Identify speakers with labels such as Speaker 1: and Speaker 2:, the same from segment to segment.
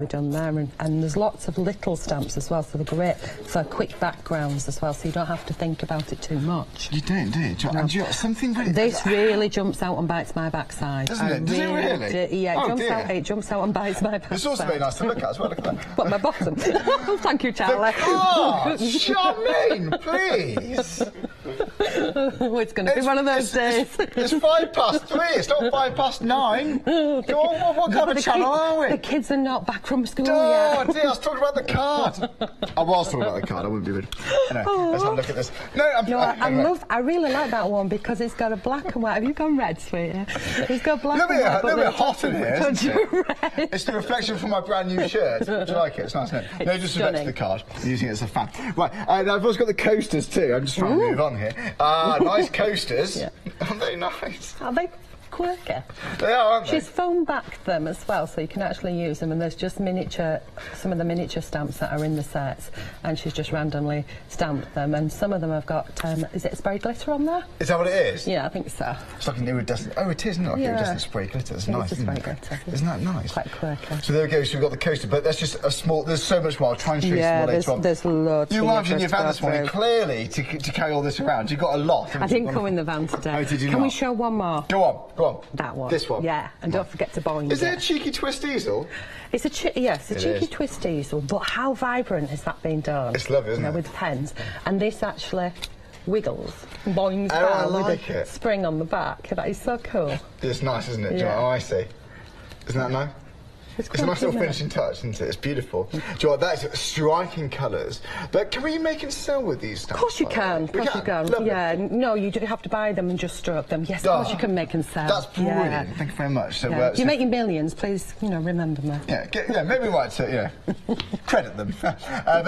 Speaker 1: done there, and there's lots of little stamps as well, so they're great for quick backgrounds as well, so you don't have to think about it too much.
Speaker 2: You don't, do you? No. And you know, something really...
Speaker 1: This really jumps out and bites my backside.
Speaker 2: Doesn't it? Does it really?
Speaker 1: Yeah, it jumps out and bites my backside.
Speaker 2: It's also very nice to look at as well, look at that.
Speaker 1: What, my bottom? Oh, thank you, Charlie.
Speaker 2: Charmaine, please!
Speaker 1: Oh, it's going to be one of those days.
Speaker 2: It's 3:05. It's not 9:05. Go on, what kind of a channel are we?
Speaker 1: The kids are not back from school yet.
Speaker 2: Oh dear, I was talking about the card. I was talking about the card, I wouldn't be rude. Anyway, let's have a look at this.
Speaker 1: I really like that one because it's got a black and white. Have you gone red, sweetie? It's got black and white.
Speaker 2: A little bit hot in here, isn't it? It's the reflection from my brand new shirt. Do you like it? It's nice, isn't it? No disrespect to the card. I'm using it as a fan. Right, I've also got the coasters too. I'm just trying to move on here. Nice coasters. Yeah. Aren't they nice?
Speaker 1: Are they quirky?
Speaker 2: They are, aren't they?
Speaker 1: She's foam backed them as well, so you can actually use them, and there's just some of the miniature stamps that are in the sets, and she's just randomly stamped them, and some of them have got, is it spray glitter on there?
Speaker 2: Is that what it is?
Speaker 1: Yeah, I think so.
Speaker 2: It's like an iridescent, it is, isn't it? Like iridescent spray glitter. It's nice,
Speaker 1: isn't it? Glitter.
Speaker 2: Isn't that nice?
Speaker 1: Quite quirky.
Speaker 2: So there we go, so we've got the coaster, but that's just a small, there's so much more. I'll try and show you some more later on.
Speaker 1: There's loads.
Speaker 2: You arrived in your van this morning, clearly, to carry all this around. You got a lot.
Speaker 1: I didn't come in the van today.
Speaker 2: Oh, did you
Speaker 1: Can
Speaker 2: not?
Speaker 1: we show one more?
Speaker 2: Go on.
Speaker 1: That one.
Speaker 2: This one?
Speaker 1: Yeah, and don't forget to bind
Speaker 2: Is it a cheeky twist easel?
Speaker 1: It's a cheeky twist easel, but how vibrant is that being done?
Speaker 2: It's lovely, isn't it?
Speaker 1: With pens. And this actually wiggles, boings
Speaker 2: I
Speaker 1: down
Speaker 2: like
Speaker 1: with a spring on the back. That is so cool.
Speaker 2: It's nice, isn't it?
Speaker 1: Yeah.
Speaker 2: Do you know, I see. Isn't that nice? It's a nice little finishing touch, isn't it? It's beautiful. Do you know what? That's striking colours. But can we make and sell with these stamps?
Speaker 1: Of course you can. Of course you can.
Speaker 2: Lovely.
Speaker 1: Yeah. No, you do have to buy them and just stroke them. Yes, of course you can make and sell.
Speaker 2: That's brilliant.
Speaker 1: Yeah.
Speaker 2: Thank you very much. So,
Speaker 1: You're making millions. Please, remember me.
Speaker 2: Yeah, maybe right to credit them. But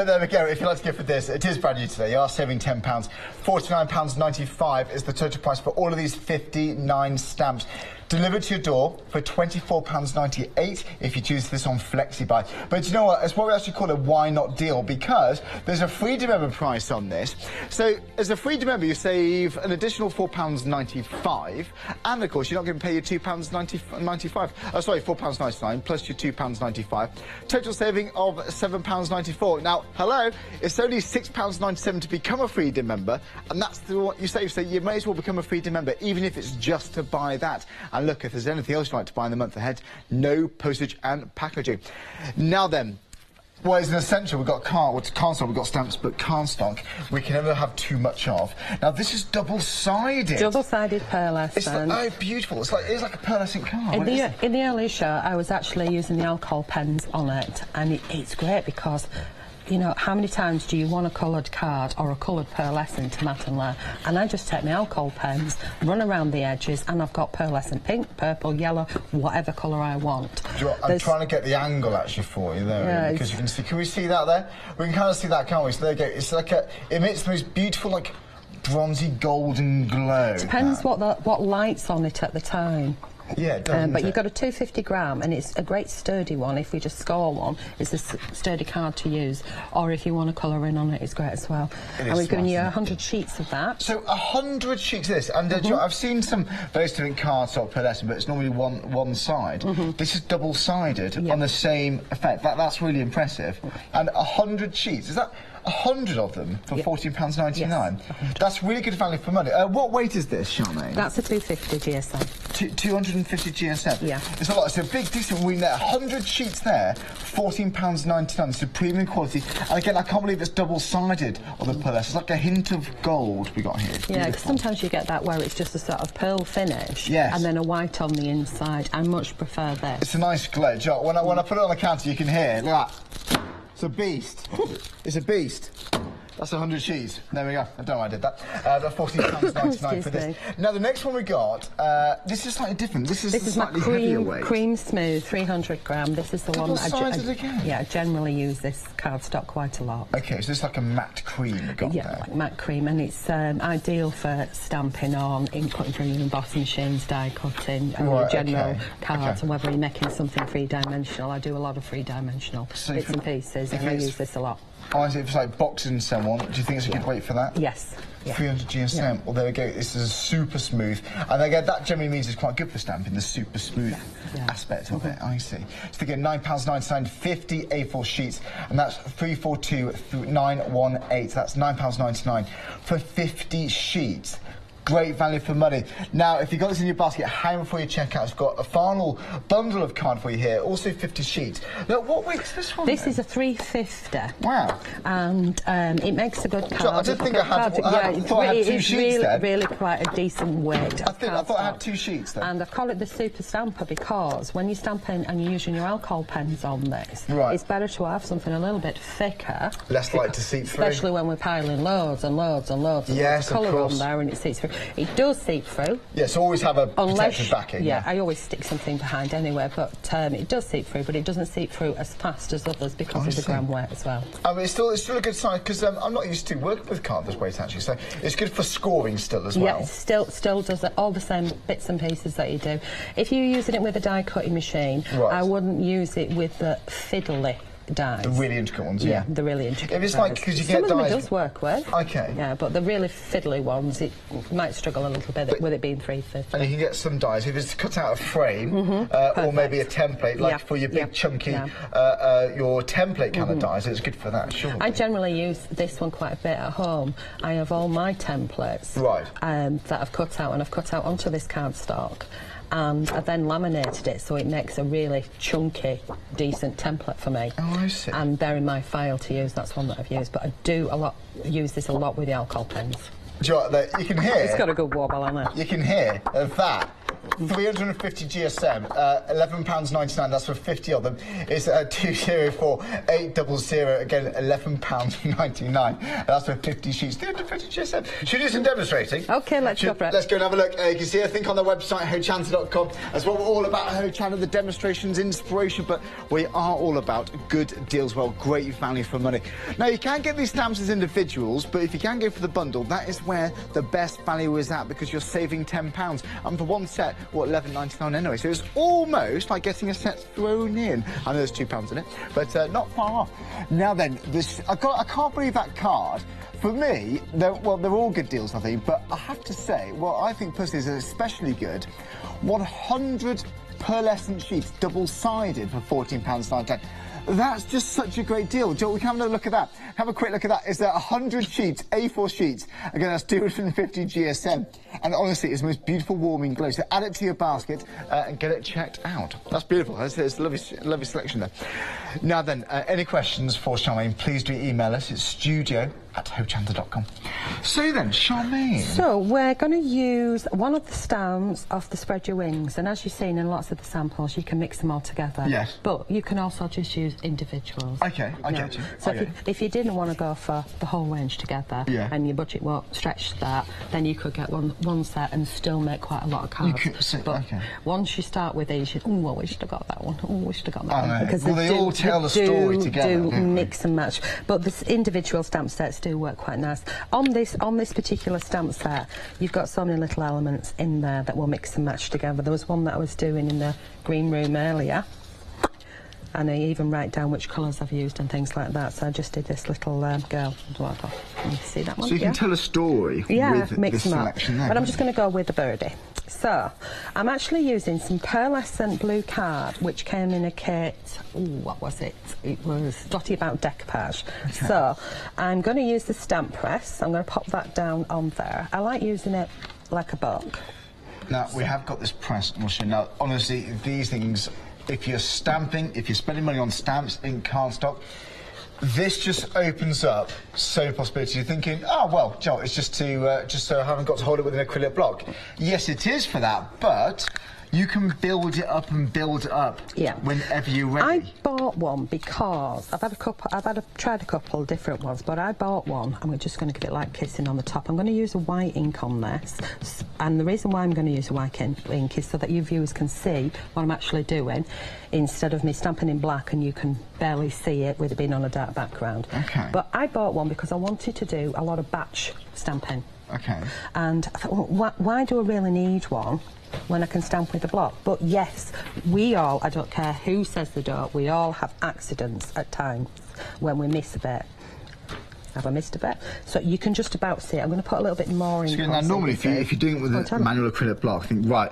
Speaker 2: there we go. If you'd like to go for this, it is brand new today. You are saving £10. £49.95 is the total price for all of these 59 stamps. Delivered to your door for £24.98 if you choose this on FlexiBuy. But you know what? It's what we actually call a why not deal, because there's a freedom member price on this. So as a freedom member, you save an additional £4.95, and of course you're not going to pay your £2.95. Sorry, £4.99 plus your £2.95. Total saving of £7.94. Now, hello, it's only £6.97 to become a freedom member, and that's what you save. So you may as well become a freedom member, even if it's just to buy that. And look, if there's anything else you'd like to buy in the month ahead, no postage and packaging. Now then, well, it's an essential. We've got cardstock, we've got stamps, but cardstock we can never have too much of. Now, this is double-sided.
Speaker 1: Double-sided pearlescent.
Speaker 2: It's like, beautiful. It's like a pearlescent card.
Speaker 1: In the early show, I was actually using the alcohol pens on it, and it's great because how many times do you want a coloured card or a coloured pearlescent to mat and layer? And I just take my alcohol pens, run around the edges, and I've got pearlescent pink, purple, yellow, whatever colour I want.
Speaker 2: I'm trying to get the angle actually for you there, because you can see. Can we see that there? We can kind of see that, can't we? So there you go. It's like it emits the most beautiful, like bronzy golden glow.
Speaker 1: Depends what light's on it at the time.
Speaker 2: Yeah, it does.
Speaker 1: But you've got a 250 gram, and it's a great sturdy one. If we just score one, it's a sturdy card to use. Or if you want to colour in on it, it's great as well. And we've given you 100 sheets of that.
Speaker 2: So 100 sheets of this, and I've seen some various different cards or pearlescent, but it's normally one side. This is double-sided on the same effect. That's really impressive. And 100 sheets, is that 100 of them for £14.99? Yes, that's really good value for money. What weight is this, Charmaine?
Speaker 1: That's a 250 GSM.
Speaker 2: 250 GSM?
Speaker 1: Yeah.
Speaker 2: It's a lot. It's a big, decent wing there. 100 sheets there, £14.99. It's a premium quality. And again, I can't believe it's double-sided on the pearlescent. It's like a hint of gold we got here.
Speaker 1: Yeah, because sometimes you get that where it's just a sort of pearl finish.
Speaker 2: Yes.
Speaker 1: And then a white on the inside. I much prefer this.
Speaker 2: It's a nice glow. When I put it on the counter, you can hear it. Look at that. It's a beast. It's a beast. That's 100 sheets. There we go. I don't know why I did that. £14.99 for this. Now, the next one we got, this is slightly different. This is slightly heavier weight.
Speaker 1: Cream Smooth, 300 gram. This is the one that I generally use this cardstock quite a lot.
Speaker 2: OK, so this is like a matte cream we got there.
Speaker 1: Like matte cream, and it's ideal for stamping on, putting through your embossing machines, die cutting, and general cards, and whether you're making something three-dimensional. I do a lot of three-dimensional bits and pieces, and I use this a lot.
Speaker 2: Oh, I see. It's like boxes and so on. one. Do you think it's a good weight for that?
Speaker 1: Yes. Yeah.
Speaker 2: 300 GSM. Yeah. Well, there we go. This is super smooth. And again, that generally means it's quite good for stamping, the super smooth aspect of it. I see. So again, £9.99, 50 A4 sheets, and that's 342918. That's £9.99 for 50 sheets. Great value for money. Now, if you've got this in your basket, hang on before you check out. It's got a final bundle of card for you here, also 50 sheets. Now, what weight's this one?
Speaker 1: This is a 350.
Speaker 2: Wow.
Speaker 1: And it makes a good card.
Speaker 2: So I didn't think I had two sheets then.
Speaker 1: Really quite a decent weight.
Speaker 2: I thought I had 2 sheets then.
Speaker 1: And I call it the super stamper because when you're stamping and you're using your alcohol pens on this, it's better to have something a little bit thicker.
Speaker 2: Less likely to seep through.
Speaker 1: Especially when we're piling loads and loads and loads of colour on there and it seeps through. It does seep through.
Speaker 2: Yes, always have a protective backing.
Speaker 1: Yeah, I always stick something behind anyway, but it does seep through, but it doesn't seep through as fast as others because of the gram weight as well.
Speaker 2: I mean, it's still a good size because I'm not used to working with card this weight actually, so it's good for scoring still as well.
Speaker 1: Yeah, still does all the same bits and pieces that you do. If you're using it with a die cutting machine, I wouldn't use it with the fiddly dies.
Speaker 2: The really intricate ones,
Speaker 1: yeah. The really intricate
Speaker 2: If it's like, because you get
Speaker 1: some of them it does work with.
Speaker 2: Okay.
Speaker 1: Yeah, but the really fiddly ones, it might struggle a little bit with it being 350.
Speaker 2: And you can get some dies, if it's cut out a frame, or maybe a template, like for your big chunky, your template kind of dies, it's good for that, sure.
Speaker 1: I generally use this one quite a bit at home. I have all my templates that I've cut out, and I've cut out onto this cardstock. And I then laminated it so it makes a really chunky, decent template for me.
Speaker 2: Oh, I see.
Speaker 1: And they're in my file to use. That's one that I've used. But I use this a lot with the alcohol pens.
Speaker 2: Do you know what, you can hear...
Speaker 1: It's got a good wobble on it.
Speaker 2: You can hear that. 350 GSM, £11.99, that's for 50 of them. It's 204-800, again, £11.99. That's for 50 sheets. 350 GSM. Should we do some demonstrating?
Speaker 1: OK, let's go for it.
Speaker 2: Let's go and have a look. You can see everything on the website, Hochanda.com. That's what we're all about, Hochanda, the demonstrations, inspiration, but we are all about good deals, well, great value for money. Now, you can get these stamps as individuals, but if you can go for the bundle, that is where the best value is at because you're saving £10. And for one set, what, £11.99 anyway, so it's almost like getting a set thrown in. I know there's £2 in it, but not far off. Now then, I can't believe that card. For me, they're all good deals, I think, but I have to say, what I think personally is especially good, 100 pearlescent sheets, double-sided for £14.99. That's just such a great deal. Joel, we can have a look at that. Have a quick look at that. Is there 100 sheets, A4 sheets? Again, that's 250 GSM. And honestly, it's the most beautiful warming glow. So add it to your basket and get it checked out. That's beautiful. It's a lovely selection there. Now then, any questions for Charmaine, please do email us. It's studio@hochanda.com. So then, Charmaine.
Speaker 1: So we're going to use one of the stamps of the Spread Your Wings. And as you've seen in lots of the samples, you can mix them all together.
Speaker 2: Yes.
Speaker 1: But you can also just use individuals.
Speaker 2: OK, I get you.
Speaker 1: So if you didn't want to go for the whole range together and your budget won't stretch that, then you could get one set and still make quite a lot of cards. But once you start with these, I wish I'd got that one. I wish I'd got that one.
Speaker 2: Because they all tell the story together.
Speaker 1: Do mix and match. But the individual stamp sets do work quite nice. On this particular stamp set, you've got so many little elements in there that will mix and match together. There was one that I was doing in the green room earlier. And I even write down which colours I've used and things like that. So I just did this little girl. Can you see that one?
Speaker 2: So you can tell a story with
Speaker 1: mix
Speaker 2: this
Speaker 1: them
Speaker 2: selection there.
Speaker 1: But I'm just going to go with the birdie. So I'm actually using some pearlescent blue card, which came in a kit. Ooh, what was it? It was Dotty About decoupage. Okay. So I'm going to use the stamp press. I'm going to pop that down on there. I like using it like a book.
Speaker 2: Now, we have got this press machine. Now, honestly, these things... If you're stamping, if you're spending money on stamps in cardstock, this just opens up so many possibilities. You're thinking, oh, well, Joe, it's just so I haven't got to hold it with an acrylic block. Yes, it is for that, but you can build it up and build it up whenever you're ready.
Speaker 1: I bought one because I've tried a couple different ones, but I bought one and we're just going to give it light kissing on the top. I'm going to use a white ink on this, and the reason why I'm going to use a white ink is so that you viewers can see what I'm actually doing instead of me stamping in black and you can barely see it with it being on a dark background.
Speaker 2: Okay.
Speaker 1: But I bought one because I wanted to do a lot of batch stamping.
Speaker 2: Okay.
Speaker 1: And I thought, well, why do I really need one when I can stamp with a block? But yes, we all, I don't care who says they don't, we all have accidents at times when we miss a bit. Have I missed a bit? So you can just about see it. I'm going to put a little bit more in.
Speaker 2: So now, normally, if you're doing it with a manual acrylic block, think, right,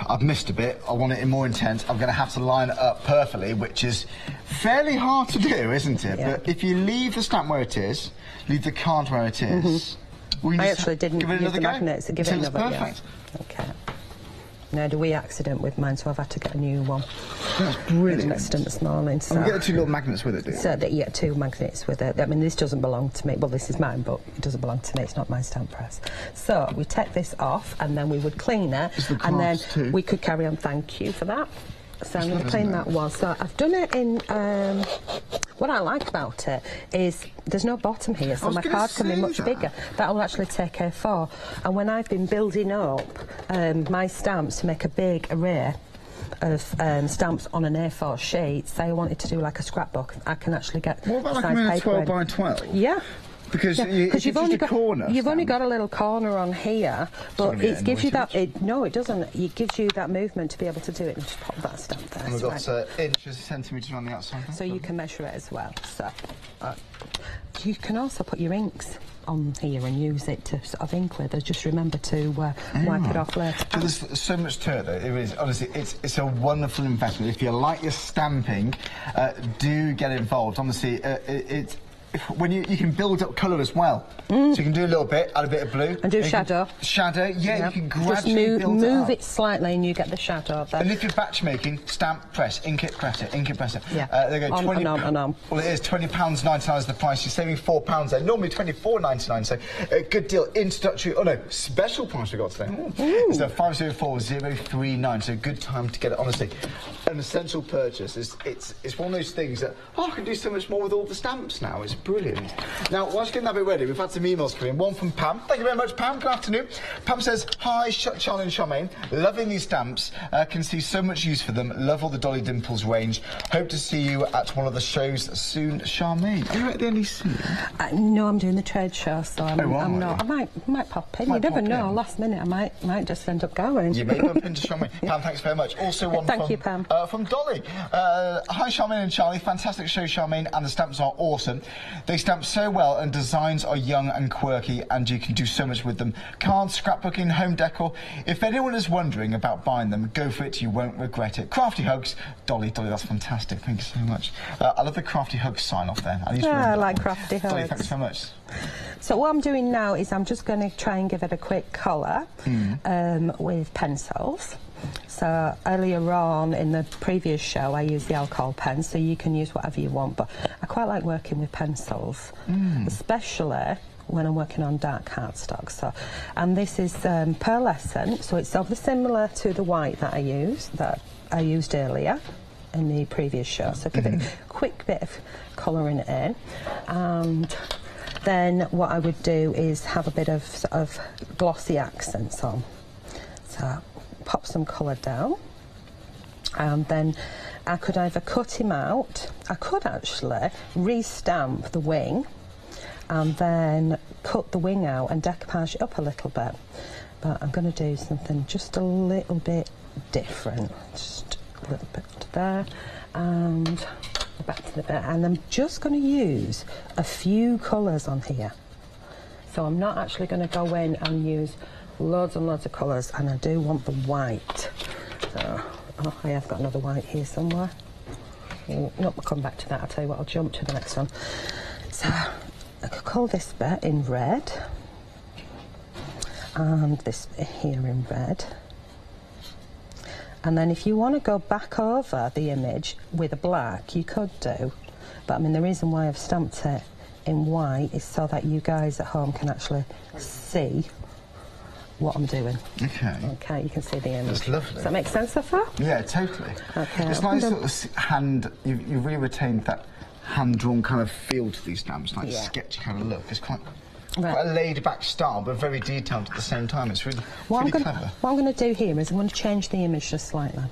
Speaker 2: I've missed a bit, I want it in more intense, I'm going to have to line it up perfectly, which is fairly hard to do, isn't it?
Speaker 1: Yeah.
Speaker 2: But if you leave the stamp where it is, leave the card where it is,
Speaker 1: I actually didn't use the magnets. Give it another go.
Speaker 2: Perfect.
Speaker 1: Okay. Now, had a wee accident with mine, so I've had to get a new one.
Speaker 2: That's brilliant.
Speaker 1: Accident this morning. So
Speaker 2: and we get the 2 little magnets with it, do you?
Speaker 1: So that you get 2 magnets with it. I mean, this doesn't belong to me. Well, this is mine, but it doesn't belong to me. It's not my stamp press. So we take this off, and then we would clean it, and then we could carry on. Thank you for that. So I'm going to clean that one. So I've done it in. What I like about it is there's no bottom here, so my card can be much bigger. That'll actually take A4. And when I've been building up my stamps to make a big array of stamps on an A4 sheet, say I wanted to do like a scrapbook, I can actually get.
Speaker 2: What about like a 12 by 12?
Speaker 1: Yeah.
Speaker 2: Because you've only got
Speaker 1: you've only got a little corner on here, but it gives you that. No, it doesn't. It gives you that movement to be able to do it and just pop that stamp there.
Speaker 2: And we've got inches, centimetres on the outside.
Speaker 1: So you can measure it as well. So you can also put your inks on here and use it to sort of ink with. Just remember to wipe it off later.
Speaker 2: So there's so much to it, though. It is honestly, it's a wonderful investment. If you like your stamping, do get involved. Honestly, when you can build up colour as well, so you can do a little bit, add a bit of blue,
Speaker 1: and do shadow.
Speaker 2: Yeah, you can gradually
Speaker 1: move it slightly, and you get the shadow there.
Speaker 2: And if you're batch making, stamp, press, ink it, press it, ink it, press it.
Speaker 1: Yeah.
Speaker 2: They go
Speaker 1: on and on.
Speaker 2: Well, it is £20.99 is the price. You're saving £4 there. Normally £24.99. So a good deal. Introductory. Oh no, special price we got today. It's a 504039. So a good time to get it. Honestly, an essential purchase. It's one of those things that I can do so much more with all the stamps now. It's brilliant. Now, whilst getting that bit ready, we've had some emails come in. One from Pam. Thank you very much, Pam. Good afternoon. Pam says, hi, Charlie and Charmaine. Loving these stamps. Can see so much use for them. Love all the Dolly Dimples range. Hope to see you at one of the shows soon, Charmaine. Are you at the NEC?
Speaker 1: No, I'm doing the trade show, so I'm not. I might pop in. You never know. Last minute, I might just end up going.
Speaker 2: You may bump into Charmaine. Pam, thanks very much. Also one
Speaker 1: Thank you, Pam.
Speaker 2: From Dolly. Hi, Charmaine and Charlie. Fantastic show, Charmaine, and the stamps are awesome. They stamp so well and designs are young and quirky and you can do so much with them. Cards, scrapbooking, home decor. If anyone is wondering about buying them, go for it, you won't regret it. Crafty hugs. Dolly, that's fantastic. Thank you so much. I love the crafty hugs sign off there.
Speaker 1: I like crafty hugs.
Speaker 2: Dolly, thanks so much.
Speaker 1: So what I'm doing now is I'm just going to try and give it a quick colour with pencils. So earlier on in the previous show I used the alcohol pen, so you can use whatever you want, but I quite like working with pencils, especially when I'm working on dark cardstock. So, and this is pearlescent, so it's sort of similar to the white that I used earlier in the previous show. So give it a quick bit of colouring in, and then what I would do is have a bit of sort of glossy accents on. So pop some colour down, and then I could either cut him out, I could actually re-stamp the wing and then cut the wing out and decoupage it up a little bit, but I'm going to do something just a little bit different. Just a little bit there and back to the bit, and I'm just going to use a few colours on here, so I'm not actually going to go in and use loads and loads of colours, and I do want the white. So, I have got another white here somewhere. No, we'll come back to that. I'll tell you what, I'll jump to the next one. So, I could call this bit in red, and this bit here in red. And then if you want to go back over the image with a black, you could do. But I mean, the reason why I've stamped it in white is so that you guys at home can actually see what I'm doing. Okay, you can see the image.
Speaker 2: That's lovely.
Speaker 1: Does that make sense so far?
Speaker 2: Yeah, totally.
Speaker 1: Okay.
Speaker 2: It's nice sort of hand, you've really retained that hand-drawn kind of feel to these stamps, like sketchy kind of look. It's quite a laid-back style, but very detailed at the same time. It's really, really clever. What
Speaker 1: I'm going to do here is I'm going to change the image just slightly.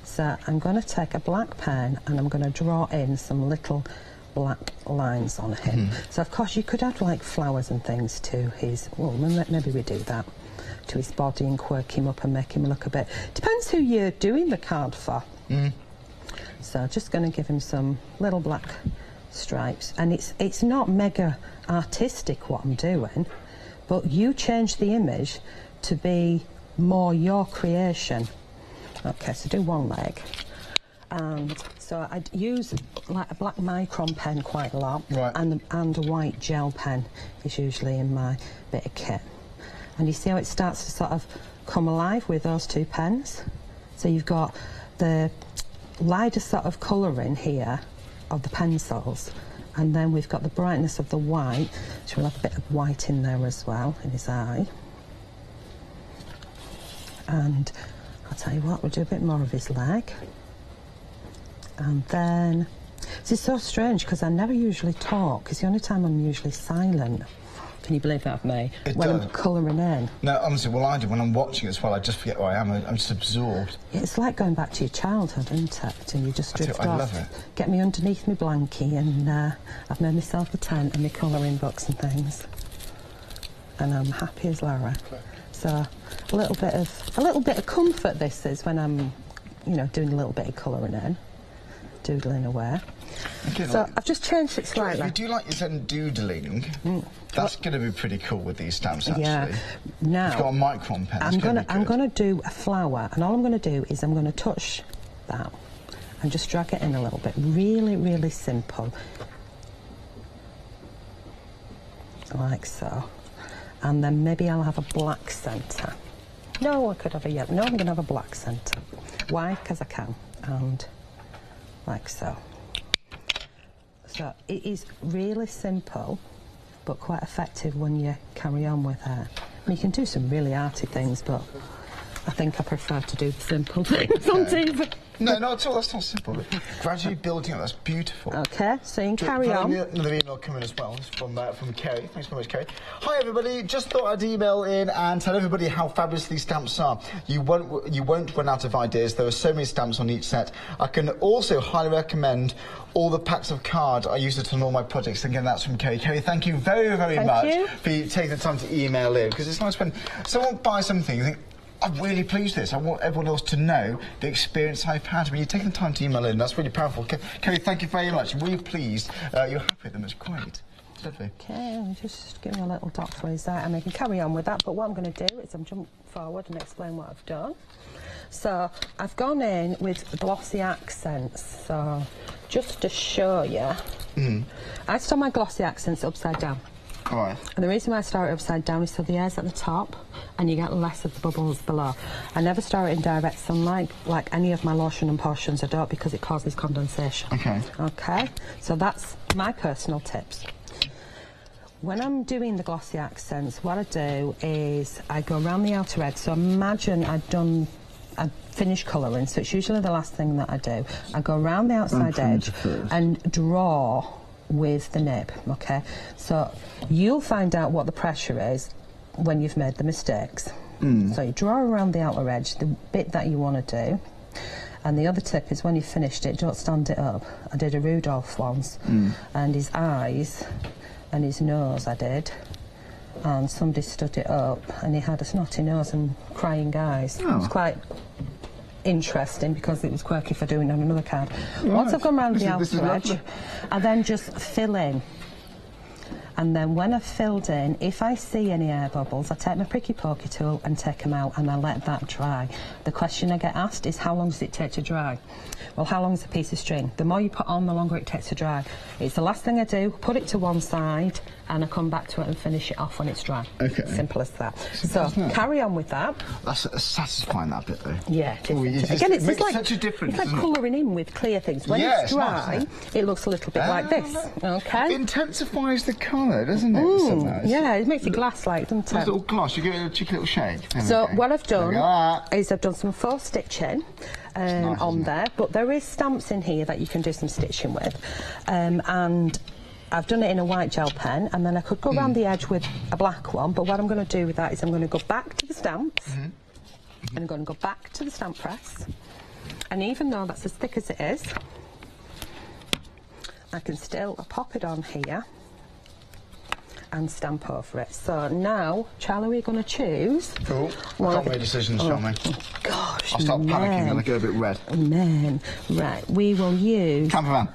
Speaker 1: So I'm going to take a black pen and I'm going to draw in some little black lines on him. So of course you could add like flowers and things to his, well maybe we do that, to his body and quirk him up and make him look a bit, depends who you're doing the card for. So just going to give him some little black stripes, and it's not mega artistic what I'm doing, but you change the image to be more your creation. Okay, so do one leg. And so I'd use like a black micron pen quite a lot,
Speaker 2: right.
Speaker 1: and a white gel pen is usually in my bit of kit. And you see how it starts to sort of come alive with those two pens? So you've got the lighter sort of colouring here of the pencils, and then we've got the brightness of the white, so we'll have a bit of white in there as well, in his eye. And I'll tell you what, we'll do a bit more of his leg. And then, this is so strange because I never usually talk, it's the only time I'm usually silent. Can you believe that of me? When I'm colouring in.
Speaker 2: No, honestly, well, I do. When I'm watching as well, I just forget who I am. I'm just absorbed.
Speaker 1: Yeah, it's like going back to your childhood, isn't it? And you just drift off.
Speaker 2: I love it.
Speaker 1: Get me underneath my blankie, and I've made myself a tent and my colouring books and things. And I'm happy as Lara. Okay. So a little bit of comfort this is when I'm, you know, doing a little bit of colouring in, doodling away. Okay, so I've just changed it slightly.
Speaker 2: If you do like your Zen doodling, that's going to be pretty cool with these stamps, actually.
Speaker 1: Yeah. Now,
Speaker 2: you've got a micron pen.
Speaker 1: I'm gonna do a flower, and all I'm gonna do is I'm gonna touch that and just drag it in a little bit. Really, really simple, like so. And then maybe I'll have a black centre. No, I could have a yellow. No, I'm gonna have a black centre. Why? Because I can. And like so. So it is really simple, but quite effective when you carry on with it. I mean, you can do some really arty things, but I think I prefer to do the simple things on TV.
Speaker 2: No, not at all. That's not simple. Gradually building up. That's beautiful.
Speaker 1: Okay, so you can carry on.
Speaker 2: Another email coming as well. It's from Kerry. Thanks very much, Kerry. Hi, everybody. Just thought I'd email in and tell everybody how fabulous these stamps are. You won't run out of ideas. There are so many stamps on each set. I can also highly recommend all the packs of cards. I use it on all my projects. Again, that's from Kerry. Kerry, thank you very, very much for taking the time to email in, because it's nice when someone buys something, you think, I'm really pleased with this. I want everyone else to know the experience I've had. When you're taking the time to email in, that's really powerful. Kerry, thank you very much. I'm really pleased you're happy with them. It's great. Lovely. Okay, I'm just giving a little dot for his eye, and I can carry on with that. But what I'm going to do is I'm jump forward and explain what I've done. So I've gone in with glossy accents. So just to show you, I start my glossy accents upside down. Right.
Speaker 1: And the reason why I start it upside down is so the air's at the top and you get less of the bubbles below. I never start it in direct sunlight like any of my lotion and potions. I don't, because it causes condensation. Okay. Okay, so that's my personal tips. When I'm doing the glossy accents, what I do is I go around the outer edge. So imagine I've finished colouring, so it's usually the last thing that I do. I go around the outside edge and draw with the nib, okay? So you'll find out what the pressure is when you've made the mistakes. So you draw around the outer edge, the bit that you want to do, and the other tip is when you've finished it, don't stand it up. I did a Rudolph once, and his eyes and his nose I did, and somebody stood it up and he had a snotty nose and crying eyes. It was quite interesting because it was quirky for doing on another card. Right. Once I've gone around the outer edge, I then just fill in. And then when I've filled in, if I see any air bubbles, I take my pricky pokey tool and take them out and I let that dry. The question I get asked is, how long does it take to dry? Well, how long is a piece of string? The more you put on, the longer it takes to dry. It's the last thing I do, put it to one side, and I come back to it and finish it off when it's dry. Okay. Simple as that. So carry on with that. That's satisfying, that bit, though. Yeah, it is. Again, it's like such a difference. It's like colouring in with clear things. When it's dry, nice, it looks a little bit like this. Okay. It intensifies the colour, doesn't it? Yeah, it makes it glass-like, doesn't it? It's all glass. You give it a cheeky little shake. So what I've done is I've done some faux stitching on there, but there is stamps in here that you can do some stitching with, and I've done it in a white gel pen, and then I could go around the edge with a black one, but what I'm going to do with that is I'm going to go back to the stamps, and I'm going to go back to the stamp press, and even though that's as thick as it is, I can still pop it on here and stamp over it. So now, Charlie, we're going to choose. Cool. I can't make decisions, shall we? Gosh, I'll start panicking and I get a bit red. Right, we will use... Campervan.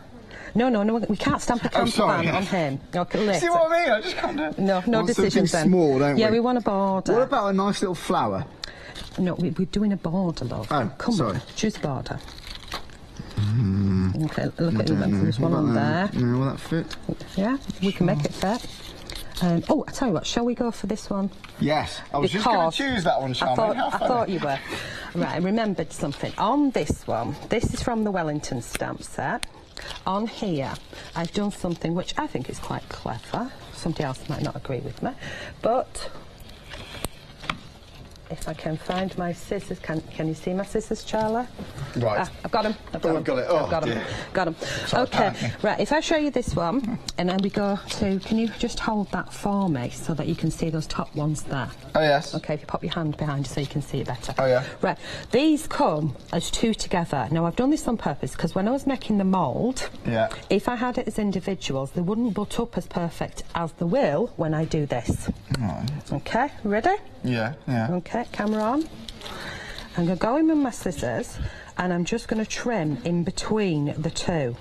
Speaker 1: No, we can't stamp a camper van on him. Okay,
Speaker 2: see what I mean? I just can't do it.
Speaker 1: No decisions then.
Speaker 2: Small, don't we?
Speaker 1: Yeah, we want a border.
Speaker 2: What about a nice little flower?
Speaker 1: No, we're doing a border, love.
Speaker 2: Oh,
Speaker 1: come on, choose a border. Okay, look at there's one on there.
Speaker 2: No, will that fit?
Speaker 1: Yeah, we can make it fit. Oh, I tell you what, shall we go for this one?
Speaker 2: Yes, I was just going to choose that one, Charmaine.
Speaker 1: I thought you were. Right, I remembered something. On this one, this is from the Wellington stamp set. On here, I've done something which I think is quite clever. Somebody else might not agree with me, but if I can find my scissors, can you see my scissors, Charlie?
Speaker 2: Right.
Speaker 1: I've got them.
Speaker 2: I've got it. Oh,
Speaker 1: got them. Okay, right, if I show you this one, and then we go to, can you just hold that for me so that you can see those top ones there?
Speaker 2: Oh, yes.
Speaker 1: Okay, if you pop your hand behind you so you can see it better.
Speaker 2: Oh, yeah.
Speaker 1: Right, these come as two together. Now, I've done this on purpose because when I was making the mould, if I had it as individuals, they wouldn't butt up as perfect as they will when I do this.
Speaker 2: Right.
Speaker 1: Okay, ready?
Speaker 2: Yeah.
Speaker 1: Okay, camera on. I'm going to go in with my scissors and I'm just going to trim in between the two.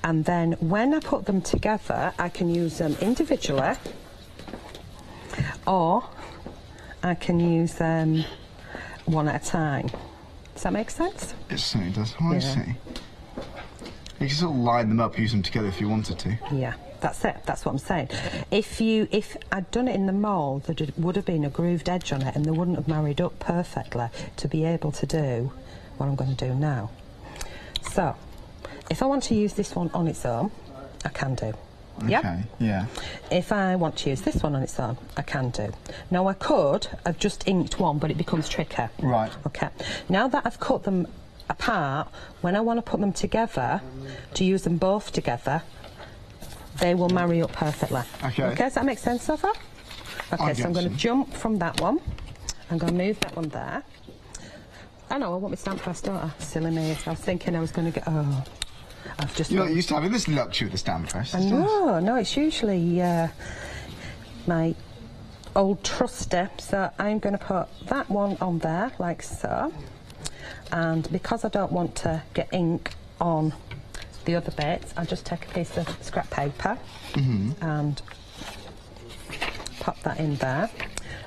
Speaker 1: And then when I put them together, I can use them individually or I can use them one at a time. Does that make sense?
Speaker 2: It certainly does. I see. You can sort of line them up, use them together if you wanted to.
Speaker 1: Yeah. That's it, that's what I'm saying. If I'd done it in the mould, there would have been a grooved edge on it and they wouldn't have married up perfectly to be able to do what I'm going to do now. So, if I want to use this one on its own, I can do.
Speaker 2: Okay, yeah.
Speaker 1: If I want to use this one on its own, I can do. Now, I could have just inked one, but it becomes tricky.
Speaker 2: Right.
Speaker 1: Okay. Now that I've cut them apart, when I want to put them together, to use them both together, they will marry up perfectly. Okay, does that make sense so far? Okay, so I'm going to jump from that one. I'm going to move that one there. I know, I want my stamp press, don't I? Silly me. I was thinking I was going to get... Oh, I've just...
Speaker 2: You're not used to having this luxury with the stamp press.
Speaker 1: No, it's usually my old trusty. So I'm going to put that one on there, like so. And because I don't want to get ink on the other bits, I'll just take a piece of scrap paper and pop that in there,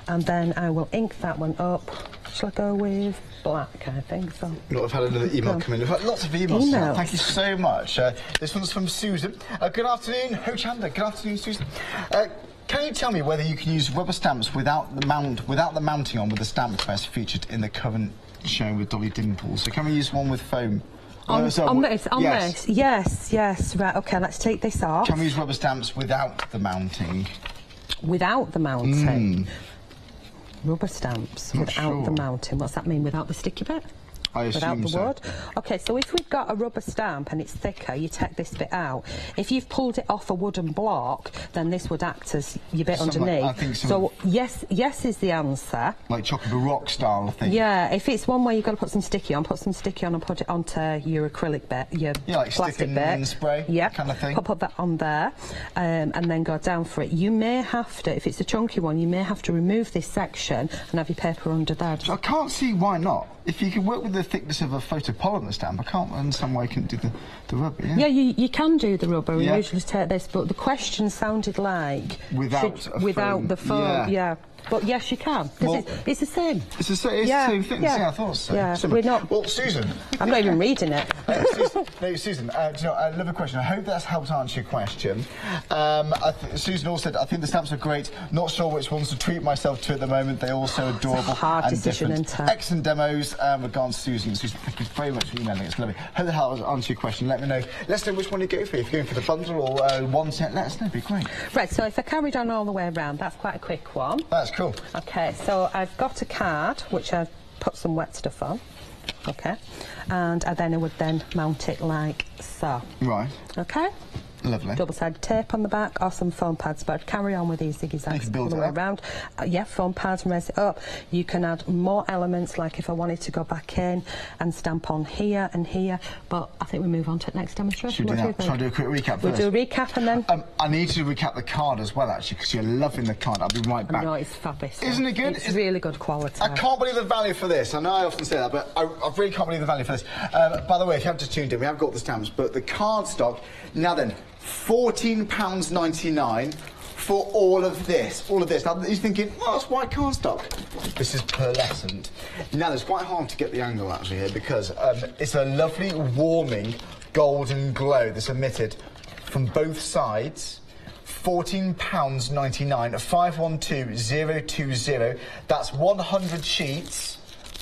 Speaker 1: and then I will ink that one up. Shall I go with black, I think so?
Speaker 2: Look, I've had another email come in. We've had lots of emails. Thank you so much. This one's from Susan. Good afternoon, Hochanda. Good afternoon, Susan. Can you tell me whether you can use rubber stamps without the mounting on with the stamp press featured in the current show with Dolly Dimples? So can we use one with foam?
Speaker 1: On this? Yes. Right, OK, let's take this off.
Speaker 2: Can we use rubber stamps without the mounting?
Speaker 1: Without the mounting? Rubber stamps without the mounting. What's that mean? Without the sticky bit?
Speaker 2: I assume
Speaker 1: without the wood. OK, so if we've got a rubber stamp and it's thicker, you take this bit out. If you've pulled it off a wooden block, then this would act as your bit underneath. I think so. Yes is the answer. Like chocolate rock style, I think. Yeah, if it's one where you've got to put some sticky on, and put it onto your acrylic bit, your like plastic bit. In spray kind of thing. Put that on there and then go down for it. You may have to, if it's a chunky one, you may have to remove this section and have your paper under there. I can't see why not. If you can work with the thickness of a photopolymer stamp, I can't understand why you couldn't do the rubber, Yeah, you can do the rubber. We usually take this, but the question sounded like... Without the foam, But yes, you can. Well, it's the same. It's the same thing. Yeah, I thought so. Yeah, we're not... Well, Susan... I'm not even reading it. Susan, do you know, I love a question. I hope that's helped answer your question. Susan also said, I think the stamps are great. Not sure which ones to treat myself to at the moment. They're all so adorable and different. Excellent demos. We're gone, Susan. Susan, thank you very much for emailing. It's lovely. Hope that helps answer your question. Let me know. Let us know which one you go for. If you're going for the bundle or one set, let us know. It'd be great. Right, so if I carried on all the way around, that's quite a quick one. That's cool. OK, so I've got a card, which I've put some wet stuff on. OK, and I would then mount it like so. Right. OK,
Speaker 2: Lovely.
Speaker 1: double-sided tape on the back, or some foam pads. But I'd carry on with these zigzags all the way around. Yeah, foam pads, raise it up. You can add more elements, like if I wanted to go back in and stamp on here and here. But I think we move on to the next demonstration.
Speaker 2: Should we do that? Shall I do a quick recap first?
Speaker 1: We'll do a recap and then...
Speaker 2: I need to recap the card as well, actually, because you're loving the card. I'll be right back.
Speaker 1: No, it's fabulous.
Speaker 2: Isn't it good?
Speaker 1: It's really good quality.
Speaker 2: I can't believe the value for this. I know I often say that, but I really can't believe the value for this. By the way, if you haven't just tuned in, we have got the stamps, but the card stock, now then, £14.99 for all of this. All of this. Now, you're thinking, well, that's white cardstock. This is pearlescent. Now, it's quite hard to get the angle, actually, here, because it's a lovely, warming, golden glow that's emitted from both sides. £14.99, 512020. That's 100 sheets.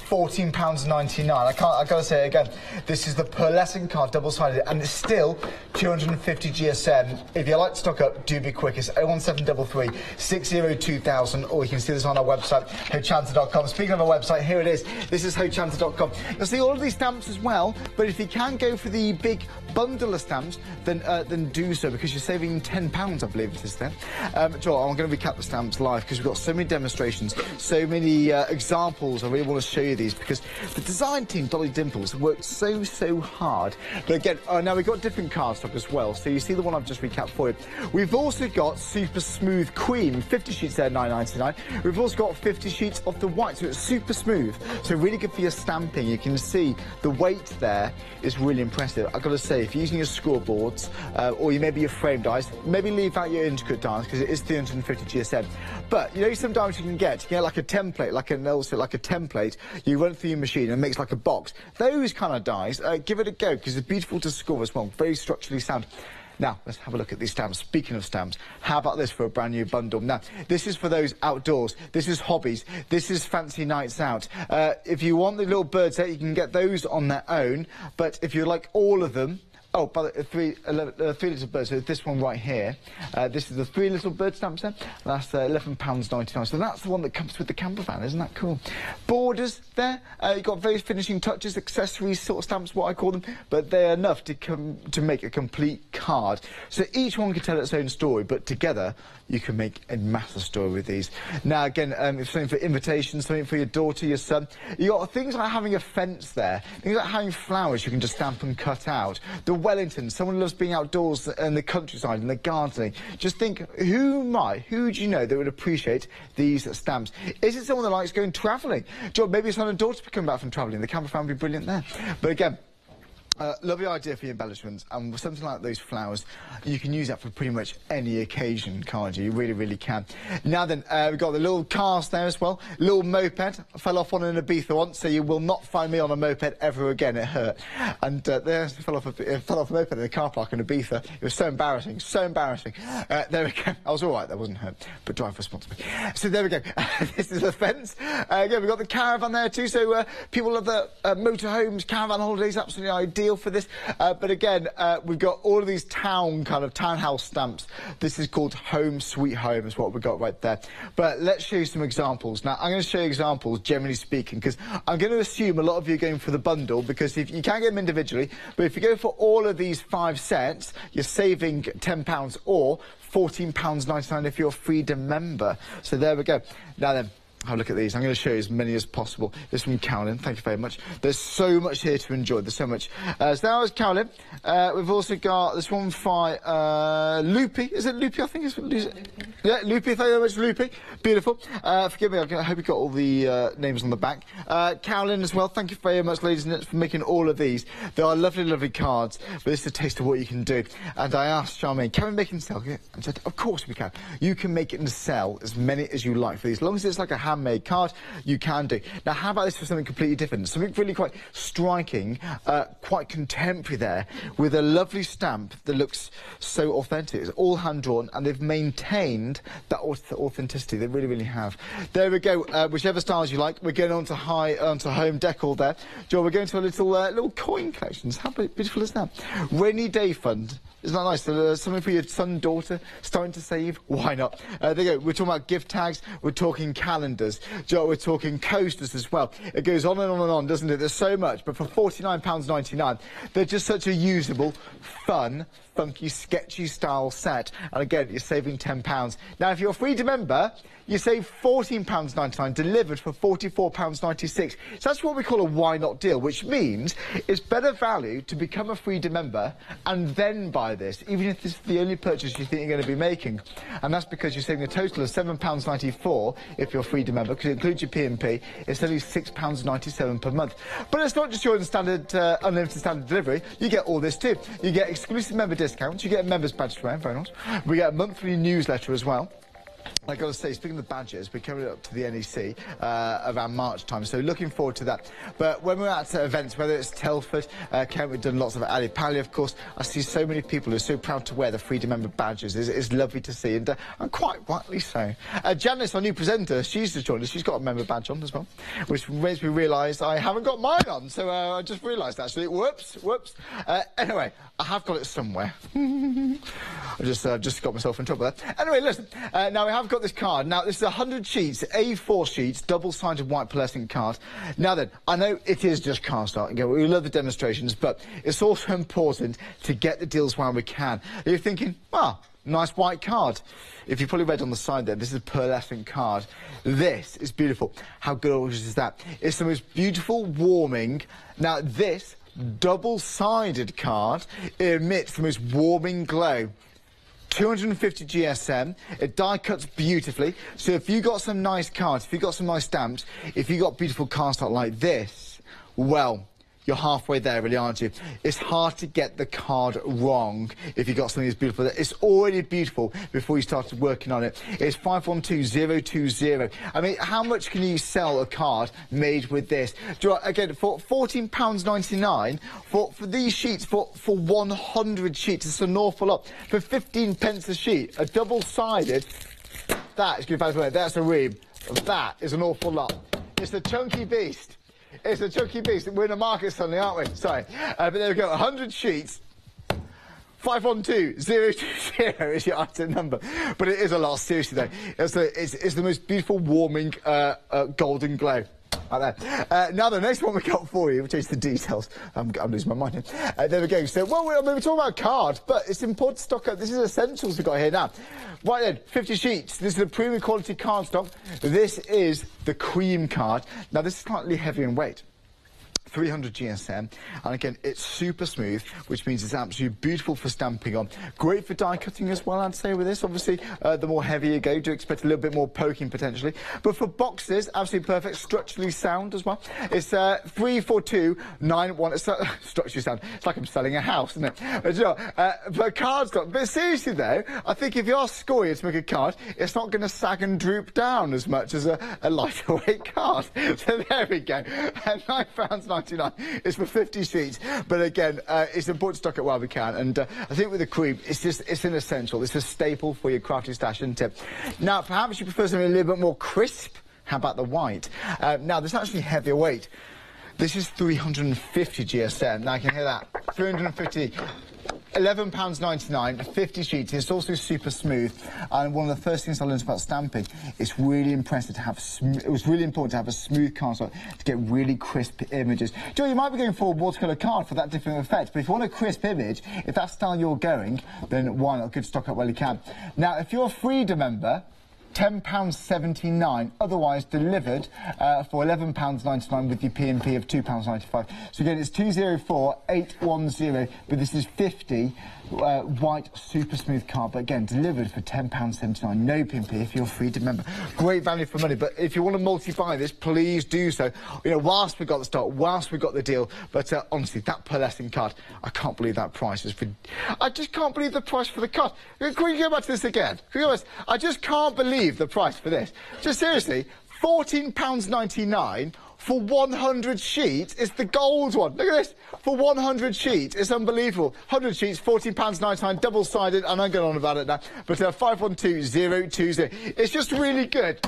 Speaker 2: £14.99. I gotta say it again. This is the pearlescent card, double-sided, and it's still 250 GSM. If you like to stock up, do be quick. It's 01733 602,000, or you can see this on our website, Hochanda.com. Speaking of our website, here it is. This is Hochanda.com. You'll see all of these stamps as well, but if you can go for the big bundle of stamps, then do so, because you're saving £10, I believe it is there. Joel, I'm going to recap the stamps live, because we've got so many demonstrations, so many examples. I really want to show you these, because the design team, Dolly Dimples, worked so hard. But again, now we've got different cardstock as well, so you see the one I've just recapped for you. We've also got Super Smooth Cream, 50 sheets there, £9.99. We've also got 50 sheets of the white, so it's super smooth, so really good for your stamping. You can see the weight there is really impressive. I've got to say, if you're using your scoreboards, or maybe your frame dies, maybe leave out your intricate dies, because it is 350 GSM. But, you know, sometimes you can get like a template, like a template, you run it through your machine and it makes like a box. Those kind of dies, give it a go, because they're beautiful to score as well, very structurally sound. Now, let's have a look at these stamps. Speaking of stamps, how about this for a brand new bundle? Now, this is for those outdoors. This is hobbies. This is fancy nights out. If you want the little birds out, you can get those on their own. But if you like all of them, oh, by the three little birds. So this one right here, this is the 3 little bird stamps there. That's £11.99. So that's the one that comes with the camper van. Isn't that cool? Borders there. You've got various finishing touches, accessories, sort of stamps, what I call them. But they're enough to make a complete card. So each one can tell its own story, but together you can make a massive story with these. Now, again, if something for invitations, something for your daughter, your son, you got things like having a fence there, things like having flowers you can just stamp and cut out. The Wellington, someone who loves being outdoors in the countryside and the gardening. Just think, who do you know that would appreciate these stamps? Is it someone that likes going travelling? Maybe son and daughter come back from travelling. The camper fan would be brilliant there. But again, lovely idea for your embellishments, and something like those flowers, you can use that for pretty much any occasion, can't you? You really can. Now then, we've got the little cars there as well. Little moped. I fell off on an Ibiza once, so you will not find me on a moped ever again. It hurt. And there, fell off a moped in a car park in Ibiza. It was so embarrassing, so embarrassing. There we go. I was all right, that wasn't hurt, but drive responsibly. So there we go. This is the fence. Again, we've got the caravan there too, so people love the motorhomes, caravan holidays, absolutely ideal for this. But again, we've got all of these townhouse stamps. This is called Home Sweet Home is what we've got right there. But let's show you some examples. Now, I'm going to show you examples, generally speaking, because I'm going to assume a lot of you are going for the bundle, because if you can get them individually, but if you go for all of these 5 sets, you're saving £10 or £14.99 if you're a Freedom member. So there we go. Now then, have a look at these. I'm going to show you as many as possible. This from Carolyn, thank you very much. There's so much here to enjoy. There's so much. So that was Carolyn. We've also got this one by Loopy. Is it Loopy? I think it's Loopy. Yeah, Loopy. Thank you very much, Loopy. Beautiful. Forgive me, I hope you got all the names on the back. Carolyn as well, thank you very much, ladies and gents, for making all of these. They are lovely cards, but this is a taste of what you can do. And I asked Charmaine, can we make and sell it? And said, of course we can. You can make it and sell as many as you like for these. As long as it's like a handmade card, you can do. Now, how about this for something completely different? Something really quite striking, quite contemporary there, with a lovely stamp that looks so authentic. It's all hand-drawn, and they've maintained maintained that authenticity. They really, really have. There we go. Whichever styles you like. We're going on to home decor there. Joe, we're going to a little coin collections. How beautiful is that? Rainy day fund. Isn't that nice? Something for your son, daughter, starting to save? Why not? There you go. We're talking about gift tags. We're talking calendars. Joe, we're talking coasters as well. It goes on and on and on, doesn't it? There's so much. But for £49.99, they're just such a usable, fun, funky, sketchy style set. And again, you're saving £10. Now, if you're a Freedom member, you save £14.99 delivered for £44.96. So that's what we call a why not deal, which means it's better value to become a Freedom member and then buy this, even if this is the only purchase you think you're going to be making. And that's because you're saving a total of £7.94 if you're a Freedom member, because it includes your P&P. It's only £6.97 per month. But it's not just your unlimited standard delivery. You get all this too. You get exclusive member discounts. You get a members badge to wear, very nice. We get a monthly newsletter as well. I've got to say, speaking of the badges, we're coming up to the NEC around March time, so looking forward to that. But when we're at events, whether it's Telford, Kent, we've done lots of Ali Pali, of course, I see so many people who are so proud to wear the Freedom member badges. It's lovely to see, and quite rightly so. Janice, our new presenter, she's just joined us. She's got a member badge on as well, which makes me realise I haven't got mine on, so I just realised, actually. Whoops. Anyway, I have got it somewhere. I just got myself in trouble there. Anyway, listen, now we have got this card. Now, this is 100 sheets, A4 sheets, double-sided white pearlescent card. Now then, I know it is just cardstock. Again, we love the demonstrations, but it's also important to get the deals while we can. You're thinking, nice white card. If you probably read on the side there, this is a pearlescent card. This is beautiful. How gorgeous is that? It's the most beautiful, warming. Now, this double-sided card emits the most warming glow. 250 GSM, it die cuts beautifully, so if you got some nice cards, if you got some nice stamps, if you got beautiful cardstock like this, well, you're halfway there, really, aren't you? It's hard to get the card wrong if you got something that's beautiful. It's already beautiful before you started working on it. It's 512020. I mean, how much can you sell a card made with this? Again, for £14.99 for these sheets, for 100 sheets, it's an awful lot. For 15 pence a sheet, a double-sided, that is good value. That's a ream. That is an awful lot. It's a chunky beast. It's a chunky beast. We're in a market suddenly, aren't we? Sorry. But there we go. 100 sheets. 512020 is your item number. But it is a lot, seriously, though. It's the most beautiful, warming, golden glow. Like that. Now, the next one we got for you, which is the details. I'm losing my mind here. There we go. So, well, we're talking about cards, but it's important to stock up. This is essentials we've got here now. Right then, 50 sheets. This is the premium quality card stock. This is the cream card. Now, this is slightly heavier in weight. 300 GSM, and again, it's super smooth, which means it's absolutely beautiful for stamping on. Great for die cutting as well, I'd say, with this. Obviously, the more heavy you go, do expect a little bit more poking potentially. But for boxes, absolutely perfect, structurally sound as well. It's 34291. It's structurally sound. It's like I'm selling a house, isn't it? But you know, for cardstock. But seriously though, I think if you're scoring to make a card, it's not going to sag and droop down as much as a lighter weight card. So there we go. £9.99 is for 50 sheets, but again, it's important to stock it while we can. And I think with the cream, it's an essential. It's a staple for your crafty stash, isn't it? Now, perhaps you prefer something a little bit more crisp. How about the white? Now, this is actually heavier weight. This is 350 GSM. Now, I can hear that. 350. £11.99, 50 sheets. It's also super smooth, and one of the first things I learned about stamping, it's really impressive to have. It was really important to have a smooth cardstock to get really crisp images. Joe, you might be going for a watercolour card for that different effect, but if you want a crisp image, if that's style you're going, then why not? Good stock up while you can. Now, if you're a Freedom member, £10.79, otherwise delivered for £11.99 with your P&P of £2.95. So again, it's 204810, but this is 50 white super smooth card, but again, delivered for £10.79. No P&P if you're a Freedom member. Great value for money, but if you want to multi-buy this, please do so. You know, whilst we've got the stock, whilst we've got the deal, but honestly, that pearlescent card, I can't believe that price is for... I just can't believe the price for the card. Can we go back to this again? I just can't believe the price for this. Just seriously, £14.99 for 100 sheets, it's the gold one. Look at this. For 100 sheets, it's unbelievable. 100 sheets, £14.99, double-sided, and I'm going on about it now. But 512020. It's just really good.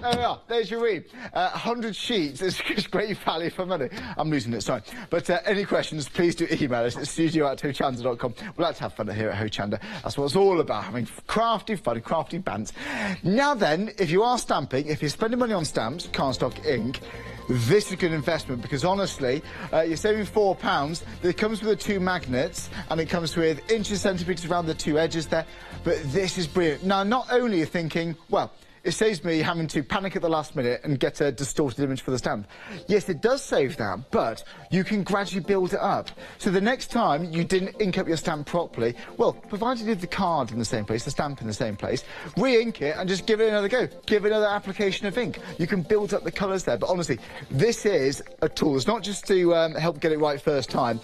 Speaker 2: There we are. There's your read. 100 sheets is great value for money. I'm losing it, sorry. But any questions, please do email us at studio@hochanda.com. We like to have fun here at Hochanda. That's what it's all about, having crafty fun, crafty bands. Now then, if you are stamping, if you're spending money on stamps, cardstock, ink, this is a good investment because honestly, you're saving £4. It comes with the 2 magnets and it comes with inches, centimetres around the 2 edges there. But this is brilliant. Now, not only are you thinking, well, it saves me having to panic at the last minute and get a distorted image for the stamp. Yes, it does save that, but you can gradually build it up. So the next time you didn't ink up your stamp properly, well, provided you did the card in the same place, the stamp in the same place, re-ink it and just give it another go. Give it another application of ink. You can build up the colours there. But honestly, this is a tool. It's not just to help get it right first time.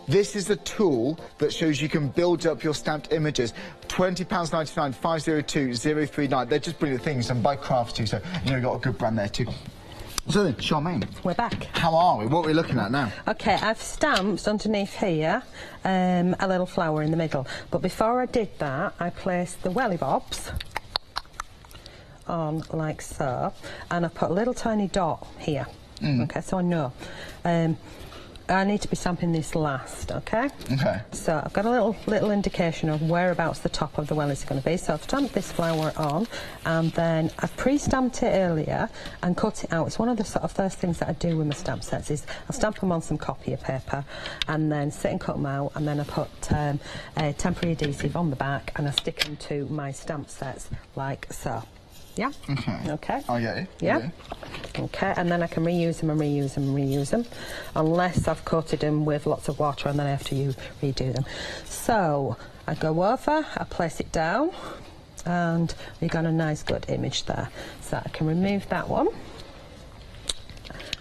Speaker 2: This is a tool that shows you can build up your stamped images. £20.99, 502039. They're just brilliant things, and by Crafts too, so you know you've got a good brand there too. So then, Charmaine.
Speaker 1: We're back.
Speaker 2: How are we? What are we looking at now?
Speaker 1: OK, I've stamped underneath here a little flower in the middle. But before I did that, I placed the welly bobs on like so, and I put a little tiny dot here. OK, so I know. I need to be stamping this last, OK? OK. So I've got a little indication of whereabouts the top of the wellies are going to be. So I've stamped this flower on, and then I've pre-stamped it earlier and cut it out. It's one of the sort of first things that I do with my stamp sets is I stamp them on some copy paper and then sit and cut them out, and then I put a temporary adhesive on the back and I stick them to my stamp sets like so. Yeah? OK.
Speaker 2: I get it.
Speaker 1: Yeah? OK, and then I can reuse them and reuse them and reuse them, unless I've coated them with lots of water and then I have to redo them. So, I go over, I place it down, and we've got a nice good image there. So I can remove that one,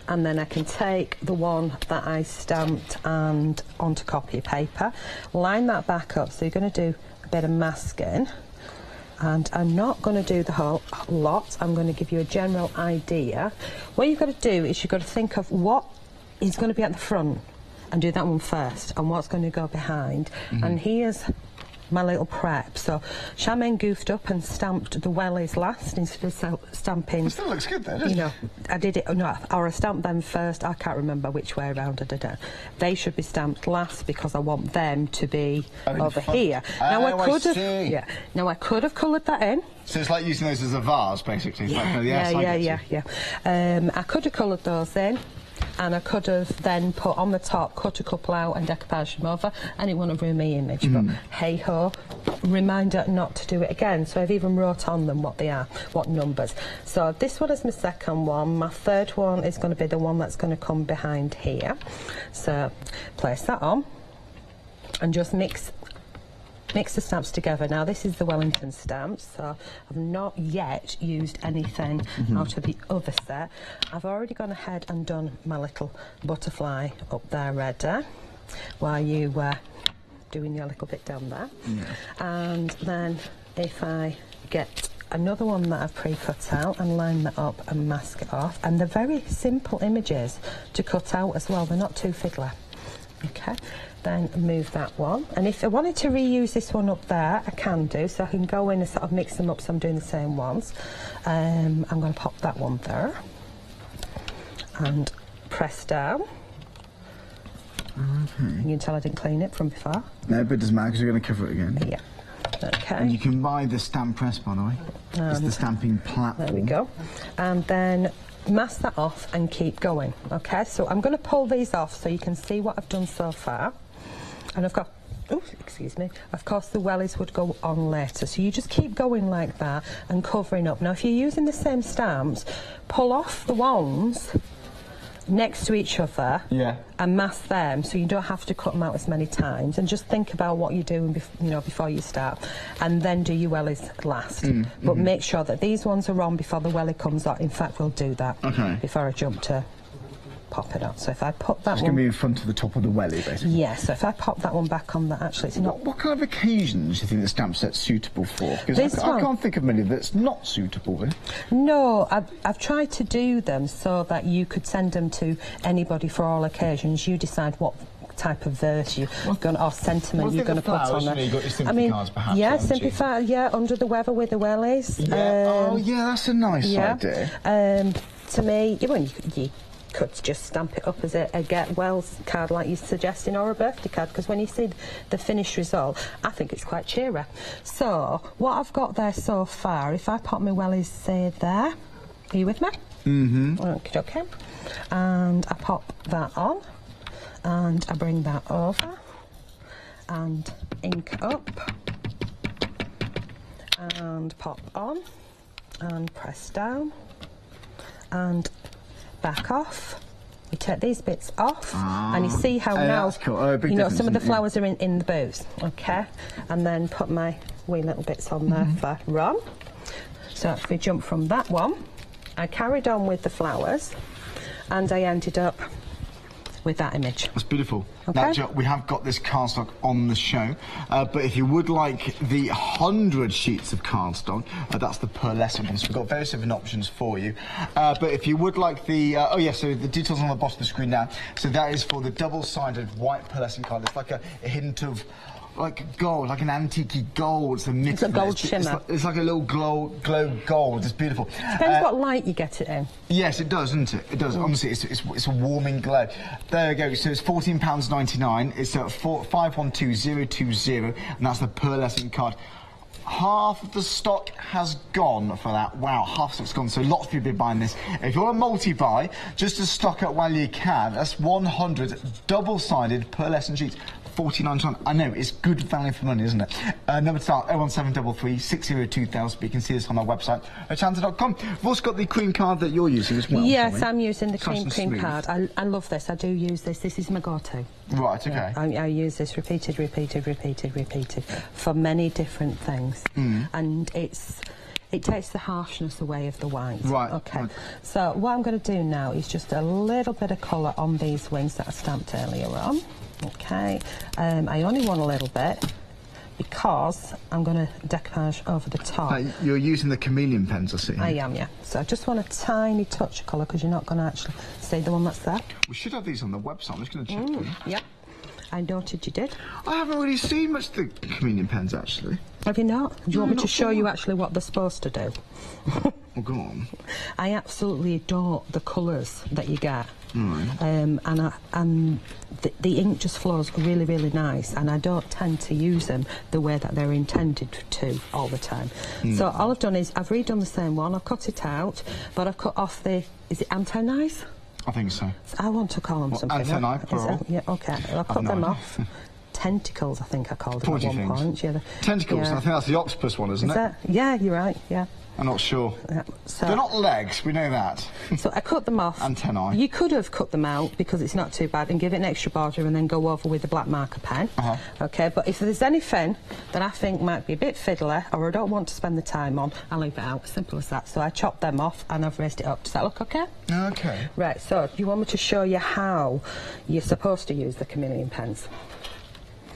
Speaker 1: and then I can take the one that I stamped and onto copy paper, line that back up, so you're going to do a bit of masking. And I'm not going to do the whole lot. I'm going to give you a general idea. What you've got to do is you've got to think of what is going to be at the front and do that one first, and what's going to go behind. And here's my little prep. So Charmaine goofed up and stamped the wellies last instead of stamping.
Speaker 2: It still looks good though, doesn't it?
Speaker 1: You know, I did it, no, or I stamped them first. I can't remember which way around I did it. They should be stamped last because I want them to be over here. Now I could have coloured that in.
Speaker 2: So it's like using those as a vase, basically.
Speaker 1: Yeah. I could have coloured those in, and I could have then put on the top, cut a couple out and decoupage them over, and it wouldn't have ruined my image. But hey ho, reminder not to do it again. So I've even wrote on them what they are, what numbers. So this one is my second one. My third one is going to be the one that's going to come behind here. So place that on and just mix the stamps together. Now this is the Wellington stamps, so I've not yet used anything out of the other set. I've already gone ahead and done my little butterfly up there ready while you were doing your little bit down there. And then if I get another one that I've pre-cut out and line that up and mask it off, and they're very simple images to cut out as well, they're not too fiddly. OK, then move that one, and if I wanted to reuse this one up there, I can do, so I can go in and sort of mix them up so I'm doing the same ones. I'm going to pop that one there and press down. You can tell I didn't clean it from before.
Speaker 2: No, but it doesn't matter because you're going to cover it again.
Speaker 1: Yeah. OK.
Speaker 2: And you can buy the stamp press, by the way. It's the stamping platform. There we go. And then mask that off and keep going. OK, so I'm going to pull these off so you can see what I've done so far. And I've got, oh, excuse me, of course the wellies would go on later. So you just keep going like that and covering up. Now if you're using the same stamps, pull off the ones next to each other and mask them so you don't have to cut them out as many times, and just think about what you're doing before you start, and then do your wellies last. But make sure that these ones are on before the welly comes out. In fact, we'll do that before I jump to
Speaker 1: pop it on. So if I put that
Speaker 2: It's
Speaker 1: one...
Speaker 2: going to be in front of the top of the welly, basically.
Speaker 1: Yeah, so if I pop that one back on, that actually it's not...
Speaker 2: What kind of occasions do you think the stamp set's suitable for? Because I can't think of many that's not suitable with.
Speaker 1: No, I've tried to do them so that you could send them to anybody for all occasions. You decide what type of verse you're going or sentiment you're going to put on there.
Speaker 2: You've got your sympathy cards, perhaps,
Speaker 1: yeah, simplify, yeah, under the weather with the wellies.
Speaker 2: Yeah. Oh, yeah, that's a nice idea.
Speaker 1: To me, you could just stamp it up as a get well card like you're suggesting, or a birthday card, because when you see the finished result, I think it's quite cheery. So, what I've got there so far, if I pop my wellies, say, there, are you with me? Mm-hmm. Okay. And I pop that on. And I bring that over and ink up and pop on and press down and back off. You take these bits off and you see how now,
Speaker 2: cool.
Speaker 1: you know, some of the flowers are in the booths, okay? And then put my wee little bits on there for run. So if we jump from that one, I carried on with the flowers and I ended up with that image.
Speaker 2: That's beautiful.
Speaker 1: Okay.
Speaker 2: Now, Jo, we have got this cardstock on the show, but if you would like the 100 sheets of cardstock, that's the pearlescent one, so we've got various different options for you. But if you would like the, so the details on the bottom of the screen now, so that is for the double-sided white pearlescent card. It's like a hint of like gold, like an antique gold. It's
Speaker 1: a gold shimmer.
Speaker 2: It's like a little glow gold. It's beautiful.
Speaker 1: Depends what light you get it in.
Speaker 2: Yes, it does, doesn't it? It does. Honestly, it's a warming glow. There we go. So it's £14.99. It's at 512020, and that's the pearlescent card. Half of the stock has gone for that. Wow, half the stock's gone. So lots of people are buying this. If you want to multi-buy, just to stock up while you can, that's 100 double-sided pearlescent sheets. £49. I know, it's good value for money, isn't it? Number to dial 01733 602,000, but you can see this on our website, hochanda.com. We've also got the cream card that you're using as well.
Speaker 1: Yes, I'm using the cream card. I love this. I do use this. This is my go-to.
Speaker 2: Right, okay.
Speaker 1: Yeah, I use this repeated for many different things. And it takes the harshness away of the white.
Speaker 2: Right.
Speaker 1: Okay.
Speaker 2: Right.
Speaker 1: So what I'm going to do now is just a little bit of colour on these wings that I stamped earlier on. Okay. I only want a little bit because I'm going to decoupage over the top.
Speaker 2: You're using the chameleon pens, I see.
Speaker 1: I am, yeah. So I just want a tiny touch of colour because you're not going to actually see the one that's there.
Speaker 2: We should have these on the website. I'm just going to check them.
Speaker 1: Yep. I noted you did.
Speaker 2: I haven't really seen much of the chameleon pens, actually.
Speaker 1: Have you not? Do you want me to show you actually what they're supposed to do?
Speaker 2: Well, go on.
Speaker 1: I absolutely adore the colours that you get.
Speaker 2: Right.
Speaker 1: And the ink just flows really, really nice, and I don't tend to use them the way that they're intended to all the time. So all I've done is I've redone the same one. I've cut it out, but I've cut off the, is it antennae?
Speaker 2: I think so.
Speaker 1: I want to call them something.
Speaker 2: Antennae, plural.
Speaker 1: Yeah, okay. I'll cut them off. Tentacles, I think I called them at one point. Yeah,
Speaker 2: tentacles, I think that's the octopus one, isn't it?
Speaker 1: Yeah, you're right, yeah.
Speaker 2: I'm not sure.
Speaker 1: Yeah, so
Speaker 2: they're not legs, we know that.
Speaker 1: So I cut them off.
Speaker 2: Antennae.
Speaker 1: You could have cut them out because it's not too bad and give it an extra border and then go over with the black marker pen. Okay, but if there's anything that I think might be a bit fiddly or I don't want to spend the time on, I'll leave it out. Simple as that. So I chopped them off and I've raised it up. Does that look okay?
Speaker 2: Okay.
Speaker 1: Right, so do you want me to show you how you're supposed to use the chameleon pens?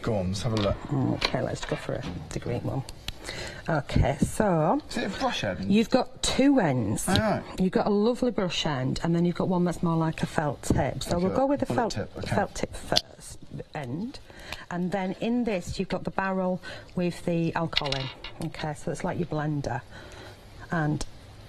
Speaker 2: Go on, let's have a look.
Speaker 1: Okay, let's go for the green one. Okay, so
Speaker 2: is it a brush end?
Speaker 1: You've got two ends.
Speaker 2: Oh, right.
Speaker 1: You've got a lovely brush end, and then you've got one that's more like a felt tip. So we'll go with the felt tip first end, and then in this you've got the barrel with the alcohol in. Okay, so it's like your blender, and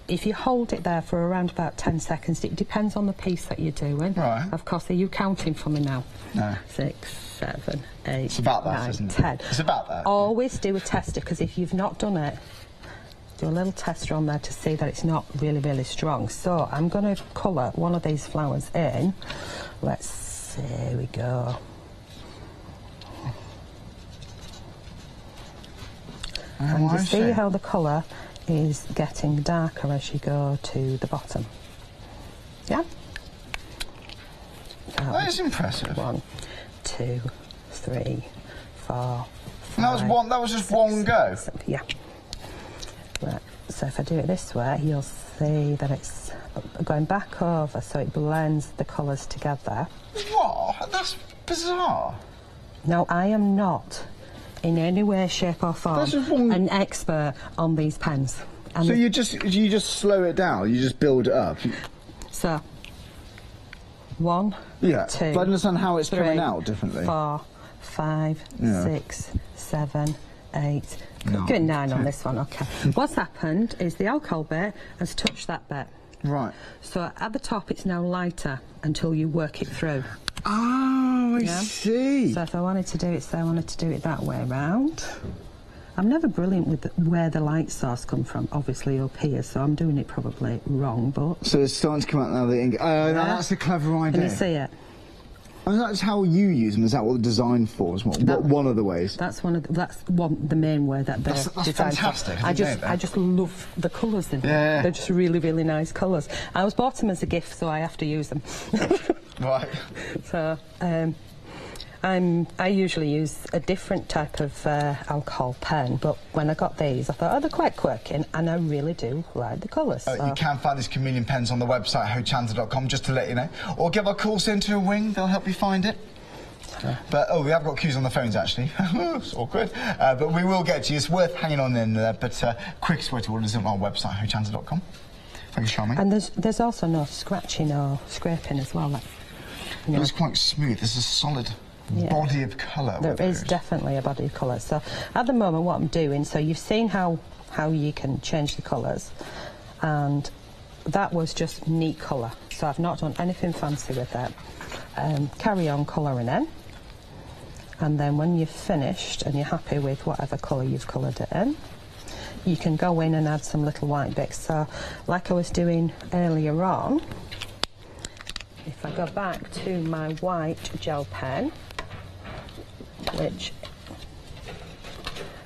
Speaker 1: if you hold it there for around about 10 seconds, it depends on the piece that you're doing.
Speaker 2: Right.
Speaker 1: Of course, are you counting for me now?
Speaker 2: No.
Speaker 1: 6, 7, 8,
Speaker 2: it's about that,
Speaker 1: 9,
Speaker 2: isn't it?
Speaker 1: 10.
Speaker 2: It's about that.
Speaker 1: Always do a tester, because if you've not done it, do a little tester on there to see that it's not really, really strong. So I'm going to colour one of these flowers in. Let's see, here we go. And you see how the colour is getting darker as you go to the bottom. Yeah?
Speaker 2: That is impressive.
Speaker 1: 1, 2, 3, 4, 5.
Speaker 2: That was just one go.
Speaker 1: Yeah. Right. So if I do it this way, you'll see that it's going back over, so it blends the colours together.
Speaker 2: What? That's bizarre.
Speaker 1: Now, I am not in any way, shape or form an expert on these pens. And
Speaker 2: so you just slow it down, you just build it up.
Speaker 1: So, 1,
Speaker 2: yeah.
Speaker 1: 2,
Speaker 2: But I understand how it's
Speaker 1: 3,
Speaker 2: coming out differently.
Speaker 1: 4, 5,
Speaker 2: Yeah.
Speaker 1: 6, 7, 8.
Speaker 2: No.
Speaker 1: Get 9 on this one, okay. What's happened is the alcohol bit has touched that bit.
Speaker 2: Right.
Speaker 1: So at the top it's now lighter until you work it through.
Speaker 2: Oh, I see.
Speaker 1: So if I wanted to do it, say I wanted to do it that way round. I'm never brilliant with where the light source come from, obviously up here, so I'm doing it probably wrong, but...
Speaker 2: So it's starting to come out now, the ink. Oh, no, that's a clever idea.
Speaker 1: Can you see it?
Speaker 2: And that's how you use them. Is that what the design for? Is one of the ways?
Speaker 1: That's the main way that they're designed.
Speaker 2: Fantastic.
Speaker 1: I just love the colours in them.
Speaker 2: Yeah.
Speaker 1: They're just really, really nice colours. I was bought them as a gift, so I have to use them.
Speaker 2: Right.
Speaker 1: So I usually use a different type of alcohol pen, but when I got these, I thought, oh, they're quite quirky, and I really do like the colours. So.
Speaker 2: You can find these chameleon pens on the website, hochanda.com, just to let you know. Or give our call centre a ring, they'll help you find it. But, oh, we have got queues on the phones, actually. It's awkward. But we will get to you. It's worth hanging on in there. But quickest way to order is on our website, hochanda.com. Thank you, Charmaine.
Speaker 1: And there's also no scratching or scraping as well. Like, you know.
Speaker 2: It's quite smooth. There's a solid body of colour.
Speaker 1: There is definitely a body of colour. So at the moment what I'm doing, so you've seen how you can change the colours, and that was just neat colour. So I've not done anything fancy with it. Carry on colouring in, and then when you've finished and you're happy with whatever colour you've coloured it in, you can go in and add some little white bits. So like I was doing earlier on, if I go back to my white gel pen, which,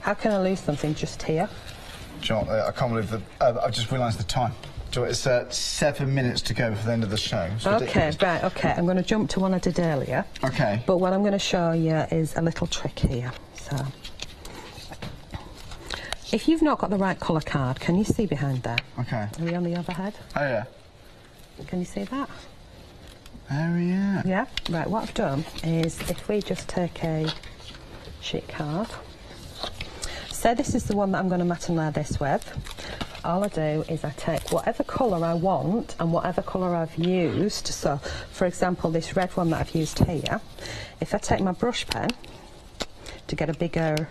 Speaker 1: how can I lose something just here?
Speaker 2: John, I can't believe I've just realised the time. It's 7 minutes to go for the end of the show.
Speaker 1: Okay, right, okay. I'm going to jump to one I did earlier.
Speaker 2: Okay.
Speaker 1: But what I'm going to show you is a little trick here. So, if you've not got the right colour card, can you see behind there?
Speaker 2: Okay.
Speaker 1: Are you on the overhead?
Speaker 2: Oh, yeah.
Speaker 1: Can you see that?
Speaker 2: Oh, yeah.
Speaker 1: Yeah? Right, what I've done is, if we just take a sheet card, say this is the one that I'm going to matte and layer this with, all I do is I take whatever colour I want and whatever colour I've used. So, for example, this red one that I've used here, if I take my brush pen to get a bigger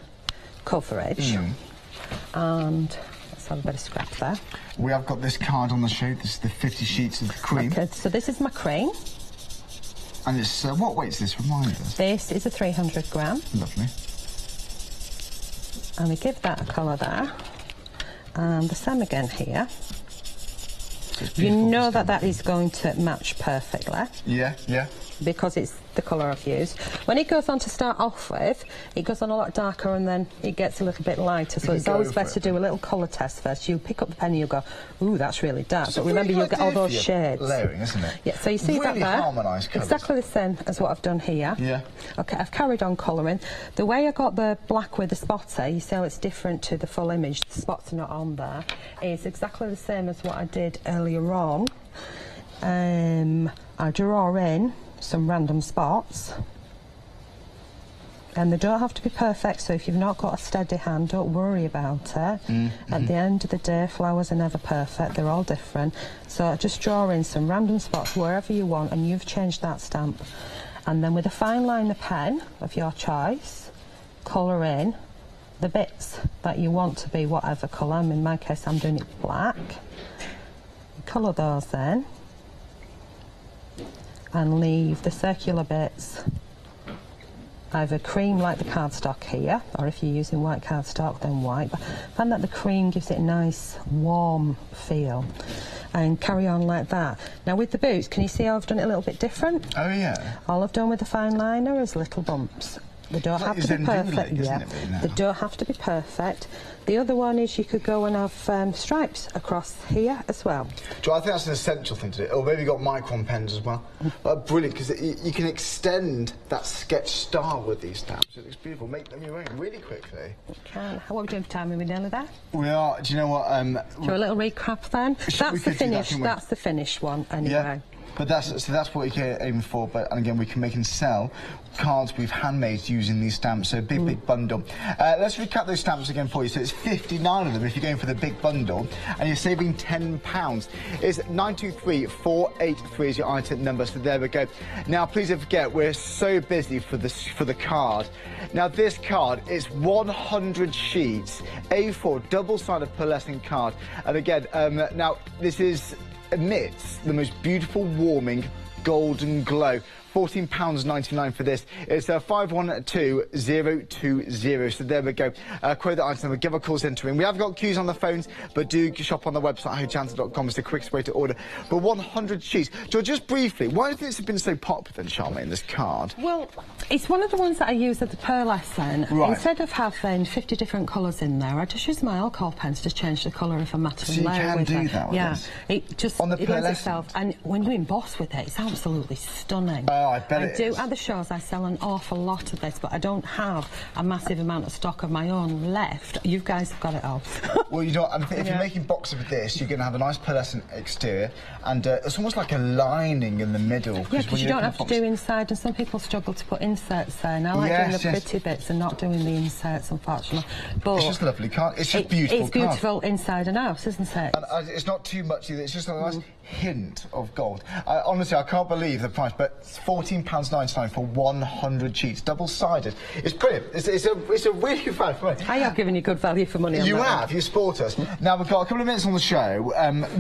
Speaker 1: coverage, and let's have a bit of scrap there.
Speaker 2: We have got this card on the show. This is the 50 sheets of cream.
Speaker 1: Okay, so this is my cream.
Speaker 2: And it's, what weight's this? Remind us.
Speaker 1: This is a 300 gram.
Speaker 2: Lovely.
Speaker 1: And we give that a colour there. And the same again here. You know that is going to match perfectly.
Speaker 2: Yeah, yeah.
Speaker 1: Because it's the colour I've used. When it goes on to start off with, it goes on a lot darker and then it gets a little bit lighter. So it's always best to do a little colour test first. You pick up the pen and you go, ooh, that's really dark. But remember, you'll get all those shades.
Speaker 2: Layering, isn't it?
Speaker 1: Yeah, so you see that there?
Speaker 2: Harmonised colours.
Speaker 1: Exactly the same as what I've done here.
Speaker 2: Yeah.
Speaker 1: Okay, I've carried on colouring. The way I got the black with the spotter, you see how it's different to the full image, the spots are not on there, is exactly the same as what I did earlier on. I draw in some random spots, and they don't have to be perfect, so if you've not got a steady hand, don't worry about it. At the end of the day, flowers are never perfect, they're all different, so just draw in some random spots wherever you want, and you've changed that stamp. And then with a fine liner pen of your choice, colour in the bits that you want to be whatever colour. In my case, I'm doing it black. Colour those in and leave the circular bits either cream like the cardstock here, or if you're using white cardstock then white. But I find that the cream gives it a nice warm feel, and carry on like that. Now with the boots, can you see how I've done it a little bit different?
Speaker 2: Oh yeah.
Speaker 1: All I've done with the fine liner is little bumps They don't have to be perfect. Yeah, they don't have to be perfect. The other one is you could go and have stripes across here as well.
Speaker 2: I think that's an essential thing to do. Or maybe you've got micron pens as well. Brilliant, because you can extend that sketch style with these stamps. It looks beautiful. Make them your own really quickly.
Speaker 1: You can. What are we doing for time? Are we nearly there?
Speaker 2: We are. Do you know what?
Speaker 1: Do a little recap then. That's the finish. That's the finished one anyway.
Speaker 2: Yeah. But that's what you're aiming for. But and again, we can make and sell cards we've handmade using these stamps. So big bundle. Let's recap those stamps again for you. So it's 59 of them if you're going for the big bundle, and you're saving £10. It's 923483 is your item number. So there we go. Now please don't forget, we're so busy for the card. Now this card is 100 sheets, A4 double-sided pearlescent card, and again, now this emits the most beautiful, warming, golden glow. £14.99 for this. It's 512020. So there we go. Quote that item number. Give a call centre in. We have got queues on the phones, but do shop on the website hochanda.com. It's the quickest way to order. But 100 sheets. So just briefly, why do you think it's been so popular then, Charmaine, this card?
Speaker 1: Well, it's one of the ones that I use at the pearlescent. Right. Instead of having 50 different colours in there, I just use my alcohol pens to change the colour if I'm matting layer with it. So you can do that with this? It just on the pearlescent itself. And when you emboss with it, it's absolutely stunning.
Speaker 2: Oh, I bet it is.
Speaker 1: At the shows, I sell an awful lot of this, but I don't have a massive amount of stock of my own left. You guys have got it all.
Speaker 2: Well, you don't. If you're making boxes of this, you're going to have a nice pearlescent exterior, and it's almost like a lining in the middle.
Speaker 1: Yeah, because you don't have to do inside, and some people struggle to put inserts there. And I like doing the pretty bits and not doing the inserts, unfortunately. But
Speaker 2: it's just a lovely card. It's just beautiful.
Speaker 1: It's beautiful inside and out, isn't it?
Speaker 2: And it's not too much either. It's just a nice hint of gold. Honestly, I can't believe the price, but it's £14.99 for 100 sheets, double-sided. It's brilliant. It's a really good value for money.
Speaker 1: I have given you good value for money on
Speaker 2: You
Speaker 1: that
Speaker 2: have. You sport us. Now, we've got a couple of minutes on the show.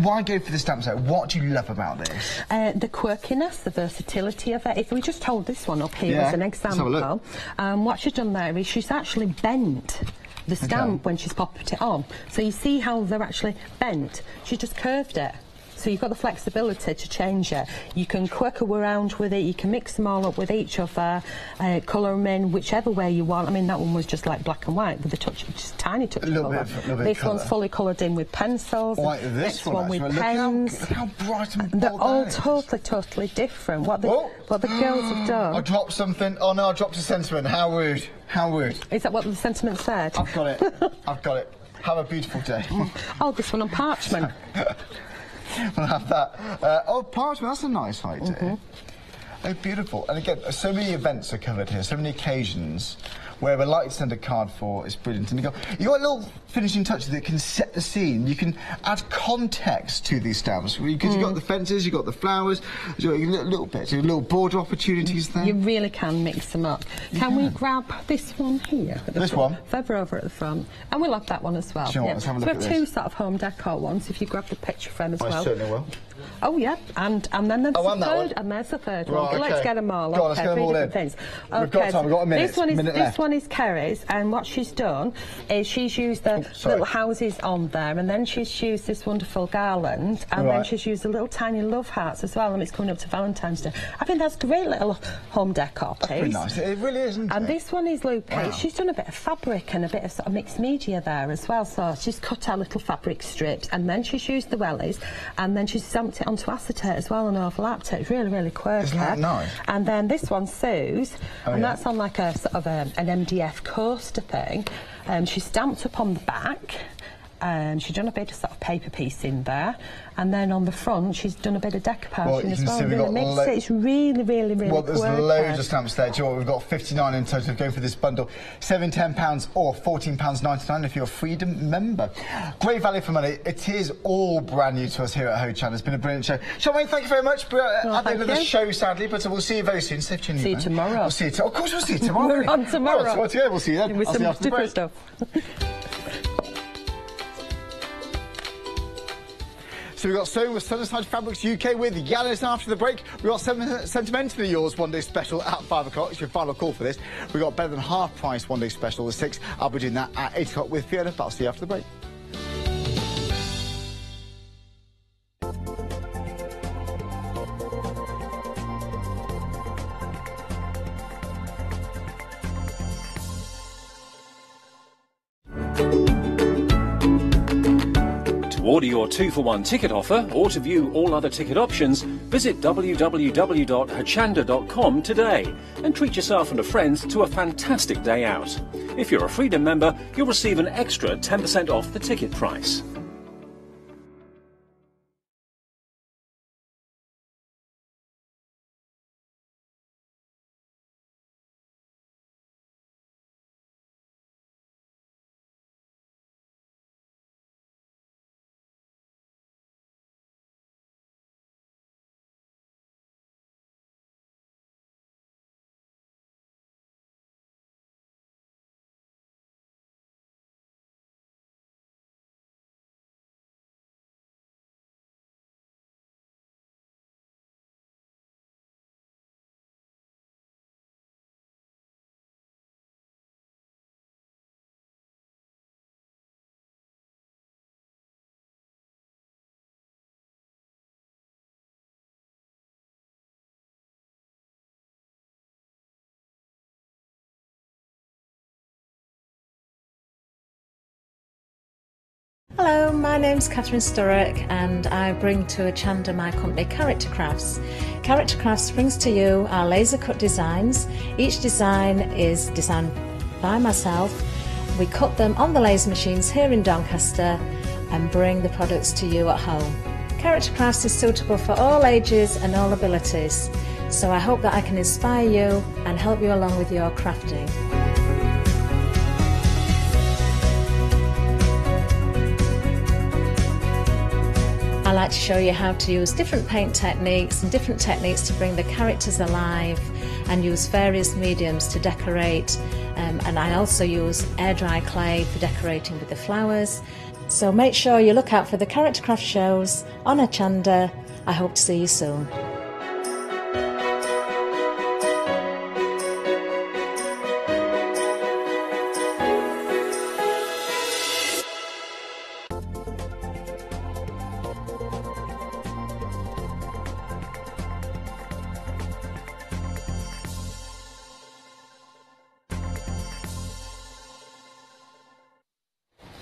Speaker 2: Why go for the stamp set? What do you love about this?
Speaker 1: The quirkiness, the versatility of it. If we just hold this one up here as an example, what she's done there is she's actually bent the stamp when she's popped it on. So you see how they're actually bent. She just curved it. So you've got the flexibility to change it. You can quirk around with it, you can mix them all up with each other, colour them in whichever way you want. I mean, that one was just like black and white with a touch, just tiny touch of colour. This one's fully coloured in with pencils.
Speaker 2: Like this one
Speaker 1: with pens.
Speaker 2: Look how bright and bold
Speaker 1: they're all totally different. What the girls have done.
Speaker 2: I dropped something. Oh no, I dropped a sentiment. How rude. How rude.
Speaker 1: Is that what the sentiment said?
Speaker 2: I've got it. I've got it. Have a beautiful day.
Speaker 1: Oh, this one on parchment.
Speaker 2: We'll have that. Parchment, that's a nice idea. Oh, beautiful. And again, so many events are covered here, so many occasions where we'd like to send a card for. It's brilliant. And you got a little finishing touch that can set the scene. You can add context to these stamps because you've got the fences, you've got the flowers, you've got little bits, little border opportunities there.
Speaker 1: You really can mix them up. Can we grab this one here?
Speaker 2: This one?
Speaker 1: Further over at the front. And we'll have that one as well.
Speaker 2: Do you know what? Let's have a look at this.
Speaker 1: We have two sort of home decor ones, if you grab the picture frame as well.
Speaker 2: I certainly will.
Speaker 1: Oh, yeah. And then there's the third, and there's the third one.
Speaker 2: Okay.
Speaker 1: Let's get them all.
Speaker 2: Go on, let's get them all in.
Speaker 1: Things.
Speaker 2: We've got time, we've got a minute.
Speaker 1: This one is Kerry's, and what she's done is she's used the little houses on there, and then she's used this wonderful garland, and then she's used the little tiny love hearts as well, and it's coming up to Valentine's Day. I think that's a great little home decor piece.
Speaker 2: That's pretty nice. It really is, isn't it?
Speaker 1: And this one is Lupe. Wow. She's done a bit of fabric and a bit of sort of mixed media there as well, so she's cut out little fabric strips, and then she's used the wellies, and then she's stamped it onto acetate as well and overlapped it. It's really quirky.
Speaker 2: Isn't that nice?
Speaker 1: And then this one's Sue's, and that's on like a sort of an MDF coaster thing. She's stamped up on the back. She's done a bit of sort of paper piece in there, and then on the front she's done a bit of decoupage as well. It's really
Speaker 2: well, there's
Speaker 1: quirky.
Speaker 2: loads of stamps there. Do you know what? We've got 59 in total. Go for this bundle. £7, £10 or £14.99 if you're a Freedom member. Great value for money. It is all brand new to us here at Hochanda. It's been a brilliant show. Charmaine, thank you very much. We're at the end of the show, sadly, but we'll see you very soon. Safe journey.
Speaker 1: See you tomorrow.
Speaker 2: We'll see you. Of course, we'll see you tomorrow.
Speaker 1: We're on tomorrow.
Speaker 2: We'll see you then.
Speaker 1: With some different stuff.
Speaker 2: So we've got Sewing with Sunnyside Fabrics UK with Yanis after the break. We've got Sentimentally Yours one day special at 5 o'clock. It's your final call for this. We've got Better Than Half Price one day special at 6. I'll be doing that at 8 o'clock with Fiona. But I'll see you after the break.
Speaker 3: To order your 2-for-1 ticket offer or to view all other ticket options, visit www.hochanda.com today and treat yourself and a friend to a fantastic day out. If you're a Freedom member, you'll receive an extra 10% off the ticket price.
Speaker 4: Hello, my name's Catherine Sturrock and I bring to Hochanda my company Character Crafts. Character Crafts brings to you our laser cut designs. Each design is designed by myself. We cut them on the laser machines here in Doncaster and bring the products to you at home. Character Crafts is suitable for all ages and all abilities, so I hope that I can inspire you and help you along with your crafting. I like to show you how to use different paint techniques and different techniques to bring the characters alive and use various mediums to decorate, and I also use air dry clay for decorating with the flowers. So make sure you look out for the Character Craft shows on Hochanda. I hope to see you soon.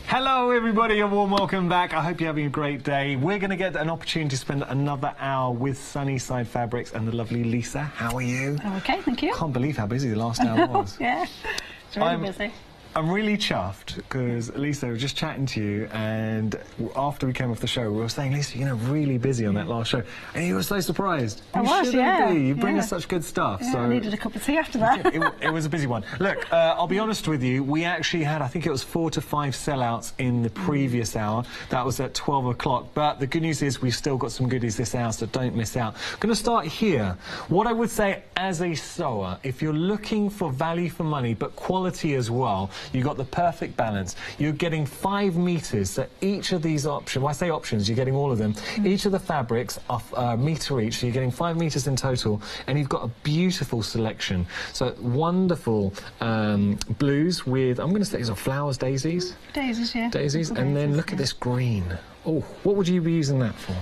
Speaker 5: Hello everybody, a warm welcome back. I hope you're having a great day. We're going to get an opportunity to spend another hour with Sunnyside Fabrics and the lovely Lisa. How are you?
Speaker 6: I'm okay, thank you.
Speaker 5: Can't believe how busy the last hour was.
Speaker 6: Yeah, it's really busy.
Speaker 5: I'm really chuffed because, Lisa, I was just chatting to you, and after we came off the show, we were saying, Lisa, you're really busy on that last show. And you were so surprised.
Speaker 6: I was, yeah.
Speaker 5: You bring us such good stuff.
Speaker 6: Yeah,
Speaker 5: so
Speaker 6: I needed a cup of tea after that.
Speaker 5: It was a busy one. Look, I'll be honest with you, we actually had, I think it was 4 to 5 sellouts in the previous hour. That was at 12 o'clock. But the good news is we've still got some goodies this hour, so don't miss out. I'm going to start here. What I would say as a sewer, if you're looking for value for money, but quality as well, you've got the perfect balance. You're getting 5 meters, so each of these options, when I say options, you're getting all of them. Each of the fabrics are a meter each, so you're getting 5 meters in total, and you've got a beautiful selection. So wonderful blues with, I'm going to say these are flowers, daisies?
Speaker 6: Daisies, yeah.
Speaker 5: Daisies, and then look at this green. Oh, what would you be using that for?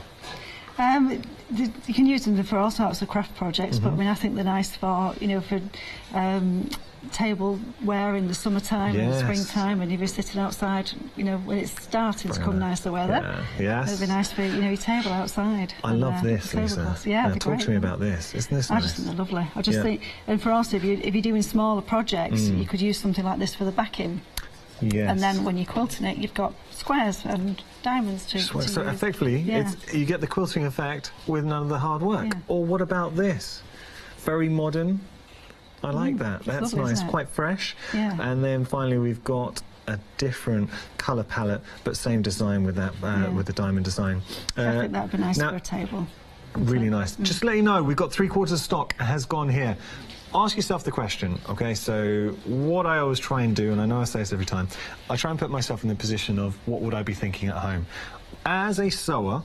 Speaker 6: You can use them for all sorts of craft projects, but I mean, I think they're nice for, you know, for tableware in the summertime and the springtime, and if you're sitting outside, you know, when it's starting to come nicer weather. It'd be nice for, you know, your table outside.
Speaker 5: I love this, Lisa.
Speaker 6: Yeah,
Speaker 5: talk to me about this. Isn't this nice?
Speaker 6: I just think they're lovely. I just think, and for also, if you're doing smaller projects, you could use something like this for the backing.
Speaker 5: Yes.
Speaker 6: And then when you're quilting it, you've got squares and diamonds to
Speaker 5: so effectively, you get the quilting effect with none of the hard work.
Speaker 6: Yeah.
Speaker 5: Or what about this? Very modern. I like that. That's
Speaker 6: lovely,
Speaker 5: nice. Quite fresh. Yeah. And then finally we've got a different colour palette, but same design with that, with the diamond design.
Speaker 6: I think that would be nice for a table.
Speaker 5: Really nice. Just to let you know, we've got 3/4 stock has gone here. Ask yourself the question, okay? So what I always try and do, and I know I say this every time, I try and put myself in the position of what would I be thinking at home. As a sewer,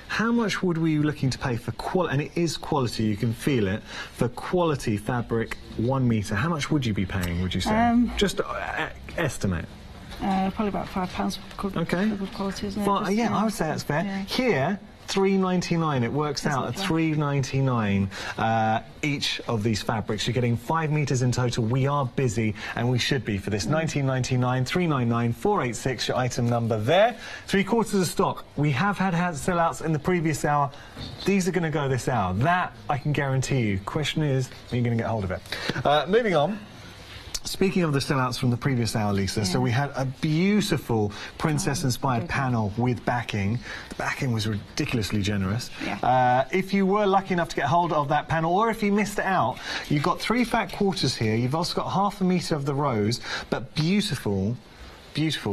Speaker 5: how much would we be looking to pay for quality, and it is quality, you can feel it, for quality fabric 1 metre? How much would you be paying, would you say? Just estimate.
Speaker 6: Probably about £5 for good quality, isn't it?
Speaker 5: Yeah, I would say that's fair.
Speaker 6: Yeah.
Speaker 5: Here, £3.99. It works out at £3.99 each of these fabrics. You're getting 5 metres in total. We are busy, and we should be for this. £19.99, £3.99, £4.86. Your item number there. 3/4 of stock. We have had sellouts in the previous hour. These are going to go this hour. That I can guarantee you. Question is, are you going to get hold of it? Moving on. Speaking of the sellouts from the previous hour, Lisa, so we had a beautiful princess-inspired panel with backing. The backing was ridiculously generous.
Speaker 6: Yeah.
Speaker 5: If you were lucky enough to get hold of that panel, or if you missed it out, you've got 3 fat quarters here. You've also got ½ metre of the rose, but beautiful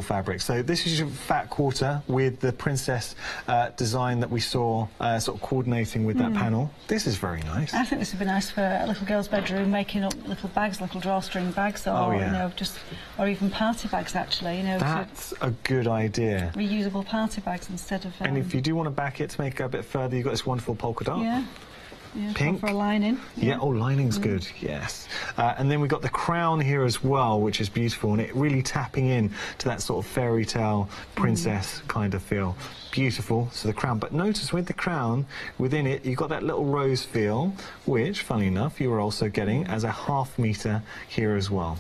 Speaker 5: fabric. So this is your fat quarter with the princess design that we saw sort of coordinating with that panel. This is very nice.
Speaker 6: I think this would be nice for a little girl's bedroom, making up little bags, little drawstring bags, or you know, or even party bags. Actually, you know,
Speaker 5: that's a good idea.
Speaker 6: Reusable party bags instead of.
Speaker 5: And if you do want to back it to make it go a bit further, you've got this wonderful polka dot.
Speaker 6: Yeah.
Speaker 5: Pink
Speaker 6: for a lining.
Speaker 5: Yeah, oh, lining's good, yes. And then we've got the crown here as well, which is beautiful, and it really tapping in to that sort of fairy tale princess kind of feel. Beautiful, so the crown. But notice with the crown, within it, you've got that little rose feel, which, funnily enough, you were also getting as a ½ metre here as well.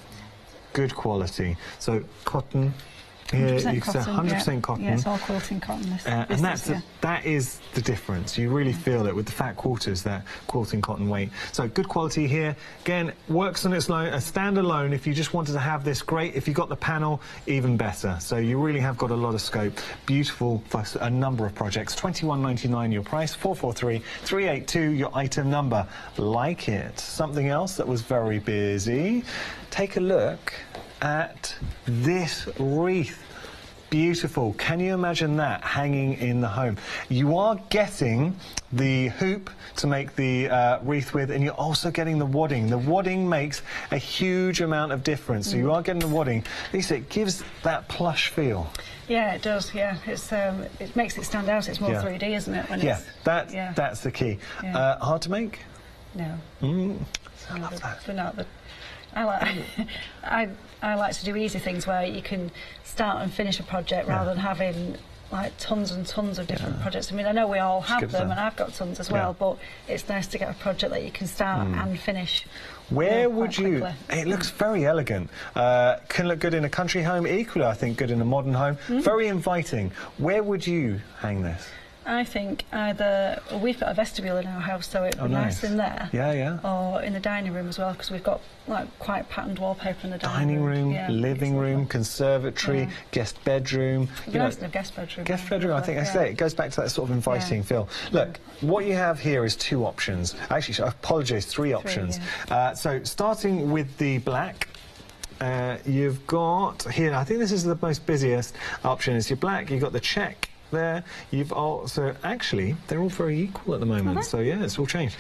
Speaker 5: Good quality. So cotton. Here,
Speaker 6: 100%
Speaker 5: you can say 100% cotton.
Speaker 6: Yeah, it's all quilting cotton.
Speaker 5: And that is the difference. You really feel it with the fat quarters, that quilting cotton weight. So good quality here. Again, works on its own, a standalone. If you just wanted to have this, great. If you got the panel, even better. So you really have got a lot of scope. Beautiful for a number of projects. £21.99 your price, 443 382 your item number. Like it. Something else that was very busy. Take a look at this wreath. Beautiful. Can you imagine that hanging in the home? You are getting the hoop to make the wreath with, and you're also getting the wadding. The wadding makes a huge amount of difference. So you are getting the wadding. Lisa, it gives that plush feel.
Speaker 6: Yeah, it does. Yeah, it's it makes it stand out. It's more 3D, isn't it? When
Speaker 5: that's the key. Hard to make?
Speaker 6: No.
Speaker 5: I love that.
Speaker 6: But not I like to do easy things where you can start and finish a project rather than having like tons and tons of different projects. I mean, I know we all have them, and I've got tons as well, but it's nice to get a project that you can start and finish.
Speaker 5: Where would you... It looks very elegant. Can look good in a country home, equally I think good in a modern home. Very inviting. Where would you hang this?
Speaker 6: I think either we've got a vestibule in our house, so it'd be nice in there. Or in the dining room as well, because we've got like quite patterned wallpaper in the dining room.
Speaker 5: Living room, conservatory, guest bedroom.
Speaker 6: Nice in a guest bedroom.
Speaker 5: Guest bedroom, I think I say it goes back to that sort of inviting feel. Look, what you have here is 2 options. Actually, I apologise, 3 options. So starting with the black. You've got here, I think this is the most busiest option, is your black. You've got the check there. You've also, actually, they're all very equal at the moment, so yeah, it's all changed.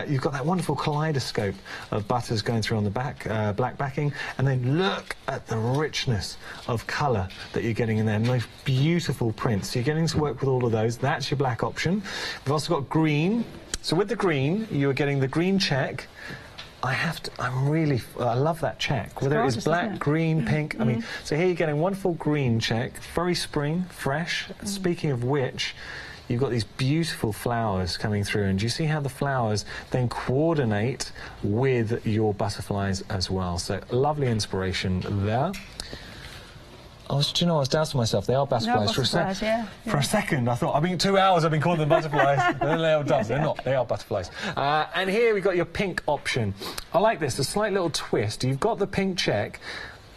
Speaker 5: You've got that wonderful kaleidoscope of butters going through on the back, black backing, and then look at the richness of colour that you're getting in there. Most beautiful prints. So you're getting to work with all of those. That's your black option. We've also got green. So with the green, you're getting the green check. I love that check. Whether it is black, green, pink. I mean, so here you're getting wonderful green check, very spring, fresh. Speaking of which, you've got these beautiful flowers coming through, and do you see how the flowers then coordinate with your butterflies as well? So lovely inspiration there. Do you know, I was doubting myself. They are butterflies. For a second, I thought, I mean, 2 hours I've been calling them butterflies. And then they are done. They're not. They are butterflies. And here we've got your pink option. I like this, a slight little twist. You've got the pink check.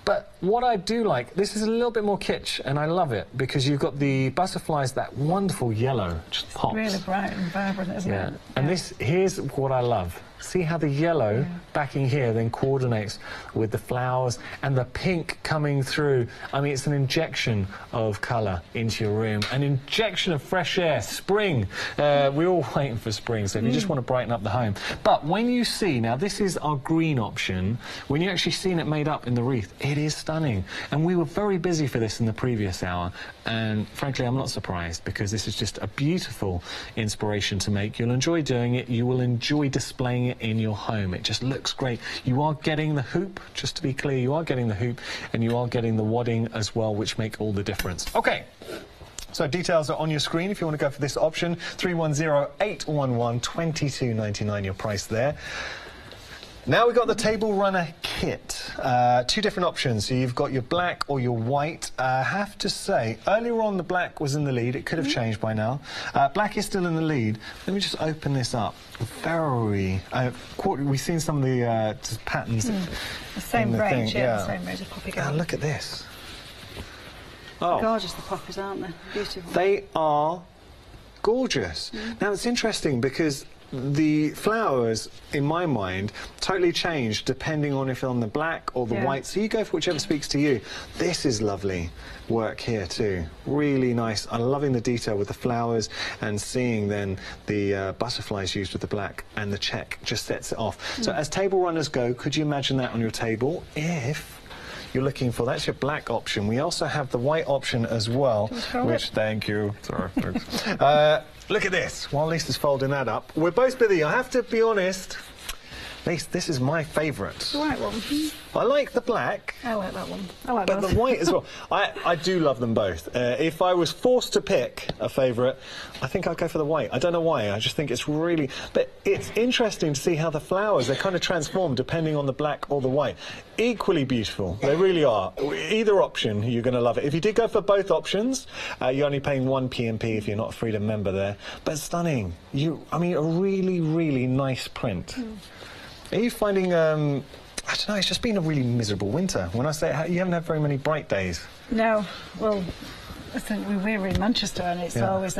Speaker 5: But what I do like, this is a little bit more kitsch, and I love it, because you've got the butterflies, that wonderful yellow, just pops.
Speaker 6: Really bright and vibrant, isn't it?
Speaker 5: And here's what I love. See how the yellow backing here then coordinates with the flowers and the pink coming through. I mean, it's an injection of colour into your room, an injection of fresh air, spring. We're all waiting for spring, so if you just want to brighten up the home. But when you see, now this is our green option, when you actually seen it made up in the wreath, it is stunning. And we were very busy for this in the previous hour, and frankly, I'm not surprised, because this is just a beautiful inspiration to make. You'll enjoy doing it, you will enjoy displaying it it in your home. It just looks great. You are getting the hoop, just to be clear, you are getting the hoop and you are getting the wadding as well, which make all the difference. Okay. So details are on your screen if you want to go for this option. 310811, £22.99 your price there. Now we've got the table runner kit. Two different options. So you've got your black or your white. I have to say, earlier on the black was in the lead. It could have changed by now. Black is still in the lead. Let me just open this up. Very... we've seen some of the patterns.
Speaker 6: The same range,
Speaker 5: yeah.
Speaker 6: The same range of poppy gold.
Speaker 5: Look at this. Oh.
Speaker 6: Gorgeous, the poppies, aren't they? Beautiful.
Speaker 5: They are gorgeous. Now, it's interesting because the flowers, in my mind, totally change depending on if they're on the black or the white. So you go for whichever speaks to you. This is lovely work here too. Really nice. I'm loving the detail with the flowers and seeing then the butterflies used with the black, and the check just sets it off. So as table runners go, could you imagine that on your table? If you're looking for, that's your black option. We also have the white option as well, which, thank you. Sorry, thanks. Look at this. While Lisa's folding that up, we're both busy. I have to be honest, Lisa, this is my favourite.
Speaker 6: The white one.
Speaker 5: I like the black.
Speaker 6: I like that one. I like
Speaker 5: but
Speaker 6: both.
Speaker 5: the white as well. I do love them both. If I was forced to pick a favourite, I think I'd go for the white. I don't know why. I just think it's really... But it's interesting to see how the flowers, they kind of transform depending on the black or the white. Equally beautiful. They really are. Either option, you're going to love it. If you did go for both options, you're only paying 1 PMP if you're not a Freedom member there. But stunning. I mean, a really, really nice print. Are you finding... I don't know, it's just been a really miserable winter. When I say you haven't had very many bright days. No,
Speaker 6: well, I think we're in Manchester and it's always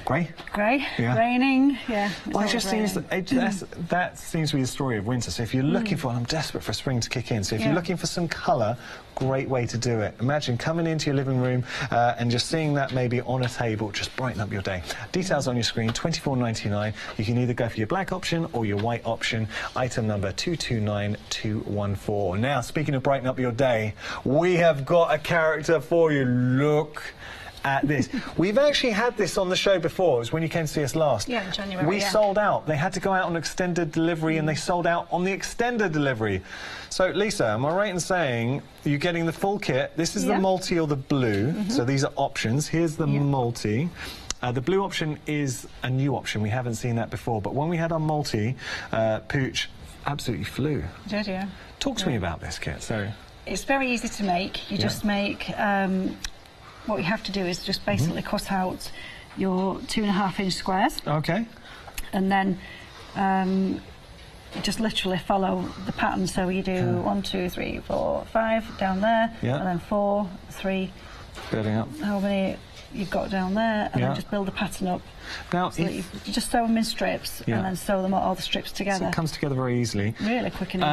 Speaker 5: grey,
Speaker 6: raining,
Speaker 5: Well, it just seems that seems to be the story of winter. So if you're looking for, and I'm desperate for spring to kick in. So if you're looking for some colour, great way to do it. Imagine coming into your living room and just seeing that maybe on a table, just brighten up your day. Details on your screen, £24.99. You can either go for your black option or your white option. Item number 229214. Now, speaking of brighten up your day, we have got a character for you. Look at this. We've actually had this on the show before. It was when you came to see us last.
Speaker 6: Yeah, in January.
Speaker 5: We sold out. They had to go out on extended delivery and they sold out on the extended delivery. So, Lisa, am I right in saying you're getting the full kit? This is the multi or the blue. So these are options. Here's the multi. The blue option is a new option. We haven't seen that before. But when we had our multi, Pooch absolutely flew.
Speaker 6: Did you?
Speaker 5: Talk to me about this kit. So
Speaker 6: it's very easy to make. You just make... what you have to do is just basically cut out your 2.5-inch squares.
Speaker 5: Okay.
Speaker 6: And then just literally follow the pattern. So you do 1, 2, 3, 4, 5 down there, and then 4, 3.
Speaker 5: Building up.
Speaker 6: How many you've got down there, and then just build the pattern up.
Speaker 5: Now,
Speaker 6: so you just sew them in strips, and then sew them all the strips together.
Speaker 5: So it comes together very easily.
Speaker 6: Really quick and easy.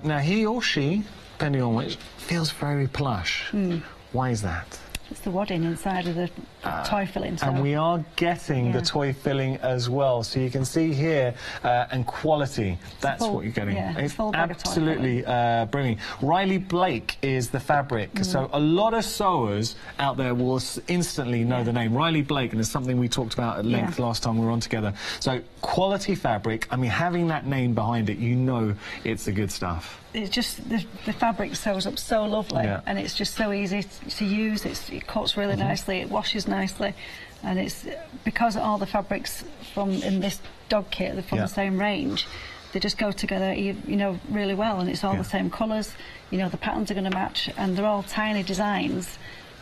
Speaker 5: Now, he or she, depending on which, feels very plush. Why is that?
Speaker 6: It's the wadding inside of the toy filling. So.
Speaker 5: And we are getting the toy filling as well. So you can see here, and quality, that's what you're getting.
Speaker 6: Yeah,
Speaker 5: it's absolutely brilliant. Riley Blake is the fabric. So a lot of sewers out there will instantly know the name. Riley Blake, and it's something we talked about at length last time we were on together. So quality fabric, I mean, having that name behind it, you know it's the good stuff.
Speaker 6: It's just the fabric sews up so lovely, and it's just so easy to use. It cuts really nicely, it washes nicely, and it's because all the fabrics in this dog kit are from the same range. They just go together, you know, really well, and it's all the same colours. You know, the patterns are going to match, and they're all tiny designs.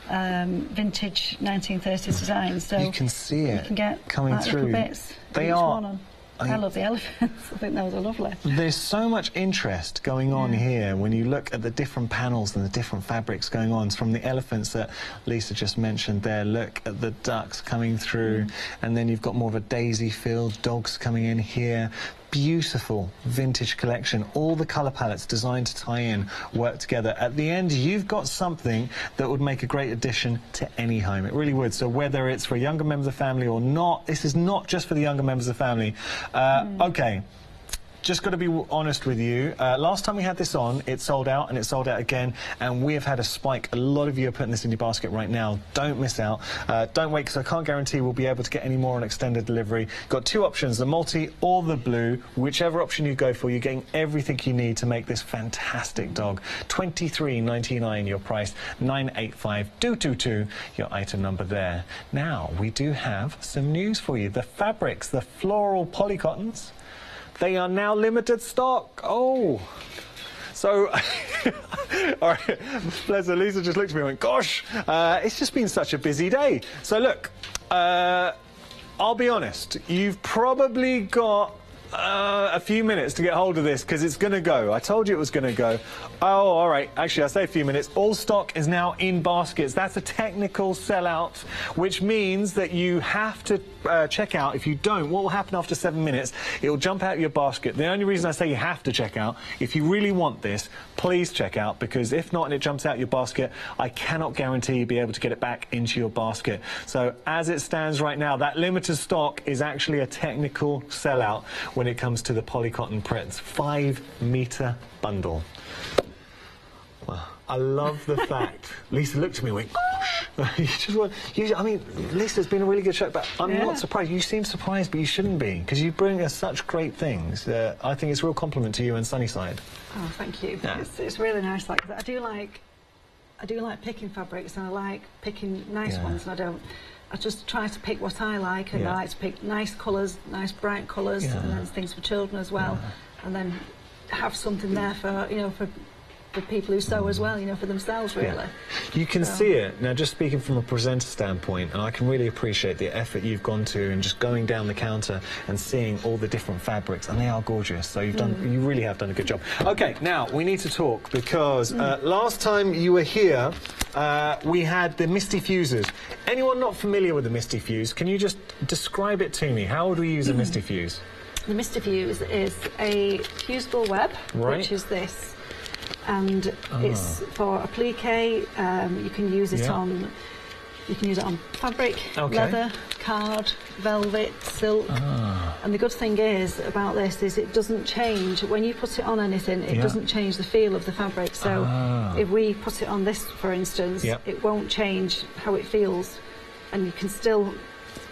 Speaker 6: Vintage 1930s designs, so
Speaker 5: you can see it
Speaker 6: you can get
Speaker 5: coming through.
Speaker 6: Little bits.
Speaker 5: They are.
Speaker 6: I love the elephants. I think those are lovely.
Speaker 5: There's so much interest going on here when you look at the different panels and the different fabrics going on. From the elephants that Lisa just mentioned there, look at the ducks coming through, and then you've got more of a daisy feel, dogs coming in here. Beautiful vintage collection. All the colour palettes designed to tie in, work together. At the end, you've got something that would make a great addition to any home. It really would. So whether it's for a younger member of the family or not, this is not just for the younger members of the family. Okay. just got to be honest with you. Last time we had this on, it sold out and it sold out again, and we have had a spike. A lot of you are putting this in your basket right now. Don't miss out. Don't wait, because I can't guarantee we'll be able to get any more on extended delivery. Got two options, the multi or the blue. Whichever option you go for, you're getting everything you need to make this fantastic dog. $23.99 your price, 985-222 your item number there. Now, we do have some news for you. The fabrics, the floral polycottons, they are now limited stock. Oh. So, all right, bless her, Lisa just looked at me and went, gosh, it's just been such a busy day. So look, I'll be honest, you've probably got a few minutes to get hold of this, because it's going to go. I told you it was going to go. Oh, all right. Actually, I say a few minutes. All stock is now in baskets. That's a technical sellout, which means that you have to check out. If you don't, what will happen after 7 minutes? It will jump out of your basket. The only reason I say you have to check out, if you really want this, please check out, because if not and it jumps out your basket, I cannot guarantee you'll be able to get it back into your basket. So as it stands right now, that limited stock is actually a technical sellout when it comes to the polycotton prints. 5-metre bundle. Well, I love the fact. Lisa looked at me and went, gosh. You just want, I mean, Lisa, it's been a really good show, but I'm not surprised. You seem surprised, but you shouldn't be, because you bring us such great things. I think it's a real compliment to you and Sunnyside.
Speaker 6: Oh, thank you.
Speaker 5: Yeah.
Speaker 6: It's really nice. Like, I do like picking fabrics, and I like picking nice ones, and I just try to pick what I like, and I like to pick nice colours, nice bright colours, and then things for children as well, and then have something there for, you know, for people who sew as well, you know, for themselves, really. Yeah.
Speaker 5: You can see it. Now, just speaking from a presenter standpoint, and I can really appreciate the effort you've gone to and just going down the counter and seeing all the different fabrics, and they are gorgeous, so you've done, you really have done a good job. Okay, now, we need to talk, because last time you were here, we had the Misty Fuses. Anyone not familiar with the Misty Fuse, can you just describe it to me? How would we use a Misty Fuse?
Speaker 6: The Misty Fuse is a fusible web, which is this. And it's for applique. You can use it on. You can use it on fabric, leather, card, velvet, silk. And the good thing is about this is it doesn't change when you put it on anything. It doesn't change the feel of the fabric. So if we put it on this, for instance, it won't change how it feels, and you can still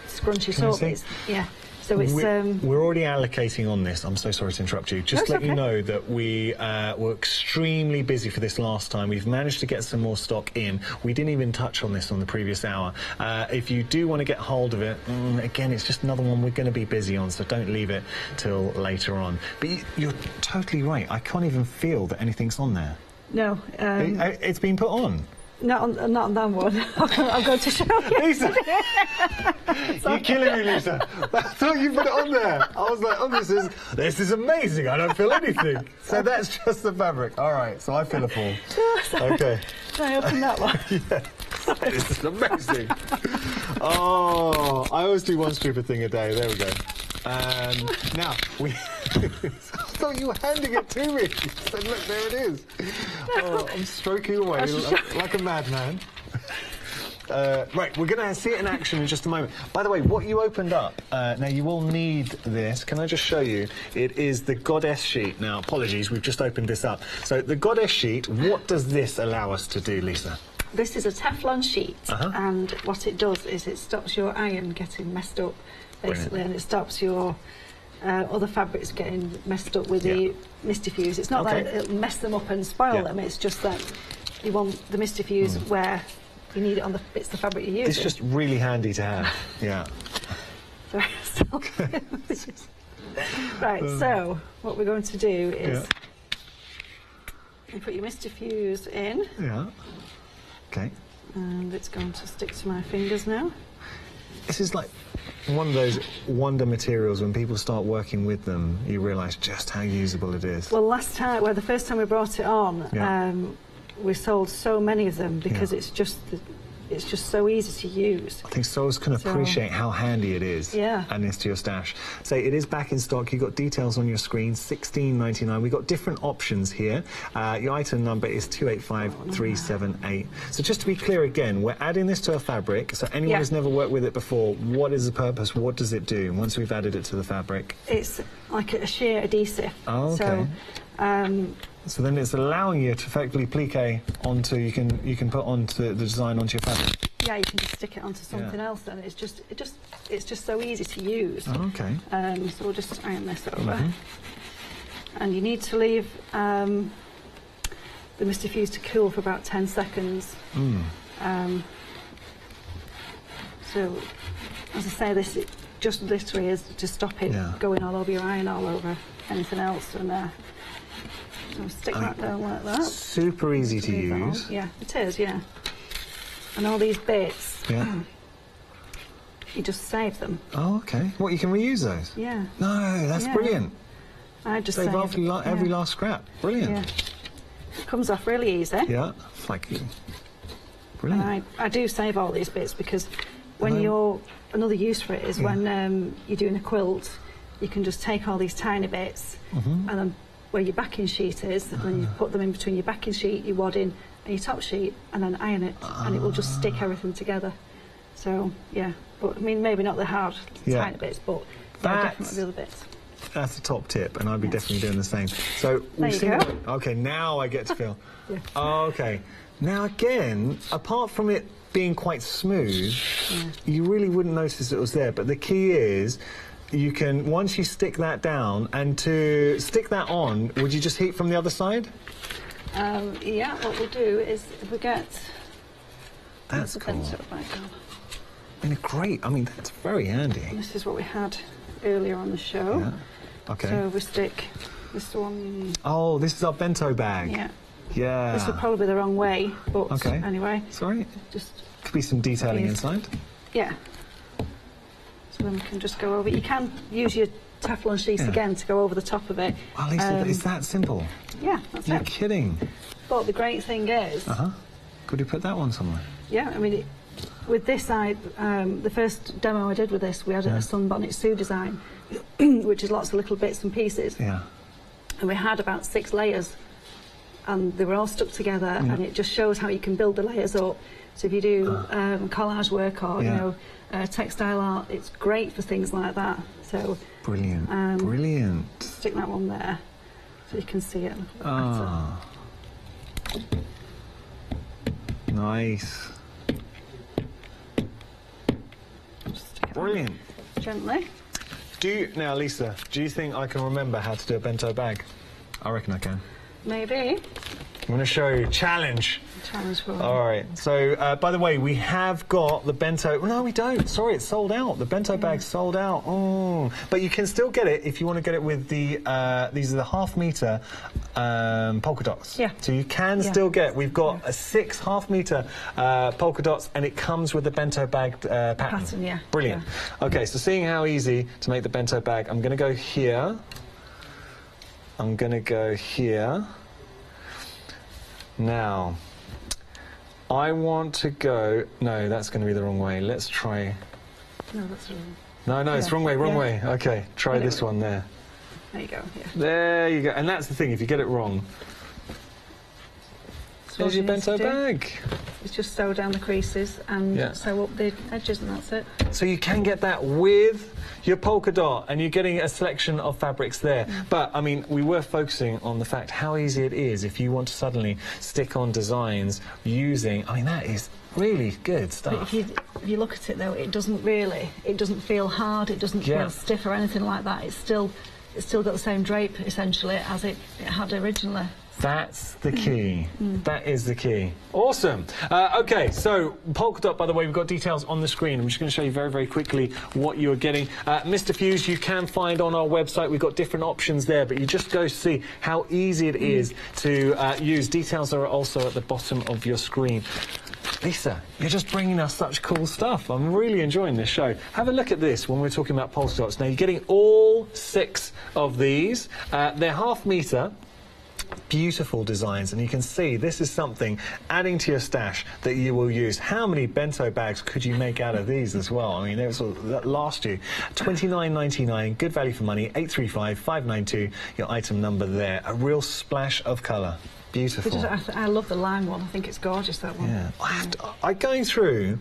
Speaker 6: scrunch it up. So it's,
Speaker 5: we're already allocating on this. I'm so sorry to interrupt you. Just to let you know that we were extremely busy for this last time. We've managed to get some more stock in. We didn't even touch on this on the previous hour. If you do want to get hold of it, again, it's just another one we're going to be busy on, so don't leave it till later on. But you're totally right. I can't even feel that anything's on there.
Speaker 6: No.
Speaker 5: It's been put on.
Speaker 6: Not on that one. I'm going to show you.
Speaker 5: Lisa! You're killing me, Lisa. I thought you put it on there. I was like, oh, this is amazing. I don't feel anything. So that's just the fabric. All right, so I feel a fool. Okay.
Speaker 6: Can I open that one?
Speaker 5: This is amazing. Oh, I always do one stupid thing a day. There we go. Now, I thought you were handing it to me. You said, look, there it is. Oh, I'm stroking away like a madman. Right, we're going to see it in action in just a moment. By the way, what you opened up, now you will need this. Can I just show you? It is the Goddess sheet. Now, apologies, we've just opened this up. So the Goddess sheet, what does this allow us to do, Lisa?
Speaker 6: This is a Teflon sheet, and what it does is it stops your iron getting messed up, basically, and it stops your other fabrics getting messed up with the Misty Fuse. It's not that it'll mess them up and spoil them, it's just that you want the Misty Fuse where you need it on the bits of fabric you use.
Speaker 5: It's just really handy to have,
Speaker 6: Right, so what we're going to do is you put your Misty Fuse in.
Speaker 5: Okay.
Speaker 6: And it's going to stick to my fingers now.
Speaker 5: This is like one of those wonder materials. When people start working with them, you realise just how usable it is.
Speaker 6: Well, the first time we brought it on, we sold so many of them because it's just it's just so easy to use.
Speaker 5: I think stores can appreciate how handy it is.
Speaker 6: Yeah.
Speaker 5: And it's to your stash. So it is back in stock. You've got details on your screen, $16.99. We've got different options here. Your item number is 285378. So just to be clear again, we're adding this to a fabric. So anyone who's never worked with it before, what is the purpose? What does it do once we've added it to the fabric?
Speaker 6: It's like a sheer adhesive.
Speaker 5: Oh, okay. So then it's allowing you to effectively plique onto, you can put onto the design onto your fabric.
Speaker 6: Yeah, you can just stick it onto something else, and it's just so easy to use.
Speaker 5: Oh, okay.
Speaker 6: So we'll just iron this over, and you need to leave the Mr. Fuse to cool for about 10 seconds. So, as I say, this just literally is to stop it going all over your iron, all over anything else, and. So stick that down like that.
Speaker 5: Super easy to use.
Speaker 6: Yeah, it is, yeah. And all these bits, you just save them.
Speaker 5: Oh, okay. What, you can reuse those?
Speaker 6: Yeah.
Speaker 5: No, that's brilliant.
Speaker 6: I just
Speaker 5: save every last scrap. Brilliant.
Speaker 6: Yeah. It comes off really easy.
Speaker 5: Yeah, like brilliant.
Speaker 6: And I do save all these bits because when another use for it is when you're doing a quilt, you can just take all these tiny bits and then where your backing sheet is, and then you put them in between your backing sheet, your wadding and your top sheet, and then iron it, and it will just stick everything together. So, yeah, but I mean, maybe not the hard tiny bits, but definitely the other bits.
Speaker 5: That's a top tip, and I'd be definitely doing the same. So we've seen it. Okay, now I get to feel. Okay, now again, apart from it being quite smooth, you really wouldn't notice it was there, but the key is, you can, once you stick that down, and to stick that on, would you just heat from the other side?
Speaker 6: Yeah, what we'll do is if we get...
Speaker 5: That's cool. I mean, great. I mean, that's very handy.
Speaker 6: This is what we had earlier on the show.
Speaker 5: Yeah. Okay.
Speaker 6: So we stick this one...
Speaker 5: Oh, this is our bento bag.
Speaker 6: Yeah.
Speaker 5: Yeah.
Speaker 6: This would probably be the wrong way, but anyway.
Speaker 5: Sorry?
Speaker 6: Just...
Speaker 5: Could be some detailing inside.
Speaker 6: Yeah. So then we can just go over. You can use your Teflon sheet again to go over the top of it.
Speaker 5: Well, Lisa, it's that simple.
Speaker 6: Yeah, that's
Speaker 5: You're kidding.
Speaker 6: But the great thing is...
Speaker 5: Could you put that one somewhere?
Speaker 6: Yeah, I mean, with this side, the first demo I did with this, we had a sunbonnet Sue design, which is lots of little bits and pieces.
Speaker 5: Yeah.
Speaker 6: And we had about 6 layers, and they were all stuck together, and it just shows how you can build the layers up. So if you do collage work or, you know, textile art, it's great for things like that. So
Speaker 5: brilliant, brilliant.
Speaker 6: Stick that one there so you can see it a little better.
Speaker 5: Nice. Brilliant.
Speaker 6: Gently.
Speaker 5: Now, Lisa, do you think I can remember how to do a bento bag? I reckon I can.
Speaker 6: Maybe.
Speaker 5: I'm going to show you. Challenge.
Speaker 6: Challenge for
Speaker 5: All right. So, by the way, we have got the bento... No, we don't. Sorry, it's sold out. The bento bag's sold out. But you can still get it if you want to get it with the... these are the half-metre polka dots.
Speaker 6: Yeah.
Speaker 5: So you can still get... We've got a 6 half-metre polka dots, and it comes with the bento bag pattern.
Speaker 6: Yeah.
Speaker 5: Brilliant.
Speaker 6: Yeah.
Speaker 5: OK, so seeing how easy to make the bento bag, I'm going to go here. I'm going to go here. Now, I want to go... No, that's going to be the wrong way. Let's try...
Speaker 6: No, that's wrong.
Speaker 5: No, it's wrong way, wrong way. OK, try this one there.
Speaker 6: There you go,
Speaker 5: There you go. And that's the thing, if you get it wrong...
Speaker 6: So
Speaker 5: there's your bento bag.
Speaker 6: It's just sew down the creases and sew up the edges, and that's it.
Speaker 5: So you can get that with your polka dot, and you're getting a selection of fabrics there. But, I mean, we were focusing on the fact how easy it is if you want to suddenly stick on designs using... I mean, that is really good stuff.
Speaker 6: But if you look at it, though, it doesn't feel hard, it doesn't feel stiff or anything like that. It's still got the same drape, essentially, as it had originally.
Speaker 5: That's the key. That is the key. Awesome. OK, so polka dot, by the way, we've got details on the screen. I'm just going to show you very, very quickly what you're getting. Mr. Fuse, you can find on our website. We've got different options there, but you just go see how easy it is to use. Details are also at the bottom of your screen. Lisa, you're just bringing us such cool stuff. I'm really enjoying this show. Have a look at this when we're talking about polka dots. Now, you're getting all 6 of these. They're half-metre. beautiful designs, and you can see this is something adding to your stash that you will use. How many bento bags could you make out of these as well? I mean, that last you. $29.99, good value for money, 835-592, your item number there. A real splash of colour. Beautiful.
Speaker 6: I love the lime one. I think it's gorgeous, that one.
Speaker 5: Yeah. Going through,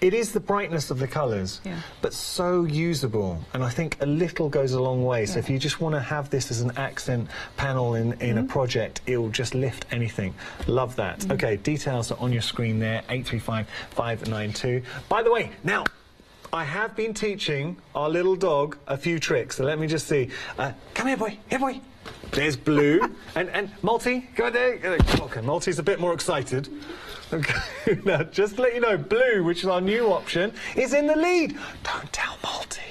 Speaker 5: it is the brightness of the colours, but so usable, and I think a little goes a long way. So if you just want to have this as an accent panel in a project, it will just lift anything. Love that. Okay, details are on your screen there, 835-592. By the way, now, I have been teaching our little dog a few tricks, so let me just see. Come here, boy. Here, boy. There's Blue. and Multi, go there. Okay, Multi's a bit more excited. Okay. Now, just to let you know, Blue, which is our new option, is in the lead. Don't tell Multi.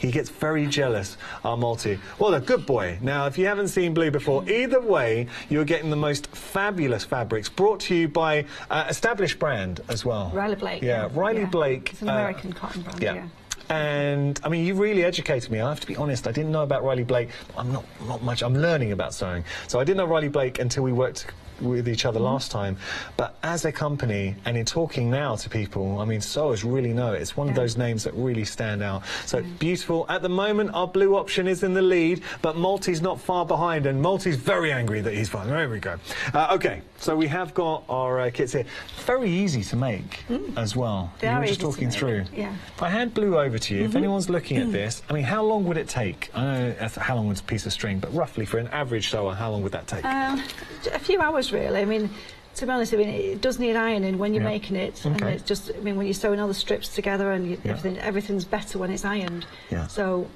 Speaker 5: He gets very jealous, our Multi. Well, a good boy. Now, if you haven't seen Blue before, either way, you're getting the most fabulous fabrics brought to you by established brand as well.
Speaker 6: Riley Blake.
Speaker 5: Yeah, Riley Blake.
Speaker 6: It's an American cotton brand, yeah.
Speaker 5: And I mean, you really educated me. I have to be honest, I didn't know about Riley Blake. I'm not much. I'm learning about sewing, so I didn't know Riley Blake until we worked with each other last time. But as a company, and in talking now to people, I mean, sewers really know it. It's one of those names that really stand out. So beautiful. At the moment, our Blue option is in the lead, but Multi's not far behind, and Multi's very angry that he's fine. There we go. Okay, so we have got our kits here. Very easy to make as well.
Speaker 6: They
Speaker 5: you
Speaker 6: are
Speaker 5: were just
Speaker 6: easy
Speaker 5: talking
Speaker 6: to
Speaker 5: through.
Speaker 6: make. Yeah.
Speaker 5: If I hand Blue over to you, if anyone's looking at this, I mean, how long would it take? I know how long was a piece of string, but roughly for an average sewer, how long would that take?
Speaker 6: A few hours, really. I mean, to be honest, I mean, it does need ironing when you're making it, and it's just, I mean, when you're sewing all the strips together and everything's better when it's ironed. So,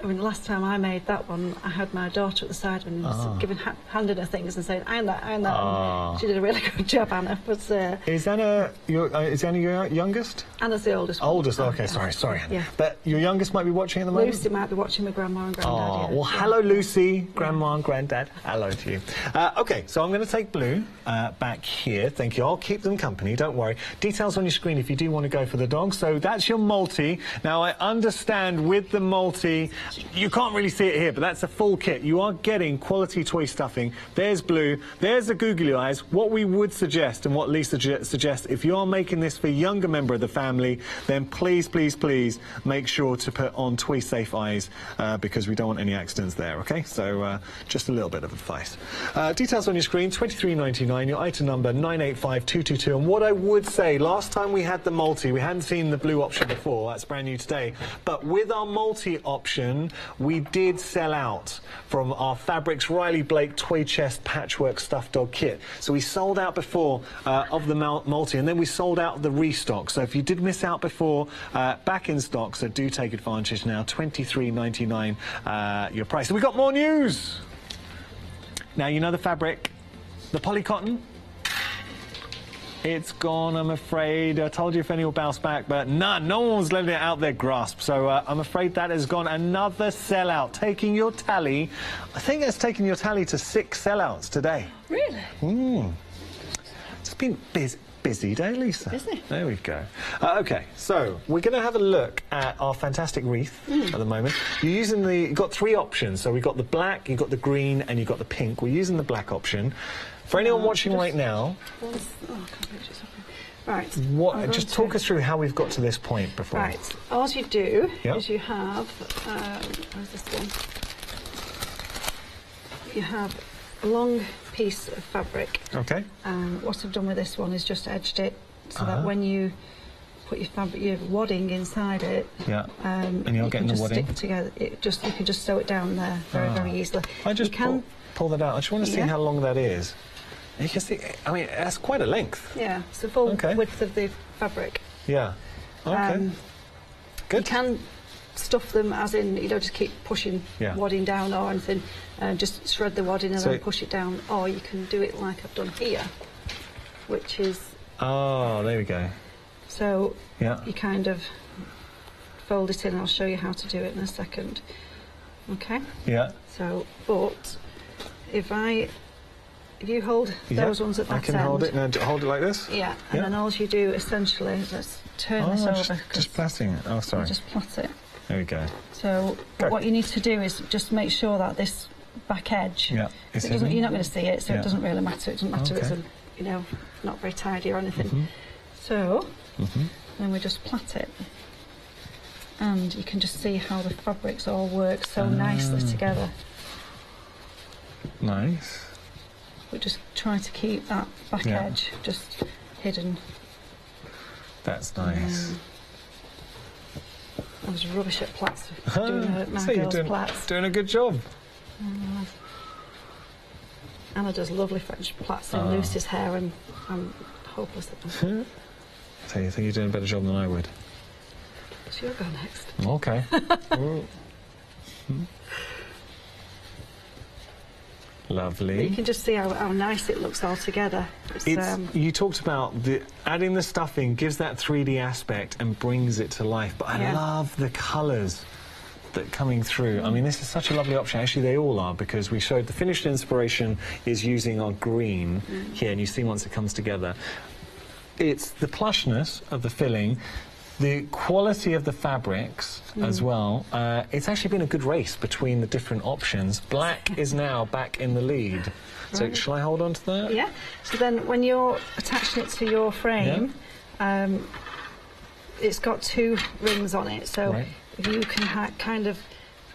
Speaker 6: I mean, last time I made that one, I had my daughter at the side and handing her things and saying, iron that, iron that. And she did a really good job, Anna. But,
Speaker 5: is Anna your youngest?
Speaker 6: Anna's the oldest one.
Speaker 5: Oldest, okay, sorry.
Speaker 6: Yeah.
Speaker 5: But your youngest might be watching at the moment?
Speaker 6: Lucy might be watching with Grandma and Granddad.
Speaker 5: Well, hello, Lucy, Grandma and Granddad. Hello to you. Okay, so I'm going to take Blue back here. Thank you. I'll keep them company, don't worry. Details on your screen if you do want to go for the dog. So that's your Multi. Now, I understand with the Multi, you can't really see it here, but that's a full kit. You are getting quality toy stuffing. There's Blue. There's the googly eyes. What we would suggest, and what Lisa suggests, if you are making this for a younger member of the family, then please, please, please make sure to put on toy safe eyes because we don't want any accidents there, okay? So just a little bit of advice. Details on your screen, $23.99, your item number 985222. And what I would say, last time we had the Multi, we hadn't seen the Blue option before, that's brand new today, but with our Multi option, we did sell out from our Fabrics Riley Blake Toy Chest Patchwork Stuffed Dog Kit. So we sold out before of the Multi, and then we sold out of the restock. So if you did miss out before, back in stock, so do take advantage now. $23.99 your price. So we got more news. Now, you know the fabric, the poly cotton? It's gone, I'm afraid. I told you if any will bounce back, but no one was letting it out their grasp. So I'm afraid that has gone. Another sellout, taking your tally. I think it's taken your tally to 6 sellouts today.
Speaker 6: Really?
Speaker 5: It's been busy day, Lisa.
Speaker 6: Busy.
Speaker 5: There we go. Okay, so we're going to have a look at our fantastic wreath at the moment. You've got 3 options. So we've got the black, you've got the green, and you've got the pink. We're using the black option. For anyone watching right now, just talk us through how we've got to this point before.
Speaker 6: Right, all you do is you have, where's this one? You have a long piece of fabric.
Speaker 5: Okay.
Speaker 6: What I've done with this one is just edged it so that when you put your wadding inside it,
Speaker 5: and you're getting the wadding
Speaker 6: stick together. You can just sew it down there very easily.
Speaker 5: I just pull that out. I just want to see how long that is. You can see, I mean, that's quite a length.
Speaker 6: Yeah, it's the full width of the fabric.
Speaker 5: Yeah. Okay. Good.
Speaker 6: You can stuff them, as in, you don't just keep pushing wadding down or anything, just shred the wadding and then push it down, or you can do it like I've done here, which is...
Speaker 5: Oh, there we go.
Speaker 6: So you kind of fold it in. I'll show you how to do it in a second. Okay?
Speaker 5: Yeah.
Speaker 6: So, but if you hold those ones at that end... I
Speaker 5: can hold it, and hold it like this?
Speaker 6: Yeah, and then all you do, essentially, let's turn this over.
Speaker 5: Just plaiting it. Oh, sorry.
Speaker 6: Just plait it.
Speaker 5: There we go.
Speaker 6: So what you need to do is just make sure that this back edge.
Speaker 5: Yeah.
Speaker 6: So you're not going to see it, so
Speaker 5: Yeah.
Speaker 6: it doesn't really matter. It doesn't matter if it's
Speaker 5: Okay.
Speaker 6: you know, not very tidy or anything. So then we just plait it, and you can just see how the fabrics all work so nicely together.
Speaker 5: Nice.
Speaker 6: We just try to keep that back
Speaker 5: Yeah.
Speaker 6: edge just hidden.
Speaker 5: That's nice.
Speaker 6: I was rubbish at plaits, doing my
Speaker 5: So you're
Speaker 6: girls' plaits.
Speaker 5: doing a good job.
Speaker 6: Anna does lovely French plaits in Lucy's hair, and I'm hopeless at them.
Speaker 5: So you think you're doing a better job than I would?
Speaker 6: So you'll go next.
Speaker 5: Okay. Lovely.
Speaker 6: You can just see how nice it looks all together.
Speaker 5: You talked about adding the stuffing gives that 3D aspect and brings it to life, but I love the colours that coming through. I mean, this is such a lovely option. Actually, they all are, because we showed the finished inspiration is using our green here, and you see once it comes together. It's the plushness of the filling, the quality of the fabrics as well. It's actually been a good race between the different options. Black is now back in the lead. So
Speaker 6: Right.
Speaker 5: shall I hold on to that?
Speaker 6: Yeah. So then when you're attaching it to your frame, it's got 2 rings on it. So
Speaker 5: Right.
Speaker 6: if you can kind of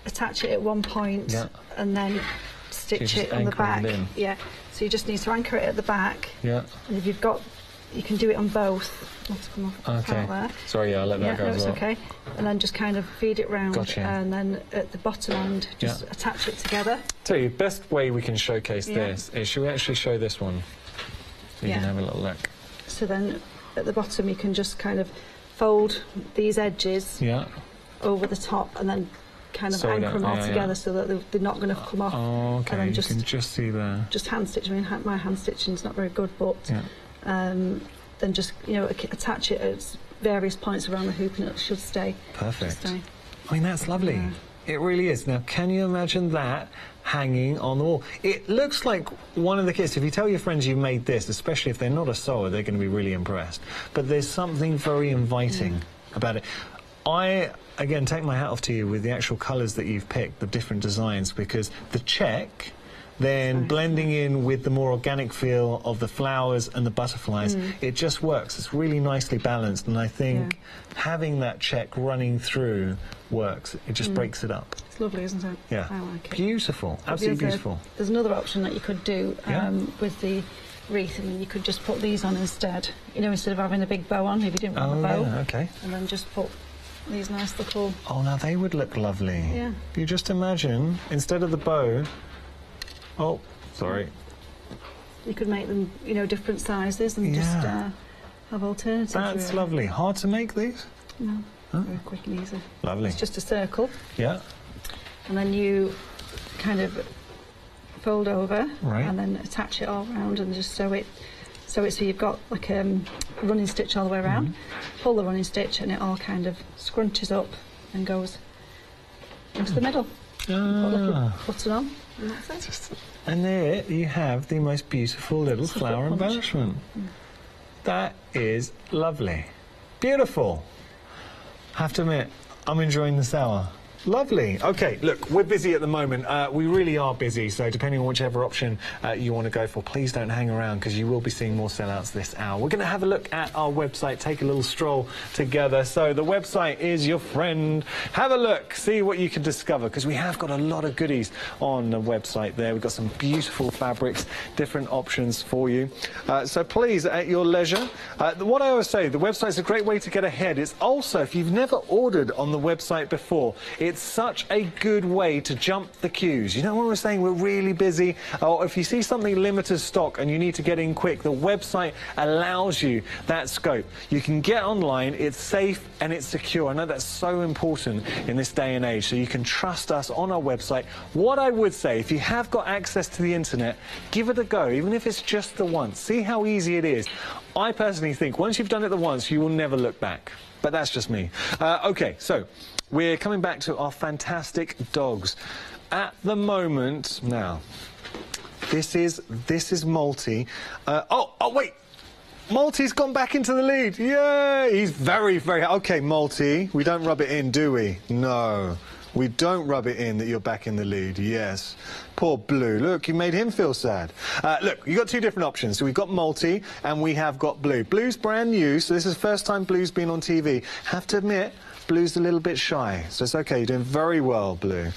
Speaker 6: attach it at one point and then stitch
Speaker 5: just
Speaker 6: it on the
Speaker 5: anchor
Speaker 6: back.
Speaker 5: it in.
Speaker 6: Yeah. So you just need to anchor it at the back.
Speaker 5: Yeah.
Speaker 6: And if you've got, you can do it on both. Let's come off
Speaker 5: Okay.
Speaker 6: out there.
Speaker 5: Sorry, I'll let that go
Speaker 6: no,
Speaker 5: as
Speaker 6: it's
Speaker 5: well.
Speaker 6: okay. And then just kind of feed it round,
Speaker 5: Gotcha.
Speaker 6: and then at the bottom end, just attach it together.
Speaker 5: Tell you, best way we can showcase
Speaker 6: Yeah.
Speaker 5: this is, should we actually show this one? So you can have a little look.
Speaker 6: So then at the bottom, you can just kind of fold these edges
Speaker 5: Yeah.
Speaker 6: over the top, and then kind of
Speaker 5: Sew it
Speaker 6: anchor
Speaker 5: up,
Speaker 6: them all
Speaker 5: yeah,
Speaker 6: together
Speaker 5: yeah.
Speaker 6: so that they're not going to come off.
Speaker 5: Oh, okay.
Speaker 6: And then
Speaker 5: You can just see there.
Speaker 6: just hand stitch. I mean, my hand stitching's not very good, but then just attach it at various points around the hoop, and it should stay.
Speaker 5: Perfect.
Speaker 6: Stay.
Speaker 5: I mean, that's lovely.
Speaker 6: Yeah.
Speaker 5: It really is. Now, can you imagine that hanging on the wall? It looks like one of the kits. If you tell your friends you made this, especially if they're not a sewer, they're going to be really impressed. But there's something very inviting about it. I, again, take my hat off to you with the actual colours that you've picked, the different designs, because the check, then blending in with the more organic feel of the flowers and the butterflies, it just works. It's really nicely balanced, and I think having that check running through works. It just breaks it up.
Speaker 6: It's lovely, isn't it?
Speaker 5: Yeah.
Speaker 6: I like it.
Speaker 5: Beautiful. Absolutely beautiful.
Speaker 6: There's another option that you could do
Speaker 5: Yeah.
Speaker 6: with the wreath. I mean, you could just put these on instead. You know, instead of having a big bow on, if you didn't want a bow.
Speaker 5: Yeah, okay.
Speaker 6: And then just put these nice little...
Speaker 5: Oh, now they would look lovely.
Speaker 6: Yeah.
Speaker 5: You just imagine, instead of the bow... Oh, sorry.
Speaker 6: You could make them, different sizes and just have alternatives.
Speaker 5: That's
Speaker 6: really.
Speaker 5: lovely. Hard to make these?
Speaker 6: No, very quick and easy.
Speaker 5: Lovely.
Speaker 6: It's just a circle,
Speaker 5: Yeah.
Speaker 6: and then you kind of fold over
Speaker 5: Right.
Speaker 6: and then attach it all round and just sew it so you've got like a running stitch all the way around. Pull the running stitch and it all kind of scrunches up and goes into the middle. Put a little button on, and that's it.
Speaker 5: And there you have the most beautiful little
Speaker 6: It's a
Speaker 5: flower
Speaker 6: foot punch.
Speaker 5: embellishment. That is lovely. Beautiful. Have to admit, I'm enjoying this hour. Lovely. Okay, look, we're busy at the moment. We really are busy, so depending on whichever option you want to go for, please don't hang around, because you will be seeing more sellouts this hour. We're going to have a look at our website, take a little stroll together. So the website is your friend. Have a look, see what you can discover, because we have got a lot of goodies on the website there. We've got some beautiful fabrics, different options for you. So please, at your leisure. What I always say, the website's a great way to get ahead. It's also, if you've never ordered on the website before, it's such a good way to jump the queues. You know, when we're saying we're really busy, or if you see something limited stock and you need to get in quick, the website allows you that scope. You can get online, it's safe and it's secure. I know that's so important in this day and age, so you can trust us on our website. What I would say, if you have got access to the internet, give it a go, even if it's just the once. See how easy it is. I personally think once you've done it the once, you will never look back. But that's just me. Okay, so we're coming back to our fantastic dogs. At the moment, now, this is Malty. Wait, Malty's gone back into the lead. Yay! He's very, very... Okay, Malty, we don't rub it in, do we? No. We don't rub it in that you're back in the lead, yes. Poor Blue. Look, you made him feel sad. Look, you've got two different options. So we've got multi and we have got Blue. Blue's brand new, so this is the first time Blue's been on TV. Have to admit, Blue's a little bit shy, so it's okay. You're doing very well, Blue.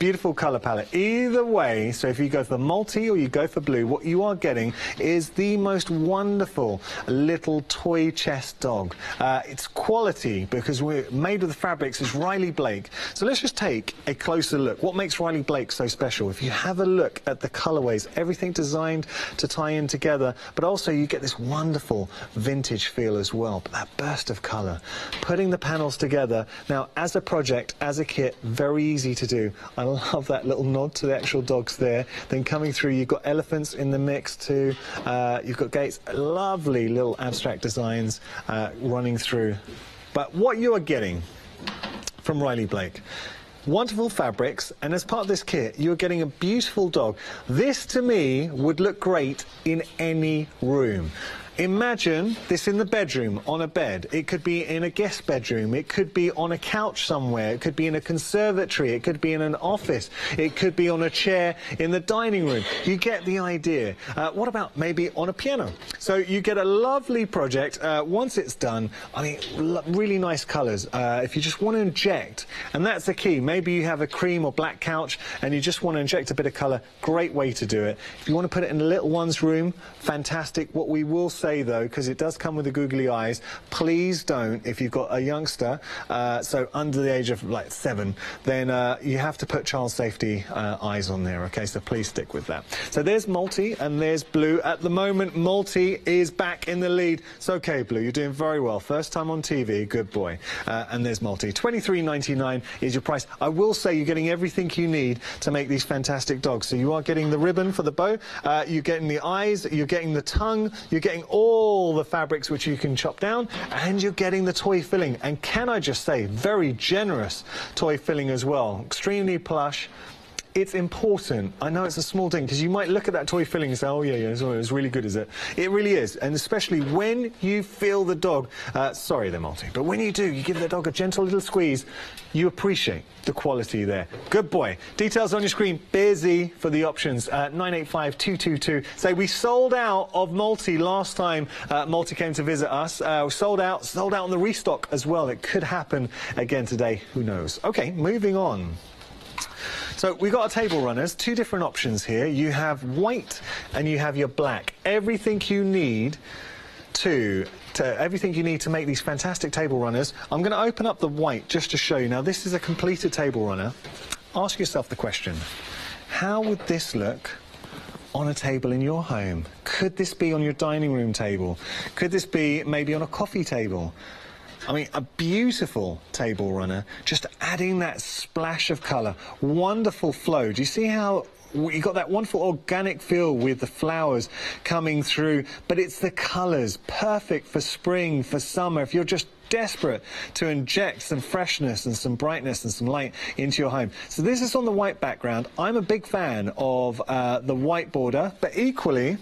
Speaker 5: Beautiful colour palette. Either way, so if you go for multi or you go for Blue, what you are getting is the most wonderful little toy chest dog. It's quality because we're made with the fabrics. It's Riley Blake. So let's just take a closer look. What makes Riley Blake so special? If you have a look at the colourways, everything designed to tie in together, but also you get this wonderful vintage feel as well. But that burst of colour, putting the panels together. Now, as a project, as a kit, very easy to do. I love that little nod to the actual dogs there. Then coming through, you've got elephants in the mix too. You've got gates, lovely little abstract designs running through. But what you are getting from Riley Blake, wonderful fabrics, and as part of this kit, you're getting a beautiful dog. This, to me, would look great in any room. Imagine this in the bedroom, on a bed. It could be in a guest bedroom. It could be on a couch somewhere. It could be in a conservatory. It could be in an office. It could be on a chair in the dining room. You get the idea. What about maybe on a piano? So you get a lovely project. Once it's done, I mean, really nice colours. If you just want to inject, and that's the key. Maybe you have a cream or black couch and you just want to inject a bit of colour. Great way to do it. If you want to put it in a little one's room, fantastic. What we will say though, because it does come with the googly eyes, please don't, if you've got a youngster, so under the age of like 7, then you have to put child safety eyes on there, okay? So please stick with that. So there's multi and there's Blue. At the moment, multi is back in the lead. It's okay, Blue, you're doing very well. First time on TV, good boy. And there's multi. $23.99 is your price. I will say you're getting everything you need to make these fantastic dogs. So you are getting the ribbon for the bow, you're getting the eyes, you're getting the tongue, you're getting all the fabrics which you can chop down, and you're getting the toy filling. And can I just say, very generous toy filling as well. Extremely plush. It's important. I know it's a small thing, because you might look at that toy filling and say, oh, yeah, it's really good, is it? It really is. And especially when you feel the dog, sorry, they're multi, but when you do, you give the dog a gentle little squeeze, you appreciate the quality there. Good boy. Details on your screen. Busy for the options. 985-222. Say, we sold out of multi last time multi came to visit us. Sold out on the restock as well. It could happen again today. Who knows? Okay, moving on. So we've got our table runners, two different options here. You have white and you have your black. Everything you need to make these fantastic table runners. I'm going to open up the white just to show you. Now, this is a completed table runner. Ask yourself the question, how would this look on a table in your home? Could this be on your dining room table? Could this be maybe on a coffee table? I mean, a beautiful table runner, just adding that splash of colour. Wonderful flow. Do you see how you got that wonderful organic feel with the flowers coming through? But it's the colours, perfect for spring, for summer. If you're just desperate to inject some freshness and some brightness and some light into your home. So this is on the white background. I'm a big fan of the white border, but equally,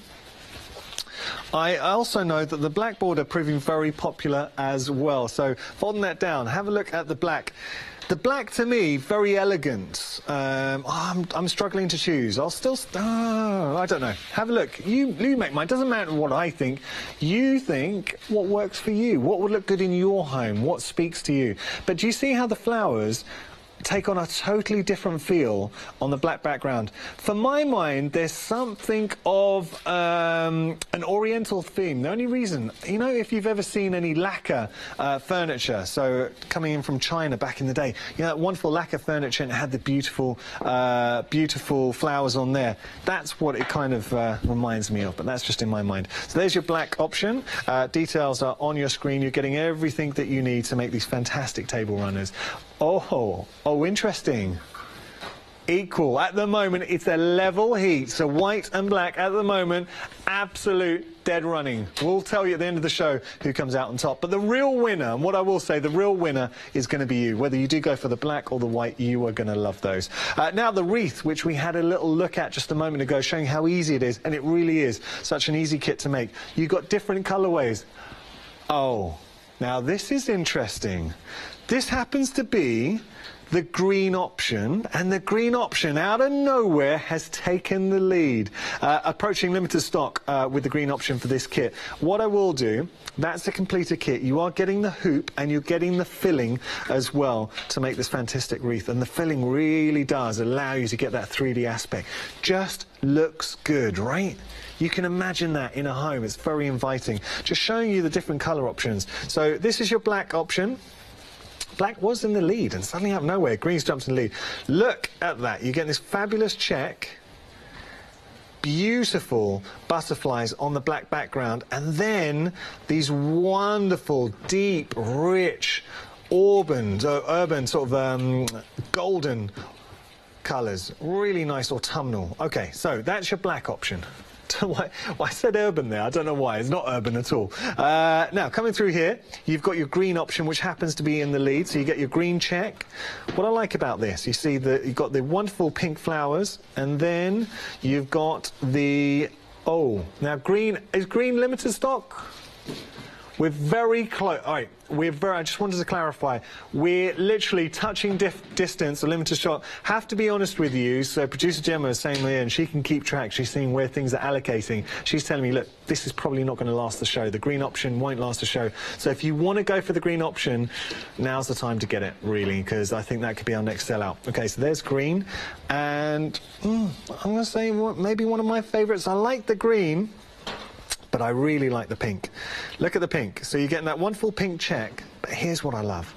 Speaker 5: I also know that the black border proving very popular as well. So folding that down, have a look at the black. The black, to me, very elegant. I'm struggling to choose. I'll still... I don't know. Have a look. You make mine. Doesn't matter what I think. You think what works for you. What would look good in your home? What speaks to you? But do you see how the flowers take on a totally different feel on the black background? For my mind, there's something of an oriental theme. The only reason, you know, if you've ever seen any lacquer furniture, so coming in from China back in the day, you know, that wonderful lacquer furniture, and it had the beautiful beautiful flowers on there. That's what it kind of reminds me of, but that's just in my mind. So there's your black option. Details are on your screen. You're getting everything that you need to make these fantastic table runners. Oh, interesting. Equal. At the moment, it's a level heat. So white and black at the moment, absolute dead running. We'll tell you at the end of the show who comes out on top. But the real winner, and what I will say, the real winner is going to be you. Whether you do go for the black or the white, you are going to love those. Now the wreath, which we had a little look at just a moment ago, showing how easy it is. And it really is such an easy kit to make. You've got different colourways. Oh, now this is interesting. This happens to be the green option, and the green option out of nowhere has taken the lead. Approaching limited stock with the green option for this kit. What I will do, that's the completed kit. You are getting the hoop and you're getting the filling as well to make this fantastic wreath, and the filling really does allow you to get that 3D aspect. Just looks good, right? You can imagine that in a home. It's very inviting. Just showing you the different colour options. So this is your black option. Black was in the lead, and suddenly out of nowhere, green's jumped in the lead. Look at that. You get this fabulous check. Beautiful butterflies on the black background, and then these wonderful, deep, rich, urban sort of golden colours. Really nice autumnal. Okay, so that's your black option. Why I said urban there, I don't know why. It's not urban at all. Now, coming through here, you've got your green option, which happens to be in the lead, so you get your green check. What I like about this, you see that you've got the wonderful pink flowers, and then you've got the... Oh, now green... Is green limited stock? We're very close. All right, I just wanted to clarify. We're literally touching distance, a limited stock. Have to be honest with you. So producer Gemma is saying here, and she can keep track. She's seeing where things are allocating. She's telling me, look, this is probably not going to last the show. The green option won't last the show. So if you want to go for the green option, now's the time to get it, really, because I think that could be our next sellout. Okay, so there's green. And I'm going to say maybe one of my favourites. I like the green, but I really like the pink. Look at the pink. So you're getting that wonderful pink check, but here's what I love.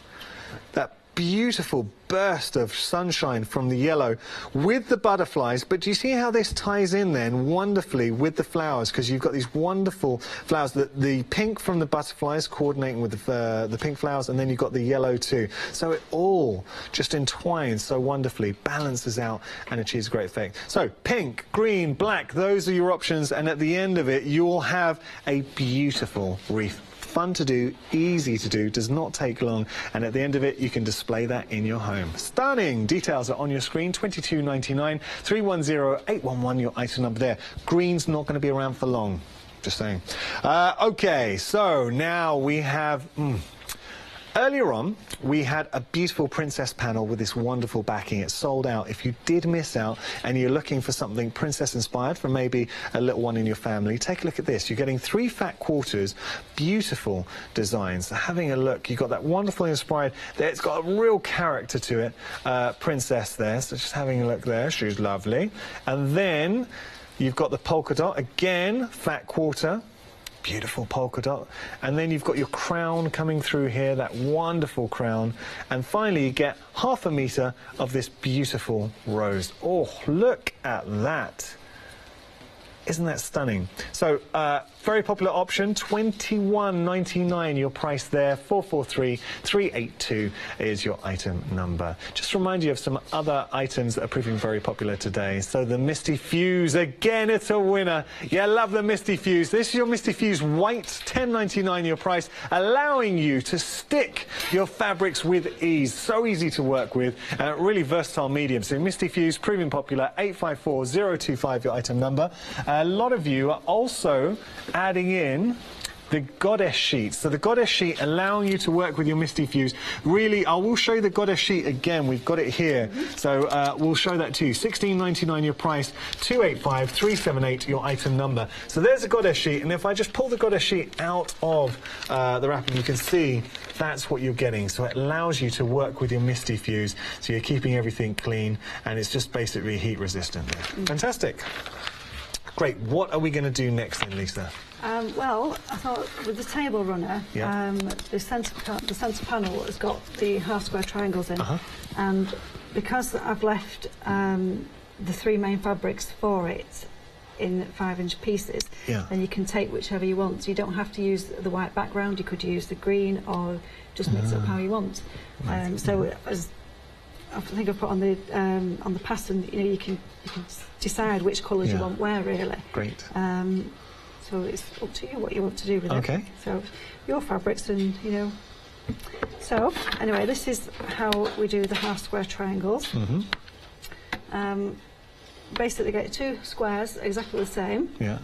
Speaker 5: That beautiful burst of sunshine from the yellow with the butterflies, but do you see how this ties in then wonderfully with the flowers? Because you've got these wonderful flowers, the pink from the butterflies coordinating with the pink flowers, and then you've got the yellow too. So it all just entwines so wonderfully, balances out and achieves a great effect. So pink, green, black, those are your options, and at the end of it you'll have a beautiful wreath. Fun to do, easy to do, does not take long, and at the end of it you can display that in your home. Stunning! Details are on your screen. $22.99, 310-811, your item number there. Green's not going to be around for long, just saying. Okay, so now we have... Earlier on, we had a beautiful princess panel with this wonderful backing. It's sold out. If you did miss out and you're looking for something princess-inspired for maybe a little one in your family, take a look at this. You're getting 3 fat quarters, beautiful designs. Having a look, you've got that wonderful inspired, it's got a real character to it, princess there. So just having a look there, she's lovely. And then you've got the polka dot, again, fat quarter. Beautiful polka dot, and then you've got your crown coming through here, that wonderful crown, and finally you get ½ a metre of this beautiful rose. Oh, look at that. Isn't that stunning? So, very popular option, $21.99 your price there, 443-382 is your item number. Just remind you of some other items that are proving very popular today. So the Misty Fuse, again, it's a winner. Yeah, love the Misty Fuse. This is your Misty Fuse white, $10.99 your price, allowing you to stick your fabrics with ease. So easy to work with, really versatile medium. So Misty Fuse, proving popular, 854-025 your item number. A lot of you are also adding in the goddess sheet. So the goddess sheet allowing you to work with your Misty Fuse. Really, I will show you the goddess sheet again. We've got it here. So we'll show that to you. $16.99 your price, 285-378 your item number. So there's a goddess sheet, and if I just pull the goddess sheet out of the wrapping, you can see that's what you're getting. So it allows you to work with your Misty Fuse. So you're keeping everything clean, and it's just basically heat resistant there. Fantastic. Great. What are we going to do next then, Lisa?
Speaker 6: Well, I thought with the table runner, the centre panel has got the half-square triangles in, and because I've left the 3 main fabrics for it in 5-inch pieces, then you can take whichever you want. So you don't have to use the white background. You could use the green or just mix it up how you want. So as I think I've put on the pattern, you know, you can decide which colours you want where, really.
Speaker 5: Great.
Speaker 6: So it's up to you what you want to do with it. So your fabrics, and you know. So anyway, this is how we do the half-square triangles. Basically, get 2 squares exactly the same. And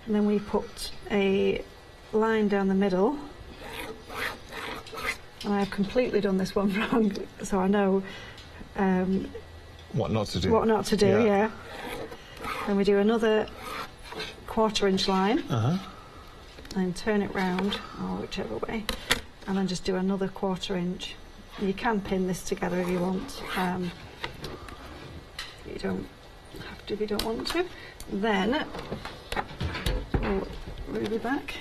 Speaker 6: then we put a line down the middle. And I have completely done this one wrong, so I know
Speaker 5: what not to do.
Speaker 6: What not to do, yeah. Then we do another 1/4 inch line, and turn it round, or whichever way, and then just do another 1/4 inch. And you can pin this together if you want. You don't have to if you don't want to. Then we'll ruby back,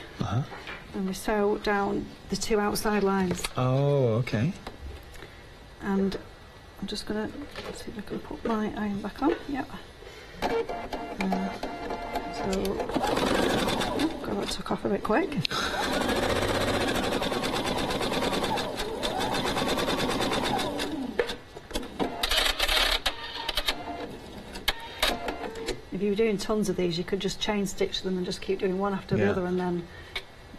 Speaker 6: and we sew down the 2 outside lines.
Speaker 5: Oh, okay.
Speaker 6: And I'm just going to see if I can put my iron back on. Yep. So, oh God, that took off a bit quick. If you were doing tons of these, you could just chain stitch them and just keep doing one after the other, and then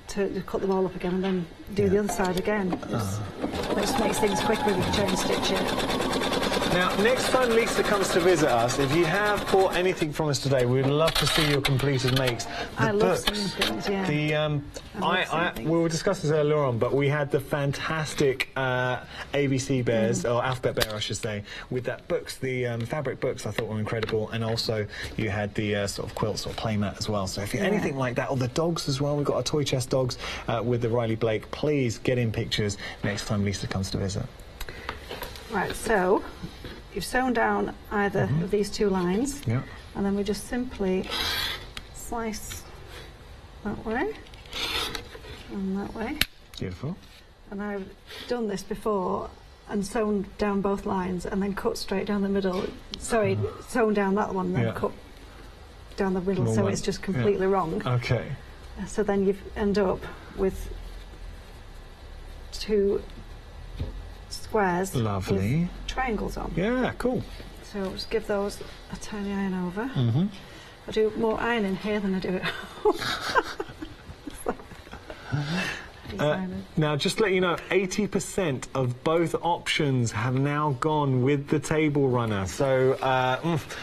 Speaker 6: to cut them all up again, and then do the other side again. It just makes things quicker if you chain stitch it.
Speaker 5: Now, next time Lisa comes to visit us, if you have bought anything from us today, we'd love to see your completed makes.
Speaker 6: I love seeing things, yeah.
Speaker 5: We will discuss this earlier on, but we had the fantastic ABC bears, or alphabet bear, I should say, with that books, the fabric books I thought were incredible, and also you had the sort of quilts or playmat as well. So if you're anything like that, or the dogs as well, we've got our toy chest dogs with the Riley Blake, please get in pictures next time Lisa comes to visit.
Speaker 6: Right, so you've sewn down either of these 2 lines, and then we just simply slice that way and that way.
Speaker 5: Beautiful.
Speaker 6: And I've done this before and sewn down both lines and then cut straight down the middle. Sorry, sewn down that one and then cut down the middle, so it's just completely wrong.
Speaker 5: Okay.
Speaker 6: So then you end up with 2 squares with triangles on.
Speaker 5: Yeah, cool.
Speaker 6: So just give those a tiny iron over. I do more ironing here than I do at
Speaker 5: now, just to let you know, 80% of both options have now gone with the table runner. So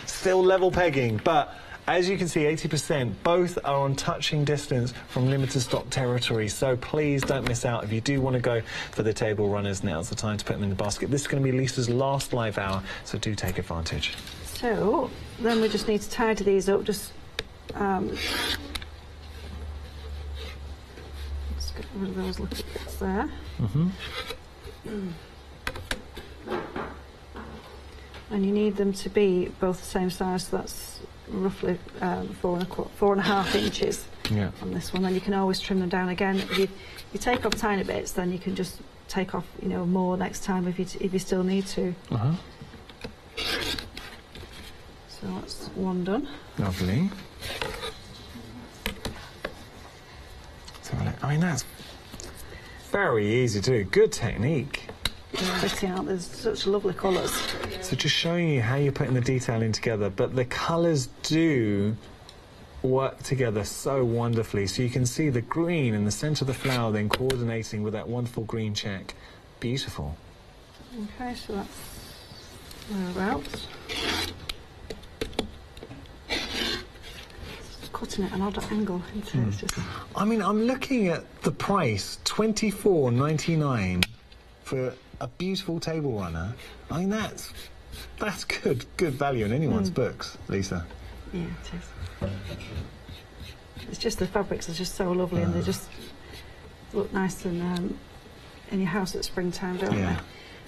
Speaker 5: still level pegging, but as you can see, 80%, both are on touching distance from limited stock territory, so please don't miss out. If you do want to go for the table runners, now's the time to put them in the basket. This is going to be Lisa's last live hour, so do take advantage.
Speaker 6: So, then we just need to tidy these up, just let's get rid of those little bits there. And you need them to be both the same size, so that's roughly 4.5 inches on this one. Then you can always trim them down again. If you take off tiny bits, then you can just take off, you know, more next time if you still need to. So that's one done.
Speaker 5: Lovely. So, I mean, that's very easy to do. Good technique.
Speaker 6: Pretty out. There's such lovely colours.
Speaker 5: So just showing you how you're putting the detailing together, but the colours do work together so wonderfully. So you can see the green in the centre of the flower then coordinating with that wonderful green check. Beautiful.
Speaker 6: Okay, so that's thereabouts. Cutting at an odd angle, isn't it? It's just...
Speaker 5: I mean, I'm looking at the price, $24.99 for a beautiful table runner. I mean, that's good value in anyone's books, Lisa.
Speaker 6: Yeah, it is. It's just the fabrics are just so lovely, and they just look nice in your house at springtime, don't they?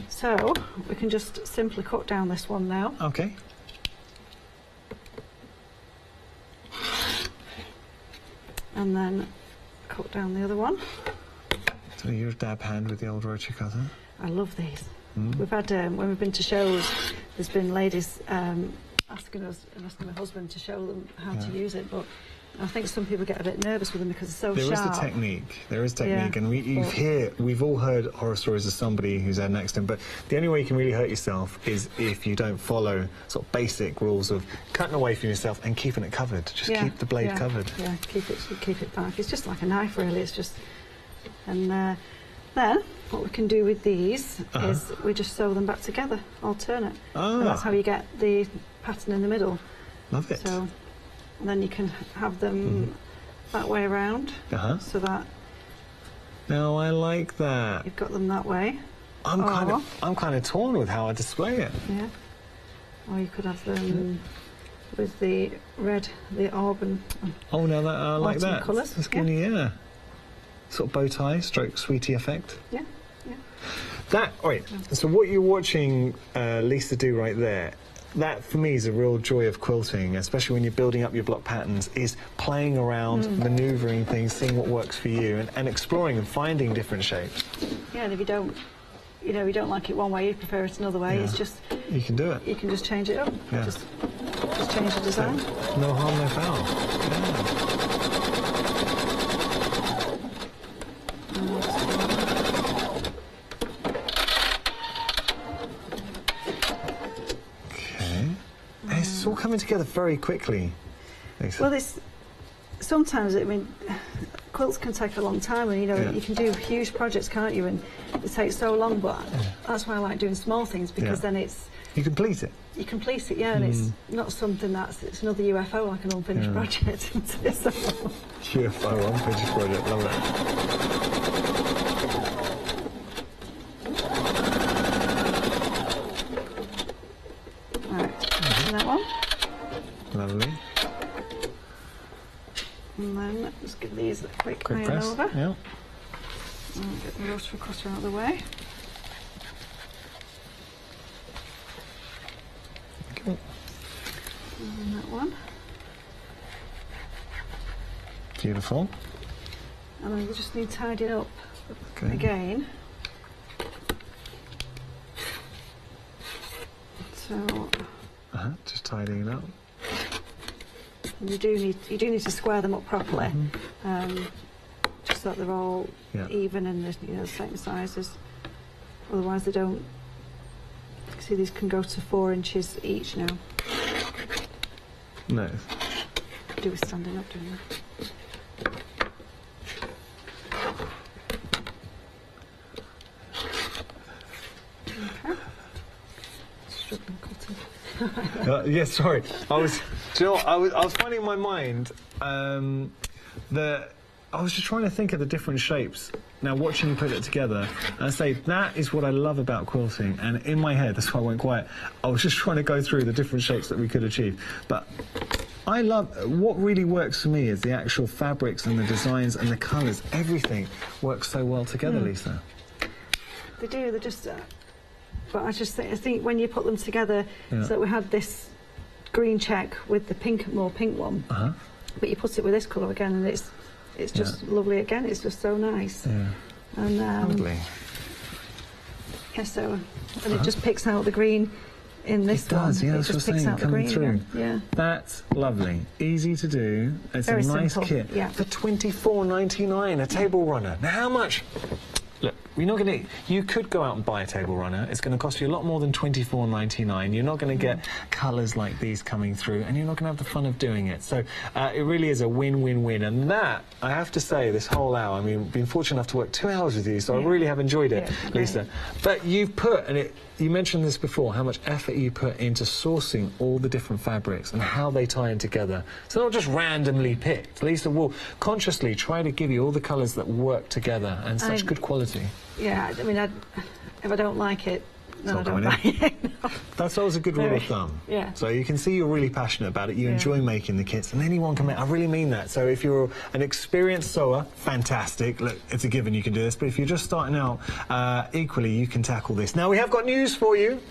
Speaker 6: So we can just simply cut down this one now.
Speaker 5: Okay.
Speaker 6: And then cut down the other one.
Speaker 5: So you're a dab hand with the old rotary cutter?
Speaker 6: I love these. We've had, when we've been to shows, there's been ladies asking us and asking my husband to show them how to use it, but I think some people get a bit nervous with them because they're so sharp.
Speaker 5: There is the technique. There is technique, and we've all heard horror stories of somebody who's had an accident, but the only way you can really hurt yourself is if you don't follow sort of basic rules of cutting away from yourself and keeping it covered. Just keep the blade covered.
Speaker 6: Yeah, keep it back. It's just like a knife, really. It's just... And then what we can do with these is we just sew them back together, alternate. And that's how you get the pattern in the middle.
Speaker 5: Love it.
Speaker 6: So, and then you can have them that way around, so that
Speaker 5: No, I like that.
Speaker 6: You've got them that way.
Speaker 5: I'm kind of torn with how I display it.
Speaker 6: Yeah. Or you could have them with the red, the auburn.
Speaker 5: Oh no, that I like that.
Speaker 6: Colours.
Speaker 5: That's good, yeah. Sort of bow tie, stroke sweetie effect.
Speaker 6: Yeah, yeah.
Speaker 5: That, right, so what you're watching Lisa do right there, that for me is a real joy of quilting, especially when you're building up your block patterns, is playing around, manoeuvring things, seeing what works for you, and exploring and finding different shapes.
Speaker 6: Yeah, and if you don't, you know, you don't like it one way, you prefer it another way, it's just...
Speaker 5: You can do it.
Speaker 6: You can just change it up.
Speaker 5: Yeah.
Speaker 6: Just change the design.
Speaker 5: No harm, no foul. Yeah. It's all coming together very quickly, Lisa.
Speaker 6: Well, sometimes, I mean, quilts can take a long time, and, you know, you can do huge projects, can't you, and it takes so long, but that's why I like doing small things, because then it's...
Speaker 5: You complete it.
Speaker 6: You complete it, yeah, and it's not something it's another UFO, like an unfinished project. So.
Speaker 5: UFO, unfinished project, love it.
Speaker 6: That one.
Speaker 5: Lovely.
Speaker 6: And then let's give these a quick iron
Speaker 5: press.
Speaker 6: over.
Speaker 5: Yeah.
Speaker 6: And get the rotary cutter out of the way.
Speaker 5: Cool.
Speaker 6: And that one.
Speaker 5: Beautiful.
Speaker 6: And then we just need tidying up again. So.
Speaker 5: Just tidying it up.
Speaker 6: You do need to square them up properly, just so that they're all even and the same sizes. Otherwise, they don't. See, these can go to 4 inches each now.
Speaker 5: No.
Speaker 6: Do we standing up doing that? Okay. Struggling cutting.
Speaker 5: Yes, sorry. Do you know what? I was finding in my mind that I was just trying to think of the different shapes. Now, watching you put it together, and I say that is what I love about quilting. And in my head, that's why I went quiet. I was just trying to go through the different shapes that we could achieve. But I love what really works for me is the actual fabrics and the designs and the colours. Everything works so well together, Lisa.
Speaker 6: They do. They're just. But I think when you put them together, so that we had this green check with the more pink one, but you put it with this colour again, and it's just lovely again. It's just so nice. Yeah. And
Speaker 5: lovely.
Speaker 6: Yeah. So, and it just picks out the green in this one.
Speaker 5: It does. Yeah,
Speaker 6: it
Speaker 5: that's
Speaker 6: just
Speaker 5: what I'm
Speaker 6: picks
Speaker 5: saying.
Speaker 6: out
Speaker 5: Coming
Speaker 6: the
Speaker 5: through.
Speaker 6: green. Yeah.
Speaker 5: That's lovely. Easy to do. It's
Speaker 6: Very
Speaker 5: a nice
Speaker 6: simple.
Speaker 5: kit.
Speaker 6: Yeah.
Speaker 5: For $24.99, a table runner. Now, how much? Look, you're not going to... You could go out and buy a table runner. It's going to cost you a lot more than $24.99. You're not going to get colours like these coming through, and you're not going to have the fun of doing it. So it really is a win-win-win. And that, I have to say, this whole hour, I mean, we've been fortunate enough to work 2 hours with you, so I really have enjoyed it, Lisa. But you've put, and you mentioned this before, how much effort you put into sourcing all the different fabrics and how they tie in together. So not just randomly picked. Lisa will consciously try to give you all the colours that work together and such good quality.
Speaker 6: Yeah, I mean, if I don't like it, then I don't like it.
Speaker 5: That's always a good rule of thumb.
Speaker 6: Yeah.
Speaker 5: So you can see you're really passionate about it. You enjoy making the kits, and anyone can make. I really mean that. So if you're an experienced sewer, fantastic. Look, it's a given you can do this. But if you're just starting out, equally you can tackle this. Now we have got news for you.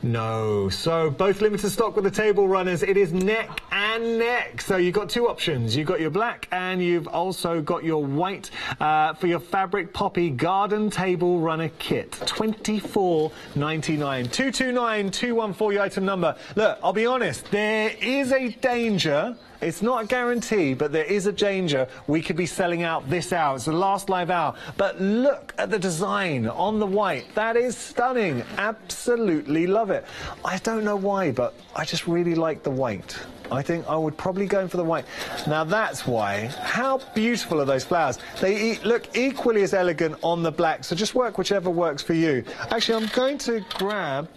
Speaker 5: No. So both limited stock with the table runners. It is neck and neck. So you've got 2 options. You've got your black and you've also got your white for your fabric poppy garden table runner kit. $24.99. 229214 your item number. Look, I'll be honest. There is a danger. It's not a guarantee, but there is a danger we could be selling out this hour. It's the last live hour. But look at the design on the white. That is stunning. Absolutely love it. I don't know why, but I just really like the white. I think I would probably go in for the white. Now that's why. How beautiful are those flowers? They look equally as elegant on the black, so just work whichever works for you. Actually, I'm going to grab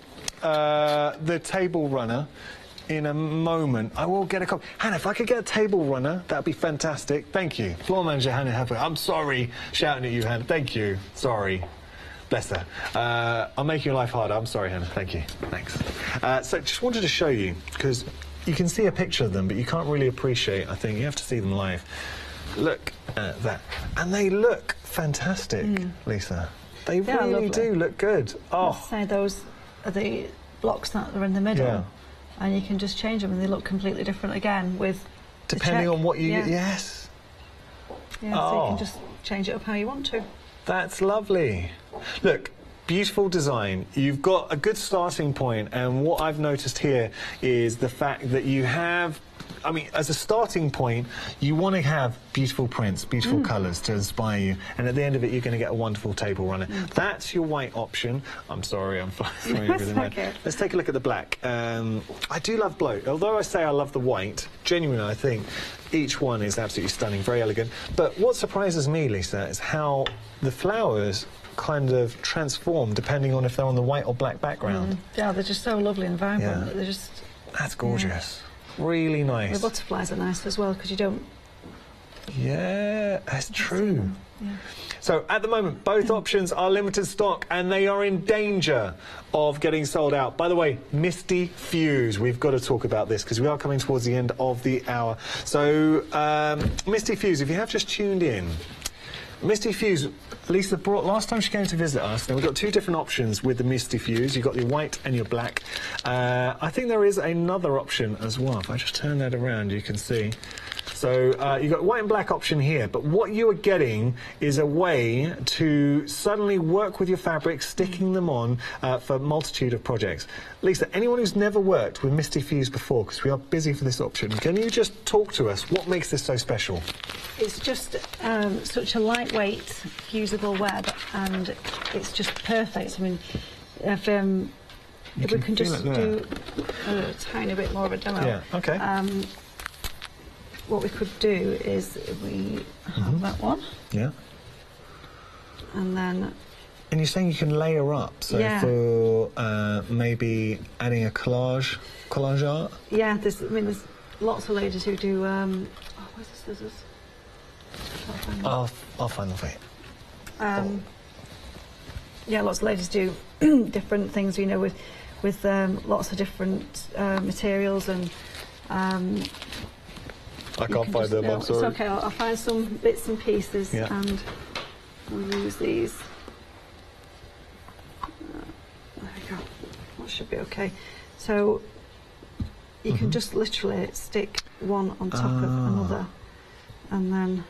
Speaker 5: the table runner in a moment. I will get a copy. Hannah, if I could get a table runner, that'd be fantastic. Thank you. Floor manager Hannah Heffer. I'm sorry shouting at you, Hannah. Thank you. Sorry. Bless her. I'll make your life harder. I'm sorry, Hannah. Thank you. Thanks. So just wanted to show you, because you can see a picture of them, but you can't really appreciate, I think. You have to see them live. Look at that. And they look fantastic, Lisa. They really do look good. Oh.
Speaker 6: Let's say those are the blocks that are in the middle, and you can just change them and they look completely different again with
Speaker 5: depending on what you... Yes.
Speaker 6: Yeah, so you can just change it up how you want to.
Speaker 5: That's lovely. Look, beautiful design. You've got a good starting point, and what I've noticed here is the fact that you have... I mean, as a starting point, you want to have beautiful prints, beautiful colours to inspire you, and at the end of it, you're going to get a wonderful table runner. That's your white option. I'm sorry, I'm throwing everything around. Let's take a look at the black. I do love blue. Although I say I love the white, genuinely, I think each one is absolutely stunning, very elegant. But what surprises me, Lisa, is how the flowers kind of transform depending on if they're on the white or black background.
Speaker 6: Yeah, they're just so lovely and vibrant. They're just...
Speaker 5: That's gorgeous. Really nice.
Speaker 6: The butterflies are nice as well because you don't...
Speaker 5: Yeah, that's true. So at the moment, both options are limited stock and they are in danger of getting sold out. By the way, Misty Fuse, we've got to talk about this because we are coming towards the end of the hour. So Misty Fuse, if you have just tuned in, Misty Fuse, Lisa brought last time she came to visit us. Now we've got two different options with the Misty Fuse. You've got your white and your black. I think there is another option as well. If I just turn that around, you can see. So you've got white and black option here, but what you are getting is a way to suddenly work with your fabrics, sticking them on for a multitude of projects. Lisa, anyone who's never worked with Misty Fuse before, because we are busy for this option, can you just talk to us? What makes this so special?
Speaker 6: It's just such a lightweight, fusible web, and it's just perfect. I mean, if we can just do a tiny bit more of a demo.
Speaker 5: Yeah, okay.
Speaker 6: What we could do is we have that one.
Speaker 5: Yeah.
Speaker 6: And then...
Speaker 5: And you're saying you can layer up, so for maybe adding a collage art?
Speaker 6: Yeah, there's lots of ladies who do... oh, where's the scissors?
Speaker 5: I'll find them for you.
Speaker 6: Yeah, lots of ladies do different things, you know, with lots of different materials and...
Speaker 5: I can't find them, I'm sorry.
Speaker 6: It's okay, I'll find some bits and pieces and we'll use these. There we go. That should be okay. So you can just literally stick one on top of another and then...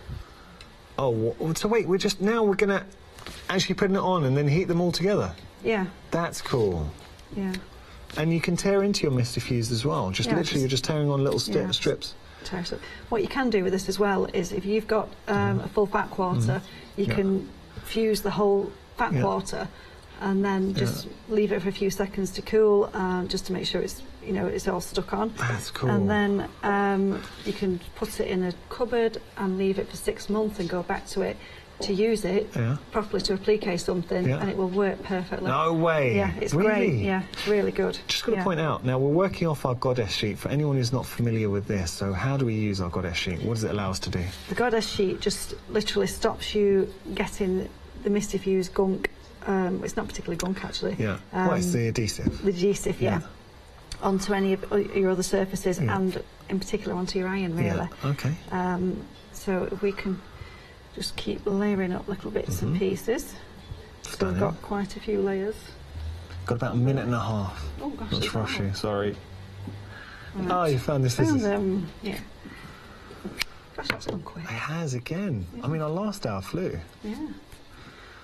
Speaker 5: Oh, so wait, we're going to actually put it on and then heat them all together?
Speaker 6: Yeah.
Speaker 5: That's cool.
Speaker 6: Yeah.
Speaker 5: And you can tear into your Misty Fuse as well. Just literally, you're just tearing on little strips.
Speaker 6: What you can do with this as well is if you've got a full fat quarter, you can fuse the whole fat quarter and then just leave it for a few seconds to cool, just to make sure it's, you know, it's all stuck on.
Speaker 5: That's cool.
Speaker 6: And then you can put it in a cupboard and leave it for 6 months and go back to it to use it properly to applique something, and it will work perfectly.
Speaker 5: No way.
Speaker 6: Yeah, it's
Speaker 5: really?
Speaker 6: great. Yeah, it's really good.
Speaker 5: Just got to point out, now we're working off our goddess sheet. For anyone who's not familiar with this, so how do we use our goddess sheet? What does it allow us to do?
Speaker 6: The goddess sheet just literally stops you getting the Misty Fuse gunk. It's not particularly gunk actually.
Speaker 5: Yeah. Well, it's the adhesive.
Speaker 6: The adhesive, onto any of your other surfaces and in particular onto your iron, really.
Speaker 5: Yeah. Okay.
Speaker 6: So if we can just keep layering up little bits and pieces. So we've got quite a few layers.
Speaker 5: Got about a minute and a half.
Speaker 6: Oh gosh,
Speaker 5: let's rush you, sorry.
Speaker 6: Right.
Speaker 5: Oh, you found this. This is...
Speaker 6: yeah. Gosh, that's gone quick.
Speaker 5: It has again. I mean, our last hour flew.
Speaker 6: Yeah.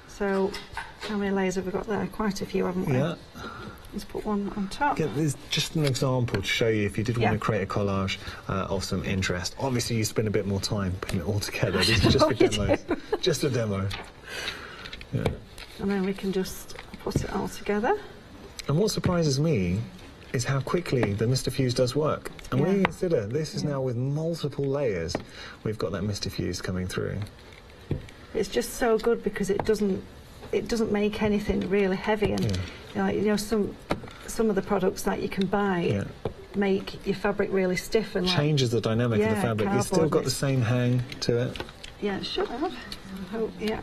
Speaker 6: So, how many layers have we got there? Quite a few, haven't we?
Speaker 5: Yeah.
Speaker 6: Let's put one on top.
Speaker 5: This is just an example to show you if you did want to create a collage of some interest. Obviously, you spend a bit more time putting it all together. This is just for demos. Just a demo. Yeah.
Speaker 6: And then we can just put it all together.
Speaker 5: And what surprises me is how quickly the Mr. Fuse does work. And when you consider this is now with multiple layers, we've got that Mr. Fuse coming through.
Speaker 6: It's just so good because it doesn't make anything really heavy, and you know some of the products that you can buy make your fabric really stiff and
Speaker 5: changes the dynamic of the fabric. You've still got the same hang to it.
Speaker 6: Yeah, it should have. Yeah.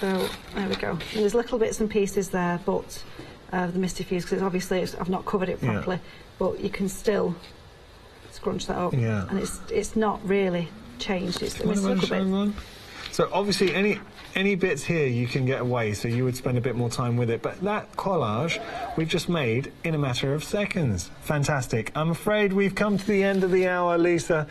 Speaker 6: So there we go. And there's little bits and pieces there, but the Misty Fuse, because obviously I've not covered it properly, but you can still scrunch that up, and it's not really changed. It's a little bit.
Speaker 5: So obviously any bits here you can get away, so you would spend a bit more time with it, but that collage we've just made in a matter of seconds. Fantastic. I'm afraid we've come to the end of the hour, Lisa.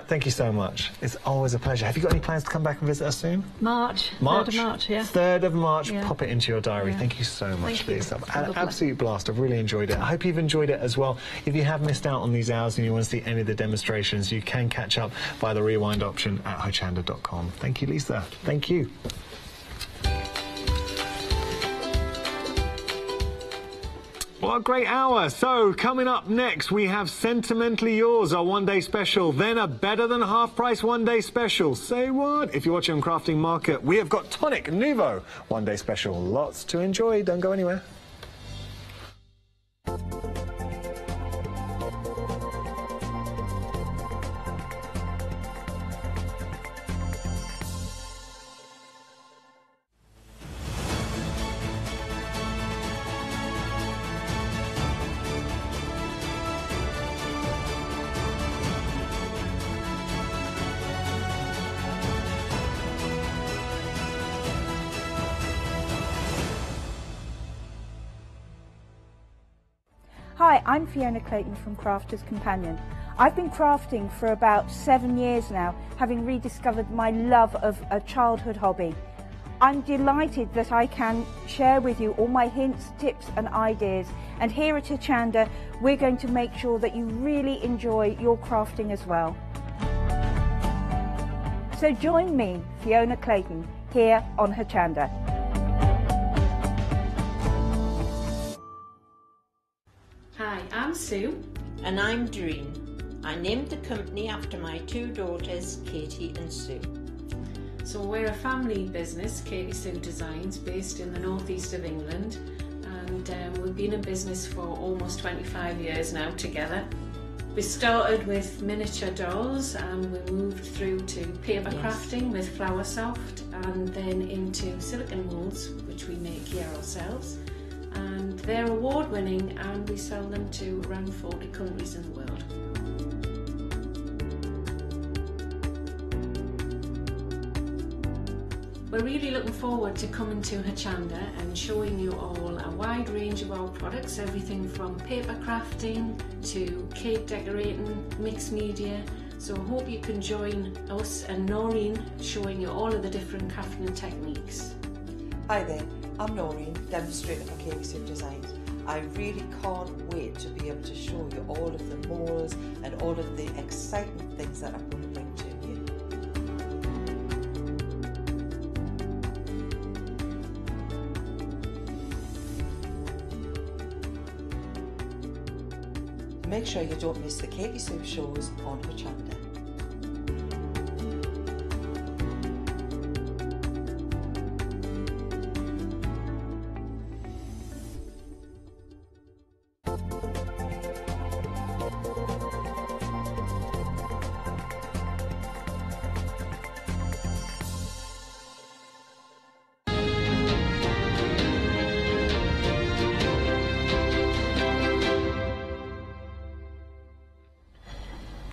Speaker 5: Thank you so much. It's always a pleasure. Have you got any plans to come back and visit us soon?
Speaker 6: March. 3rd of March, yeah.
Speaker 5: 3rd of March, pop it into your diary. Thank you so much, Lisa. An absolute blast. I've really enjoyed it. I hope you've enjoyed it as well. If you have missed out on these hours and you want to see any of the demonstrations, you can catch up via the rewind option at hochanda.com. Thank you, Lisa. Thank you. What a great hour. So, coming up next, we have Sentimentally Yours, our one-day special, then a better than half-price one-day special. Say what? If you're watching on Crafting Market, we have got Tonic Nouveau one-day special. Lots to enjoy. Don't go anywhere.
Speaker 7: Hi, I'm Fiona Clayton from Crafter's Companion. I've been crafting for about 7 years now, having rediscovered my love of a childhood hobby. I'm delighted that I can share with you all my hints, tips and ideas, and here at Hochanda we're going to make sure that you really enjoy your crafting as well. So join me, Fiona Clayton, here on Hochanda.
Speaker 8: Hi, I'm Sue.
Speaker 9: And I'm Doreen. I named the company after my 2 daughters, Katie and Sue.
Speaker 8: So we're a family business, Katie Sue Designs, based in the northeast of England, and we've been in business for almost 25 years now together. We started with miniature dolls and we moved through to paper crafting with Flower Soft, and then into silicone molds, which we make here ourselves. And they're award-winning and we sell them to around 40 countries in the world. We're really looking forward to coming to Hochanda and showing you all a wide range of our products, everything from paper crafting to cake decorating, mixed media. So I hope you can join us and Noreen showing you all of the different crafting techniques.
Speaker 10: Hi there. I'm Noreen, demonstrator for Katie Sue Designs. I really can't wait to be able to show you all of the molds and all of the exciting things that I'm going to bring to you. Make sure you don't miss the Katie Sue shows on Hochanda.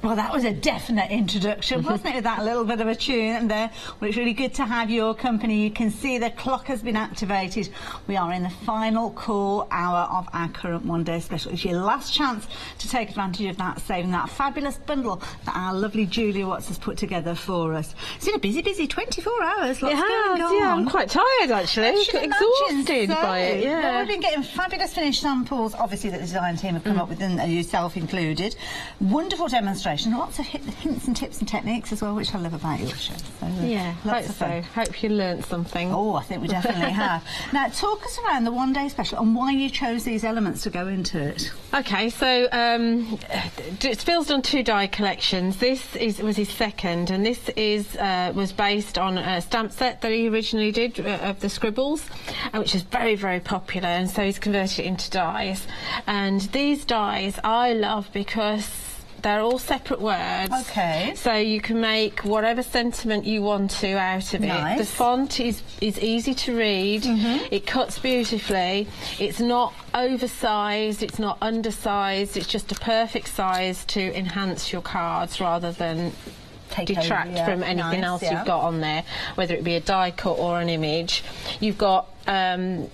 Speaker 11: Well, that was a definite introduction, wasn't it, with that little bit of a tune there? Well, it's really good to have your company. You can see the clock has been activated. We are in the final call hour of our current one-day special. It's your last chance to take advantage of that, saving that fabulous bundle that our lovely Julia Watts has put together for us. It's been a busy 24 hours. Lots going on.
Speaker 1: Yeah, I'm quite tired, actually. Exhausted by it,
Speaker 11: Well, we've been getting fabulous finished samples, obviously, that the design team have come up with, and yourself included. Wonderful demonstrations demonstration. Lots of hints and tips and techniques as well, which I love about your show. So,
Speaker 1: yeah, hope so. Hope you learned something.
Speaker 11: Oh, I think we definitely have. Now, talk us around the one-day special and why you chose these elements to go into it.
Speaker 1: Okay, so Phil's done 2 die collections. This was his second, and this was based on a stamp set that he originally did of the scribbles, which is very, very popular, and so he's converted it into dies. And these dies I love because they're all separate words.
Speaker 11: Okay.
Speaker 1: So you can make whatever sentiment you want to out of it. The font is easy to read. It cuts beautifully. It's not oversized, it's not undersized, it's just a perfect size to enhance your cards rather than detract from anything else you've got on there, whether it be a die cut or an image. You've got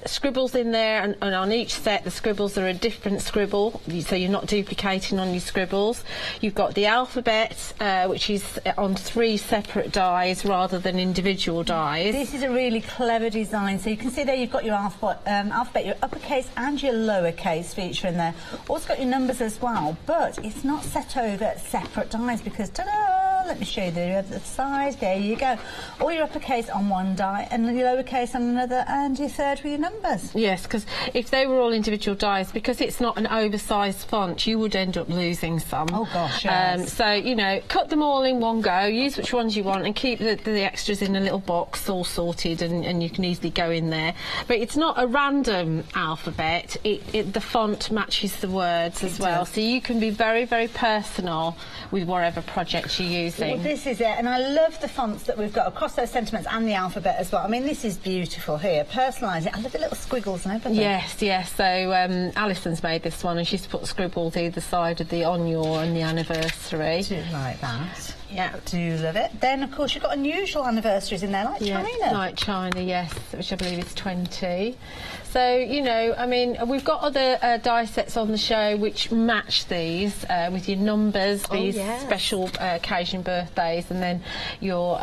Speaker 1: scribbles in there, and on each set the scribbles are a different scribble, so you're not duplicating on your scribbles. You've got the alphabet, which is on 3 separate dies rather than individual dies.
Speaker 11: This is a really clever design. So you can see there you've got your alphabet, your uppercase and your lowercase feature in there. Also got your numbers as well, but it's not set over separate dies because, ta-da, let me show you the other side. There you go. All your uppercase on one die and your lowercase on another, and your third with your numbers.
Speaker 1: Yes, because if they were all individual dies, because it's not an oversized font, you would end up losing some.
Speaker 11: Oh gosh, yes.
Speaker 1: So, you know, cut them all in one go, use which ones you want, and keep the extras in a little box all sorted, and you can easily go in there. But it's not a random alphabet, the font matches the words as well, so you can be very, very personal with whatever project you're using.
Speaker 11: Well, this is it, and I love the fonts that we've got across those sentiments and the alphabet as well. I mean, this is beautiful here. Personalise it. I love the little squiggles and everything.
Speaker 1: Yes, yes. So Alison's made this one, and she's put scribbles either side of the on your and the anniversary.
Speaker 11: Do like that.
Speaker 1: Yeah.
Speaker 11: Do love it. Then, of course, you've got unusual anniversaries in there, like China.
Speaker 1: Like China, yes, which I believe is 20. So, you know, I mean, we've got other die sets on the show which match these with your numbers, these special occasion birthdays, and then your,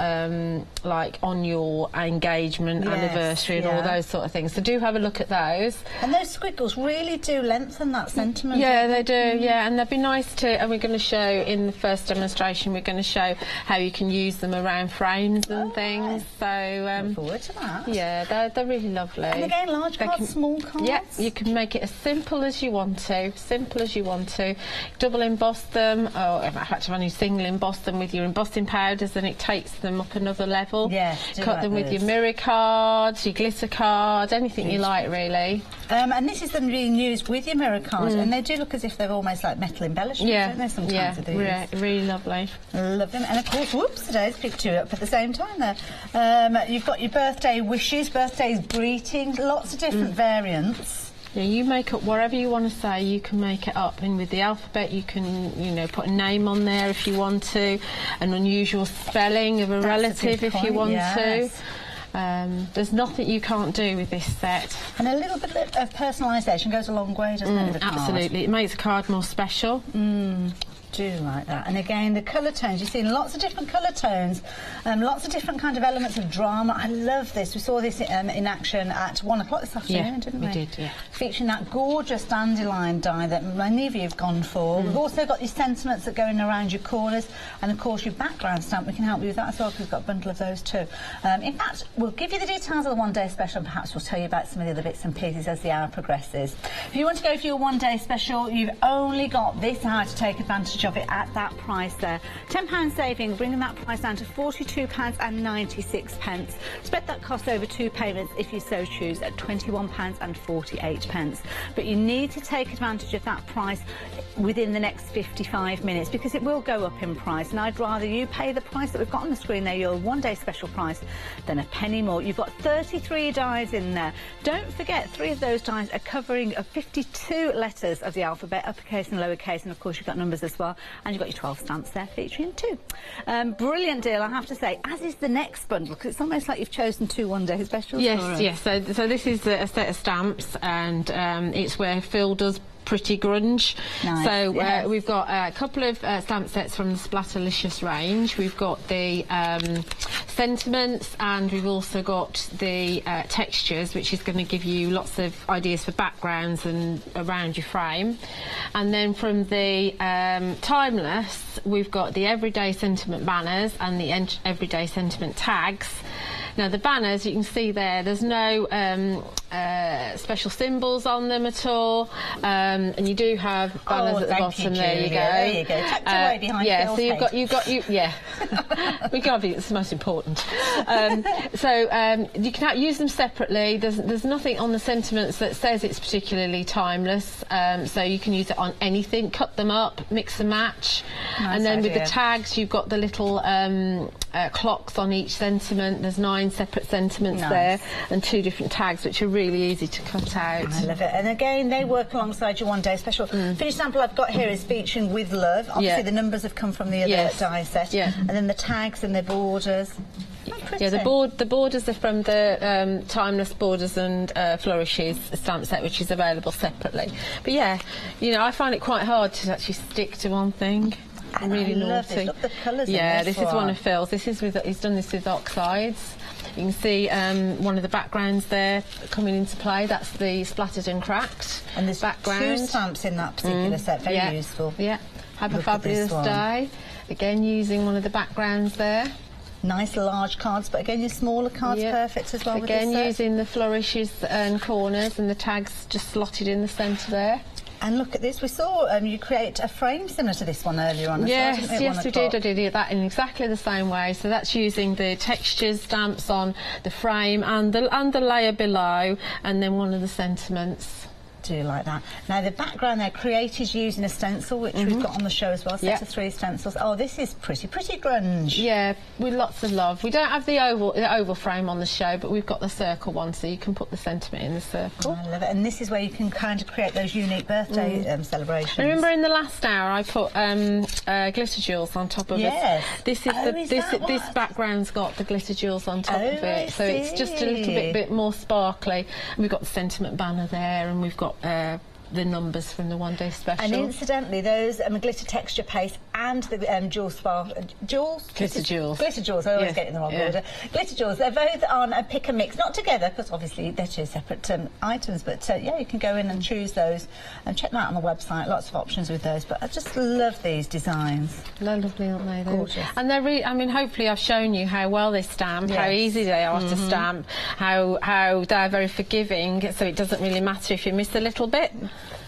Speaker 1: like, on your engagement, anniversary and all those sort of things. So do have a look at those.
Speaker 11: And those squiggles really do lengthen that sentiment.
Speaker 1: Yeah, they do, and they'd be nice to, and we're going to show in the first demonstration, we're going to show how you can use them around frames and things. So
Speaker 11: look forward to that.
Speaker 1: Yeah, they're really lovely.
Speaker 11: And again, large cards, small cards.
Speaker 1: Yeah, you can make it as simple as you want to. Double emboss them, or in fact, if you single emboss them with your embossing powders, then it takes them up another level.
Speaker 11: Yeah,
Speaker 1: cut them with your mirror cards, your glitter cards, anything you like, really.
Speaker 11: And this is them being used with your mirror cards, and they do look as if they're almost like metal embellishments, don't they? Sometimes of these.
Speaker 1: Really lovely.
Speaker 11: Love them. And of course, whoops, today's picked 2 up at the same time there. You've got your birthday wishes, birthday greetings, lots of different variants.
Speaker 1: Yeah, you make up whatever you want to say, you can make it up, and with the alphabet you can, you know, put a name on there if you want to, an unusual spelling of a relative if you want to. There's nothing you can't do with this set.
Speaker 11: And a little bit of personalisation goes a long way, doesn't it, with a card?
Speaker 1: Absolutely, it makes a card more special.
Speaker 11: Do like that. And again, the colour tones, you've seen lots of different colour tones, lots of different kind of elements of drama. I love this. We saw this in action at 1 o'clock this afternoon, didn't we?
Speaker 1: We did, yeah.
Speaker 11: Featuring that gorgeous dandelion die that many of you have gone for. We've also got your sentiments that go in around your corners, and of course your background stamp. We can help you with that as well, because we've got a bundle of those too. In fact, we'll give you the details of the one-day special, and perhaps we'll tell you about some of the other bits and pieces as the hour progresses. If you want to go for your one-day special, you've only got this hour to take advantage of it at that price there. £10 saving, bringing that price down to £42.96. Spread that cost over 2 payments if you so choose at £21.48. But you need to take advantage of that price within the next 55 minutes, because it will go up in price, and I'd rather you pay the price that we've got on the screen there, your one-day special price, than a penny more. You've got 33 dies in there. Don't forget, 3 of those dies are covering 52 letters of the alphabet, uppercase and lowercase, and of course you've got numbers as well, and you've got your 12 stamps there featuring 2. Brilliant deal, I have to say, as is the next bundle, because it's almost like you've chosen 2 one-day specials.
Speaker 1: Yes. So this is a set of stamps, and it's where Phil does pretty grunge.
Speaker 11: Nice,
Speaker 1: So
Speaker 11: yes.
Speaker 1: we've got a couple of stamp sets from the Splatterlicious range. We've got the sentiments, and we've also got the textures, which is going to give you lots of ideas for backgrounds and around your frame. And then from the timeless, we've got the everyday sentiment banners and the everyday sentiment tags. Now the banners, you can see there's no special symbols on them at all, and you do have banners at the bottom. There you go.
Speaker 11: There you go. Tucked away behind
Speaker 1: yeah,
Speaker 11: Phil's
Speaker 1: so you've got yeah. We can't be. It's the most important. You can use them separately. There's nothing on the sentiments that says it's particularly timeless, so you can use it on anything. Cut them up, mix and match, and then with the tags, you've got the little clocks on each sentiment. There's 9 separate sentiments there, and 2 different tags, which are really easy to cut out.
Speaker 11: I love it. And again, they work alongside your one day special. Finished sample I've got here is featuring with love. Obviously the numbers have come from the other die set. And then the tags and the borders.
Speaker 1: Yeah, the borders are from the timeless borders and flourishes stamp set, which is available separately. But yeah, you know, I find it quite hard to actually stick to one thing. I'm really naughty.
Speaker 11: This. Look at the colours.
Speaker 1: Yeah,
Speaker 11: in this
Speaker 1: is one of Phil's. This is he's done this with oxides. You can see one of the backgrounds there coming into play. That's the splattered and cracked.
Speaker 11: And there's
Speaker 1: background.
Speaker 11: 2 stamps in that particular set. Very useful.
Speaker 1: Yeah. Have a fabulous day. Again, using one of the backgrounds there.
Speaker 11: Nice large cards, but again your smaller cards perfect as well.
Speaker 1: Again,
Speaker 11: with this
Speaker 1: using the flourishes and corners and the tags just slotted in the centre there.
Speaker 11: And look at this, we saw you create a frame similar to this one earlier on.
Speaker 1: Yes, we did. I did that in exactly the same way. So that's using the textures stamps on the frame and the layer below, and then one of the sentiments.
Speaker 11: Do like that. Now the background there created using a stencil, which we've got on the show as well. Set of 3 stencils. Oh, this is pretty grunge.
Speaker 1: Yeah, with lots of love. We don't have the oval frame on the show, but we've got the circle one, so you can put the sentiment in the circle.
Speaker 11: I love it. And this is where you can kind of create those unique birthday celebrations.
Speaker 1: I remember in the last hour I put glitter jewels on top of it. This is this background's got the glitter jewels on top of it, so it's just a little bit more sparkly. And we've got the sentiment banner there, and we've got the numbers from the one day special.
Speaker 11: And incidentally, those glitter texture paste and the glitter jewels. I always get it in the wrong order. Glitter jewels. They're both on a pick and mix, not together because obviously they're 2 separate items. But yeah, you can go in and choose those and check them out on the website. Lots of options with those. But I just love these designs.
Speaker 1: They're lovely, aren't they?
Speaker 11: Gorgeous.
Speaker 1: And they're really. I mean, hopefully I've shown you how well they stamp, how easy they are to stamp, how they're very forgiving. So it doesn't really matter if you miss a little bit.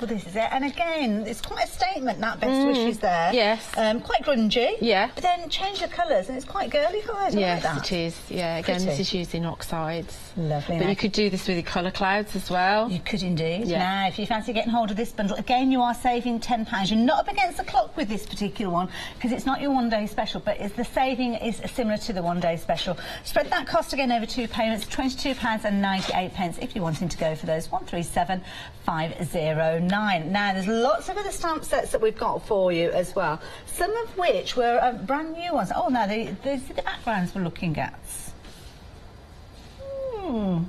Speaker 11: Well, this is it. And again, it's quite a statement, that best wishes there.
Speaker 1: Yes.
Speaker 11: Quite grungy.
Speaker 1: Yeah.
Speaker 11: But then change the colours, and it's quite girly colours.
Speaker 1: Yes,
Speaker 11: like that.
Speaker 1: it is. Yeah, again, this is using oxides.
Speaker 11: Lovely.
Speaker 1: But you could do this with your colour clouds as well.
Speaker 11: You could indeed.
Speaker 1: Yeah.
Speaker 11: Now, if you fancy getting hold of this bundle, again, you are saving £10. You're not up against the clock with this particular one, because it's not your one day special, but the saving is similar to the one day special. Spread that cost again over 2 payments, £22.98 if you're wanting to go for those. 137509. Now, there's lots of other stamp sets that we've got for you as well, some of which were brand new ones. Oh, no, the backgrounds we're looking at. Because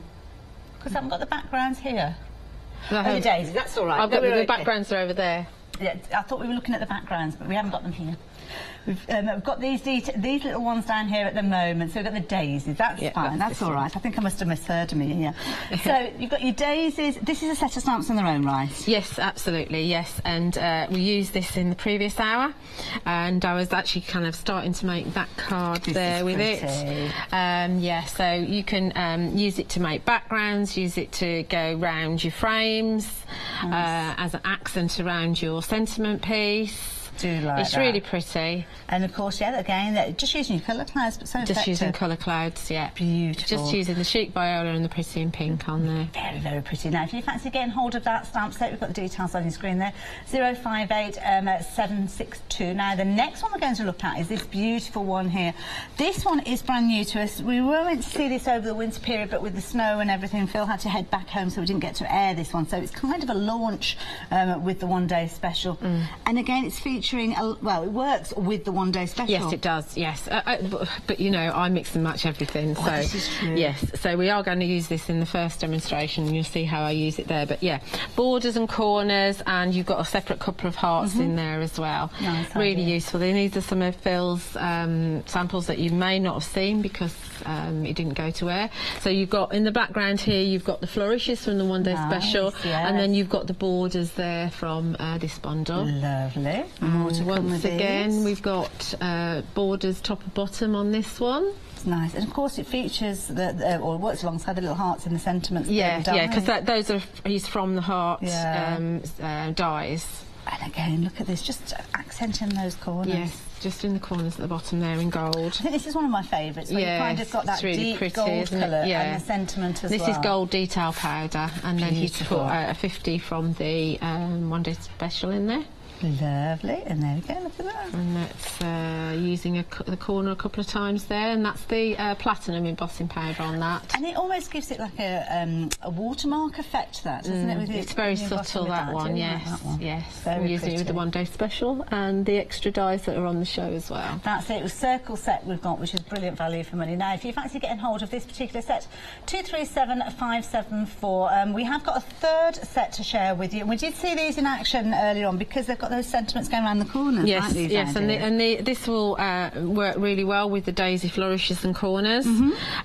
Speaker 11: I haven't got the backgrounds here. Oh, the daisies, that's all right.
Speaker 1: I've got the backgrounds are over there.
Speaker 11: Yeah, I thought we were looking at the backgrounds, but we haven't got them here. We've got these little ones down here at the moment, so we've got the daisies. That's fine, that's all right. I think I must have misheard me here. So you've got your daisies. This is a set of stamps in their own right.
Speaker 1: Yes, absolutely, yes. And we used this in the previous hour, and I was actually kind of starting to make that card there with it. Yeah, so you can use it to make backgrounds, use it to go round your frames, as an accent around your sentiment piece. It's really pretty.
Speaker 11: And of course, yeah, again, just using your colour clouds, but so effective.
Speaker 1: Just using colour clouds, yeah.
Speaker 11: Beautiful.
Speaker 1: Just using the chic viola and the pretty in pink on there.
Speaker 11: Very, very pretty. Now, if you fancy getting hold of that stamp set, we've got the details on your screen there. 058 Now, the next one we're going to look at is this beautiful one here. This one is brand new to us. We were meant to see this over the winter period, but with the snow and everything, Phil had to head back home, so we didn't get to air this one. So it's kind of a launch with the one day special. And again, it's featured featuring, well, it works with the one-day special.
Speaker 1: Yes, it does, yes. But, you know, I mix and match everything.
Speaker 11: Oh,
Speaker 1: so
Speaker 11: this is true.
Speaker 1: yes, so we are going to use this in the first demonstration, and you'll see how I use it there. But, yeah, borders and corners, and you've got a separate couple of hearts in there as well.
Speaker 11: Nice
Speaker 1: really
Speaker 11: idea.
Speaker 1: useful. And these are some of Phil's samples that you may not have seen because it didn't go to air. So you've got, in the background here, you've got the flourishes from the one-day special, and then you've got the borders there from this bundle.
Speaker 11: Lovely.
Speaker 1: And once again, we've got borders top and bottom on this one.
Speaker 11: It's nice, and of course it features or works alongside the little hearts in the sentiments.
Speaker 1: Yeah, because those are he's from the heart dies.
Speaker 11: And again, look at this, just accenting those corners.
Speaker 1: Yes, just in the corners at the bottom there in gold.
Speaker 11: I think this is one of my favourites, where you kind of got that
Speaker 1: really
Speaker 11: deep
Speaker 1: pretty,
Speaker 11: gold colour and the sentiment as well.
Speaker 1: This is gold detail powder, and then he's put a 50 from the one-day special in there.
Speaker 11: Lovely, and there we go, look at that.
Speaker 1: And that's using the corner a couple of times there, and that's the platinum embossing powder on that.
Speaker 11: And it almost gives it like a watermark effect, that, doesn't it?
Speaker 1: It's very subtle, that one, yes.
Speaker 11: That one.
Speaker 1: Yes, I'm using it with the one-day special and the extra dies that are on the show as well.
Speaker 11: That's it, it was circle set we've got, which is brilliant value for money. Now, if you fancy getting hold of this particular set, 237574. We have got a third set to share with you, and we did see these in action earlier on because they've got those sentiments going around the corners.
Speaker 1: Yes,
Speaker 11: like
Speaker 1: yes, and this will work really well with the daisy flourishes and corners.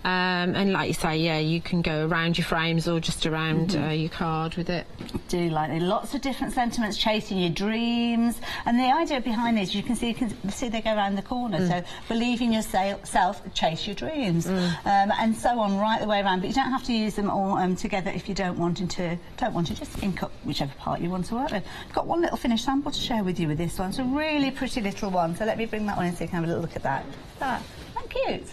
Speaker 1: And like you say, yeah, you can go around your frames or just around your card with it.
Speaker 11: Do like it. Lots of different sentiments, chasing your dreams, and the idea behind this, you can see they go around the corner. So believe in yourself, chase your dreams, and so on right the way around. But you don't have to use them all together if you don't want to. Just ink up whichever part you want to work with. I've got one little finished sample to share with you with this one. It's a really pretty little one. So let me bring that one in so you can have a little look at that. Isn't that cute?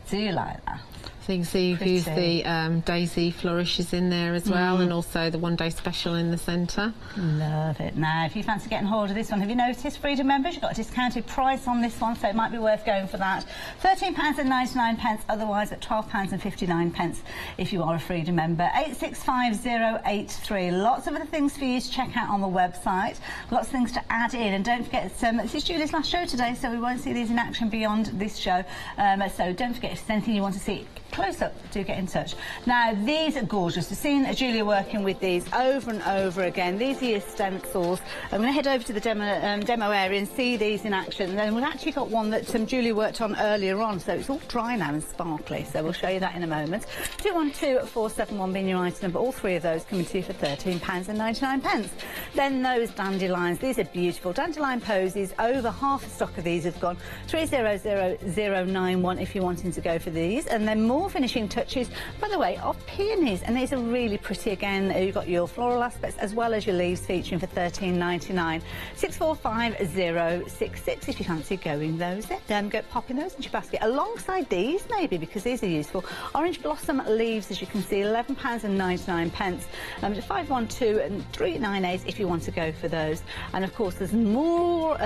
Speaker 11: Do you like that?
Speaker 1: So you can see you've used the daisy flourishes in there as well, and also the one-day special in the centre.
Speaker 11: Love it. Now, if you fancy getting hold of this one, have you noticed, Freedom members, you've got a discounted price on this one, so it might be worth going for that. £13.99, otherwise at £12.59 if you are a Freedom member. 865083. Lots of other things for you to check out on the website. Lots of things to add in, and don't forget, this is Julie's last show today, so we won't see these in action beyond this show. So don't forget, if there's anything you want to see close up, do get in touch. Now, these are gorgeous. We've seen Julia working with these over and over again. These are your stencils. I'm going to head over to the demo area and see these in action. And then we've actually got one that Julia worked on earlier on, so it's all dry now and sparkly, so we'll show you that in a moment. 212471 being your item number. All three of those coming to you for £13.99. Then those dandelions. These are beautiful. Dandelion posies. Over half the stock of these have gone. 300091 if you're wanting to go for these. And then more finishing touches, by the way, of peonies, and these are really pretty again. You've got your floral aspects as well as your leaves featuring for £13.99. 645066 if you fancy going those in. Go popping those into your basket alongside these, maybe, because these are useful. Orange blossom leaves, as you can see, £11.99. 512398 if you want to go for those. And of course, there's more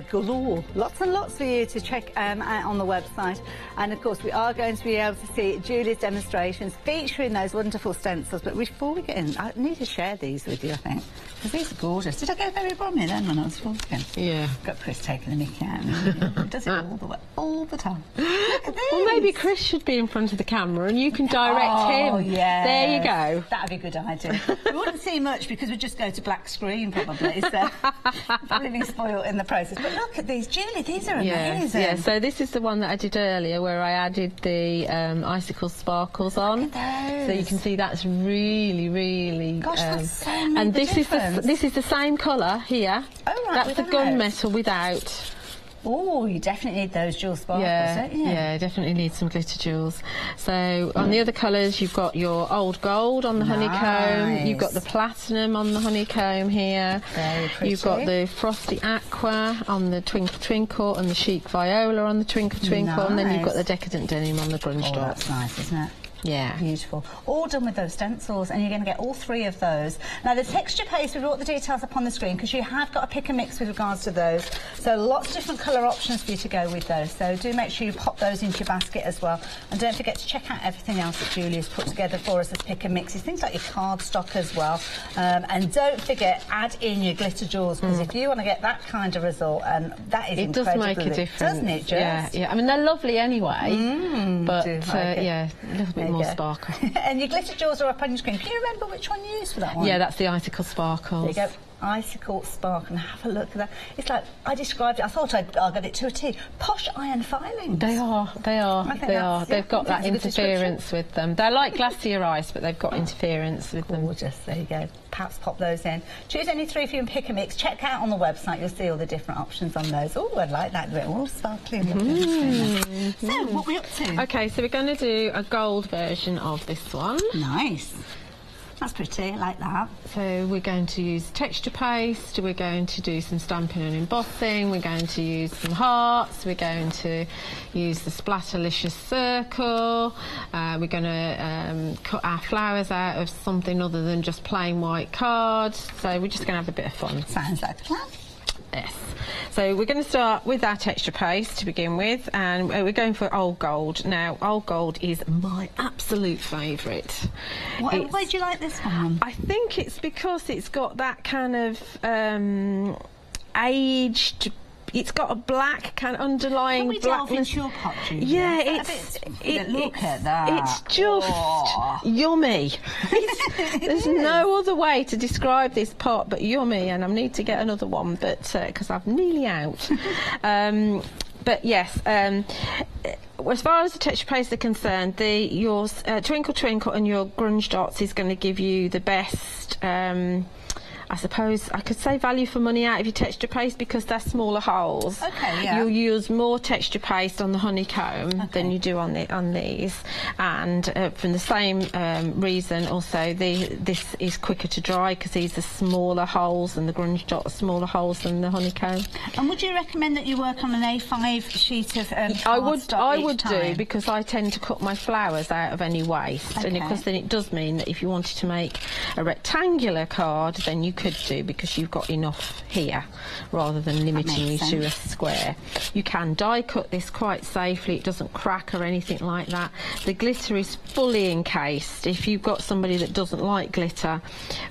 Speaker 11: galore, lots and lots for you to check out on the website. And of course, we are going to be able to see Julie's demonstrations featuring those wonderful stencils. But before we get in, I need to share these with you, I think, because these are gorgeous. Did I go very Bromley then when I was talking? Yeah. Got Chris taking the mickey out. He does it all the time. Look at these.
Speaker 1: Well, maybe Chris should be in front of the camera and you can direct him.
Speaker 11: Oh, yeah.
Speaker 1: There you go.
Speaker 11: That'd be a good idea. We wouldn't see much because we'd just go to black screen, probably. So probably be spoiled in the process. But look at these, Julie. These are amazing.
Speaker 1: Yeah. So this is the one that I did earlier, where I added the icicle sparkles on.
Speaker 11: Look at those.
Speaker 1: So you can see that's really, really.
Speaker 11: Gosh, that's so many.
Speaker 1: And this is the same colour here.
Speaker 11: Oh right.
Speaker 1: That's the gunmetal without.
Speaker 11: Oh, you definitely need those jewel sparkles, don't you?
Speaker 1: Yeah, definitely need some glitter jewels. So on the other colours, you've got your old gold on the honeycomb. You've got the platinum on the honeycomb here.
Speaker 11: Very pretty.
Speaker 1: You've got the frosty aqua on the twinkle twinkle, and the chic viola on the twinkle twinkle, and then you've got the decadent denim on the grunge dot.
Speaker 11: That's nice, isn't it?
Speaker 12: Yeah.
Speaker 11: Beautiful. All done with those stencils, and you're going to get all 3 of those. Now, the texture paste, we've brought the details up on the screen because you have got a pick and mix with regards to those. So lots of different colour options for you to go with those. So do make sure you pop those into your basket as well. And don't forget to check out everything else that Julia's put together for us as pick and mixes, things like your cardstock as well. And don't forget, add in your glitter jewels, because if you want to get that kind of result, and that is incredible.
Speaker 12: It does make a difference.
Speaker 11: Doesn't it, just?
Speaker 12: Yeah. I mean, they're lovely anyway, but yeah, a little bit more sparkle.
Speaker 11: And your glitter jewels are up on your screen. Can you remember which one you used for that one?
Speaker 12: Yeah, that's the icicle sparkles.
Speaker 11: There you go. Icicle sparkle, and have a look at that. It's like, I described it, I thought I'd get it to a T. Posh iron filings.
Speaker 12: They are. They've got that interference with them. They're like glacier ice, but they've got interference with them.
Speaker 11: Gorgeous. There you go. Perhaps pop those in. Choose any 3 for you and pick a mix. Check out on the website, you'll see all the different options on those. Oh, I like that. They're all sparkling. So, what are we up to?
Speaker 12: Okay, so we're going to do a gold version of this one.
Speaker 11: Nice. That's pretty, I like that.
Speaker 12: So we're going to use texture paste, we're going to do some stamping and embossing, we're going to use some hearts, we're going to use the Splatterlicious circle, we're going to cut our flowers out of something other than just plain white cards. So we're just going to have a bit of fun.
Speaker 11: Sounds like a plan.
Speaker 12: Yes. So we're going to start with our texture paste to begin with, and we're going for Old Gold. Now, Old Gold is my absolute favourite.
Speaker 11: Why do you like this one?
Speaker 12: I think it's because it's got that kind of aged. It's got a black kind of underlying
Speaker 11: blackness. Can we delve into your pot, Julia?
Speaker 12: Yeah,
Speaker 11: look at that.
Speaker 12: It's just yummy. There's no other way to describe this pot but yummy, and I need to get another one, but because I'm nearly out. But yes, as far as the texture paste are concerned, your Twinkle Twinkle and your Grunge Dots is going to give you the best. I suppose I could say value for money out of your texture paste because they're smaller holes.
Speaker 11: Okay, yeah.
Speaker 12: You'll use more texture paste on the honeycomb than you do on these, and from the same reason also this is quicker to dry because these are smaller holes and the Grunge Dot are smaller holes than the honeycomb.
Speaker 11: And would you recommend that you work on an A5 sheet of
Speaker 12: I would do, because I tend to cut my flowers out of any waste, and of course then it does mean that if you wanted to make a rectangular card, then you could do, because you've got enough here rather than limiting you to a square. You can die cut this quite safely, it doesn't crack or anything like that. The glitter is fully encased. If you've got somebody that doesn't like glitter,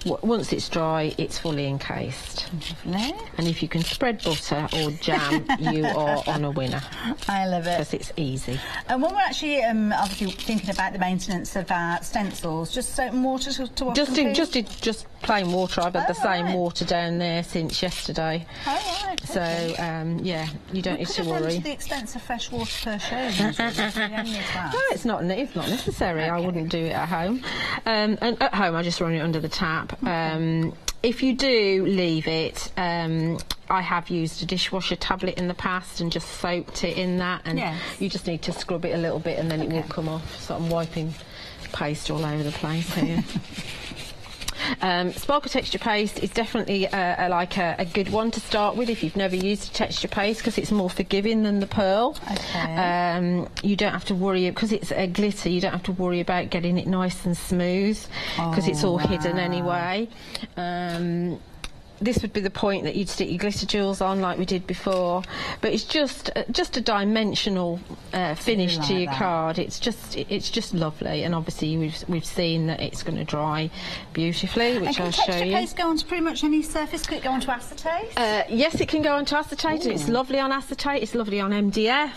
Speaker 12: once it's dry it's fully encased.
Speaker 11: Lovely.
Speaker 12: And if you can spread butter or jam, you are on a winner.
Speaker 11: I love it.
Speaker 12: Because it's easy.
Speaker 11: And when we're actually obviously thinking about the maintenance of our stencils, just soap and water to wash them?
Speaker 12: Just plain water. I've had the same water down there since yesterday.
Speaker 11: Oh, right.
Speaker 12: So yeah, you don't need to worry.
Speaker 11: To the extent of fresh water per show.
Speaker 12: No, it's not necessary. I wouldn't do it at home. And at home I just run it under the tap. If you do leave it, I have used a dishwasher tablet in the past and just soaked it in that, and you just need to scrub it a little bit and then it will come off. So I'm wiping paste all over the place here. Sparkle texture paste is definitely a good one to start with if you've never used a texture paste, because it's more forgiving than the pearl. You don't have to worry, because it's a glitter, you don't have to worry about getting it nice and smooth, because it's all hidden anyway. This would be the point that you'd stick your glitter jewels on like we did before, but it's just a dimensional finish to your card. It's just lovely, and obviously we've seen that it's going to dry beautifully, which I'll show you.
Speaker 11: Can texture paste go onto pretty much any surface? Could it go onto acetate?
Speaker 12: Yes, it can go onto acetate, and it's lovely on acetate, it's lovely on MDF,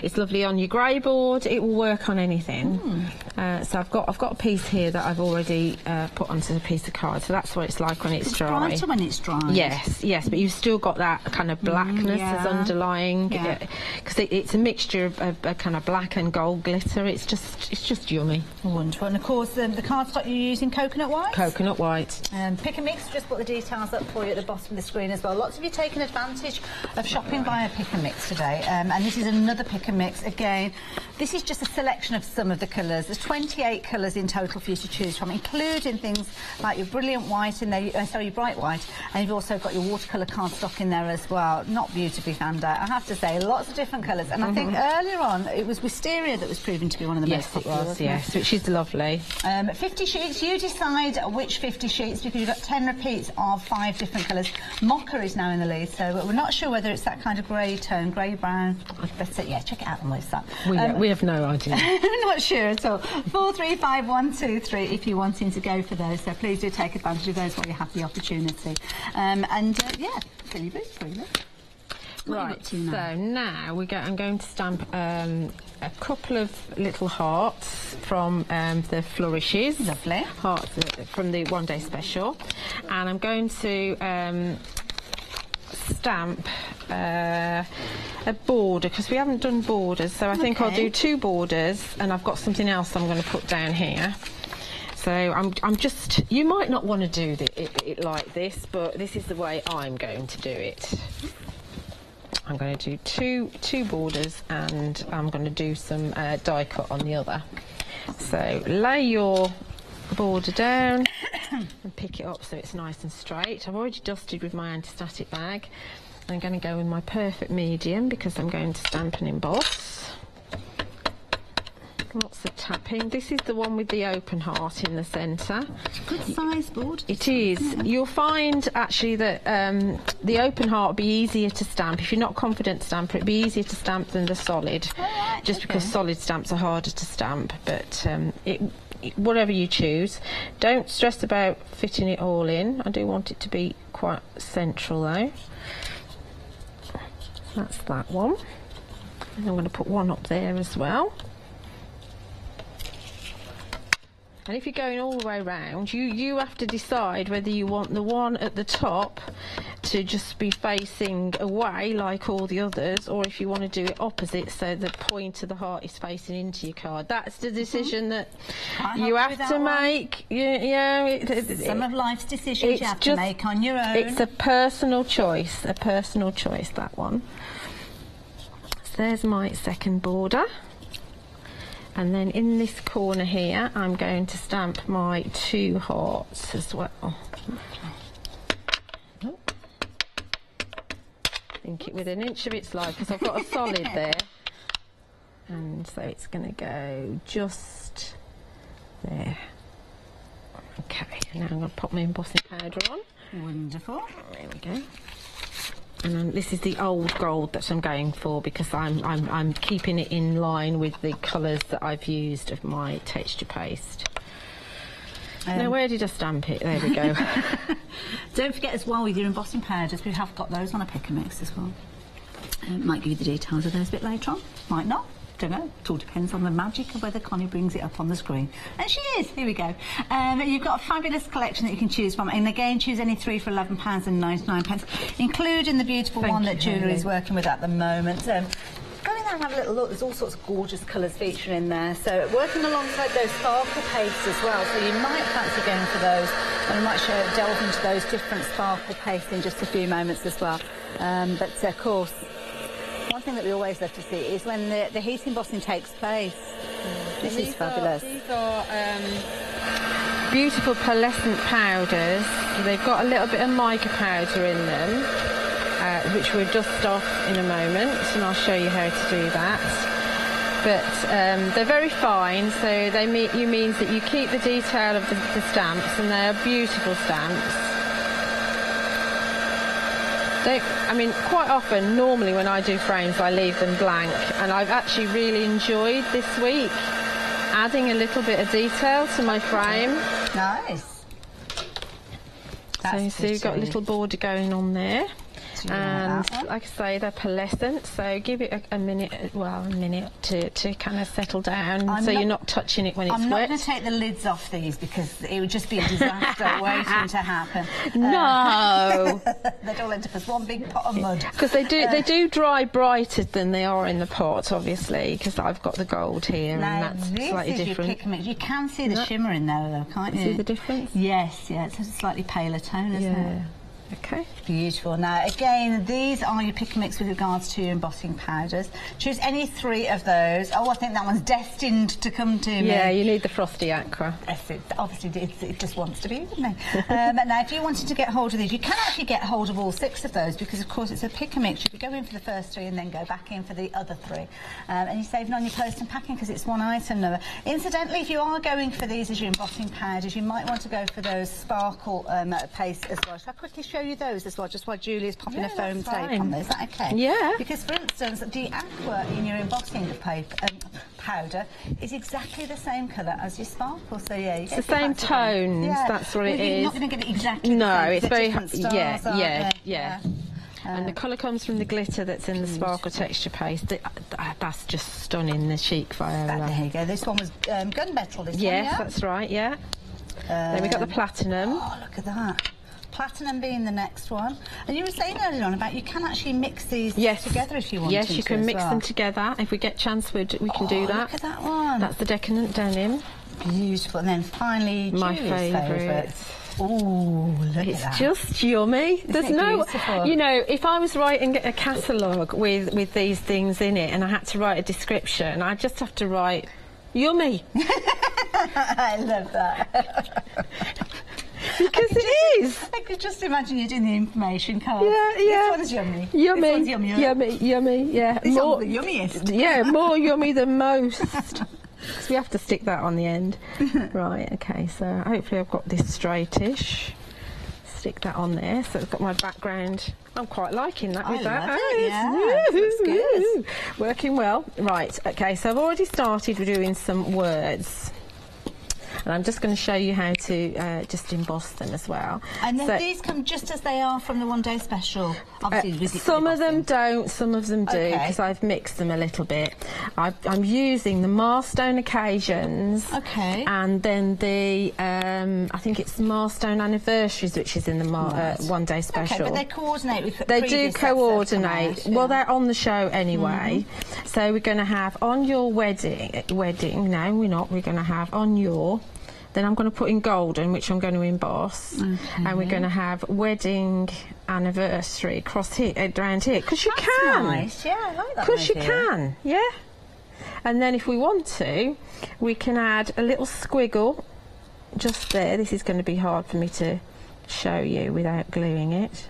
Speaker 12: it's lovely on your grey board, it will work on anything. So I've got a piece here that I've already put onto a piece of card, so that's what it's like when it's dry.
Speaker 11: Brighter when it's dry.
Speaker 12: Yes, but you've still got that kind of blackness as underlying, because it's a mixture of a kind of black and gold glitter. It's just yummy.
Speaker 11: Wonderful. And of course the cardstock you're using, coconut white.
Speaker 12: Coconut white.
Speaker 11: Pick and mix. Just put the details up for you at the bottom of the screen as well. Lots of you taking advantage of shopping via pick and mix today, and this is another pick and mix again. This is just a selection of some of the colours. There's 28 colours in total for you to choose from, including things like your brilliant white in there, sorry, your bright white, and you've also got your watercolour cardstock in there as well. Not beautifully fanned out, I have to say. Lots of different colours, and I think earlier on it was wisteria that was proven to be one of the most popular.
Speaker 12: Yes, which is lovely.
Speaker 11: 50 sheets. You decide which 50 sheets, because you've got 10 repeats of 5 different colours. Mocha is now in the lead, so we're not sure whether it's that kind of grey tone, grey brown. But yeah, check it out on the website.
Speaker 12: We have no idea.
Speaker 11: I'm not sure at all. 435123 if you're wanting to go for those. So please do take advantage of those while you have the opportunity. Yeah, fill your boots, really.
Speaker 12: Right, so now I'm going to stamp a couple of little hearts from the Flourishes.
Speaker 11: Lovely.
Speaker 12: Hearts from the one day special. And I'm going to stamp a border, because we haven't done borders, so I think I'll do 2 borders, and I've got something else I'm going to put down here. So I'm just, you might not want to do it like this, but this is the way I'm going to do it. I'm going to do two borders, and I'm going to do some die cut on the other. So lay your border down and pick it up so it's nice and straight. I've already dusted with my anti-static bag. I'm going to go with my perfect medium because I'm going to stamp and emboss. Lots of tapping. This is the one with the open heart in the centre.
Speaker 11: Good size board.
Speaker 12: It is. You'll find actually that the open heart will be easier to stamp. If you're not confident stamper, it'll be easier to stamp than the solid, just because solid stamps are harder to stamp. But whatever you choose, don't stress about fitting it all in. I do want it to be quite central though. That's that one. And I'm going to put one up there as well. And if you're going all the way around, you have to decide whether you want the one at the top to just be facing away like all the others, or if you want to do it opposite so the point of the heart is facing into your card. That's the decision that you have to make.
Speaker 11: Some of life's decisions you have to make on your own.
Speaker 12: It's a personal choice, that one. So there's my second border. And then in this corner here, I'm going to stamp my 2 hearts as well. Oh. Think it with an inch of its life, because I've got a solid there. And so it's going to go just there. Okay, now I'm going to pop my embossing powder on.
Speaker 11: Wonderful.
Speaker 12: There we go. And this is the old gold that I'm going for, because I'm keeping it in line with the colours that I've used of my texture paste. Now, where did I stamp it? There we go.
Speaker 11: Don't forget as well with your embossing powders, we have got those on a pick and mix as well. Might give you the details of those a bit later on, might not. Don't know. It all depends on the magic of whether Connie brings it up on the screen. And she is. Here we go. You've got a fabulous collection that you can choose from. And again, choose any 3 for £11.99, including the beautiful one that Julia is working with at the moment. Go in there and have a little look. There's all sorts of gorgeous colours featuring in there. So working alongside those sparkle pastes as well. So you might fancy going for those. And we might delve into those different sparkle pastes in just a few moments as well. But of course, one thing that we always love to see is when the heat embossing takes place. This is fabulous.
Speaker 12: These are beautiful pearlescent powders. They've got a little bit of mica powder in them, which we'll dust off in a moment, and I'll show you how to do that. But they're very fine, so they means that you keep the detail of the stamps, and they are beautiful stamps. I mean, quite often, normally when I do frames, I leave them blank, and I've actually really enjoyed this week adding a little bit of detail to my frame.
Speaker 11: Nice.
Speaker 12: So you see, you've got a little border going on there. And like I say, they're pearlescent, so give it a minute to kind of settle down, so you're not touching it when it's wet.
Speaker 11: I'm not going to take the lids off these, because it would just be a disaster waiting to happen.
Speaker 12: No!
Speaker 11: They'd all end up as one big pot of mud.
Speaker 12: Because they do dry brighter than they are in the pot, obviously, because I've got the gold here, and that's slightly different.
Speaker 11: You can see the shimmer in there, though, can't you?
Speaker 12: See the difference?
Speaker 11: Yes, yeah, it's a slightly paler tone, isn't it?
Speaker 12: Okay.
Speaker 11: Beautiful. Now, again, these are your pick and mix with regards to your embossing powders. Choose any 3 of those. Oh, I think that one's destined to come to me.
Speaker 12: Yeah, you need the Frosty Aqua.
Speaker 11: Yes, obviously it just wants to be, doesn't it? Now, if you wanted to get hold of these, you can actually get hold of all 6 of those because, of course, it's a pick and mix. You could go in for the first 3 and then go back in for the other 3. And you're saving on your post and packing because it's one item number. Incidentally, if you are going for these as your embossing powders, you might want to go for those sparkle paste as well. Shall I quickly show you those as well, just while Julie's popping a foam tape on this? Is that okay?
Speaker 12: Yeah.
Speaker 11: Because, for instance, the aqua in your embossing paper powder is exactly the same colour as your sparkle. So yeah, you
Speaker 12: it's the same tones. Yeah. That's what it is.
Speaker 11: You're not going to get it exactly.
Speaker 12: No,
Speaker 11: the same,
Speaker 12: it's very
Speaker 11: yeah.
Speaker 12: And the colour comes from the glitter that's in the sparkle texture paste. That's just stunning, the chic viola.
Speaker 11: There you go. This one was gunmetal, this one,
Speaker 12: Yes, that's right, yeah. Then we got the platinum.
Speaker 11: Oh, look at that. Platinum being the next one. And you were saying earlier on about you can actually mix these together if you want to.
Speaker 12: Yes, you can mix them together. If we get chance, we can do that.
Speaker 11: Look at that one.
Speaker 12: That's the decadent denim.
Speaker 11: Beautiful. And then finally,
Speaker 12: my
Speaker 11: favourite. Oh, look at that.
Speaker 12: It's just yummy. There's no, you know, if I was writing a catalogue with these things in it and I had to write a description, I'd just have to write yummy.
Speaker 11: I love that.
Speaker 12: Because it is.
Speaker 11: I could just imagine you doing the information card.
Speaker 12: Yeah.
Speaker 11: This one's yummy.
Speaker 12: Yummy.
Speaker 11: This one's
Speaker 12: Yummy, yeah.
Speaker 11: This one's the yummiest.
Speaker 12: Yeah, more yummy than most. Because we have to stick that on the end. Right, okay, so hopefully I've got this straightish. Stick that on there, so I've got my background. I'm quite liking that with that.
Speaker 11: Looks good.
Speaker 12: Working well. Right, okay, so I've already started doing some words. And I'm just going to show you how to just emboss them as well.
Speaker 11: And then these come just as they are from the one-day special? Obviously,
Speaker 12: some of them don't, some of them do, because I've mixed them a little bit. I'm using the milestone occasions, and then the, I think it's milestone anniversaries, which is in the one-day special.
Speaker 11: Okay, but they coordinate with
Speaker 12: They do coordinate. Well, they're on the show anyway. So we're going to have on your wedding, no, we're not, we're going to have on your... Then I'm going to put in golden, which I'm going to emboss, and we're going to have wedding anniversary across here, around here, because you can.
Speaker 11: Nice, yeah, I like that.
Speaker 12: Because you can, yeah. And then if we want to, we can add a little squiggle just there. This is going to be hard for me to show you without gluing it.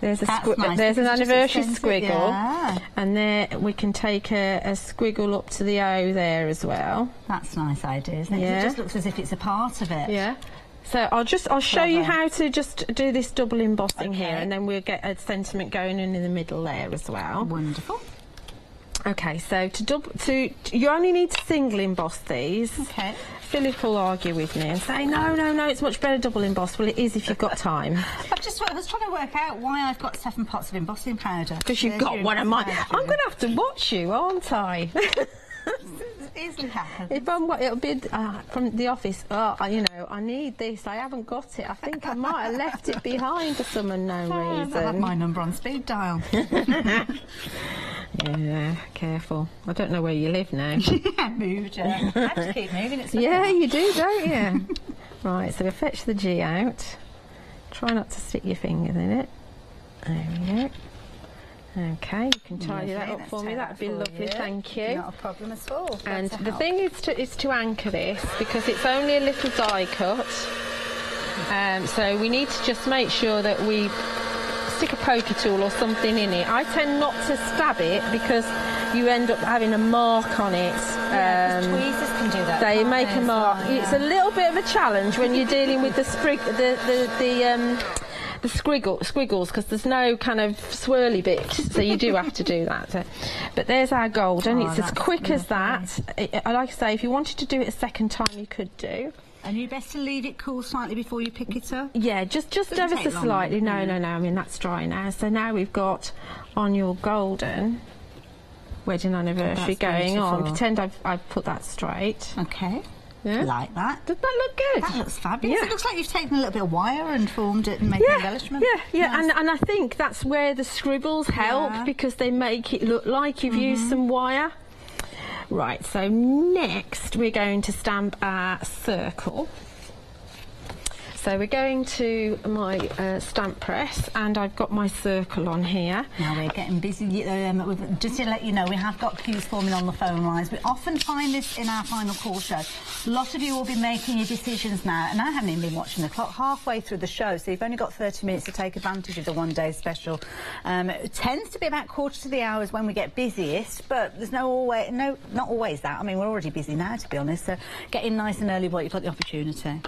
Speaker 12: There's there's an anniversary squiggle, and there we can take a squiggle up to the O there as well.
Speaker 11: That's a nice idea, isn't it?
Speaker 12: Yeah.
Speaker 11: It just looks as if it's a part of it.
Speaker 12: Yeah. So I'll show you how to just do this double embossing here, and then we'll get a sentiment going in the middle there as well.
Speaker 11: Wonderful.
Speaker 12: Okay, so you only need to single emboss these.
Speaker 11: Okay.
Speaker 12: Philip will argue with me and say, no, it's much better double emboss. Well, it is if you've got time.
Speaker 11: I was trying to work out why I've got 7 pots of embossing powder.
Speaker 12: Because you've got one of mine. I'm going to have to watch you, aren't I?
Speaker 11: Easily happens.
Speaker 12: It'll be from the office. Oh, you know, I need this. I haven't got it. I think I might have left it behind for some unknown reason.
Speaker 11: I have my number on speed dial.
Speaker 12: Yeah, careful. I don't know where you live now.
Speaker 11: Moved, I have to keep moving. It's
Speaker 12: you do, don't you? Right, so we fetch the G out. Try not to stick your fingers in it. There we go. Okay, you can tidy that up for me. That'd be lovely, thank you.
Speaker 11: Not a problem at all.
Speaker 12: And the thing is to anchor this, because it's only a little die cut. So we need to just make sure that we stick a poker tool or something in it. I tend not to stab it because you end up having a mark on it.
Speaker 11: Tweezers can do that.
Speaker 12: They make a mark. It's a little bit of a challenge when you're dealing with the squiggles, because there's no kind of swirly bits, so you do have to do that. But there's our golden. It's as quick as that. Like I say, if you wanted to do it a second time, you could do.
Speaker 11: And you best to leave it cool slightly before you pick it up?
Speaker 12: Yeah, just ever so slightly. No, I mean, that's dry now. So now we've got on your golden wedding anniversary going on. Pretend I've put that straight.
Speaker 11: Okay.
Speaker 12: Yeah.
Speaker 11: Like that.
Speaker 12: Does that look good?
Speaker 11: That looks fabulous. Yeah. It looks like you've taken a little bit of wire and formed it and made an embellishment.
Speaker 12: Yeah.
Speaker 11: Nice.
Speaker 12: And I think that's where the scribbles help, because they make it look like you've used some wire. Right, so next we're going to stamp our circle. So we're going to my stamp press, and I've got my circle on here.
Speaker 11: Now we're getting busy. Just to let you know, we have got queues forming on the phone lines. We often find this in our final call show. A lot of you will be making your decisions now, and I haven't even been watching the clock halfway through the show, so you've only got 30 minutes to take advantage of the one-day special. It tends to be about quarter to the hours when we get busiest, but there's not always that. I mean, we're already busy now, to be honest, so get in nice and early while you've got the opportunity.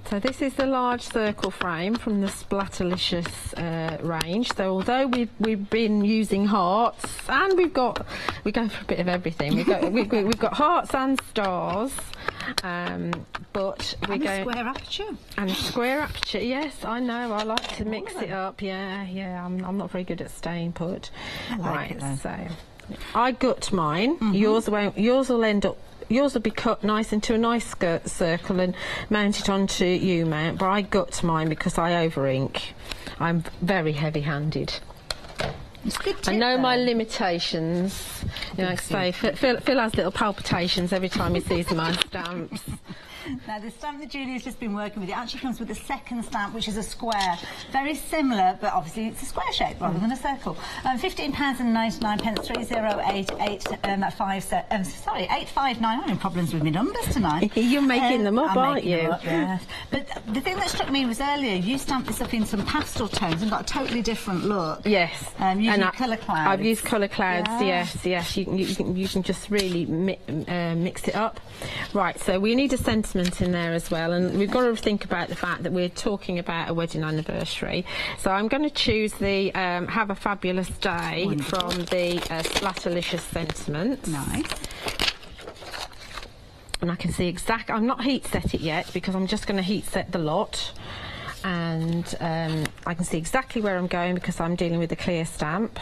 Speaker 12: So this is the large circle frame from the Splatterlicious range. So although we've been using hearts, and we're going for a bit of everything. We've got hearts and stars, but we're going
Speaker 11: square aperture.
Speaker 12: And a square aperture. Yes, I know. I like to mix it up. Yeah. I'm not very good at staying put.
Speaker 11: I like it though.
Speaker 12: So I gut mine. Yours won't. Yours will end up. Yours will be cut nice into a nice skirt circle and mounted onto U-mount, but I gut mine because I over-ink. I'm very heavy-handed.
Speaker 11: It's a good tip,
Speaker 12: I know
Speaker 11: though.
Speaker 12: my limitations. You know, like I say, Phil has little palpitations every time he sees my stamps.
Speaker 11: Now, the stamp that Julia's just been working with, it actually comes with a second stamp, which is a square. Very similar, but obviously it's a square shape rather than a circle. £15.99, 3088, that's 8599. I'm having problems with my numbers tonight.
Speaker 12: You're making them up, aren't you?
Speaker 11: Up, yeah. But the thing that struck me was earlier, you stamped this up in some pastel tones and got a totally different look.
Speaker 12: Yes.
Speaker 11: Using colour clouds.
Speaker 12: I've used colour clouds, yes. You can just really mix it up. Right, so we need a sentiment in there as well, and we've got to think about the fact that we're talking about a wedding anniversary. So I'm going to choose the Have a Fabulous Day from the Splatterlicious sentiment.
Speaker 11: Nice.
Speaker 12: And I can see exactly. I'm not heat set it yet because I'm just going to heat set the lot, and I can see exactly where I'm going because I'm dealing with a clear stamp.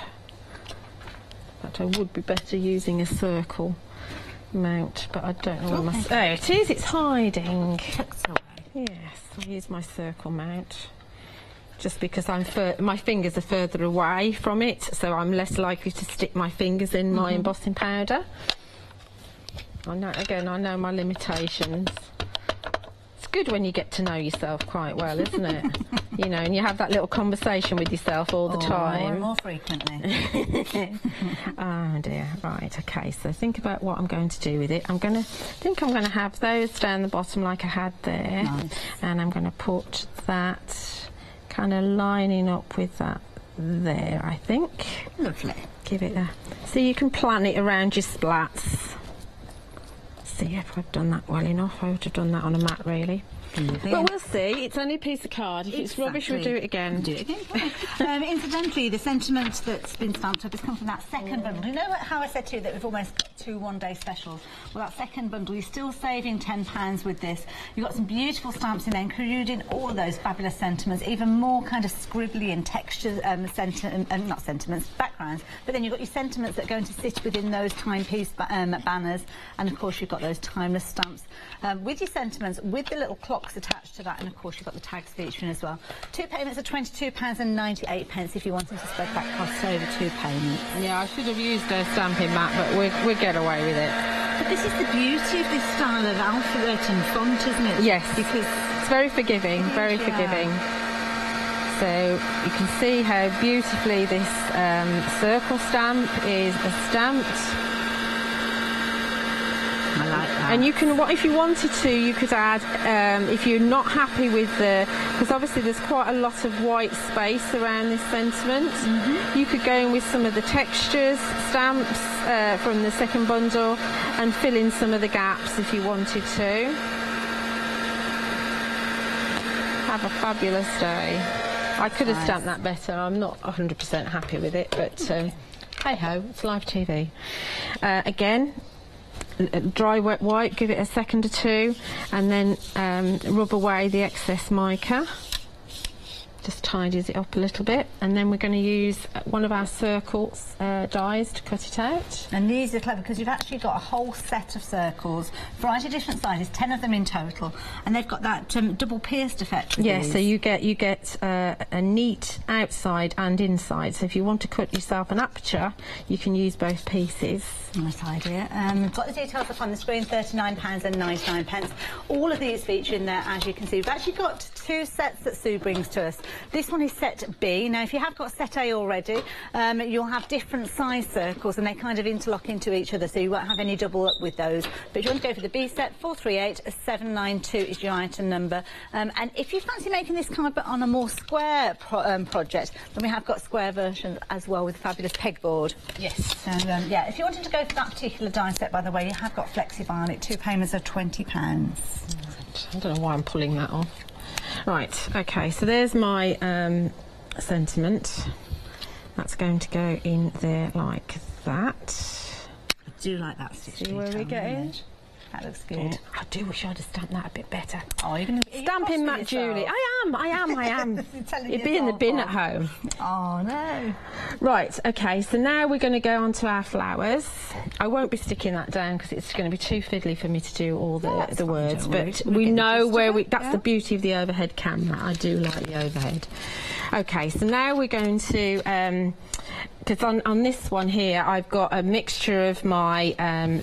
Speaker 12: But I would be better using a circle mount, but I don't know where my... There it is, it's hiding. Yes, I'll use my circle mount. Just because my fingers are further away from it, so I'm less likely to stick my fingers in my embossing powder. I know my limitations. It's good when you get to know yourself quite well, isn't it? You know, and you have that little conversation with yourself all the time.
Speaker 11: More frequently.
Speaker 12: Oh dear. Right. Okay. So think about what I'm going to do with it. I'm going to have those down the bottom like I had there, and I'm going to put that kind of lining up with that there. I think.
Speaker 11: Lovely.
Speaker 12: Give it a. So you can plan it around your splats. See if I've done that well enough. I would have done that on a mat, really. But we'll see. It's only a piece of card. If it's rubbish, we'll do it again.
Speaker 11: Incidentally, the sentiment that's been stamped up has come from that second bundle. You know how I said to you that we've almost got 2 one-day specials? Well, that second bundle, you're still saving £10 with this. You've got some beautiful stamps in there, including all of those fabulous sentiments, even more kind of scribbly and textured not sentiments, backgrounds. But then you've got your sentiments that are going to sit within those timepiece banners, and of course you've got those timeless stamps with your sentiments, with the little clocks attached to that, and of course you've got the tags featuring as well. 2 payments of £22.98 if you wanted to spread that cost over 2 payments.
Speaker 12: Yeah, I should have used a stamping mat, but we'll get away with it.
Speaker 11: But this is the beauty of this style of alphabet and font, isn't it?
Speaker 12: Yes, because it's very forgiving, very forgiving. So you can see how beautifully this circle stamp is stamped.
Speaker 11: I like that.
Speaker 12: And you can, if you wanted to, you could add, if you're not happy with because obviously there's quite a lot of white space around this sentiment, you could go in with some of the textures, stamps from the second bundle, and fill in some of the gaps if you wanted to. Have a fabulous day. I could have stamped that better. I'm not 100% happy with it, but hey ho, it's live TV. Again, dry wet wipe, give it a second or two, and then rub away the excess mica. Just tidies it up a little bit, and then we're going to use one of our circles dies to cut it out.
Speaker 11: And these are clever because you've actually got a whole set of circles, variety of different sizes, 10 of them in total, and they've got that double pierced effect with these.
Speaker 12: So you get a neat outside and inside. So if you want to cut yourself an aperture, you can use both pieces.
Speaker 11: Nice idea. We've got the details up on the screen, £39.99. All of these feature in there, as you can see. We've actually got 2 sets that Sue brings to us. This one is set B. Now, if you have got set A already, you'll have different size circles and they kind of interlock into each other, so you won't have any double up with those. But if you want to go for the B set, 438792 is your item number. And if you fancy making this card but on a more square project, then we have got square versions as well with a fabulous pegboard.
Speaker 12: Yes.
Speaker 11: And yeah, if you wanted to go for that particular die set, by the way, you have got Flexi-Buy on it, 2 payments of £20.
Speaker 12: I don't know why I'm pulling that off. Right, okay, so there's my sentiment. That's going to go in there like that.
Speaker 11: I do like that stitch.
Speaker 12: See where we get in?
Speaker 11: That looks good.
Speaker 12: Yeah. I do wish I'd have stamped that a bit better.
Speaker 11: Oh, you're going to
Speaker 12: stamping Matt Julie. I am. It'd be in the bin at home.
Speaker 11: Oh no.
Speaker 12: Right, okay, so now we're going to go on to our flowers. I won't be sticking that down because it's going to be too fiddly for me to do all the words, but we know where that's the beauty of the overhead camera. I do like the overhead. Okay, so now we're going to, because on this one here I've got a mixture of my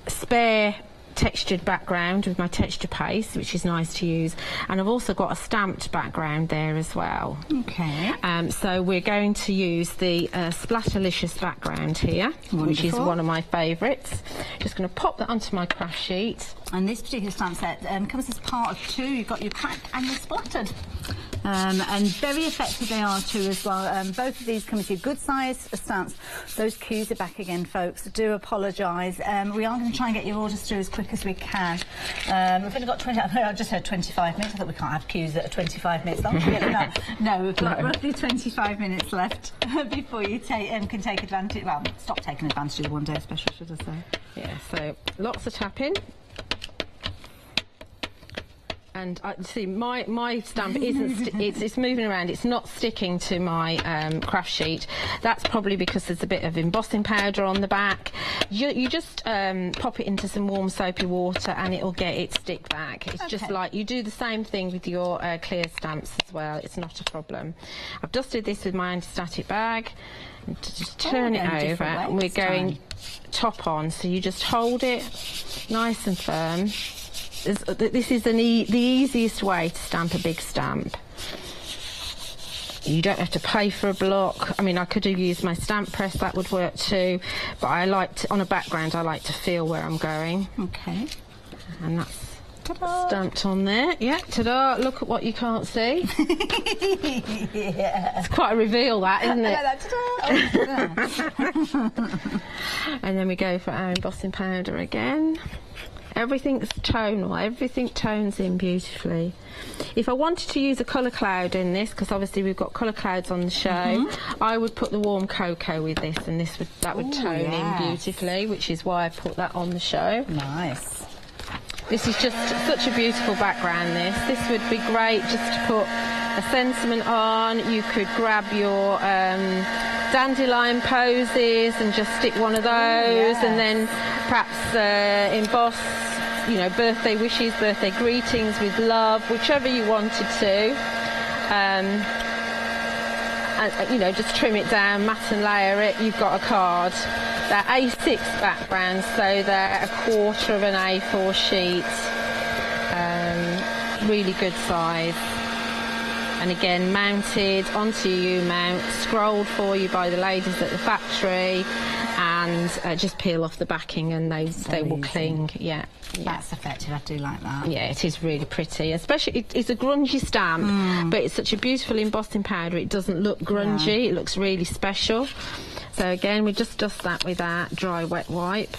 Speaker 12: spare textured background with my texture paste, which is nice to use, and I've also got a stamped background there as well.
Speaker 11: Okay.
Speaker 12: So we're going to use the Splatterlicious background here, which is one of my favourites. Just going to pop that onto my craft sheet.
Speaker 11: And this particular stamp set comes as part of 2. You've got your cracked and your splattered. And very effective they are too as well. Both of these come with your good size stamps. Those queues are back again, folks. Do apologise. We are going to try and get your orders through as quick as we can. We've only got 20. I just heard 25 minutes. I thought we can't have queues that are 25 minutes long. No, we've got roughly 25 minutes left before you can take advantage. Well, stop taking advantage of the 1 day special, should I say?
Speaker 12: Yeah. So lots of tapping. And see, my stamp isn't, it's moving around, it's not sticking to my craft sheet. That's probably because there's a bit of embossing powder on the back. You just pop it into some warm soapy water and it'll get it stick back. It's just like, you do the same thing with your clear stamps as well, it's not a problem. I've dusted this with my anti-static bag. Just turn it over and we're going top on, so you just hold it nice and firm. This is the easiest way to stamp a big stamp. You don't have to pay for a block. I mean, I could have used my stamp press, that would work too, but I like to, on a background, I like to feel where I'm going.
Speaker 11: Okay.
Speaker 12: And that's stamped on there. Yeah, ta-da, look at what you can't see.
Speaker 11: Yeah.
Speaker 12: It's quite a reveal, that, isn't it? And then we go for our embossing powder again. Everything's tonal, everything tones in beautifully. If I wanted to use a colour cloud in this, because obviously we've got colour clouds on the show, I would put the warm cocoa with this, and that would tone in beautifully, which is why I put that on the show.
Speaker 11: Nice.
Speaker 12: This is just such a beautiful background, this would be great just to put a sentiment on. You could grab your dandelion posies and just stick one of those, and then perhaps emboss, you know, birthday wishes, birthday greetings with love, whichever you wanted to. And, you know, just trim it down, mat and layer it, you've got a card. They're A6 backgrounds, so they're a quarter of an A4 sheet. Really good size. And again, mounted onto your U-mount, scrolled for you by the ladies at the factory, and just peel off the backing and they will cling. Yeah.
Speaker 11: That's effective, I do like that.
Speaker 12: Yeah, it is really pretty, especially it's a grungy stamp, but it's such a beautiful embossing powder, it doesn't look grungy, it looks really special. So again, we just dust that with our dry wet wipe,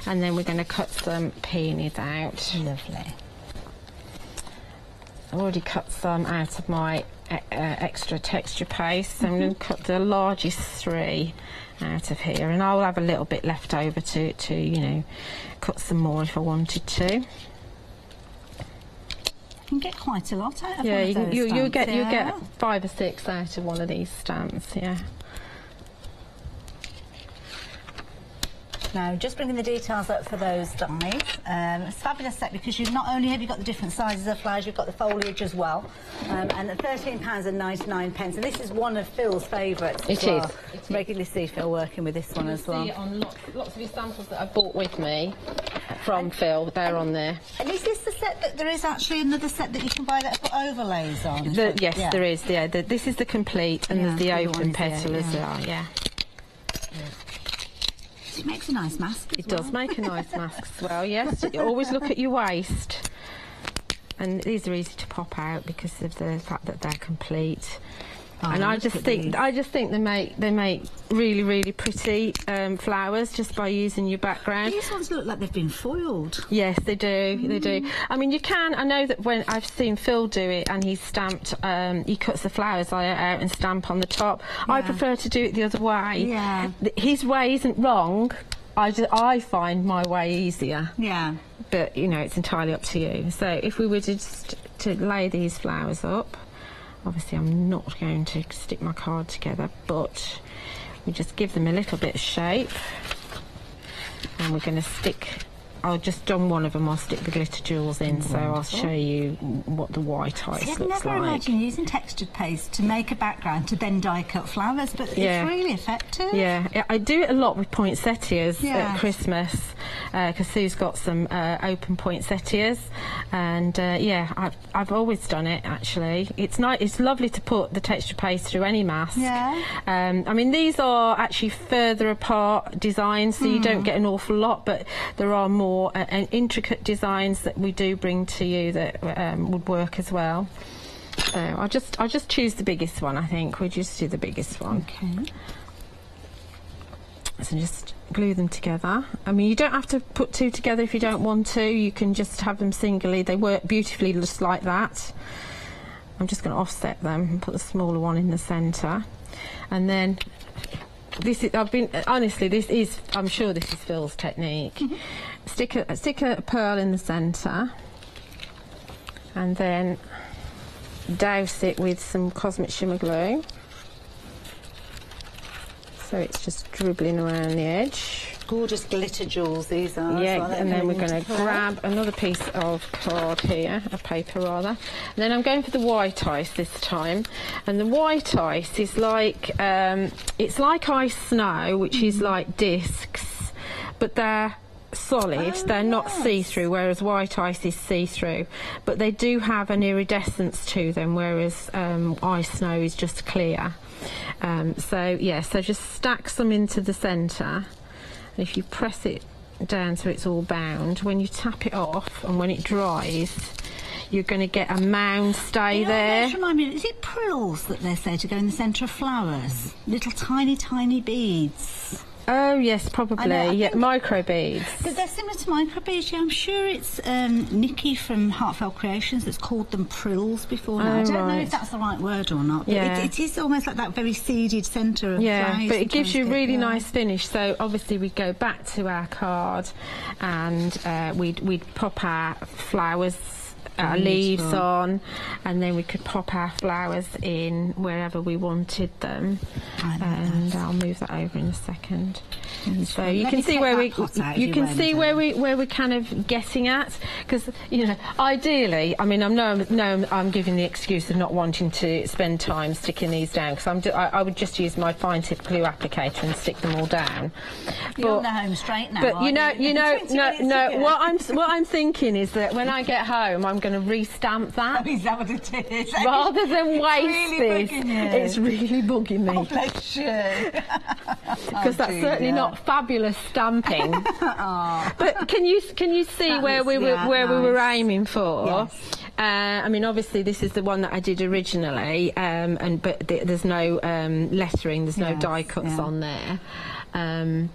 Speaker 12: and then we're going to cut some peonies out.
Speaker 11: Lovely.
Speaker 12: I've already cut some out of my extra texture paste, so I'm going to cut the largest 3 out of here, and I'll have a little bit left over to you know, cut some more if I wanted to.
Speaker 11: can get quite a lot out of
Speaker 12: yeah,
Speaker 11: one of those
Speaker 12: you'll
Speaker 11: stamps,
Speaker 12: get 5 or 6 out of one of these stamps. Yeah.
Speaker 11: Now, just bringing the details up for those dies. It's a fabulous set because you've not only have you got the different sizes of flowers, you've got the foliage as well. And at £13.99, and this is one of Phil's favourites.
Speaker 12: It is.
Speaker 11: Regularly see Phil working with this one as well.
Speaker 12: See it on lots of these samples that I've bought with me from Phil. They're on there.
Speaker 11: And is this the set that there is actually another set that you can buy that have got overlays on?
Speaker 12: Yes, there is. Yeah, this is the complete, and there's the open petal as well. Yeah.
Speaker 11: It makes a nice mask.
Speaker 12: It does make a nice mask as well. Yes. You always look at your waist, and these are easy to pop out because of the fact that they're complete. Oh, and I just think they make really pretty flowers just by using your background.
Speaker 11: These ones look like they've been foiled.
Speaker 12: Yes, they do. They do. I mean, you can. I know that when I've seen Phil do it, and he's stamped. He cuts the flowers out and stamp on the top. Yeah. I prefer to do it the other way.
Speaker 11: Yeah.
Speaker 12: His way isn't wrong. I find my way easier.
Speaker 11: Yeah.
Speaker 12: But you know, it's entirely up to you. So if we were just to lay these flowers up. Obviously, I'm not going to stick my card together, but we just give them a little bit of shape. And we're going to stick... I'll just on one of them, I'll stick the glitter jewels in, so I'll show you what the white ice looks like.
Speaker 11: I've never imagined using textured paste to make a background to then die cut flowers, but it's really effective.
Speaker 12: Yeah, I do it a lot with poinsettias at Christmas, because Sue's got some open poinsettias, and yeah, I've always done it actually. It's nice. It's lovely to put the textured paste through any mask.
Speaker 11: Yeah.
Speaker 12: I mean, these are actually further apart designs, so you don't get an awful lot, but there are more and intricate designs that we do bring to you that would work as well. So I'll just choose the biggest one. I think we'll just do the biggest one.
Speaker 11: Okay.
Speaker 12: So just glue them together. I mean, you don't have to put 2 together if you don't want to. You can just have them singly. They work beautifully just like that. I'm just going to offset them and put the smaller one in the centre, and then. This is, honestly, this is, I'm sure this is Phil's technique. Stick a pearl in the centre, and then douse it with some Cosmic Shimmer glue. So it's just dribbling around the edge.
Speaker 11: Gorgeous glitter jewels these are.
Speaker 12: Yeah, and then we're going to grab another piece of card here, of paper rather. And then I'm going for the white ice this time. And the white ice is like, it's like ice snow, which is like discs, but they're solid, they're not see-through, whereas white ice is see-through. But they do have an iridescence to them, whereas ice snow is just clear. So yeah, so just stack some into the centre. And if you press it down so it's all bound, when you tap it off and when it dries, you're going to get a mound stay there.
Speaker 11: Just remind me, is it prills that they say to go in the centre of flowers? Little tiny beads.
Speaker 12: Oh yes, probably. Yeah, micro beads.
Speaker 11: But they're similar to micro beads. Yeah, I'm sure it's Nikki from Heartfelt Creations that's called them prills before. Now. I don't know if that's the right word or not. But it is almost like that very seeded centre of flowers.
Speaker 12: But it gives you really nice finish. So obviously we'd go back to our card, and we'd pop our flowers. Leaves on, and then we could pop our flowers in wherever we wanted them, and I'll move that over in a second. So you can see where we're kind of getting at, because you know, ideally, I mean, I'm giving the excuse of not wanting to spend time sticking these down, because I would just use my fine tip glue applicator and stick them all down.
Speaker 11: You're on the home straight now.
Speaker 12: But no. What I'm thinking is that when I get home, I'm going to re-stamp that.
Speaker 11: Is that what it is?
Speaker 12: Rather than waste this. It's really bugging me.
Speaker 11: Oh, bless you.
Speaker 12: Because that's certainly not fabulous stamping. But can you see where we were aiming for?
Speaker 11: Yes.
Speaker 12: I mean, obviously this is the one that I did originally, but there's no lettering, there's no die cuts on there.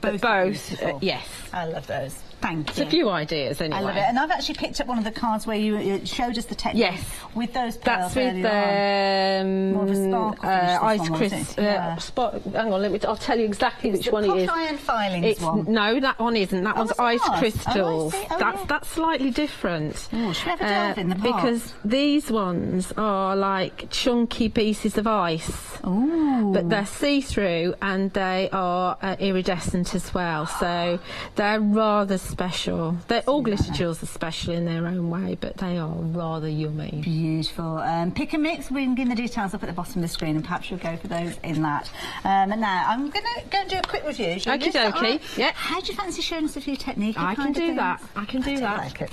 Speaker 12: But both, yes.
Speaker 11: I love those. Thank
Speaker 12: It's
Speaker 11: you.
Speaker 12: a few ideas anyway.
Speaker 11: I love it. And I've actually picked up one of the cards where you showed us the technique.
Speaker 12: Yes.
Speaker 11: With those pearls.
Speaker 12: That's with
Speaker 11: more of a sparkle
Speaker 12: ice crystal. Hang on, I'll tell you exactly which one it is.
Speaker 11: It's the iron filings one.
Speaker 12: No, that one isn't. That one's ice crystals.
Speaker 11: Oh, I see. Oh,
Speaker 12: that's slightly different.
Speaker 11: Oh, should we have a delve in the pot?
Speaker 12: Because these ones are like chunky pieces of ice.
Speaker 11: Ooh.
Speaker 12: But they're see-through and they are iridescent as well. So they're rather special. All glitter jewels are special in their own way, but they are rather yummy.
Speaker 11: Beautiful. Pick and mix. We're getting the details up at the bottom of the screen, and perhaps you'll go for those in that. Now, I'm going to go and do a quick review.
Speaker 12: Okie dokie. Yeah.
Speaker 11: How do you fancy showing us a few techniques?
Speaker 12: I can do that. I can do that.
Speaker 11: Like it.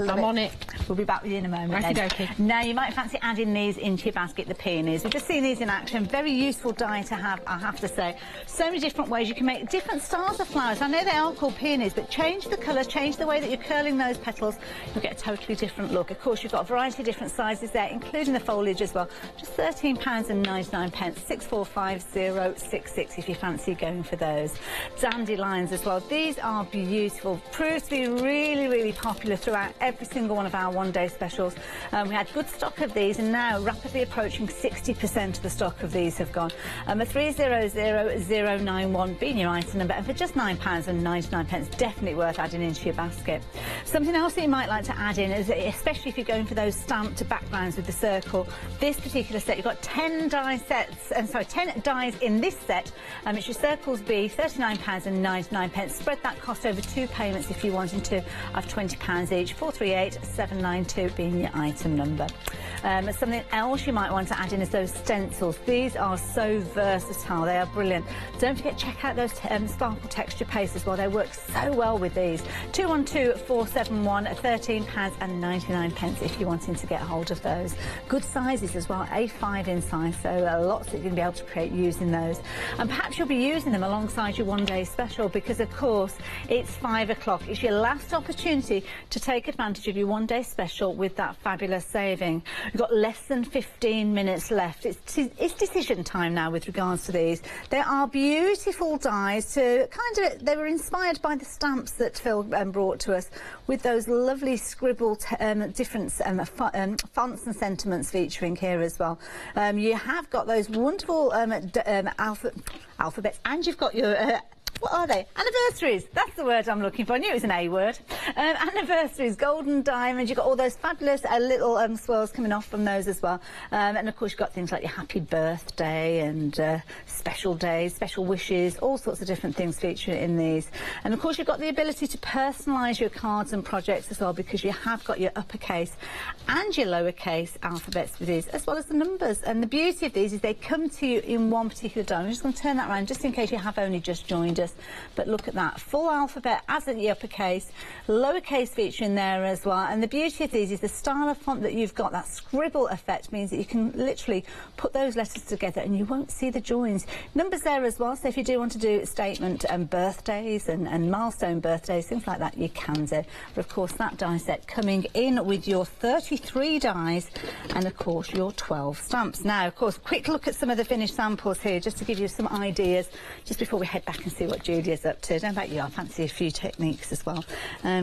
Speaker 12: I'm on it.
Speaker 11: We'll be back with you in a moment.
Speaker 12: Okie dokie.
Speaker 11: Now, you might fancy adding these into your basket, the peonies. We've just seen these in action. Very useful die to have, I have to say. So many different ways you can make different styles of flowers. I know they are called peonies, but change the colours, change the way that you're curling those petals, you'll get a totally different look. Of course, you've got a variety of different sizes there, including the foliage as well. Just £13.99, 645066 if you fancy going for those. Dandelions as well. These are beautiful. Proved to be really, really popular throughout every single one of our one-day specials. We had good stock of these, and now rapidly approaching 60% of the stock of these have gone. A 300091 being your item number, and for just £9.99, definitely worth adding into your basket. Something else that you might like to add in is, especially if you're going for those stamped backgrounds with the circle, this particular set, you've got 10 die sets, 10 dies in this set, which your circles be £39.99. Spread that cost over 2 payments if you're wanting to, of £20 each. 438792 being your item number. Something else you might want to add in is those stencils. These are so versatile, they are brilliant. Don't forget, check out those sparkle texture pastes as well. They work so well with these. 212471, £13.99 if you're wanting to get hold of those. Good sizes as well, A5 in size, so lots that you're going to be able to create using those. And perhaps you'll be using them alongside your one-day special, because of course it's 5 o'clock. It's your last opportunity to take advantage of your one-day special with that fabulous saving. You've got less than 15 minutes left. It's decision time now with regards to these. They are beautiful dies they were inspired by the stamps that Phil brought to us, with those lovely scribbled different fonts and sentiments featuring here as well. You have got those wonderful alphabets, and you've got your what are they? Anniversaries. That's the word I'm looking for. I knew it was an A word. Anniversaries, golden diamonds. You've got all those fabulous little swirls coming off from those as well. And of course, you've got things like your happy birthday and special days, special wishes, all sorts of different things featured in these. And of course, you've got the ability to personalise your cards and projects as well, because you have got your uppercase and your lowercase alphabets with these, as well as the numbers. And the beauty of these is they come to you in one particular diamond. I'm just going to turn that around just in case you have only just joined us. But look at that, full alphabet as at the uppercase, lowercase feature in there as well. And the beauty of these is the style of font that you've got, that scribble effect, means that you can literally put those letters together and you won't see the joins. Numbers there as well, so if you do want to do statement and birthdays and milestone birthdays, things like that, you can do. But of course, that die set coming in with your 33 dies and of course your 12 stamps. Now, of course, quick look at some of the finished samples here, just to give you some ideas, just before we head back and see what Julia's up to. Don't about you, I fancy a few techniques as well.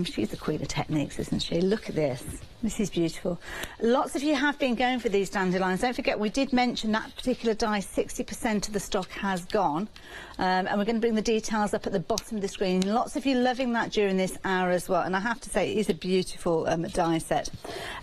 Speaker 11: She's the queen of techniques, isn't she? Look at this. This is beautiful. Lots of you have been going for these dandelions. Don't forget, we did mention that particular die, 60% of the stock has gone. And we're going to bring the details up at the bottom of the screen. Lots of you loving that during this hour as well. And I have to say, it is a beautiful die set.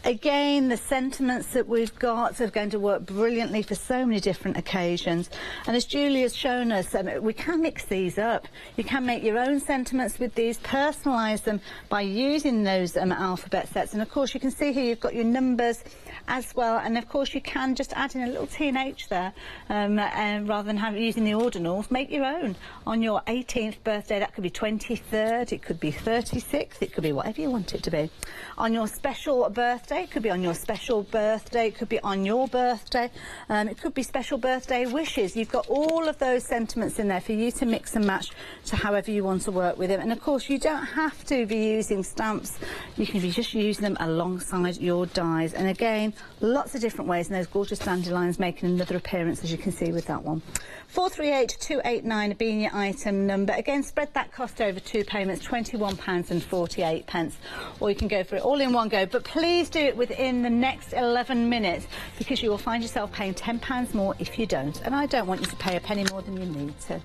Speaker 11: Again, the sentiments that we've got are going to work brilliantly for so many different occasions. And as Julia's shown us, we can mix these up. You can make your own sentiments with these, personalise them by using those alphabet sets. And of course, you can see here you've got your numbers as well, and of course you can just add in a little T and H there, rather than using the ordinals. Make your own on your 18th birthday. That could be 23rd, it could be 36th, it could be whatever you want it to be. On your special birthday, it could be on your special birthday, it could be on your birthday, it could be special birthday wishes. You've got all of those sentiments in there for you to mix and match to however you want to work with them. And of course, you don't have to be using stamps. You can be just using them alongside your dies. And again, lots of different ways, and those gorgeous dandelions making another appearance, as you can see with that one. 438289 being your item number. Again, spread that cost over 2 payments, £21.48, or you can go for it all in one go. But please do it within the next 11 minutes, because you will find yourself paying £10 more if you don't, and I don't want you to pay a penny more than you need to.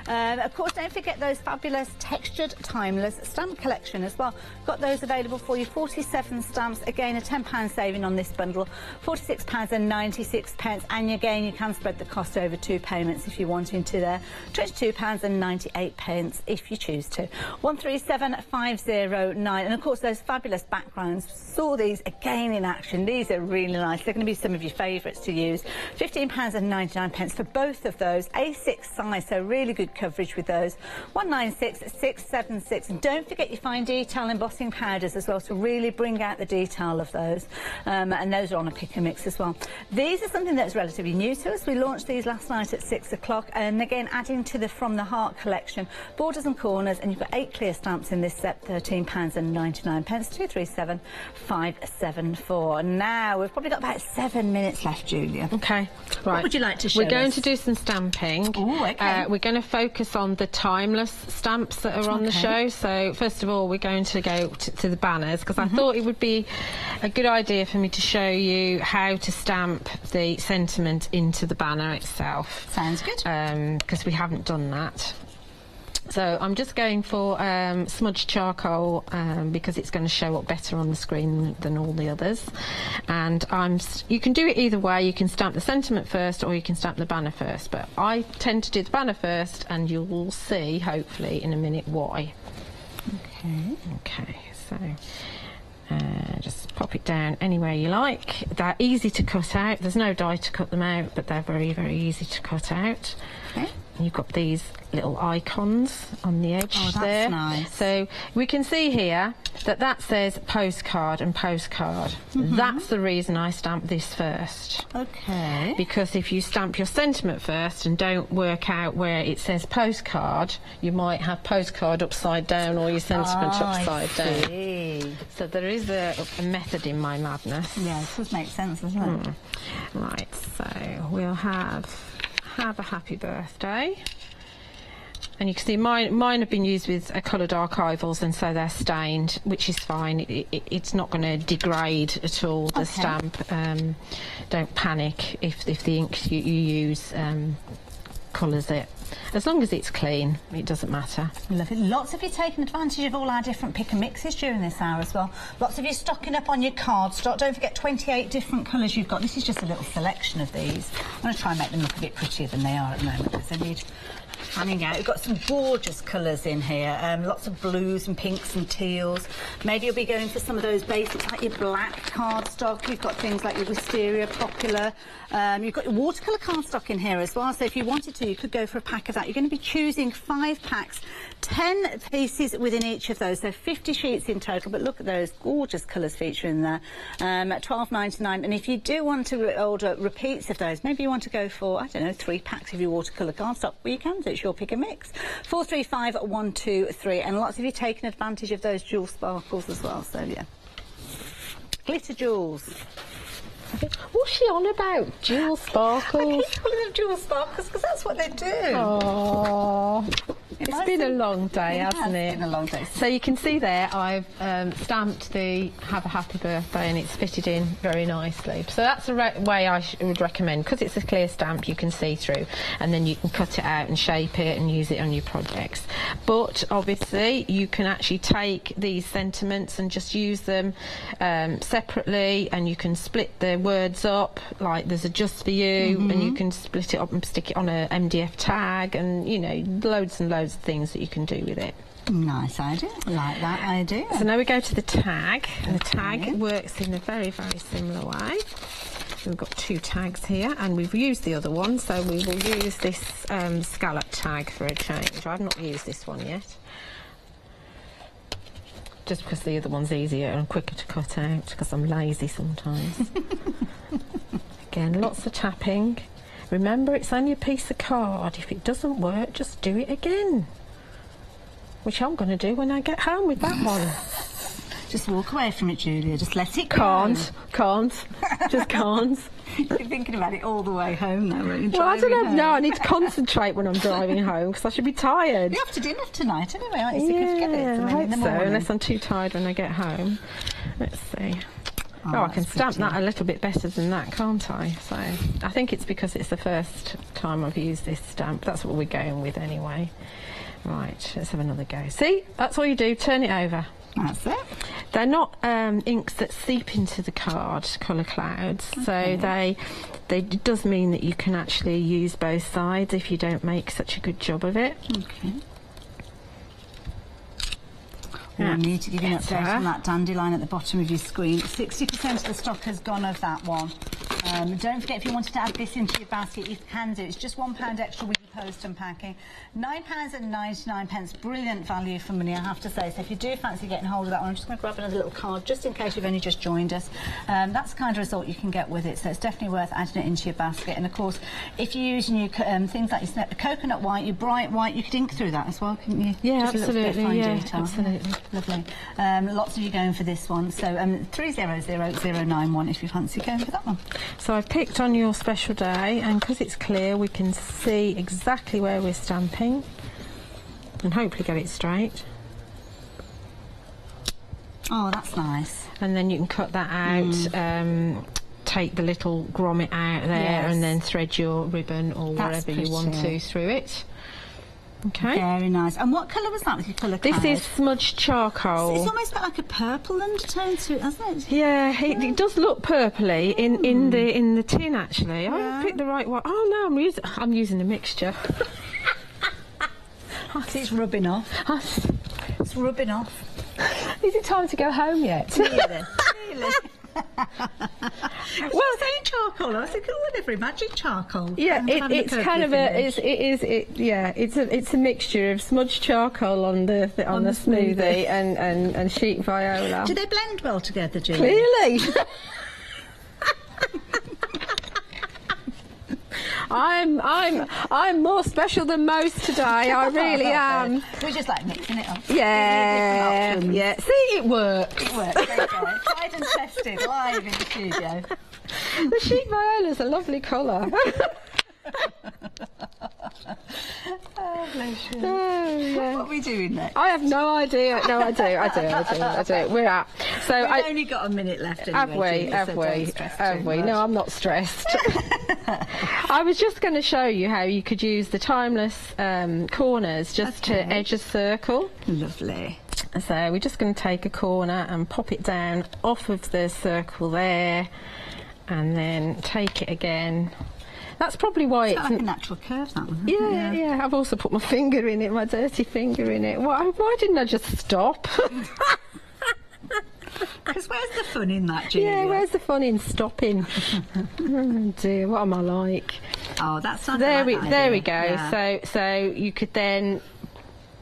Speaker 11: Of course, don't forget those fabulous textured timeless stamp collection as well. Got those available for you. 47 stamps, again a £10 saving on this bundle, £46.96, and again you can spread the cost over 2 payments if you want into there, £22.98 if you choose to. 137509, and of course those fabulous backgrounds. Saw these again in action. These are really nice. They're going to be some of your favourites to use. £15.99 for both of those. A6 size, so really good coverage with those. 196676, and don't forget your fine detail embossing powders as well to really bring out the detail of those, and those are on a pick and mix as well. These are something that's relatively new to us. We launched these last night at 6 o'clock, and again adding to the From the Heart collection, borders and corners, and you've got 8 clear stamps in this set, £13.99, 237574. Now we've probably got about 7 minutes left, Julia.
Speaker 12: Okay, right.
Speaker 11: What would you like to show
Speaker 12: We're going
Speaker 11: us?
Speaker 12: to do some stamping.
Speaker 11: Ooh, okay.
Speaker 12: We're going to focus on the timeless stamps that are on the show. So first of all, we're going to go to the banners, because I thought it would be a good idea for me to show you how to stamp the sentiment into the banner itself.
Speaker 11: Sounds good.
Speaker 12: Because we haven't done that. So I'm just going for smudged charcoal, because it's going to show up better on the screen than all the others. And you can do it either way. You can stamp the sentiment first, or you can stamp the banner first. But I tend to do the banner first, and you'll see, hopefully, in a minute why.
Speaker 11: Okay.
Speaker 12: Okay, so just pop it down anywhere you like. They're easy to cut out. There's no die to cut them out, but they're very, very easy to cut out.
Speaker 11: Okay.
Speaker 12: And you've got these little icons on the edge there.
Speaker 11: That's nice.
Speaker 12: So we can see here that says postcard and postcard. That's the reason I stamp this first.
Speaker 11: Okay.
Speaker 12: Because if you stamp your sentiment first and don't work out where it says postcard, you might have postcard upside down or your sentiment upside down. So there is a method in my madness.
Speaker 11: Yeah, it does make sense, doesn't it?
Speaker 12: Right, so we'll have a happy birthday. And you can see mine have been used with coloured archivals, and so they're stained, which is fine. It's not going to degrade at all, the stamp. Don't panic if the ink you use colours it. As long as it's clean, it doesn't matter.
Speaker 11: Love it. Lots of you taking advantage of all our different pick and mixes during this hour as well. Lots of you stocking up on your cardstock. Don't forget 28 different colours you've got. This is just a little selection of these. I'm going to try and make them look a bit prettier than they are at the moment, because they need panning out. We've got some gorgeous colours in here, lots of blues and pinks and teals. Maybe you'll be going for some of those basics like your black cardstock. You've got things like your wisteria popular. You've got your watercolour cardstock in here as well, so if you wanted to, you could go for a pack of that. You're going to be choosing 5 packs, 10 pieces within each of those, so 50 sheets in total. But look at those gorgeous colours featuring there, at $12.99. And if you do want to order repeats of those, maybe you want to go for, I don't know, 3 packs of your watercolour cardstock, well, you can do. It's your pick and mix. 435123, and lots of you taking advantage of those jewel sparkles as well, so yeah. Glitter jewels.
Speaker 12: What's she on about? Jewel sparkles?
Speaker 11: I keep calling them jewel sparkles because that's what they do.
Speaker 12: Oh, it's been a long day, hasn't it?
Speaker 11: It's been a long day.
Speaker 12: So you can see there I've stamped the Have a Happy Birthday, and it's fitted in very nicely. So that's a way I would recommend, because it's a clear stamp you can see through, and then you can cut it out and shape it and use it on your projects. But obviously you can actually take these sentiments and just use them separately, and you can split the words up, like there's a just for you, and you can split it up and stick it on a MDF tag, and you know, loads and loads of things that you can do with it.
Speaker 11: Nice idea. I like that idea.
Speaker 12: So now we go to the tag, and the tag works in a very, very similar way. So we've got 2 tags here, and we've used the other one, so we will use this scallop tag for a change. I've not used this one yet, just because the other one's easier and quicker to cut out, because I'm lazy sometimes. Again, lots of tapping. Remember, it's only a piece of card. If it doesn't work, just do it again, which I'm going to do when I get home with that one.
Speaker 11: Just walk away from it, Julia. Just let it go.
Speaker 12: Can't. Just can't.
Speaker 11: You're thinking about it all the way home now, right?
Speaker 12: Well, I don't know. No, I need to concentrate when I'm driving home because I should be tired.
Speaker 11: You're off to dinner tonight anyway, aren't you? So you could get it
Speaker 12: I hope
Speaker 11: in the
Speaker 12: so,
Speaker 11: morning.
Speaker 12: unless I'm too tired when I get home. Let's see.
Speaker 11: Oh,
Speaker 12: I can stamp that a little bit better than that, can't I? So I think it's because it's the first time I've used this stamp. That's what we're going with anyway. Right, let's have another go. See, that's all you do, turn it over.
Speaker 11: That's it.
Speaker 12: They're not inks that seep into the card, colour clouds, so it does mean that you can actually use both sides if you don't make such a good job of it.
Speaker 11: Okay. I need to give you an update on that dandelion at the bottom of your screen. 60% of the stock has gone of that one. Don't forget, if you wanted to add this into your basket, you can do. It's just £1 extra with your post and packing. £9.99. Brilliant value for money, I have to say. So if you do fancy getting hold of that one, I'm just going to grab another little card just in case you've only just joined us. That's the kind of result you can get with it, so it's definitely worth adding it into your basket. And of course, if you're using your things like your coconut white, your bright white, you could ink through that as well, couldn't you?
Speaker 12: Yeah,
Speaker 11: just
Speaker 12: absolutely.
Speaker 11: A little bit of fine detail.
Speaker 12: Absolutely.
Speaker 11: Lovely. Lots of you going for this one, so 300091 if you fancy going for that one.
Speaker 12: So I picked on your special day, and because it's clear we can see exactly where we're stamping and hopefully get it straight.
Speaker 11: Oh, that's nice.
Speaker 12: And then you can cut that out, take the little grommet out there, and then thread your ribbon or whatever you want to through it. Okay.
Speaker 11: Very nice. And what colour was that with your colour card?
Speaker 12: This is smudged charcoal.
Speaker 11: It's almost got like a purple undertone to it, hasn't it?
Speaker 12: Yeah, it does look purpley in the tin actually. I picked the right one. Oh no, I'm using a mixture.
Speaker 11: It's rubbing off. It's rubbing off.
Speaker 12: Is it time to go home yet?
Speaker 11: Really? Well, saying charcoal, I was thinking, whatever, magic charcoal.
Speaker 12: Yeah, it's kind of it's a mixture of smudged charcoal on the smoothie and sheet viola.
Speaker 11: Do they blend well together, Julie?
Speaker 12: Clearly. I'm more special than most today. I really am.
Speaker 11: We're just like mixing it up.
Speaker 12: Yeah, yeah. See, it works.
Speaker 11: It works. Okay. Tried and tested live in the studio.
Speaker 12: The sheet viola's a lovely colour.
Speaker 11: Oh, bless you.
Speaker 12: Oh, yeah.
Speaker 11: What are we doing next?
Speaker 12: I have no idea. No, I do. We're at. So
Speaker 11: We've only got a minute left anyway.
Speaker 12: Have we? No, I'm not stressed. I was just going to show you how you could use the timeless corners just to edge a circle.
Speaker 11: Lovely.
Speaker 12: So we're just going to take a corner and pop it down off of the circle there, and then take it again. That's probably why it's
Speaker 11: like a natural curve, that one.
Speaker 12: Yeah. I've also put my finger in it, my dirty finger in it. Why didn't I just stop?
Speaker 11: Because where's the fun in that, Julia?
Speaker 12: Yeah, where's the fun in stopping? Oh dear, what am I like?
Speaker 11: Oh, that's not
Speaker 12: there we go. Yeah. So you could then,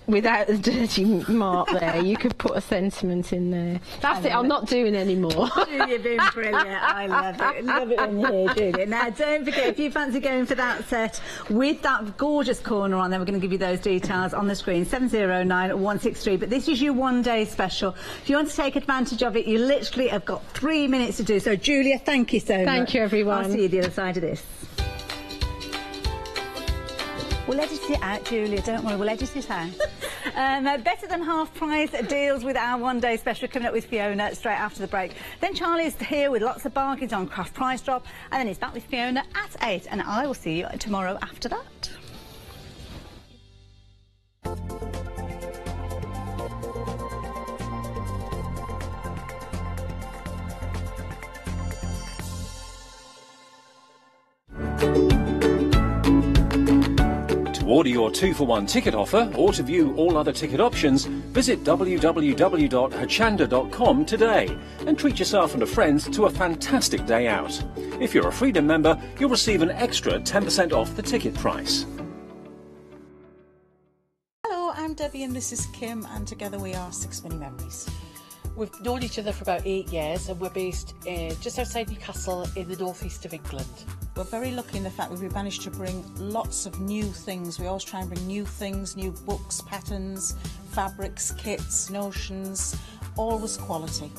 Speaker 12: without the dirty mark there, you could put a sentiment in there. That's it, I'm not doing any more.
Speaker 11: Julia, being brilliant. I love it. Love it when you're here, Julia. Now, don't forget, if you fancy going for that set with that gorgeous corner on there, we're going to give you those details on the screen, 709163. But this is your one-day special. If you want to take advantage of it, you literally have got 3 minutes to do so. Julia, thank you so much.
Speaker 12: Thank you, everyone.
Speaker 11: I'll see you the other side of this. We'll edit it out, Julia, don't worry, we'll edit it out. Better than half price deals with our one-day special coming up with Fiona straight after the break. Then Charlie's here with lots of bargains on Craft Price Drop, and then he's back with Fiona at 8, and I will see you tomorrow after that.
Speaker 3: To order your 2-for-1 ticket offer or to view all other ticket options, visit www.hochanda.com today and treat yourself and a friend to a fantastic day out. If you're a Freedom member, you'll receive an extra 10% off the ticket price.
Speaker 13: Hello, I'm Debbie and this is Kim, and together we are 6 Mini Memories.
Speaker 14: We've known each other for about 8 years and we're based just outside Newcastle in the northeast of England.
Speaker 13: We're very lucky in the fact that we've managed to bring lots of new things. We always try and bring new things, new books, patterns, fabrics, kits, notions, always quality.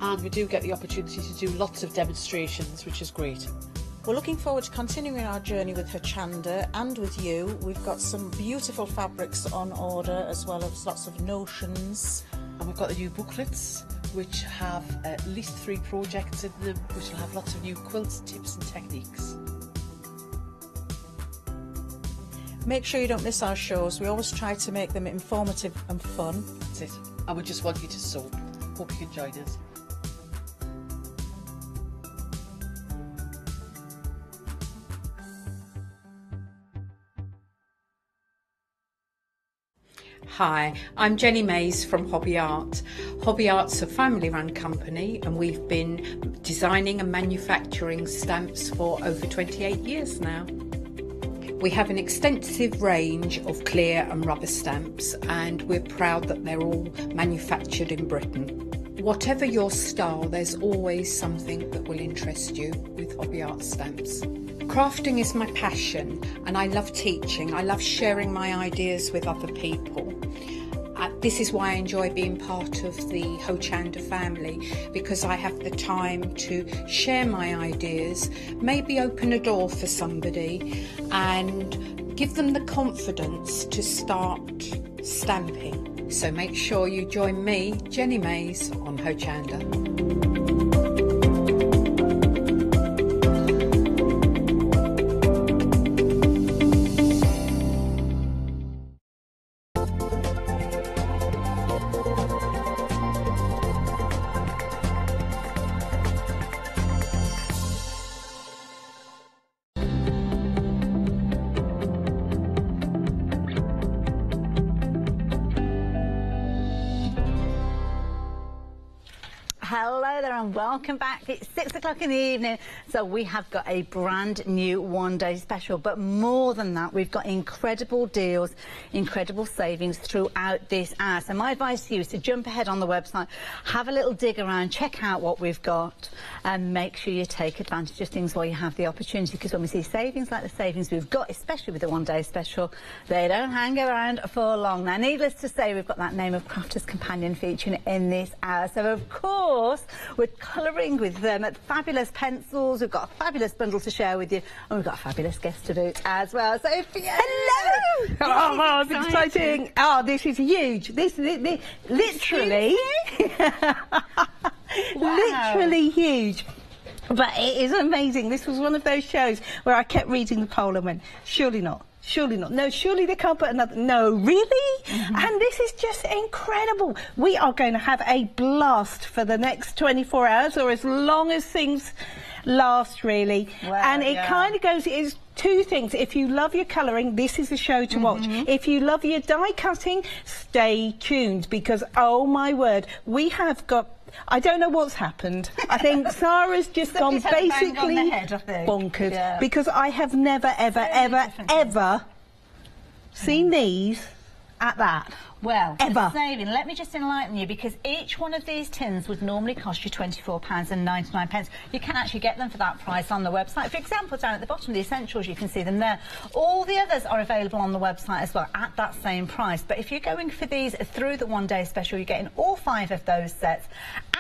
Speaker 14: And we do get the opportunity to do lots of demonstrations, which is great.
Speaker 13: We're looking forward to continuing our journey with Hochanda and with you. We've got some beautiful fabrics on order, as well as lots of notions.
Speaker 14: And we've got the new booklets, which have at least 3 projects in them, which will have lots of new quilts, tips and techniques.
Speaker 13: Make sure you don't miss our shows. We always try to make them informative and fun.
Speaker 14: That's it. And we just want you to sew. Hope you can join us.
Speaker 15: Hi, I'm Jenny Mays from Hobby Art. Hobby Art's a family-run company and we've been designing and manufacturing stamps for over 28 years now. We have an extensive range of clear and rubber stamps and we're proud that they're all manufactured in Britain. Whatever your style, there's always something that will interest you with Hobby Art stamps. Crafting is my passion and I love teaching. I love sharing my ideas with other people. This is why I enjoy being part of the Hochanda family, because I have the time to share my ideas, maybe open a door for somebody and give them the confidence to start stamping. So make sure you join me, Jenny Mays, on Hochanda.
Speaker 11: Hello there and welcome back. It's 6 o'clock in the evening, so we have got a brand new one-day special, but more than that, we've got incredible deals, incredible savings throughout this hour. So my advice to you is to jump ahead on the website, have a little dig around, check out what we've got and make sure you take advantage of things while you have the opportunity, because when we see savings like the savings we've got, especially with the one-day special, they don't hang around for long. Now, needless to say, we've got that Name of Crafter's Companion featuring in this hour. So, of course, we're colouring with them at fabulous pencils. We've got a fabulous bundle to share with you, and we've got a fabulous guest to boot as well. So, hello!
Speaker 16: Oh, it's exciting! Oh, this is huge. This literally, literally huge. But it is amazing. This was one of those shows where I kept reading the poll and went, surely not. Surely not. No, surely they can't put another. No, really? And this is just incredible. We are going to have a blast for the next 24 hours, or as long as things last, really.
Speaker 11: Well,
Speaker 16: and it kind of goes, it's two things. If you love your colouring, this is the show to watch. If you love your die cutting, stay tuned, because, oh my word, we have got, I don't know what's happened. I think Sarah's just gone basically bonkers, because I have never, ever seen these at that.
Speaker 11: Well, the saving, let me just enlighten you, because each one of these tins would normally cost you £24.99. You can actually get them for that price on the website. For example, down at the bottom, the essentials, you can see them there. All the others are available on the website as well at that same price. But if you're going for these through the one-day special, you're getting all 5 of those sets,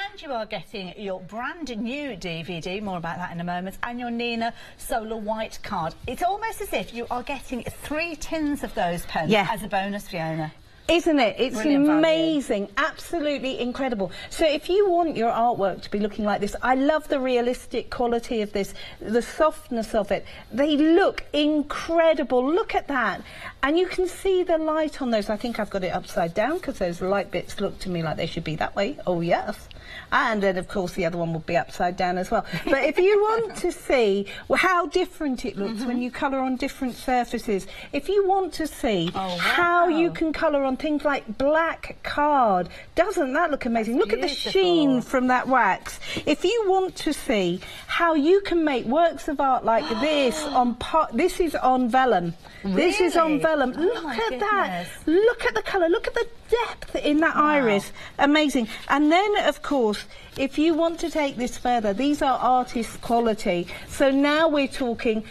Speaker 11: and you are getting your brand new DVD, more about that in a moment, and your Nina Solar White card. It's almost as if you are getting 3 tins of those pens as a bonus, Fiona.
Speaker 16: Isn't it? It's amazing. Absolutely incredible. So if you want your artwork to be looking like this, I love the realistic quality of this, the softness of it. They look incredible. Look at that. And you can see the light on those. I think I've got it upside down because those light bits look to me like they should be that way. Oh, yes. And then, of course, the other one will be upside down as well. But if you want to see how different it looks when you colour on different surfaces, if you want to see how you can colour on things like black card, doesn't that look amazing? Look at the sheen from that wax. If you want to see how you can make works of art like this on this is on vellum. This is on vellum. Look at that. Look at the colour. Look at the depth in that iris. Amazing. And then, of course, if you want to take this further, these are artist quality. So now we're talking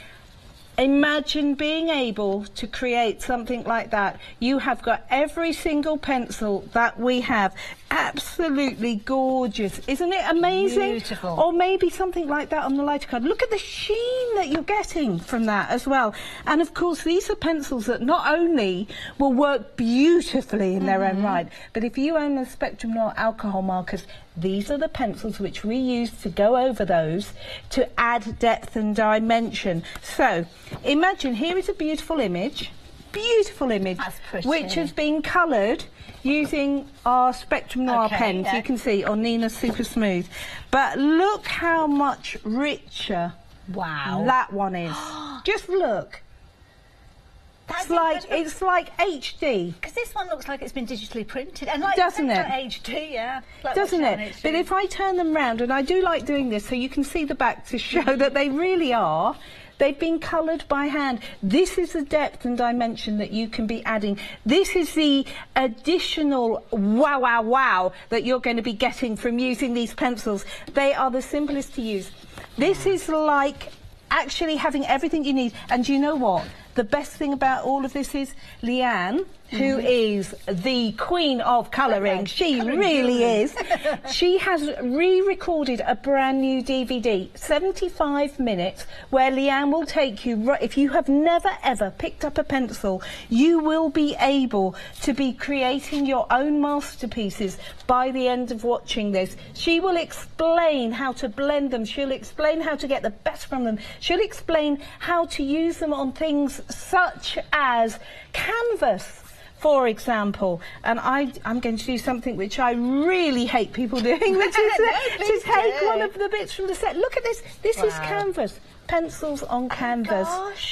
Speaker 16: Imagine being able to create something like that. You have got every single pencil that we have. Absolutely gorgeous. Isn't it amazing?
Speaker 11: Beautiful.
Speaker 16: Or maybe something like that on the lighter card. Look at the sheen that you're getting from that as well. And of course, these are pencils that not only will work beautifully in their own right, but if you own the Spectrum Noir alcohol markers, these are the pencils which we use to go over those to add depth and dimension. So imagine here is a beautiful image,
Speaker 11: That's pretty.
Speaker 16: which has been coloured using our Spectrum Noir pens, you can see, on Nina Super Smooth. But look how much richer that one is. Just look. It's like HD.
Speaker 11: Because this one looks like it's been digitally printed. And like
Speaker 16: doesn't it?
Speaker 11: HD, yeah. Like
Speaker 16: doesn't it? But if I turn them round, and I do like doing this so you can see the back to show that they really are, they've been coloured by hand. This is the depth and dimension that you can be adding. This is the additional wow that you're going to be getting from using these pencils. They are the simplest to use. This is like actually having everything you need. And do you know what? The best thing about all of this is Leanne, who is the queen of colouring, she really is, she has re-recorded a brand new DVD, 75 minutes, where Leanne will take you, if you have never ever picked up a pencil, you will be able to be creating your own masterpieces by the end of watching this. She will explain how to blend them, she'll explain how to get the best from them, she'll explain how to use them on things such as canvas, for example. And I'm going to do something which I really hate people doing, which is to take one of the bits from the set. Look at this. This is canvas. Pencils on canvas.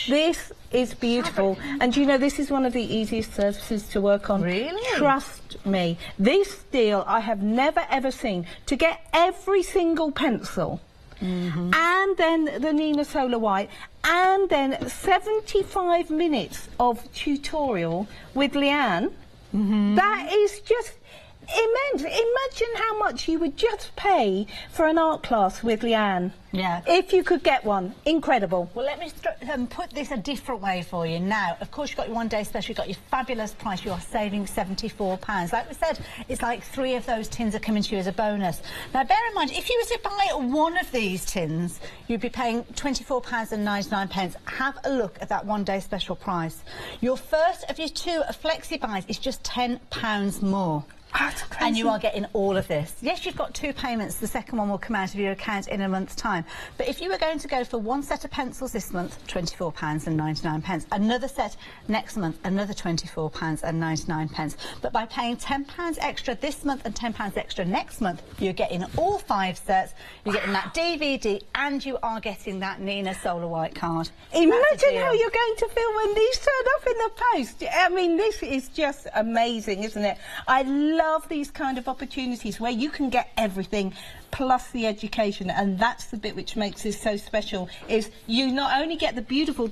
Speaker 16: This is beautiful. And you know, this is one of the easiest surfaces to work on.
Speaker 11: Really?
Speaker 16: Trust me. This deal I have never ever seen. To get every single pencil, and then the Nina Solar White, and then 75 minutes of tutorial with Leanne. That is just immense. Imagine how much you would just pay for an art class with Leanne.
Speaker 11: Yeah.
Speaker 16: If you could get one. Incredible.
Speaker 11: Well, let me put this a different way for you. Now, of course, you've got your one-day special, you've got your fabulous price, you are saving £74. Like we said, it's like 3 of those tins are coming to you as a bonus. Now, bear in mind, if you were to buy one of these tins, you'd be paying £24.99. Have a look at that one-day special price. Your first of your 2 flexi buys is just £10 more.
Speaker 16: That's crazy.
Speaker 11: And you are getting all of this. Yes, you've got 2 payments. The second one will come out of your account in a month's time. But if you were going to go for one set of pencils this month, £24.99. Another set next month, another £24.99. But by paying £10 extra this month and £10 extra next month, you're getting all 5 sets. You're getting that DVD, and you are getting that Nina Solar White card.
Speaker 16: Imagine how you're going to feel when these turn up in the post. I mean, this is just amazing, isn't it? I love these kind of opportunities where you can get everything plus the education, and that's the bit which makes this so special, is you not only get the beautiful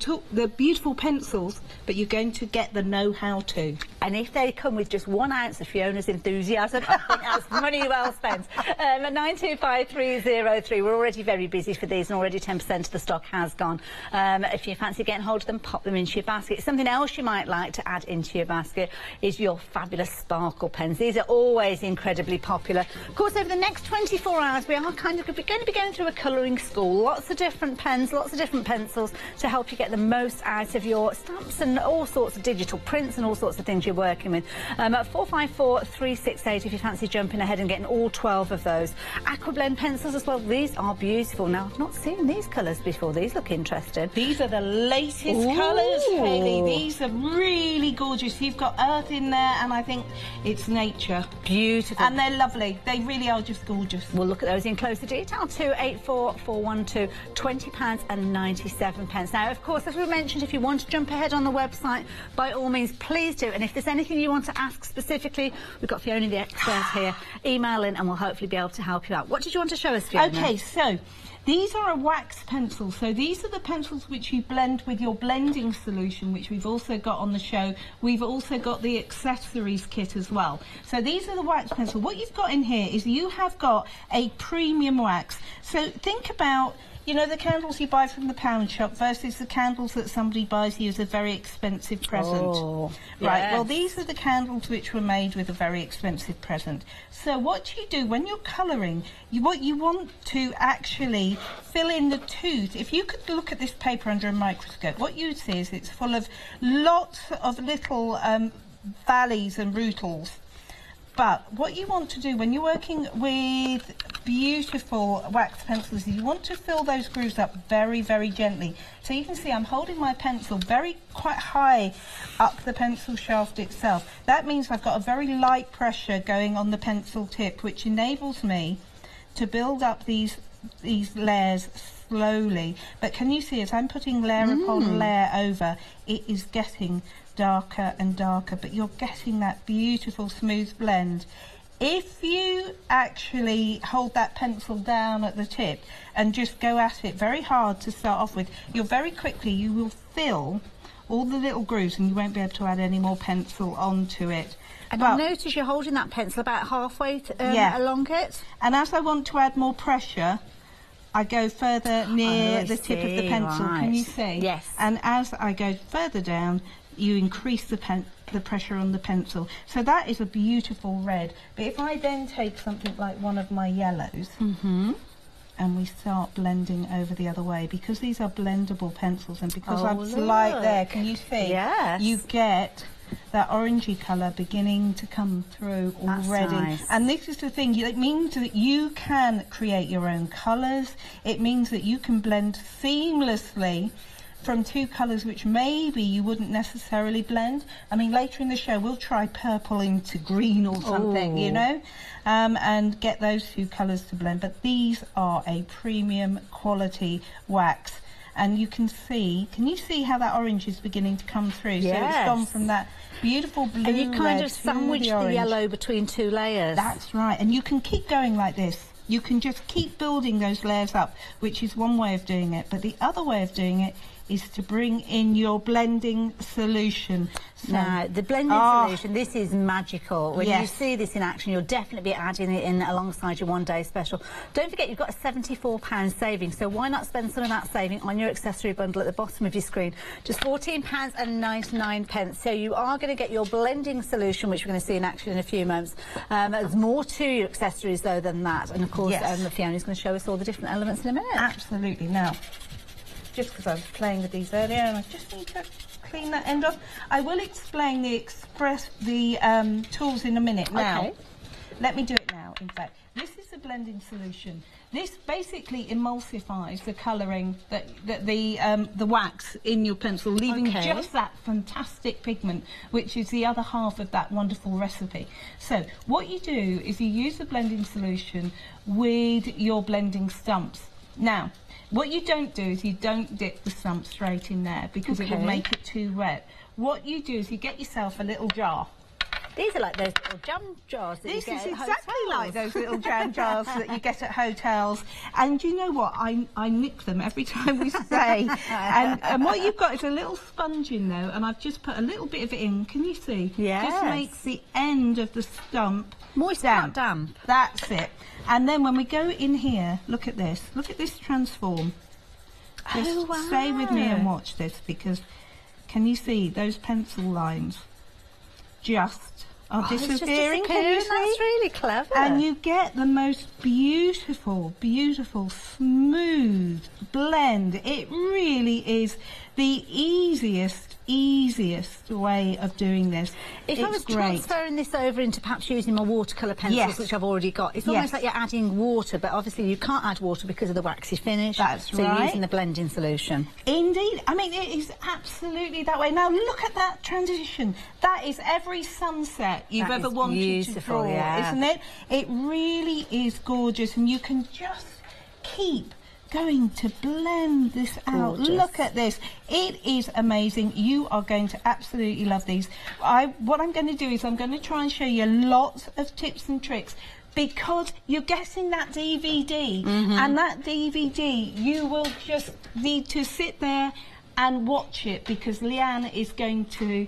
Speaker 16: pencils, but you're going to get the know-how too.
Speaker 11: And if they come with just 1 ounce of Fiona's enthusiasm, I think that's money well spent. At 925303, we're already very busy for these, and already 10% of the stock has gone. If you fancy getting hold of them, pop them into your basket. Something else you might like to add into your basket is your fabulous sparkle pens. These are always incredibly popular. Of course, over the next 24 hours, we are going to be going through a colouring school. Lots of different pens, lots of different pencils to help you get the most out of your stamps and all sorts of digital prints and all sorts of things you're working with. At 454368, if you fancy jumping ahead and getting all 12 of those. Aquablend pencils as well. These are beautiful. Now, I've not seen these colours before. These look interesting.
Speaker 16: These are the latest colours, Hayley. These are really gorgeous. You've got earth in there, and I think it's nature.
Speaker 11: Beautiful.
Speaker 16: And they're lovely. They really are just gorgeous.
Speaker 11: We'll look at those in closer detail. 284412, £20.97. Now, of course, as we mentioned, if you want to jump ahead on the website, by all means, please do. And if there's anything you want to ask specifically, we've got Fiona the expert here. Email in and we'll hopefully be able to help you out. What did you want to show us, Fiona?
Speaker 16: Okay, so these are a wax pencil. So these are the pencils which you blend with your blending solution, which we've also got on the show. We've also got the accessories kit as well. So these are the wax pencil. What you've got in here is you have got a premium wax. So think about You know, the candles you buy from the pound shop versus the candles that somebody buys you as a very expensive present.
Speaker 11: Oh,
Speaker 16: right,
Speaker 11: yes.
Speaker 16: well, these are the candles which were made with a very expensive present. So what you do when you're colouring, what you want to actually fill in the tooth. If you could look at this paper under a microscope, what you'd see is it's full of lots of little valleys and rootles. But what you want to do when you're working with beautiful wax pencils is you want to fill those grooves up very, very gently. So you can see I'm holding my pencil quite high up the pencil shaft itself. That means I've got a very light pressure going on the pencil tip, which enables me to build up these layers slowly. But can you see, as I'm putting layer upon layer over, it is getting darker and darker, but you're getting that beautiful smooth blend. If you actually hold that pencil down at the tip and just go at it very hard to start off with, you will fill all the little grooves and you won't be able to add any more pencil onto it.
Speaker 11: And I notice you're holding that pencil about halfway along it.
Speaker 16: And as I want to add more pressure, I go further near the tip of the pencil.
Speaker 11: Right.
Speaker 16: Can you see?
Speaker 11: Yes.
Speaker 16: And as I go further down, you increase the pressure on the pencil. So that is a beautiful red. But if I then take something like one of my yellows and we start blending over the other way, because these are blendable pencils and because I've light there, can you see?
Speaker 11: Yes.
Speaker 16: You get that orangey colour beginning to come through already.
Speaker 11: Nice.
Speaker 16: And this is the thing, it means that you can create your own colours. It means that you can blend seamlessly from two colours which maybe you wouldn't necessarily blend. I mean, later in the show we'll try purple into green or something, you know, and get those two colours to blend. But these are a premium quality wax. And you can see you see how that orange is beginning to come through?
Speaker 11: Yes.
Speaker 16: So it's gone from that beautiful blue
Speaker 11: and you kind
Speaker 16: red
Speaker 11: of sandwich the yellow between two layers.
Speaker 16: That's right, and you can keep going like this. You can just keep building those layers up, which is one way of doing it. But the other way of doing it is to bring in your blending solution. So,
Speaker 11: now, the blending solution, this is magical. When you see this in action, you'll definitely be adding it in alongside your one-day special. Don't forget, you've got a £74 saving, so why not spend some of that saving on your accessory bundle at the bottom of your screen? Just £14.99. So you are going to get your blending solution, which we're going to see in action in a few moments. There's more to your accessories, though, than that. And, of course, Fiona's going to show us all the different elements in a minute.
Speaker 16: Absolutely. Now, just because I was playing with these earlier and I just need to clean that end off. I will explain the tools in a minute now.
Speaker 11: Okay.
Speaker 16: Let me do it now, in fact. This is the blending solution. This basically emulsifies the colouring, the wax in your pencil, leaving just that fantastic pigment, which is the other half of that wonderful recipe. So what you do is you use the blending solution with your blending stumps. Now, what you don't do is you don't dip the stump straight in there because it will make it too wet. What you do is you get yourself a little jar.
Speaker 11: These are like those little jam jars that you get at hotels.
Speaker 16: This is exactly like those little jam jars that you get at hotels. And you know what? I nick them every time we say. and what you've got is a little sponge in there, and I've just put a little bit of it in. Can you see?
Speaker 11: Yes.
Speaker 16: Just makes the end of the stump
Speaker 11: moist, not damp.
Speaker 16: That's it. And then when we go in here, look at this. Look at this transform. Just stay with me and watch this, because can you see those pencil lines just are disappearing? Can you see?
Speaker 11: That's really clever.
Speaker 16: And you get the most beautiful, beautiful, smooth blend. It really is the easiest way of doing this.
Speaker 11: If I was transferring this over into perhaps using my watercolour pencils, which I've already got, it's almost like you're adding water, but obviously you can't add water because of the waxy finish.
Speaker 16: That's
Speaker 11: so you're using the blending solution.
Speaker 16: Indeed. I mean, it is absolutely that way. Now, look at that transition. That is every sunset you've ever wanted to draw, isn't it? It really is gorgeous, and you can just keep going to blend this out. Look at this. It is amazing. You are going to absolutely love these. What I'm going to do is I'm going to try and show you lots of tips and tricks, because you're getting that DVD, and that DVD you will just need to sit there and watch it, because Leanne is going to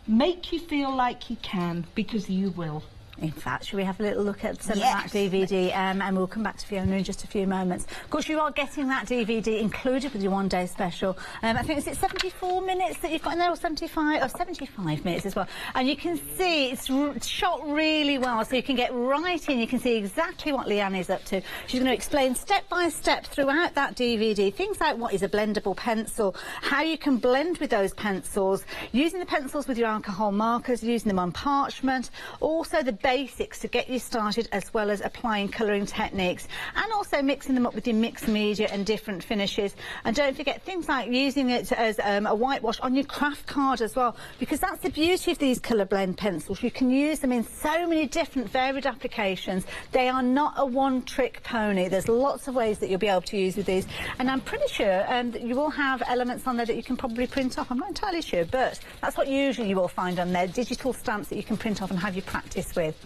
Speaker 16: make you feel like you can, because you will.
Speaker 11: In fact, should we have a little look at some of that DVD, and we'll come back to Fiona in just a few moments. Of course, you are getting that DVD included with your one-day special. I think it's 74 minutes that you've got in there, or 75, or 75 minutes as well. And you can see it's shot really well, so you can get right in. You can see exactly what Leanne is up to. She's going to explain step by step throughout that DVD things like what is a blendable pencil, how you can blend with those pencils, using the pencils with your alcohol markers, using them on parchment, also the basics to get you started, as well as applying colouring techniques, and also mixing them up with your mixed media and different finishes. And don't forget things like using it as a whitewash on your craft card as well, because that's the beauty of these colour blend pencils. You can use them in so many different varied applications. They are not a one-trick pony. There's lots of ways that you'll be able to use with these, and I'm pretty sure that you will have elements on there that you can probably print off. I'm not entirely sure, but that's what usually you will find on there, digital stamps that you can print off and have you practice with.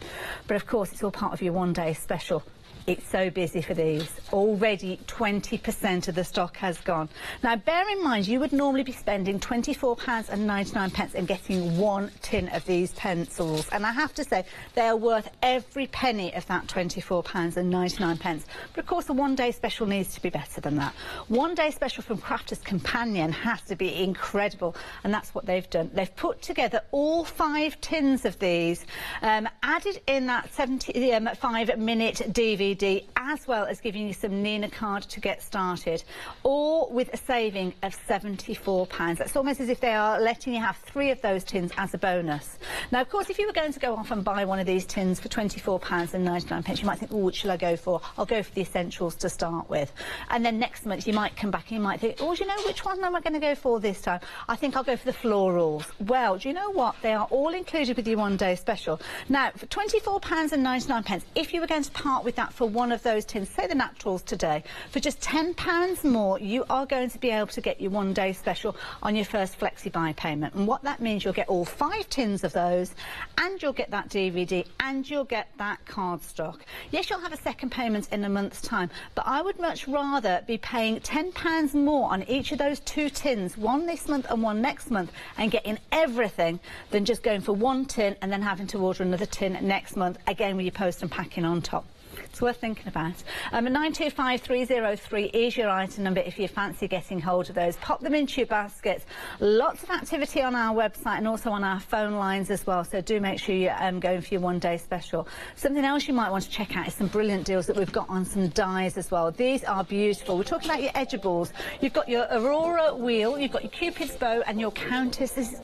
Speaker 11: But of course, it's all part of your one-day special. It's so busy for these. Already 20% of the stock has gone. Now, bear in mind, you would normally be spending £24.99 and getting one tin of these pencils. And I have to say, they are worth every penny of that £24.99. But of course, the one-day special needs to be better than that. One-day special from Crafters Companion has to be incredible. And that's what they've done. They've put together all 5 tins of these, added in that 75-minute DVD, as well as giving you some Nina card to get started, all with a saving of £74. That's almost as if they are letting you have 3 of those tins as a bonus. Now, of course, if you were going to go off and buy one of these tins for £24.99, you might think, oh, what shall I go for? I'll go for the essentials to start with. And then next month you might come back and you might think, oh, do you know which one am I going to go for this time? I think I'll go for the florals. Well, do you know what? They are all included with your one-day special. Now, for £24.99, if you were going to part with that for one of those tins, say the naturals today, for just £10 more, you are going to be able to get your one-day special on your first flexi buy payment. And what that means, you'll get all 5 tins of those, and you'll get that DVD, and you'll get that cardstock. Yes, you'll have a second payment in a month's time, but I would much rather be paying £10 more on each of those 2 tins, one this month and one next month, and getting everything, than just going for 1 tin and then having to order another tin next month, again with your post and packing on top. It's worth thinking about. 925303 is your item number if you fancy getting hold of those. Pop them into your baskets. Lots of activity on our website and also on our phone lines as well, so do make sure you're going for your one-day special. Something else you might want to check out is some brilliant deals that we've got on some dies as well. These are beautiful. We're talking about your edgeables. You've got your Aurora wheel, you've got your Cupid's bow, and your Countess's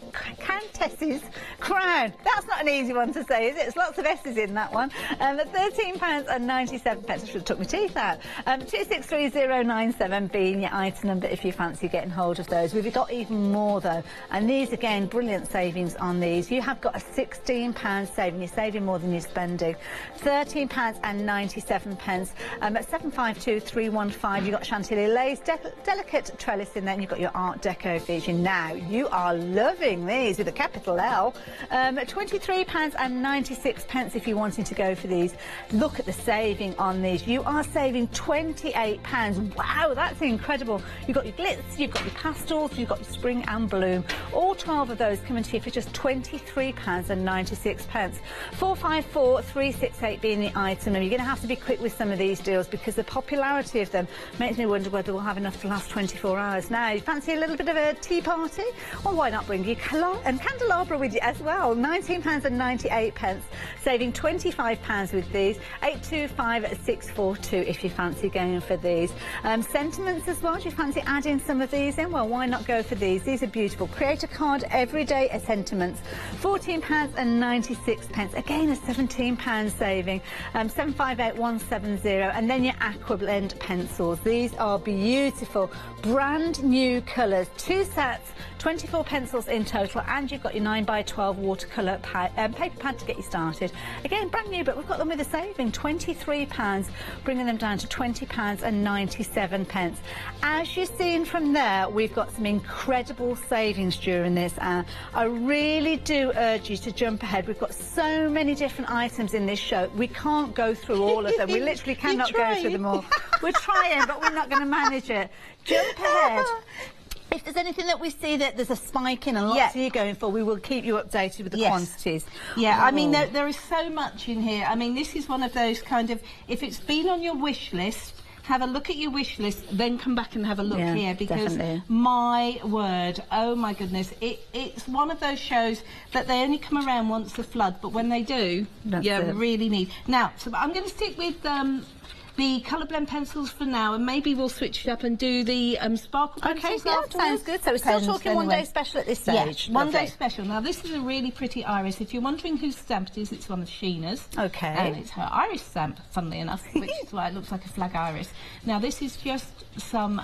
Speaker 11: crown. That's not an easy one to say, is it? There's lots of S's in that one. £13.97. I should have took my teeth out. 263097 being your item number if you fancy getting hold of those. We've got even more though, and these again, brilliant savings on these. You have got a £16 saving. You're saving more than you're spending. £13.97. At 752315, you've got Chantilly lace, delicate trellis in there, and you've got your Art Deco feature. Now you are loving these with a capital L. £23.96 if you're wanting to go for these. Look at the saving on these. You are saving £28. Wow, that's incredible. You've got your glitz, you've got your pastels, you've got your spring and bloom. All 12 of those coming to you for just £23.96. 454368 being the item. And you're going to have to be quick with some of these deals because the popularity of them makes me wonder whether we'll have enough to last 24 hours. Now, you fancy a little bit of a tea party? Well, why not bring your candelabra with you as well? £19.98, saving £25 with these. 825642 if you fancy going for these. Sentiments as well, do you fancy adding some of these in? Well, why not go for these? These are beautiful. Create a card every day at Sentiments. £14.96, again a £17 saving. 758170, and then your Aqua Blend pencils. These are beautiful, brand new colours. 2 sets, 24 pencils in total, and you've got your 9x12 watercolour paper pad to get you started. Again, brand new, but we've got them with a saving, £23, bringing them down to £20.97. As you've seen from there, we've got some incredible savings during this hour. I really do urge you to jump ahead. We've got so many different items in this show. We can't go through all of them. We literally cannot go through them all. We're trying, but we're not going to manage it. Jump ahead. If there's anything that we see that there's a spike in and lots of you going for, we will keep you updated with the quantities.
Speaker 16: Yeah, I mean, there is so much in here. I mean, this is one of those kind of, if it's been on your wish list, have a look at your wish list, then come back and have a look here, because my word, oh my goodness, it's one of those shows that they only come around once a flood, but when they do, really need. Now, so I'm going to stick with the colour blend pencils for now, and maybe we'll switch it up and do the sparkle pencils afterwards.
Speaker 11: Sounds good. So we're still talking one day special at this stage.
Speaker 16: Yeah, one day special. Now this is a really pretty iris. If you're wondering whose stamp it is, it's one of Sheena's.
Speaker 11: Okay.
Speaker 16: And it's her iris stamp, funnily enough, which is why it looks like a flag iris. Now this is just some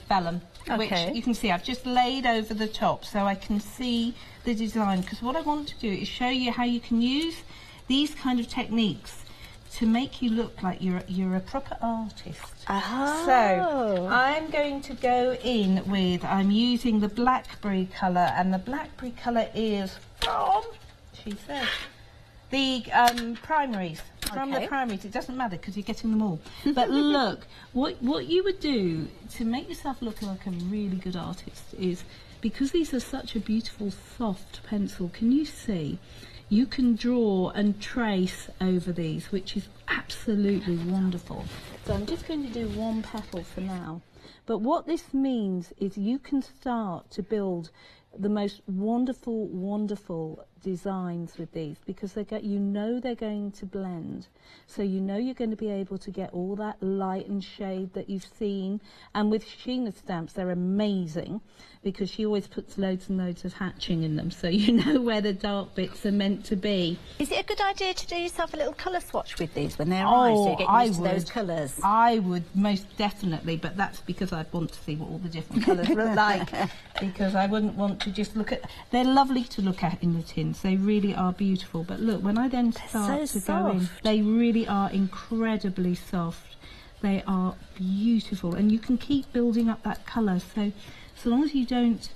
Speaker 16: vellum, which you can see I've just laid over the top so I can see the design, because what I want to do is show you how you can use these kind of techniques to make you look like you're a proper artist.
Speaker 11: Oh.
Speaker 16: So I'm going to go in with, I'm using the blackberry colour, and the blackberry colour is from, she says, the primaries. From the primaries. It doesn't matter because you're getting them all. But look, what you would do to make yourself look like a really good artist is, because these are such a beautiful soft pencil, can you see? You can draw and trace over these, which is absolutely wonderful. So I'm just going to do one petal for now. But what this means is you can start to build the most wonderful, wonderful designs with these, because they're going to blend. So you know you're going to be able to get all that light and shade that you've seen. And with Sheena's stamps, they're amazing, because she always puts loads and loads of hatching in them, so you know where the dark bits are meant to be.
Speaker 11: Is it a good idea to do yourself a little colour swatch with these when they arrive, so you get used to those colours?
Speaker 16: I would, most definitely, but that's because I'd want to see what all the different colours look like, because I wouldn't want to just look at... They're lovely to look at in the tins, they really are beautiful, but look, when I then start to go in, they really are incredibly soft. They are beautiful, and you can keep building up that colour, so long as you don't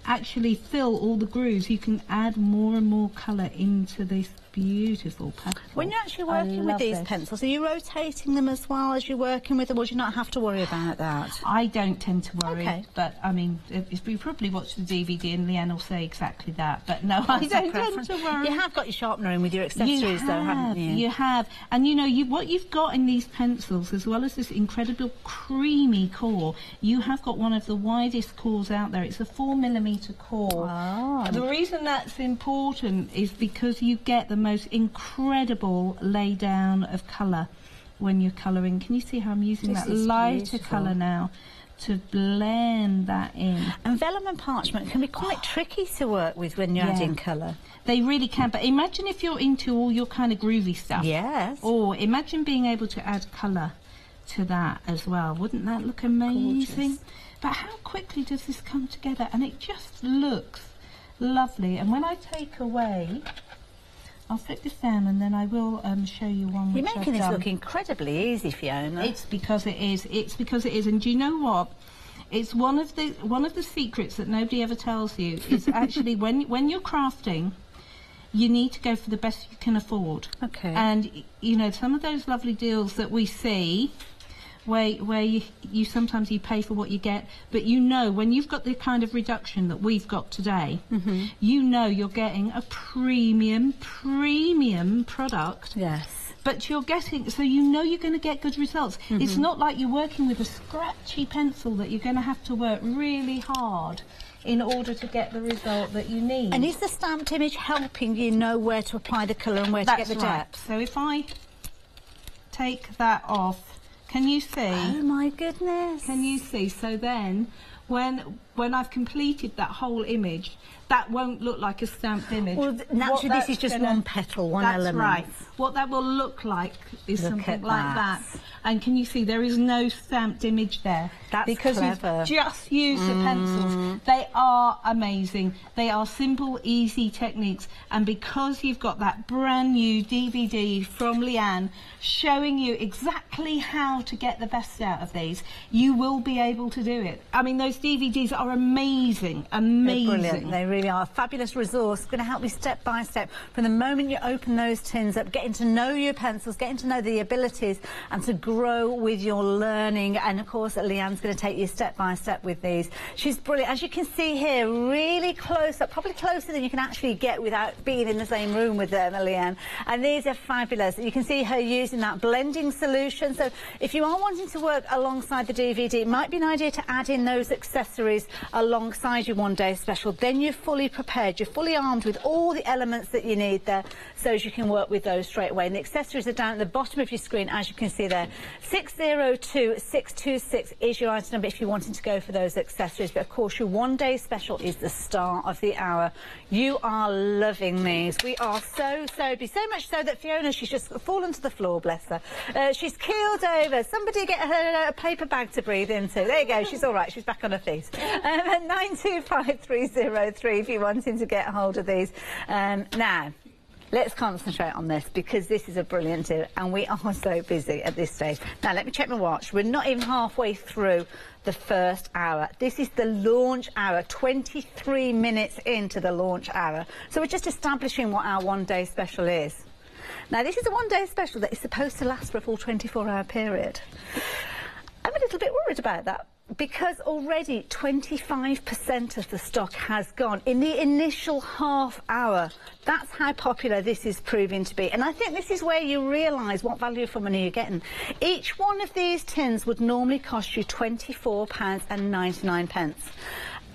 Speaker 16: actually fill all the grooves, you can add more and more colour into this beautiful petal.
Speaker 11: When you're actually working with these pencils, are you rotating them as well as you're working with them, or do you not have to worry about that?
Speaker 16: I don't tend to worry, but I mean, if you probably watch the DVD and Leanne will say exactly that, but no, I don't tend to worry.
Speaker 11: You have got your sharpener in with your accessories though, haven't you?
Speaker 16: You have, and you know, what you've got in these pencils, as well as this incredible creamy core, you have got one of the widest cores out there. It's a 4mm core.
Speaker 11: Oh.
Speaker 16: The reason that's important is because you get the most incredible lay down of colour when you're colouring. Can you see how I'm using that lighter colour now to blend that in?
Speaker 11: And vellum and parchment can be quite tricky to work with when you're adding colour.
Speaker 16: They really can, but imagine if you're into all your kind of groovy stuff.
Speaker 11: Yes.
Speaker 16: Or imagine being able to add colour to that as well. Wouldn't that look amazing? Gorgeous. But how quickly does this come together? And it just looks lovely. And when I take away... I'll flip this down and then I will show you one which I've done.
Speaker 11: You're making this look incredibly easy, Fiona.
Speaker 16: It's because it is. It's because it is. And do you know what? It's one of the secrets that nobody ever tells you is actually when you're crafting, you need to go for the best you can afford.
Speaker 11: Okay.
Speaker 16: And you know, some of those lovely deals that we see, where you sometimes you pay for what you get, but you know when you've got the kind of reduction that we've got today, you know you're getting a premium product.
Speaker 11: Yes.
Speaker 16: But you're getting, so you know you're going to get good results. It's not like you're working with a scratchy pencil that you're going to have to work really hard in order to get the result that you need.
Speaker 11: And is the stamped image helping you know where to apply the colour and where to get the depth?
Speaker 16: So if I take that off, can you see?
Speaker 11: Oh my goodness.
Speaker 16: Can you see? So then, when I've completed that whole image, that won't look like a stamped image.
Speaker 11: Well, naturally this is just one petal, one element.
Speaker 16: That's right. What that will look like is something like that. And can you see there is no stamped image there?
Speaker 11: That's
Speaker 16: because
Speaker 11: clever.
Speaker 16: We've just used the pencils. They are amazing. They are simple, easy techniques. And because you've got that brand new DVD from Leanne showing you exactly how to get the best out of these, you will be able to do it. I mean, those DVDs are
Speaker 11: are amazing, amazing.
Speaker 16: They're brilliant. They really are a fabulous resource. Going to help you step by step from the moment you open those tins up, getting to know your pencils, getting to know the abilities, and to grow with your learning. And of course, Leanne's going to take you step by step with these. She's brilliant. As you can see here, really close up, probably closer than you can actually get without being in the same room with Leanne. And these are fabulous. You can see her using that blending solution. So if you are wanting to work alongside the DVD, it might be an idea to add in those accessories alongside your one-day special. Then you're fully prepared, you're fully armed with all the elements that you need there, so as you can work with those straight away. And the accessories are down at the bottom of your screen, as you can see there. 602626 is your item number if you're wanting to go for those accessories. But of course, your one-day special is the star of the hour. You are loving these. We are so much so that Fiona, she's just fallen to the floor, bless her. She's keeled over. Somebody get her a paper bag to breathe into. There you go, she's all right, she's back on her feet. 925303 if you're wanting to get hold of these. Now, let's concentrate on this, because this is a brilliant deal and we are so busy at this stage. Now, let me check my watch. We're not even halfway through the first hour. This is the launch hour, 23 minutes into the launch hour. So we're just establishing what our one-day special is. Now, this is a one-day special that is supposed to last for a full 24-hour period. I'm a little bit worried about that, because already 25% of the stock has gone in the initial half hour. That's how popular this is proving to be. And I think this is where you realise what value for money you're getting. Each one of these tins would normally cost you £24.99.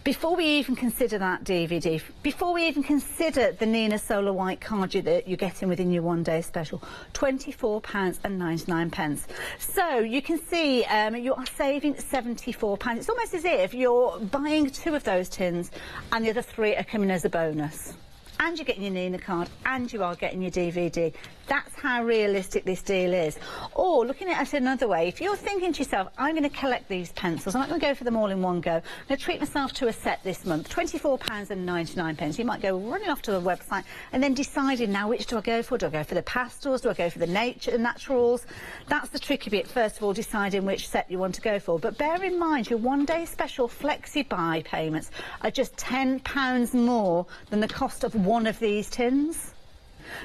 Speaker 16: Before we even consider that DVD, before we even consider the Nina Solar White card that you're getting within your one-day special, £24.99. So you can see you are saving £74. It's almost as if you're buying 2 of those tins and the other 3 are coming as a bonus. And you're getting your Nina card, and you are getting your DVD. That's how realistic this deal is. Or, looking at it another way, if you're thinking to yourself, I'm going to collect these pencils, I'm not going to go for them all in one go, I'm going to treat myself to a set this month, £24.99. You might go running off to the website and then deciding, now, which do I go for? Do I go for the pastels? Do I go for the naturals? That's the tricky bit, first of all, deciding which set you want to go for. But bear in mind, your one-day special flexi-buy payments are just £10 more than the cost of one of these tins.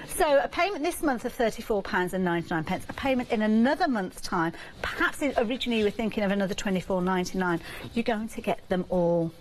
Speaker 16: So a payment this month of £34.99, a payment in another month's time, perhaps originally you were thinking of another £24.99, you're going to get them all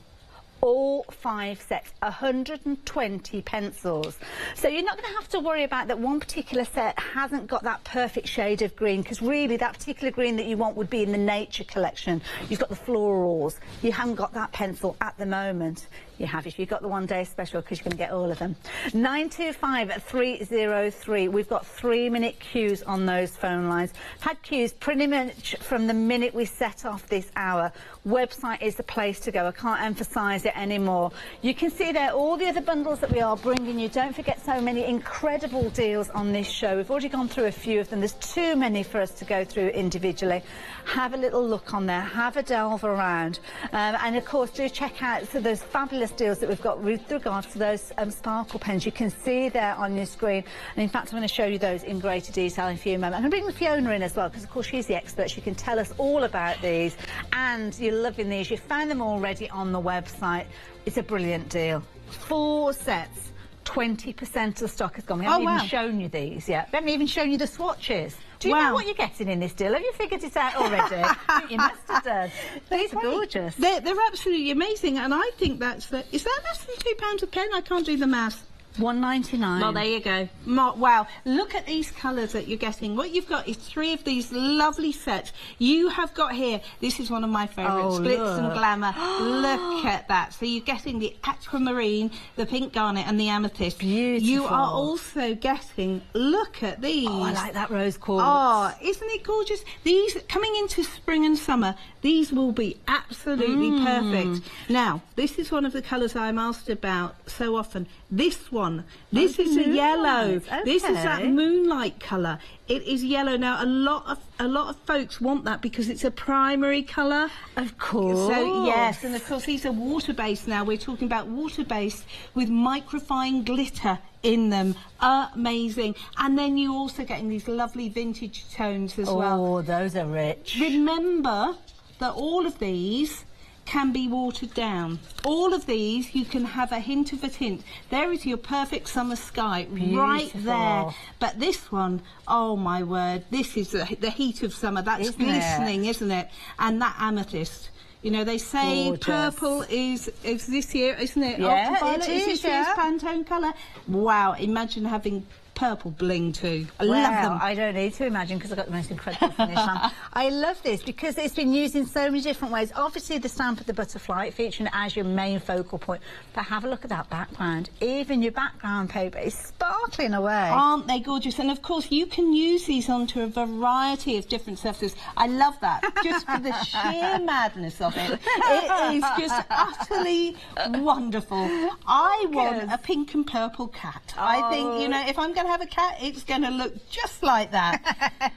Speaker 16: 5 sets, 120 pencils. So you're not going to have to worry about that one particular set hasn't got that perfect shade of green, because really that particular green that you want would be in the nature collection. You've got the florals. You haven't got that pencil at the moment. You have if you've got the one-day special, because you're going to get all of them. 925303. We've got 3-minute queues on those phone lines. Had queues pretty much from the minute we set off this hour. Website is the place to go. I can't emphasise it anymore. You can see there all the other bundles that we are bringing you. Don't forget, so many incredible deals on this show. We've already gone through a few of them. There's too many for us to go through individually. Have a little look on there. Have a delve around. And of course, do check out those fabulous deals that we've got with regards to those sparkle pens. You can see there on your screen, and in fact I'm going to show you those in greater detail in a few moments. I'm going to bring Fiona in as well, because of course she's the expert. She can tell us all about these, and you're loving these. You found them already on the website. It's a brilliant deal. 4 sets, 20% of the stock has gone. We haven't even shown you these yet. We haven't even shown you the swatches. Do you know what you're getting in this deal? Have you figured it out already? You must have done. These are gorgeous.
Speaker 11: They're absolutely amazing, and I think that's is that less than £2 a pen? I can't do the maths.
Speaker 16: £1.99.
Speaker 11: Well, there you go. Wow, look at these colours that you're getting. What you've got is 3 of these lovely sets. You have got here, this is one of my favourites, Glitz and Glamour. Look at that. So you're getting the aquamarine, the pink garnet and the amethyst.
Speaker 16: Beautiful.
Speaker 11: You are also getting, look at these.
Speaker 16: Oh, I like that rose quartz.
Speaker 11: Oh, isn't it gorgeous? These, coming into spring and summer, these will be absolutely perfect. Now, this is one of the colours I'm asked about so often. This one. This is a yellow.
Speaker 16: Okay.
Speaker 11: This is that moonlight colour. It is yellow. Now, a lot of folks want that because it's a primary colour.
Speaker 16: Of course.
Speaker 11: So, yes, and of course these are water-based now. We're talking about water-based with microfine glitter in them. Amazing. And then you're also getting these lovely vintage tones as well.
Speaker 16: Oh, those are rich.
Speaker 11: Remember that all of these
Speaker 16: can be watered down. All of these, you can have a hint of a tint. There is your perfect summer sky right there. But this one, oh my word, this is the heat of summer. That's glistening, isn't it? And that amethyst. You know, they say purple is this year, isn't it?
Speaker 11: Yeah,
Speaker 16: Ultraviolet
Speaker 11: it is,
Speaker 16: this year's Pantone colour. Wow, imagine having purple bling too. I
Speaker 11: love
Speaker 16: them.
Speaker 11: I don't need to imagine because I've got the most incredible finish on. I love this because it's been used in so many different ways. Obviously the stamp of the butterfly featuring it as your main focal point, but have a look at that background. Even your background paper is sparkling away.
Speaker 16: Aren't they gorgeous? And of course you can use these onto a variety of different surfaces. I love that, just for the sheer madness of it. It is just utterly wonderful. I want a pink and purple cat. I think, you know, if I'm going to have a cat, it's going to look just like that.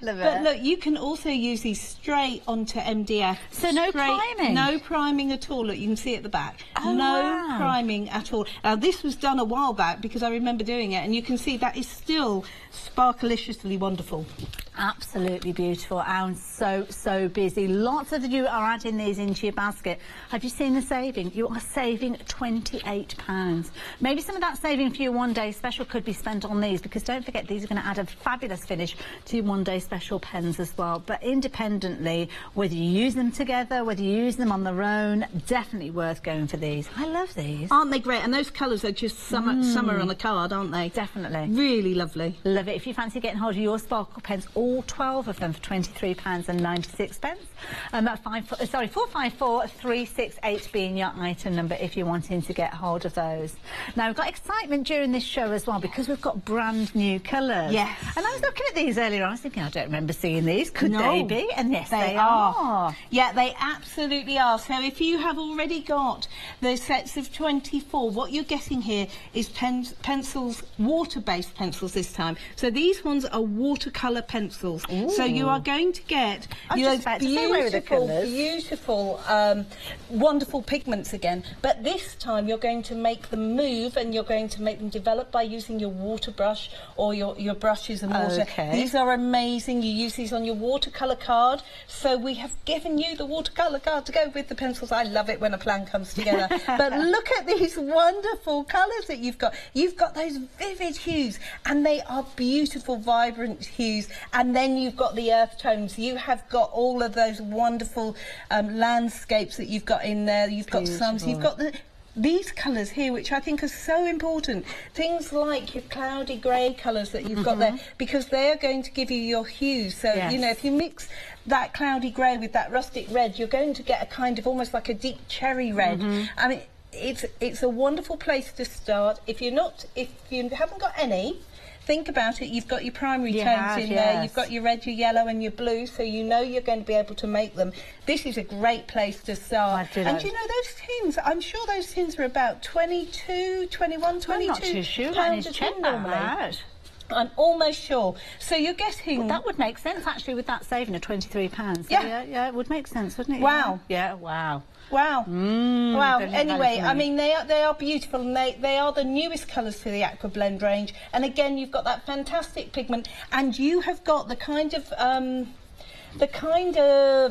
Speaker 11: Love it.
Speaker 16: But look, you can also use these straight onto MDF.
Speaker 11: So no priming?
Speaker 16: No priming at all. Look, you can see at the back. No priming at all. Now, this was done a while back because I remember doing it, and you can see that is still sparkliciously wonderful.
Speaker 11: Absolutely beautiful and so busy. Lots of you are adding these into your basket. Have you seen the saving? You are saving £28. Maybe some of that saving for your one-day special could be spent on these, because don't forget these are going to add a fabulous finish to your one-day special pens as well. But independently, whether you use them together, whether you use them on their own, definitely worth going for these. I love these.
Speaker 16: Aren't they great? And those colours are just summer on the card, aren't they?
Speaker 11: Definitely.
Speaker 16: Really lovely.
Speaker 11: Love it. If you fancy getting hold of your sparkle pens, all 12 of them for £23.96. 454368 being your item number if you're wanting to get hold of those. Now, we've got excitement during this show as well because we've got brand new colours.
Speaker 16: Yes.
Speaker 11: And I was looking at these earlier on, I was thinking, I don't remember seeing these. Could they be? And yes, they are.
Speaker 16: Yeah, they absolutely are. So if you have already got those sets of 24, what you're getting here is pencils, water-based pencils this time. So these ones are watercolour pencils.
Speaker 11: Ooh.
Speaker 16: So you are going to get those beautiful, wonderful pigments again. But this time you're going to make them move, and you're going to make them develop by using your water brush or your brushes and water.
Speaker 11: Okay.
Speaker 16: These are amazing. You use these on your watercolour card. So we have given you the watercolour card to go with the pencils. I love it when a plan comes together. But look at these wonderful colours that you've got. You've got those vivid hues, and they are beautiful, vibrant hues. And then you've got the earth tones. You have got all of those wonderful landscapes that you've got in there. You've got suns. You've got these colours here, which I think are so important. Things like your cloudy grey colours that you've got there, because they are going to give you your hues. So, you know, if you mix that cloudy grey with that rustic red, you're going to get a kind of almost like a deep cherry red. I mean, it's a wonderful place to start. If you haven't got any, think about it. You've got your primary tones in there. You've got your red, your yellow and your blue, so you know you're going to be able to make them. This is a great place to start. And you know, those tins, I'm sure those tins are about 22, 21, 22
Speaker 11: I'm not too sure.
Speaker 16: pounds a tin normally. I'm almost sure. So you're getting...
Speaker 11: Well, that would make sense, actually, with that saving of £23. So yeah, it would make sense, wouldn't it?
Speaker 16: Wow.
Speaker 11: Yeah, wow.
Speaker 16: Wow. Wow. Anyway, I mean, they are beautiful, and they are the newest colours to the Aqua Blend range. And again, you've got that fantastic pigment, and you have got the kind of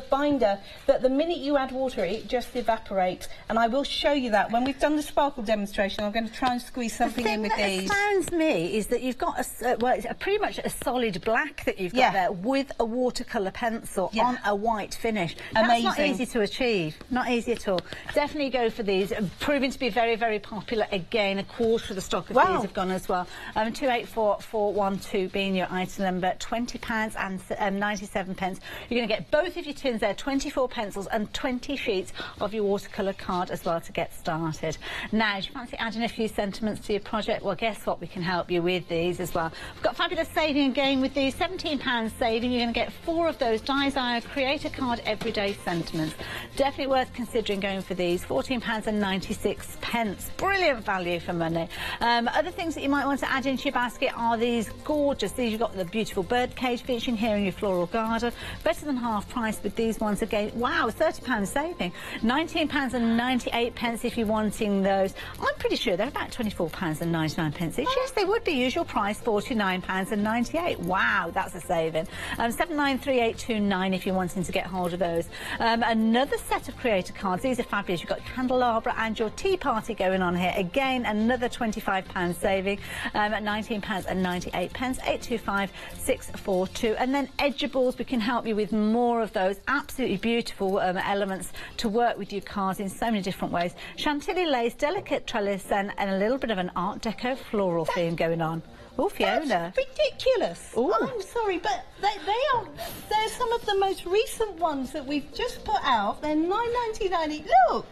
Speaker 16: binder that the minute you add water, it just evaporates. And I will show you that when we've done the sparkle demonstration. I'm going to try and squeeze something in with these.
Speaker 11: The thing that astounds me is that you've got it's pretty much a solid black that you've got there with a watercolour pencil on a white finish. That's not easy to achieve. Not easy at all. Definitely go for these. Proving to be very, very popular. Again, a quarter of the stock of these have gone as well. 284412 being your item number, £20.97. You're going to get both of your tins there, 24 pencils and 20 sheets of your watercolour card as well to get started. Now, do you fancy adding a few sentiments to your project? Well, guess what? We can help you with these as well. We've got fabulous saving again with these. £17 saving. You're going to get 4 of those Desire Creator Card Everyday Sentiments. Definitely worth considering going for these. £14.96. Brilliant value for money. Other things that you might want to add into your basket are these gorgeous. These, you've got the beautiful bird cage featuring here in your floral garden. better than half price with these ones again. Wow, £30 saving. £19.98 if you're wanting those. I'm pretty sure they're about £24.99 each. Yes, they would be. Usual price £49.98. Wow, that's a saving. 793829 if you're wanting to get hold of those. Another set of creator cards. These are fabulous. You've got candelabra and your tea party going on here. Again, another £25 saving at £19.98. 825 642. And then edgeables, we can help you with more of those absolutely beautiful elements to work with your cards in so many different ways. Chantilly lace, delicate trellis, and a little bit of an Art Deco floral theme going on. Oh, Fiona.
Speaker 16: That's ridiculous.
Speaker 11: Ooh.
Speaker 16: I'm sorry, but they're some of the most recent ones that we've just put out. They're $9.99. Look.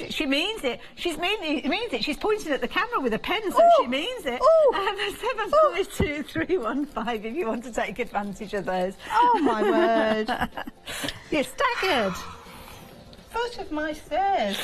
Speaker 11: She means it. It means it. She's pointing at the camera with a pen, so she means it. 752315 if you want to take advantage of those.
Speaker 16: Oh, my word.
Speaker 11: You're staggered.
Speaker 16: Foot of my stairs.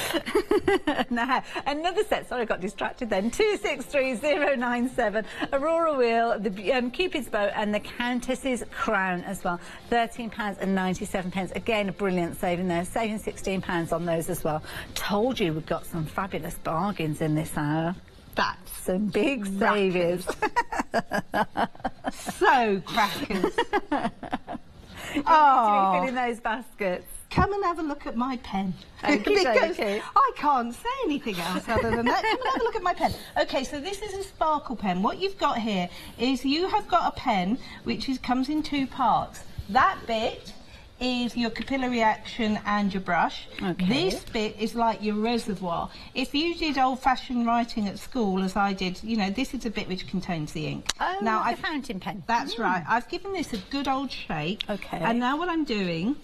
Speaker 11: Now, another set, sorry I got distracted then, 263097, Aurora Wheel, the Cupid's Bow and the Countess's Crown as well, £13.97. Again, a brilliant saving there, saving £16 on those as well. Told you we've got some fabulous bargains in this hour. That's some big savings.
Speaker 16: So crackers.
Speaker 11: Oh, filling those baskets.
Speaker 16: Come and have a look at my pen.
Speaker 11: Because
Speaker 16: I can't say anything else other than that. Come and have a look at my pen. Okay, so this is a sparkle pen. What you've got here is you have got a pen which comes in two parts. That bit is your capillary action and your brush. Okay. This bit is like your reservoir. If you did old-fashioned writing at school, as I did, you know, this is a bit which contains the ink.
Speaker 11: Oh, now like a fountain pen.
Speaker 16: That's right. I've given this a good old shake.
Speaker 11: Okay.
Speaker 16: And now what I'm doing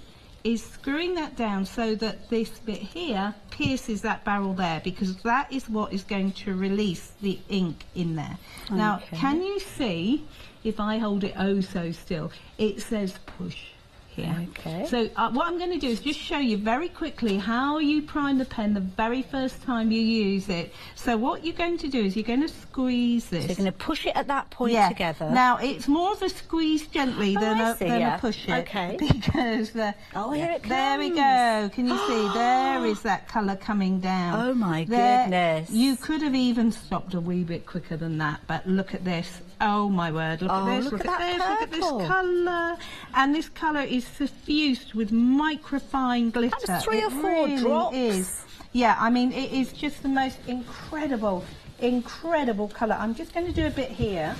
Speaker 16: is screwing that down so that this bit here pierces that barrel there, because that is what is going to release the ink in there. Okay. Now, can you see, if I hold it oh so still, it says push here. Okay. So what I'm going to do is just show you very quickly how you prime the pen the very first time you use it. So what you're going to do is you're going to squeeze this.
Speaker 11: So you're going to push it at that point together.
Speaker 16: Now it's more of a squeeze gently than a push it.
Speaker 11: Okay.
Speaker 16: Because
Speaker 11: here it comes.
Speaker 16: There we go. Can you see? There is that colour coming down.
Speaker 11: Oh my goodness.
Speaker 16: You could have even stopped a wee bit quicker than that, but look at this. Oh my word, look at this, look at this, look at this colour. And this colour is suffused with microfine glitter.
Speaker 11: That's 3 or 4 drops.
Speaker 16: Is. Yeah, I mean, it is just the most incredible colour. I'm just going to do a bit here,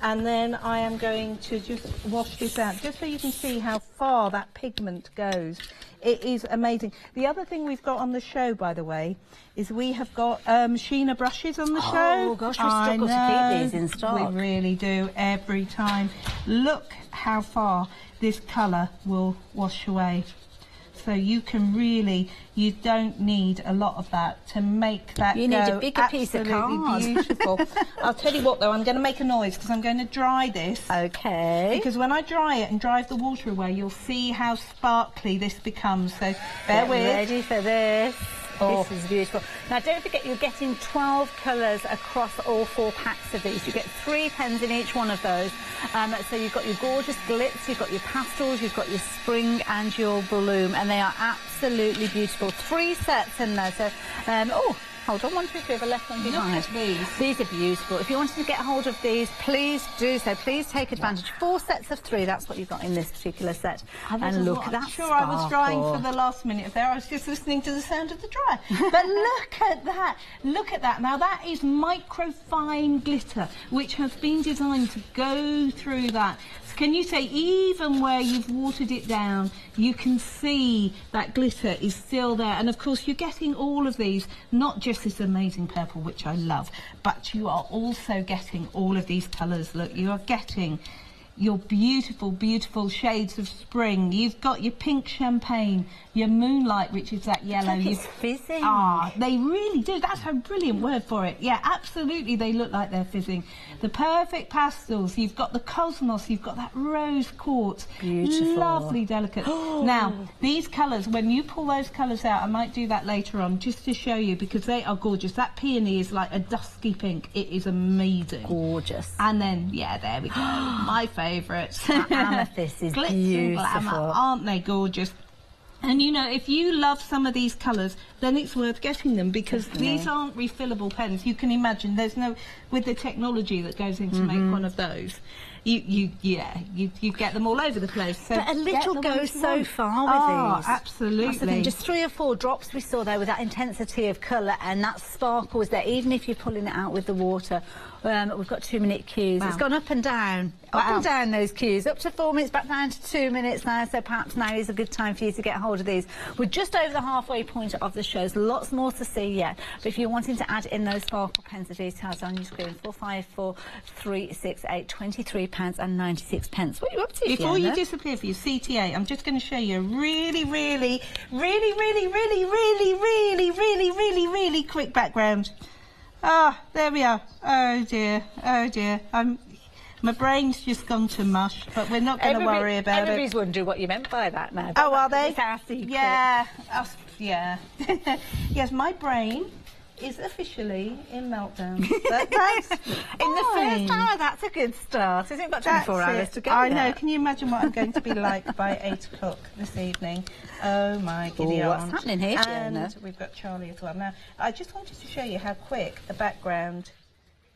Speaker 16: and then I am going to just wash this out, just so you can see how far that pigment goes. It is amazing. The other thing we've got on the show, by the way, is we have got Sheena brushes on the show.
Speaker 11: Oh gosh, we've struggled to keep these in stock.
Speaker 16: We really do, every time. Look how far this colour will wash away. So you can really, you don't need a lot of that to make that
Speaker 11: You need a bigger piece of card.
Speaker 16: Beautiful. I'll tell you what though, I'm going to make a noise because I'm going to dry this.
Speaker 11: Okay.
Speaker 16: Because when I dry it and drive the water away, you'll see how sparkly this becomes. So bear with.
Speaker 11: Ready for this. Oh. This is beautiful. Now don't forget you're getting 12 colours across all 4 packs of these. You get 3 pens in each one of those. So you've got your gorgeous glitz, you've got your pastels, you've got your spring and your bloom, and they are absolutely beautiful. 3 sets in there. So, hold on, 1, 2, 3, the left one behind.
Speaker 16: Look at these.
Speaker 11: These are beautiful. If you wanted to get hold of these, please do so. Please take advantage. 4 sets of 3, that's what you've got in this particular set. And look at that
Speaker 16: sure I was drying for the last minute there. I was just listening to the sound of the dryer. But look at that. Look at that. Now that is microfine glitter, which has been designed to go through that. Can you say, even where you've watered it down, you can see that glitter is still there. And of course, you're getting all of these, not just this amazing purple, which I love, but you are also getting all of these colours. Look, you are getting your beautiful, beautiful shades of spring. You've got your pink champagne, your moonlight, which is that yellow.
Speaker 11: It's fizzing.
Speaker 16: Ah, they really do. That's a brilliant word for it. Yeah, absolutely, they look like they're fizzing. The perfect pastels. You've got the cosmos. You've got that rose quartz.
Speaker 11: Beautiful.
Speaker 16: Lovely, delicate. Now, these colours, when you pull those colours out, I might do that later on, just to show you, because they are gorgeous. That peony is like a dusky pink. It is amazing.
Speaker 11: Gorgeous.
Speaker 16: And then, yeah, there we go. My favourite.
Speaker 11: favourites.
Speaker 16: Amethyst is
Speaker 11: Glitz
Speaker 16: beautiful.
Speaker 11: and glamour, aren't they gorgeous? And you know, if you love some of these colours, then it's worth getting them, because these aren't refillable pens. You can imagine there's no, with the technology that goes in to make one of those, you get them all over the place. So
Speaker 16: but a little goes so far with these.
Speaker 11: Absolutely.
Speaker 16: That's the thing. Just 3 or 4 drops we saw there with that intensity of colour, and that sparkle was there, even if you're pulling it out with the water. We've got 2-minute cues.
Speaker 11: Wow.
Speaker 16: It's gone up and down. Up and down those cues. Up to 4 minutes, back down to 2 minutes now. So perhaps now is a good time for you to get hold of these. We're just over the halfway point of the show. There's lots more to see yet. But if you're wanting to add in those sparkle pens, the details on your screen. 454368, £23.96. What are you up to,
Speaker 11: Before
Speaker 16: Fiona?
Speaker 11: you disappear for your CTA, I'm just going to show you a really quick background. Ah, there we are. Oh dear, oh dear. My brain's just gone to mush, but we're not going to worry about it.
Speaker 16: Everybody's wondering what you meant by that now.
Speaker 11: Oh, are they?
Speaker 16: It's our secret.
Speaker 11: Yeah, yeah. Yes, my brain is officially in meltdown. But that's
Speaker 16: in the first hour, that's a good start. Isn't it? Got 24 hours to go.
Speaker 11: I know. Can you imagine what I'm going to be like by 8 o'clock this evening? Oh my giddy aunt.
Speaker 16: What's happening here, Fiona?
Speaker 11: And we've got Charlie as well. Now, I just wanted to show you how quick a background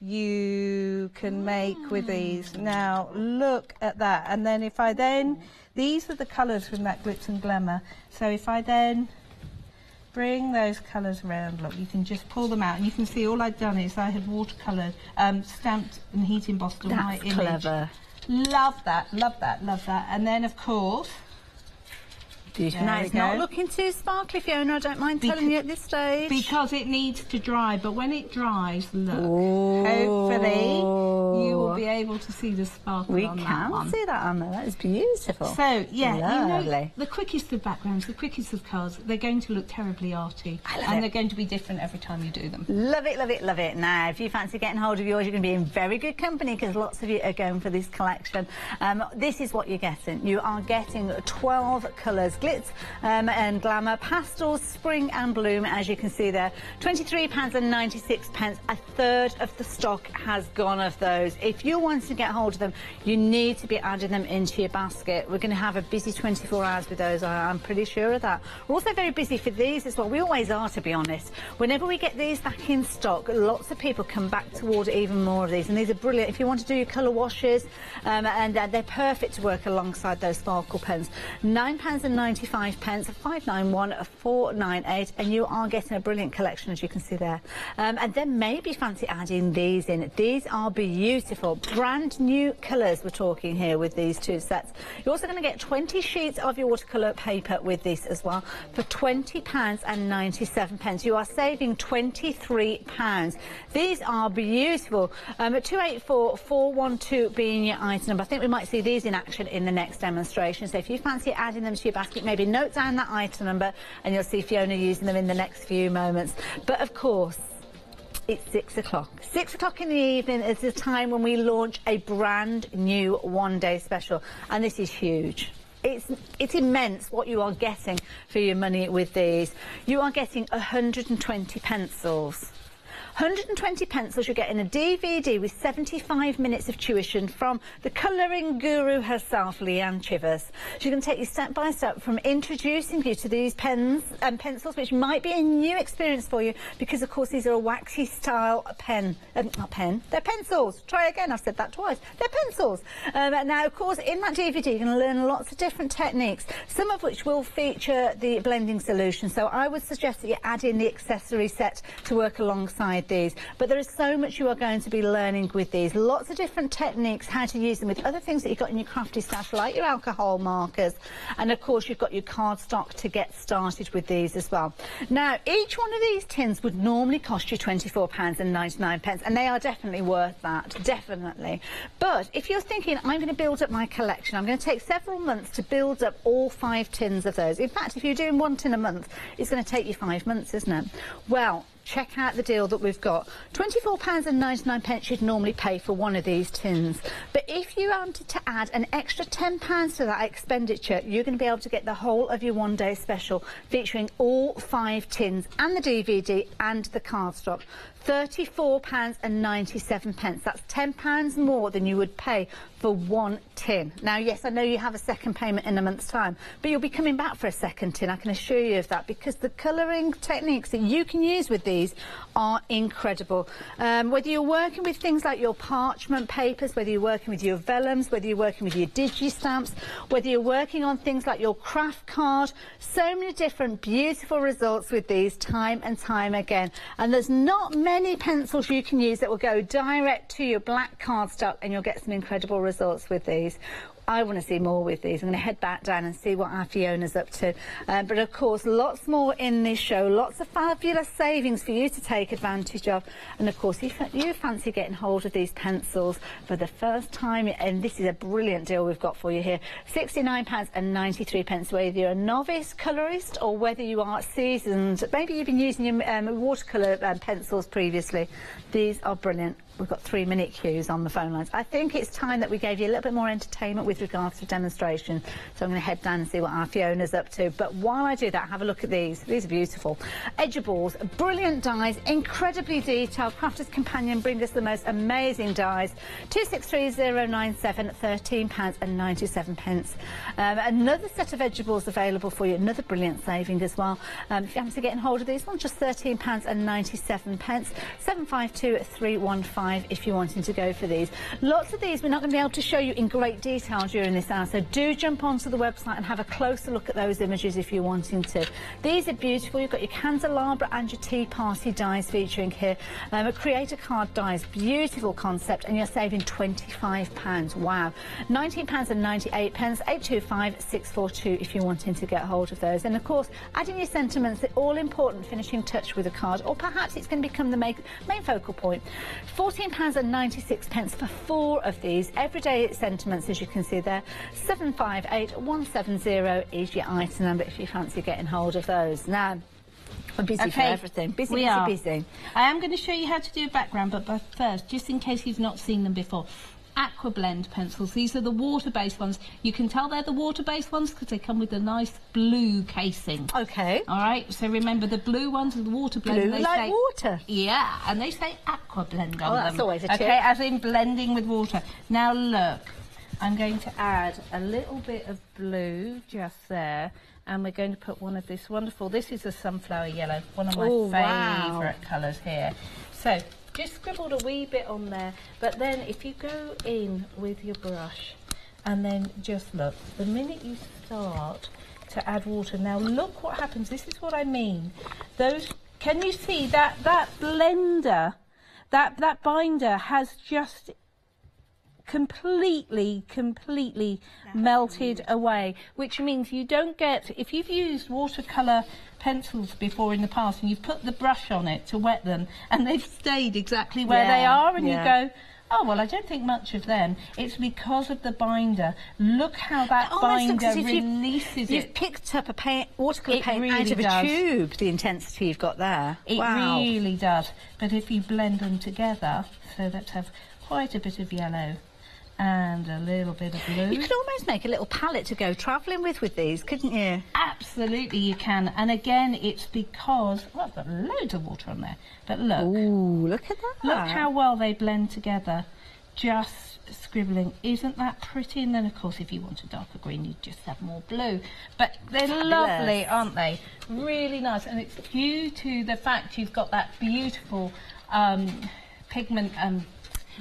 Speaker 11: you can make with these. Now, look at that. And then if I then, these are the colours from that Glitz and Glamour. So if I then bring those colours around, look, you can just pull them out, and you can see all I'd done is I had watercoloured, stamped and heat embossed on my image.
Speaker 16: That's clever.
Speaker 11: Love that, love that, love that. And then, of course,
Speaker 16: beautiful. Now, it's not looking too sparkly, Fiona, I don't mind telling you at this stage.
Speaker 11: Because it needs to dry, but when it dries, look, hopefully you will be able to see the sparkle on that one.
Speaker 16: We can see that on there, that is beautiful.
Speaker 11: So, yeah,
Speaker 16: lovely.
Speaker 11: you know, the quickest of backgrounds, the quickest of colours, they're going to look terribly arty. And they're going to be different every time you do them.
Speaker 16: Love it, love it, love it. Now, if you fancy getting hold of yours, you're going to be in very good company, because lots of you are going for this collection. This is what you're getting. You are getting 12 colours. Glitz and Glamour, pastels, spring and bloom, as you can see there. £23.96. A third of the stock has gone of those. If you want to get hold of them, you need to be adding them into your basket. We're going to have a busy 24 hours with those, I'm pretty sure of that. We're also very busy for these as well. We always are, to be honest. Whenever we get these back in stock, lots of people come back to order even more of these, and these are brilliant if you want to do your colour washes, and they're perfect to work alongside those sparkle pens. £9.95, 591498, and you are getting a brilliant collection, as you can see there. And then maybe fancy adding these in. These are beautiful, brand new colours we're talking here with these 2 sets. You're also going to get 20 sheets of your watercolour paper with this as well for £20.97. You are saving £23. These are beautiful. 284412 being your item number. I think we might see these in action in the next demonstration. So if you fancy adding them to your basket, maybe note down that item number, and you'll see Fiona using them in the next few moments. But of course, it's 6 o'clock. 6 o'clock in the evening is the time when we launch a brand new one-day special, and this is huge. It's immense what you are getting for your money with these. You are getting 120 pencils. 120 pencils, you're getting a DVD with 75 minutes of tuition from the colouring guru herself, Leanne Chivers. She's going to take you step by step from introducing you to these pens and pencils, which might be a new experience for you, because of course these are a waxy style pen. Not pen, they're pencils. Try again, I've said that twice. They're pencils. Now, of course, in that DVD you're going to learn lots of different techniques, some of which will feature the blending solution. So I would suggest that you add in the accessory set to work alongside these. But there is so much you are going to be learning with these. Lots of different techniques, how to use them with other things that you've got in your crafty stash, like your alcohol markers. And of course, you've got your cardstock to get started with these as well. Now, each one of these tins would normally cost you £24.99, and they are definitely worth that, definitely. But if you're thinking, I'm going to build up my collection, I'm going to take several months to build up all 5 tins of those. In fact, if you're doing 1 tin a month, it's going to take you 5 months, isn't it? Well,
Speaker 11: check out the deal that we've got. £24.99 you'd normally pay for one of these tins. But if you wanted to add an extra £10 to that expenditure, you're going to be able to get the whole of your one-day special, featuring all 5 tins and the DVD and the cardstock. £34.97. That's £10 more than you would pay for one tin. Now, yes, I know you have a second payment in a month's time, but you'll be coming back for a second tin, I can assure you of that, because the colouring techniques that you can use with these are incredible. Whether you're working with things like your parchment papers, whether you're working with your vellums, whether you're working with your digi-stamps, whether you're working on things like your craft card, so many different beautiful results with these time and time again. And there's not many pencils you can use that will go direct to your black cardstock, and you'll get some incredible results with these. I want to see more with these. I'm going to head back down and see what our Fiona's up to. But of course, lots more in this show, lots of fabulous savings for you to take advantage of. And of course, if you fancy getting hold of these pencils for the first time, and this is a brilliant deal we've got for you here, £69.93, whether you're a novice colourist or whether you are seasoned, maybe you've been using your watercolour pencils previously. These are brilliant. We've got 3-minute queues on the phone lines. I think it's time that we gave you a little bit more entertainment with regards to demonstration. So I'm going to head down and see what our Fiona's up to. But while I do that, have a look at these. These are beautiful. Edgeables, brilliant dies, incredibly detailed. Crafter's Companion bring us the most amazing dies. 263097, £13.97. Another set of edgeables available for you. Another brilliant saving as well. If you happen to get hold of these ones, just £13.97. 752315 if you're wanting to go for these. Lots of these we're not going to be able to show you in great detail during this hour, so do jump onto the website and have a closer look at those images if you're wanting to. These are beautiful. You've got your candelabra and your tea party dies featuring here. A creator card dies, beautiful concept, and you're saving £25. Wow. £19.98, 825 642 if you're wanting to get hold of those. And of course, adding your sentiments, the all-important finishing touch with a card, or perhaps it's going to become the main focal point. £14.96 for 4 of these everyday sentiments, as you can see there. 758170 is your item number if you fancy getting hold of those. Now, we're busy for everything. Busy.
Speaker 17: I am going to show you how to do a background, but first, just in case you've not seen them before, Aqua Blend pencils. These are the water-based ones. You can tell they're the water-based ones because they come with a nice blue casing.
Speaker 11: Okay.
Speaker 17: All right. So remember, the blue ones are the water blend.
Speaker 11: Blue like water.
Speaker 17: Yeah, and they say Aqua Blend on them.
Speaker 11: That's always a tip.
Speaker 17: Okay, as in blending with water. Now look, I'm going to add a little bit of blue just there. And we're going to put one of this wonderful, this is a sunflower yellow, one of my favourite colours here. So, just scribbled a wee bit on there, but then if you go in with your brush and then just look, the minute you start to add water, now look what happens, this is what I mean. Those, can you see that blender, that binder has just completely melted away, which means you don't get, if you've used watercolour pencils before in the past and you've put the brush on it to wet them and they've stayed exactly where they are, and you go, oh well, I don't think much of them. It's because of the binder. Look how that binder releases it.
Speaker 11: You've picked up a watercolour paint out of a tube, the intensity you've got there.
Speaker 17: It really does. But if you blend them together, so let's have quite a bit of yellow and a little bit of blue.
Speaker 11: You could almost make a little palette to go travelling with these, couldn't you?
Speaker 17: Absolutely you can. And again, it's because, well, I've got loads of water on there, but look.
Speaker 11: Ooh, look at that.
Speaker 17: Look how well they blend together. Just scribbling. Isn't that pretty? And then, of course, if you want a darker green, you just have more blue. But they're lovely, aren't they? Really nice. And it's due to the fact you've got that beautiful pigment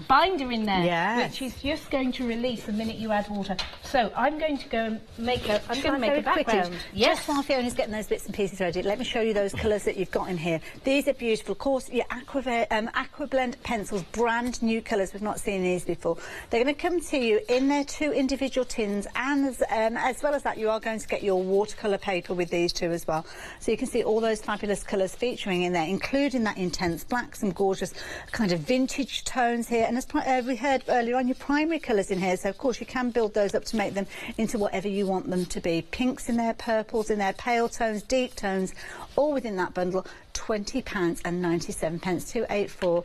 Speaker 17: binder in there, which is just going to release the minute you add water. So I'm going to go and make a background.
Speaker 11: Yes. Just while Fiona's getting those bits and pieces ready, let me show you those colours that you've got in here. These are beautiful. Of course, your Aqua Blend pencils, brand new colours. We've not seen these before. They're going to come to you in their 2 individual tins, and as well as that, you are going to get your watercolour paper with these too as well. So you can see all those fabulous colours featuring in there, including that intense black, some gorgeous kind of vintage tones here. And as we heard earlier on, your primary colours in here, so of course you can build those up to to make them into whatever you want them to be. Pinks in there, purples in there, pale tones, deep tones, all within that bundle. £20.97, 284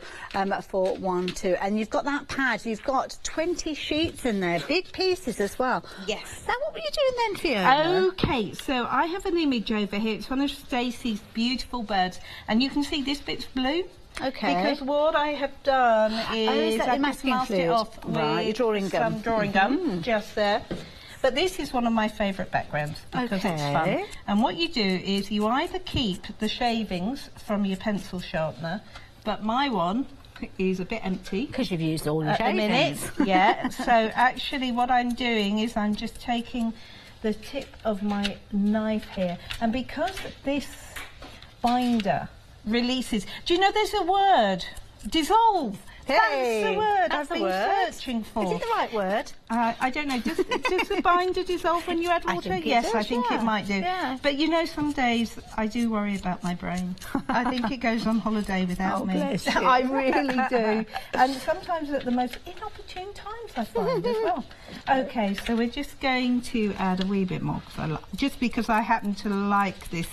Speaker 11: 412. And you've got that pad, you've got 20 sheets in there, big pieces as well.
Speaker 16: Yes.
Speaker 11: Now what were you doing then, Fiona?
Speaker 16: Okay, so I have an image over here. It's one of Stacey's beautiful birds, and you can see this bit's blue.
Speaker 11: Okay.
Speaker 16: Because what I have done is
Speaker 11: I've
Speaker 16: just masked it off with
Speaker 11: your drawing gum.
Speaker 16: some drawing gum just there. But this is one of my favourite backgrounds because it's fun. And what you do is you either keep the shavings from your pencil sharpener, but my one is a bit empty.
Speaker 11: Because you've used all your shavings.
Speaker 16: At the minute, yeah. So actually what I'm doing is I'm just taking the tip of my knife here. And because this binder releases... Do you know there's a word? Dissolve.
Speaker 11: Hey,
Speaker 16: that's the word
Speaker 11: that's
Speaker 16: I've
Speaker 11: the
Speaker 16: been
Speaker 11: word.
Speaker 16: searching for.
Speaker 11: Is it the right word?
Speaker 16: I don't know. Does the binder dissolve when you add water?
Speaker 11: I think it
Speaker 16: Yes,
Speaker 11: does,
Speaker 16: I think
Speaker 11: yeah.
Speaker 16: it might do.
Speaker 11: Yeah.
Speaker 16: But you know, some days I do worry about my brain. I think it goes on holiday without me.
Speaker 11: Bless you.
Speaker 16: I really do. And sometimes at the most inopportune times, I find as well. Okay, so we're just going to add a wee bit more, just because I happen to like this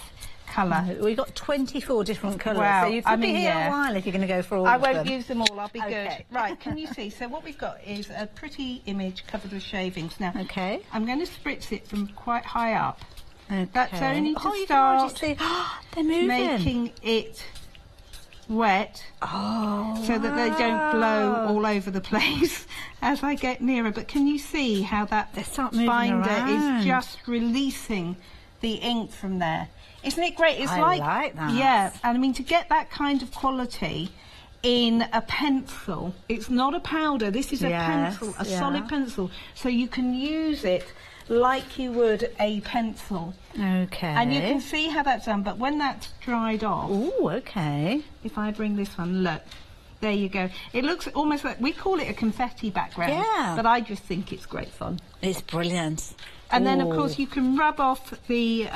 Speaker 16: colour.
Speaker 11: We've got 24 different colours,
Speaker 16: Wow,
Speaker 11: so you could be here a while if you're going to go for all
Speaker 16: I
Speaker 11: of them.
Speaker 16: won't use them all, I'll be
Speaker 11: Okay.
Speaker 16: good. Right, can you see? So what we've got is a pretty image covered with shavings. Now, I'm going to spritz it from quite high up. That's only to
Speaker 11: you can already
Speaker 16: start
Speaker 11: see. They're moving.
Speaker 16: making it wet so that they don't blow all over the place as I get nearer. But can you see how that binder is just releasing the ink from there? Isn't it great? It's
Speaker 11: I like that.
Speaker 16: Yeah, and I mean, to get that kind of quality in a pencil, it's not a powder, this is a pencil, a solid pencil, so you can use it like you would a pencil.
Speaker 11: Okay.
Speaker 16: And you can see how that's done, but when that's dried off...
Speaker 11: Ooh, okay.
Speaker 16: If I bring this one, look, there you go. It looks almost like, we call it a confetti background,
Speaker 11: Yeah.
Speaker 16: but I just think it's great fun.
Speaker 11: It's brilliant.
Speaker 16: And then, of course, you can rub off the...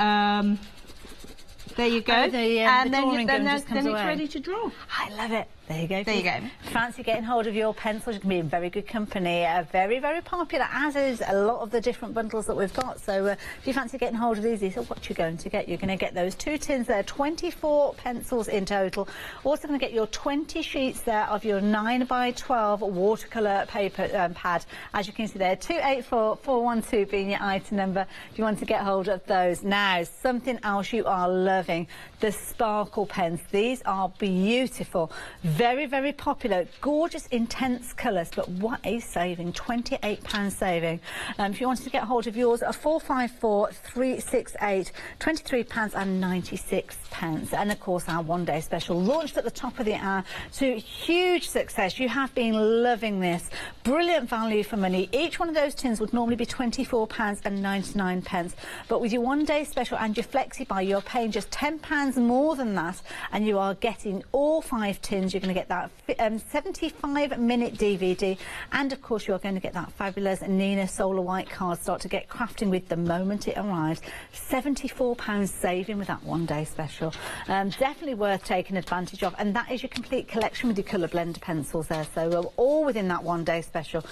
Speaker 16: there you go.
Speaker 11: And then
Speaker 16: it's ready to draw.
Speaker 11: I love it. There you go.
Speaker 16: There you go.
Speaker 11: Fancy getting hold of your pencils? You can be in very good company. Very, very popular, as is a lot of the different bundles that we've got. So if you fancy getting hold of these are what you're going to get. You're going to get those 2 tins there, 24 pencils in total. Also going to get your 20 sheets there of your 9x12 watercolour paper pad. As you can see there, 284 412 being your item number if you want to get hold of those. Now, something else you are loving, the sparkle pens. These are beautiful. Very, very popular, gorgeous, intense colours, but what a saving, £28 saving. If you wanted to get hold of yours, 454 368, £23.96. And of course, our one-day special launched at the top of the hour to huge success. You have been loving this. Brilliant value for money. Each one of those tins would normally be £24.99, but with your one-day special and your Flexi Buy, you're paying just £10 more than that, and you are getting all 5 tins. You're going to get that 75-minute DVD, and of course you're going to get that fabulous Nina Solar White cardstock to get crafting with the moment it arrives. £74 saving with that one-day special. Definitely worth taking advantage of, and that is your complete collection with your colour blender pencils there, so all within that one-day special.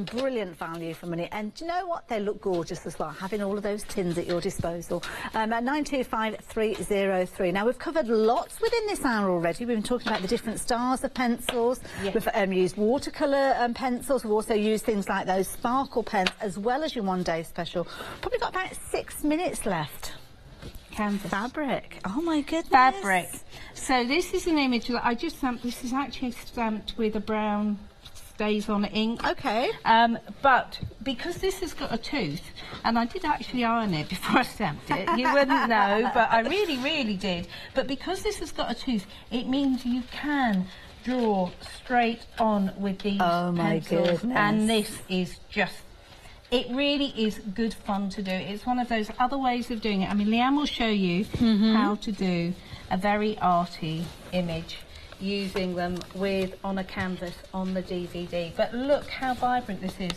Speaker 11: Brilliant value for money, and do you know what? They look gorgeous as well, having all of those tins at your disposal. At 925303. Now, we've covered lots within this hour already. We've been talking about the different styles of pencils. Yes. We've used watercolour pencils. We've also used things like those sparkle pens, as well as your one-day special. Probably got about 6 minutes left.
Speaker 16: Canvas.
Speaker 11: Fabric. Oh my goodness.
Speaker 16: Fabric. So this is an image that I just stamped. This is actually stamped with a brown stays on ink.
Speaker 11: Okay.
Speaker 16: But because this has got a tooth, and I did actually iron it before I stamped it, you wouldn't know, but I really, really did. But because this has got a tooth, it means you can draw straight on with these pencils.
Speaker 11: Goodness.
Speaker 16: And this is just... It really is good fun to do. It's one of those other ways of doing it. I mean, Leanne will show you how to do a very arty image using them on a canvas on the DVD. But look how vibrant this is.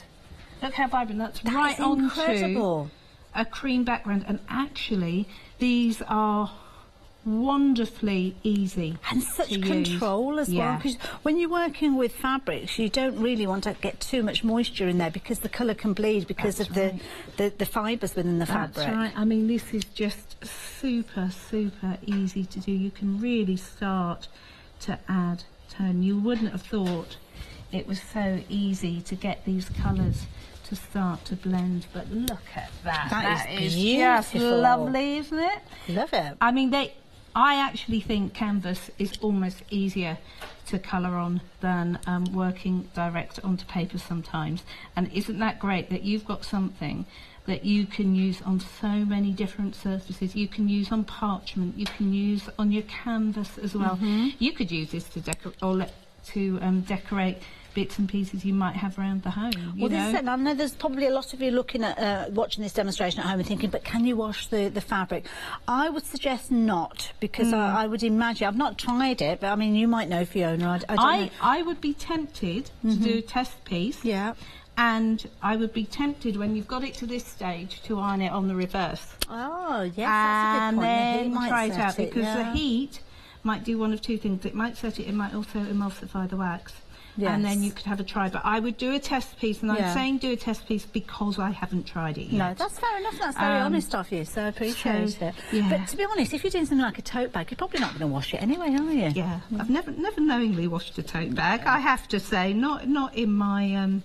Speaker 16: Look how vibrant. That's right onto a cream background. And actually, these are
Speaker 17: wonderfully easy
Speaker 11: and such
Speaker 17: to
Speaker 11: control
Speaker 17: use.
Speaker 11: as well, because when you're working with fabrics you don't really want to get too much moisture in there because the colour can bleed because of the fibres within the fabric.
Speaker 17: That's right. I mean, this is just super easy to do. You can really start to add tone. You wouldn't have thought it was so easy to get these colours to start to blend, but look at that.
Speaker 11: That is
Speaker 17: just
Speaker 11: beautiful.
Speaker 17: lovely, isn't it?
Speaker 11: Love it.
Speaker 17: I mean, I actually think canvas is almost easier to colour on than working direct onto paper sometimes. And isn't that great that you've got something that you can use on so many different surfaces? You can use on parchment, you can use on your canvas as well. You could use this to decorate bits and pieces you might have around the home.
Speaker 11: Well, this is it. I know there's probably a lot of you looking at watching this demonstration at home and thinking, but can you wash the fabric? I would suggest not, because I would imagine, I've not tried it, but I mean, you might know, Fiona. I don't know.
Speaker 17: I would be tempted to do a test piece.
Speaker 11: Yeah.
Speaker 17: And I would be tempted, when you've got it to this stage, to iron it on the reverse.
Speaker 11: Oh, yes, that's a good point.
Speaker 17: And
Speaker 11: The heat
Speaker 17: then
Speaker 11: might
Speaker 17: try it
Speaker 11: set
Speaker 17: out,
Speaker 11: it,
Speaker 17: because
Speaker 11: yeah.
Speaker 17: the heat might do one of two things. It might set it, it might also emulsify the wax.
Speaker 11: Yes.
Speaker 17: And then you could have a try. But I would do a test piece, and
Speaker 11: Yeah.
Speaker 17: I'm saying do a test piece because I haven't tried it yet.
Speaker 11: No, that's fair enough. That's very honest of you, so I appreciate it.
Speaker 17: Yeah.
Speaker 11: But to be honest, if you're doing something like a tote bag, you're probably not going to wash it anyway, are you?
Speaker 17: Yeah, I've never knowingly washed a tote bag. I have to say, not in my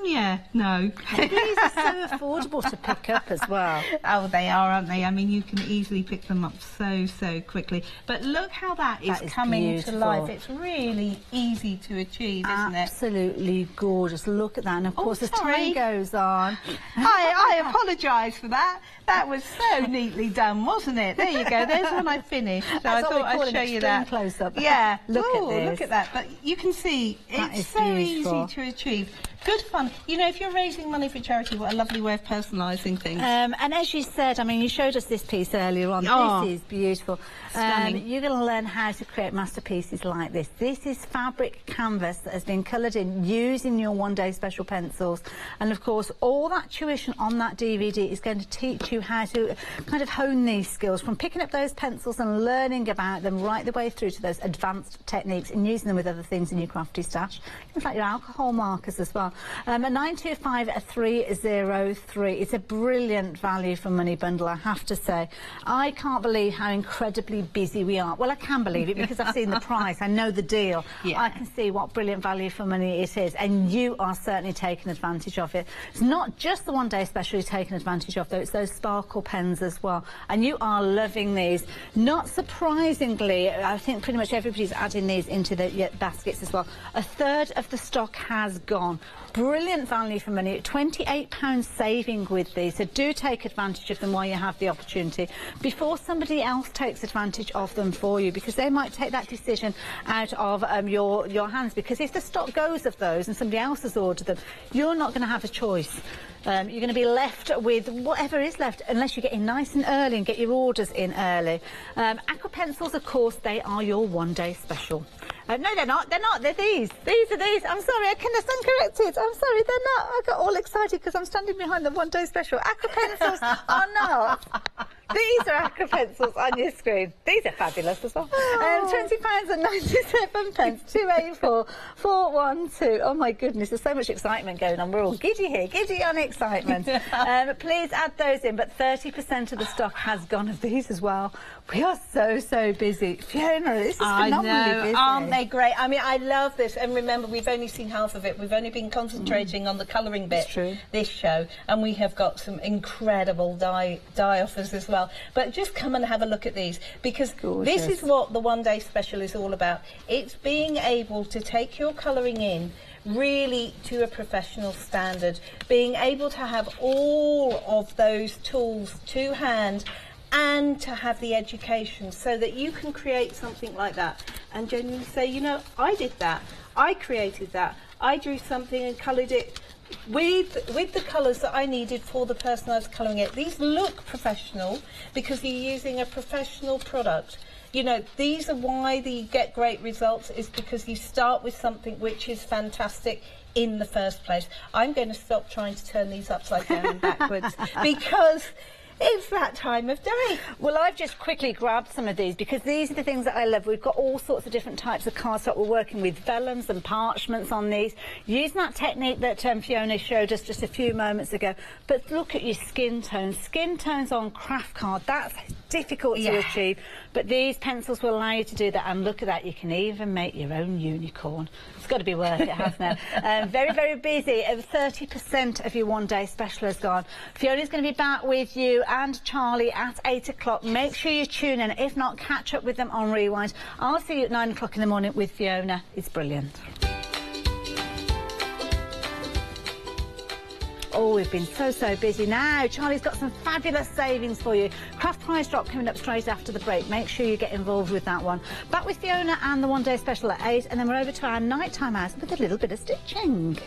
Speaker 17: yeah, no.
Speaker 11: These are so affordable to pick up as well.
Speaker 17: Oh, they are, aren't they? I mean, you can easily pick them up so quickly. But look how that is coming
Speaker 11: beautiful.
Speaker 17: to life. It's really easy to achieve, isn't it?
Speaker 11: Absolutely gorgeous. Look at that. And of course, as time goes on...
Speaker 17: I apologise for that. That was so neatly done, wasn't it? There you go. There's one I finished. So I thought I'd show you that.
Speaker 11: Close-up.
Speaker 17: Yeah.
Speaker 11: Look at this.
Speaker 17: Look at that. But you can see it's so easy to achieve. Good fun. You know, if you're raising money for charity, what a lovely way of personalising things.
Speaker 11: And as you said, I mean, you showed us this piece earlier on.
Speaker 17: Oh,
Speaker 11: this is beautiful.
Speaker 17: Stunning.
Speaker 11: You're going to learn how to create masterpieces like this. This is fabric canvas that has been coloured in using your one-day special pencils. And, of course, all that tuition on that DVD is going to teach you how to kind of hone these skills, from picking up those pencils and learning about them right the way through to those advanced techniques and using them with other things in your crafty stash. Things like your alcohol markers as well. A 925303. It's a brilliant value for money bundle, I have to say. I can't believe how incredibly busy we are. Well, I can believe it because I've seen the price. I know the deal. Yeah. I can see what brilliant value for money it is, and you are certainly taking advantage of it. It's not just the one-day special you're taking advantage of, though. It's those sparkle pens as well, and you are loving these. Not surprisingly, I think pretty much everybody's adding these into the baskets as well. A third of the stock has gone. Brilliant value for money, £28 saving with these, so do take advantage of them while you have the opportunity before somebody else takes advantage of them for you, because they might take that decision out of your hands, because if the stock goes of those and somebody else has ordered them, you're not going to have a choice. You're going to be left with whatever is left, unless you get in nice and early and get your orders in early. Aqua pencils, of course, they are your one-day special. No, they're not. They're not. They're these. These are these. I'm sorry, I can stand corrected. I'm sorry, they're not. I got all excited because I'm standing behind the one-day special. Aqua pencils are not. These are aqua pencils on your screen. These are fabulous as well. £20.97, 284412. Oh my goodness, there's so much excitement going on. We're all giddy here, giddy on excitement. Please add those in, but 30% of the stock has gone of these as well. We are so busy. Fiona, this is phenomenally busy.
Speaker 16: Aren't they great? I mean, I love this. And remember, we've only seen half of it. We've only been concentrating on the colouring bit this show. And we have got some incredible dye offers as well. But just come and have a look at these, because this is what the one-day special is all about. It's being able to take your colouring in really to a professional standard, being able to have all of those tools to hand, and to have the education so that you can create something like that and genuinely say, you know, I did that, I created that, I drew something and coloured it with the colours that I needed for the person I was colouring it. These look professional because you're using a professional product. You know, these are why you get great results, is because you start with something which is fantastic in the first place. I'm going to stop trying to turn these upside down and backwards because It's that time of day.
Speaker 11: Well, I've just quickly grabbed some of these because these are the things that I love. We've got all sorts of different types of cardstock. We're working with vellums and parchments on these, using that technique that Fiona showed us just a few moments ago. But look at your skin tones. Skin tones on craft card, that's difficult to achieve. But these pencils will allow you to do that. And look at that, you can even make your own unicorn. It's got to be worth it, hasn't it? Very, very busy. 30% of your one-day special has gone. Fiona's going to be back with you and Charlie at 8 o'clock. Make sure you tune in. If not, catch up with them on Rewind. I'll see you at 9 o'clock in the morning with Fiona. It's brilliant. Oh, we've been so busy. Now, Charlie's got some fabulous savings for you. Craft Prize Drop coming up straight after the break. Make sure you get involved with that one. Back with Fiona and the one-day special at 8, and then we're over to our nighttime hours with a little bit of stitching.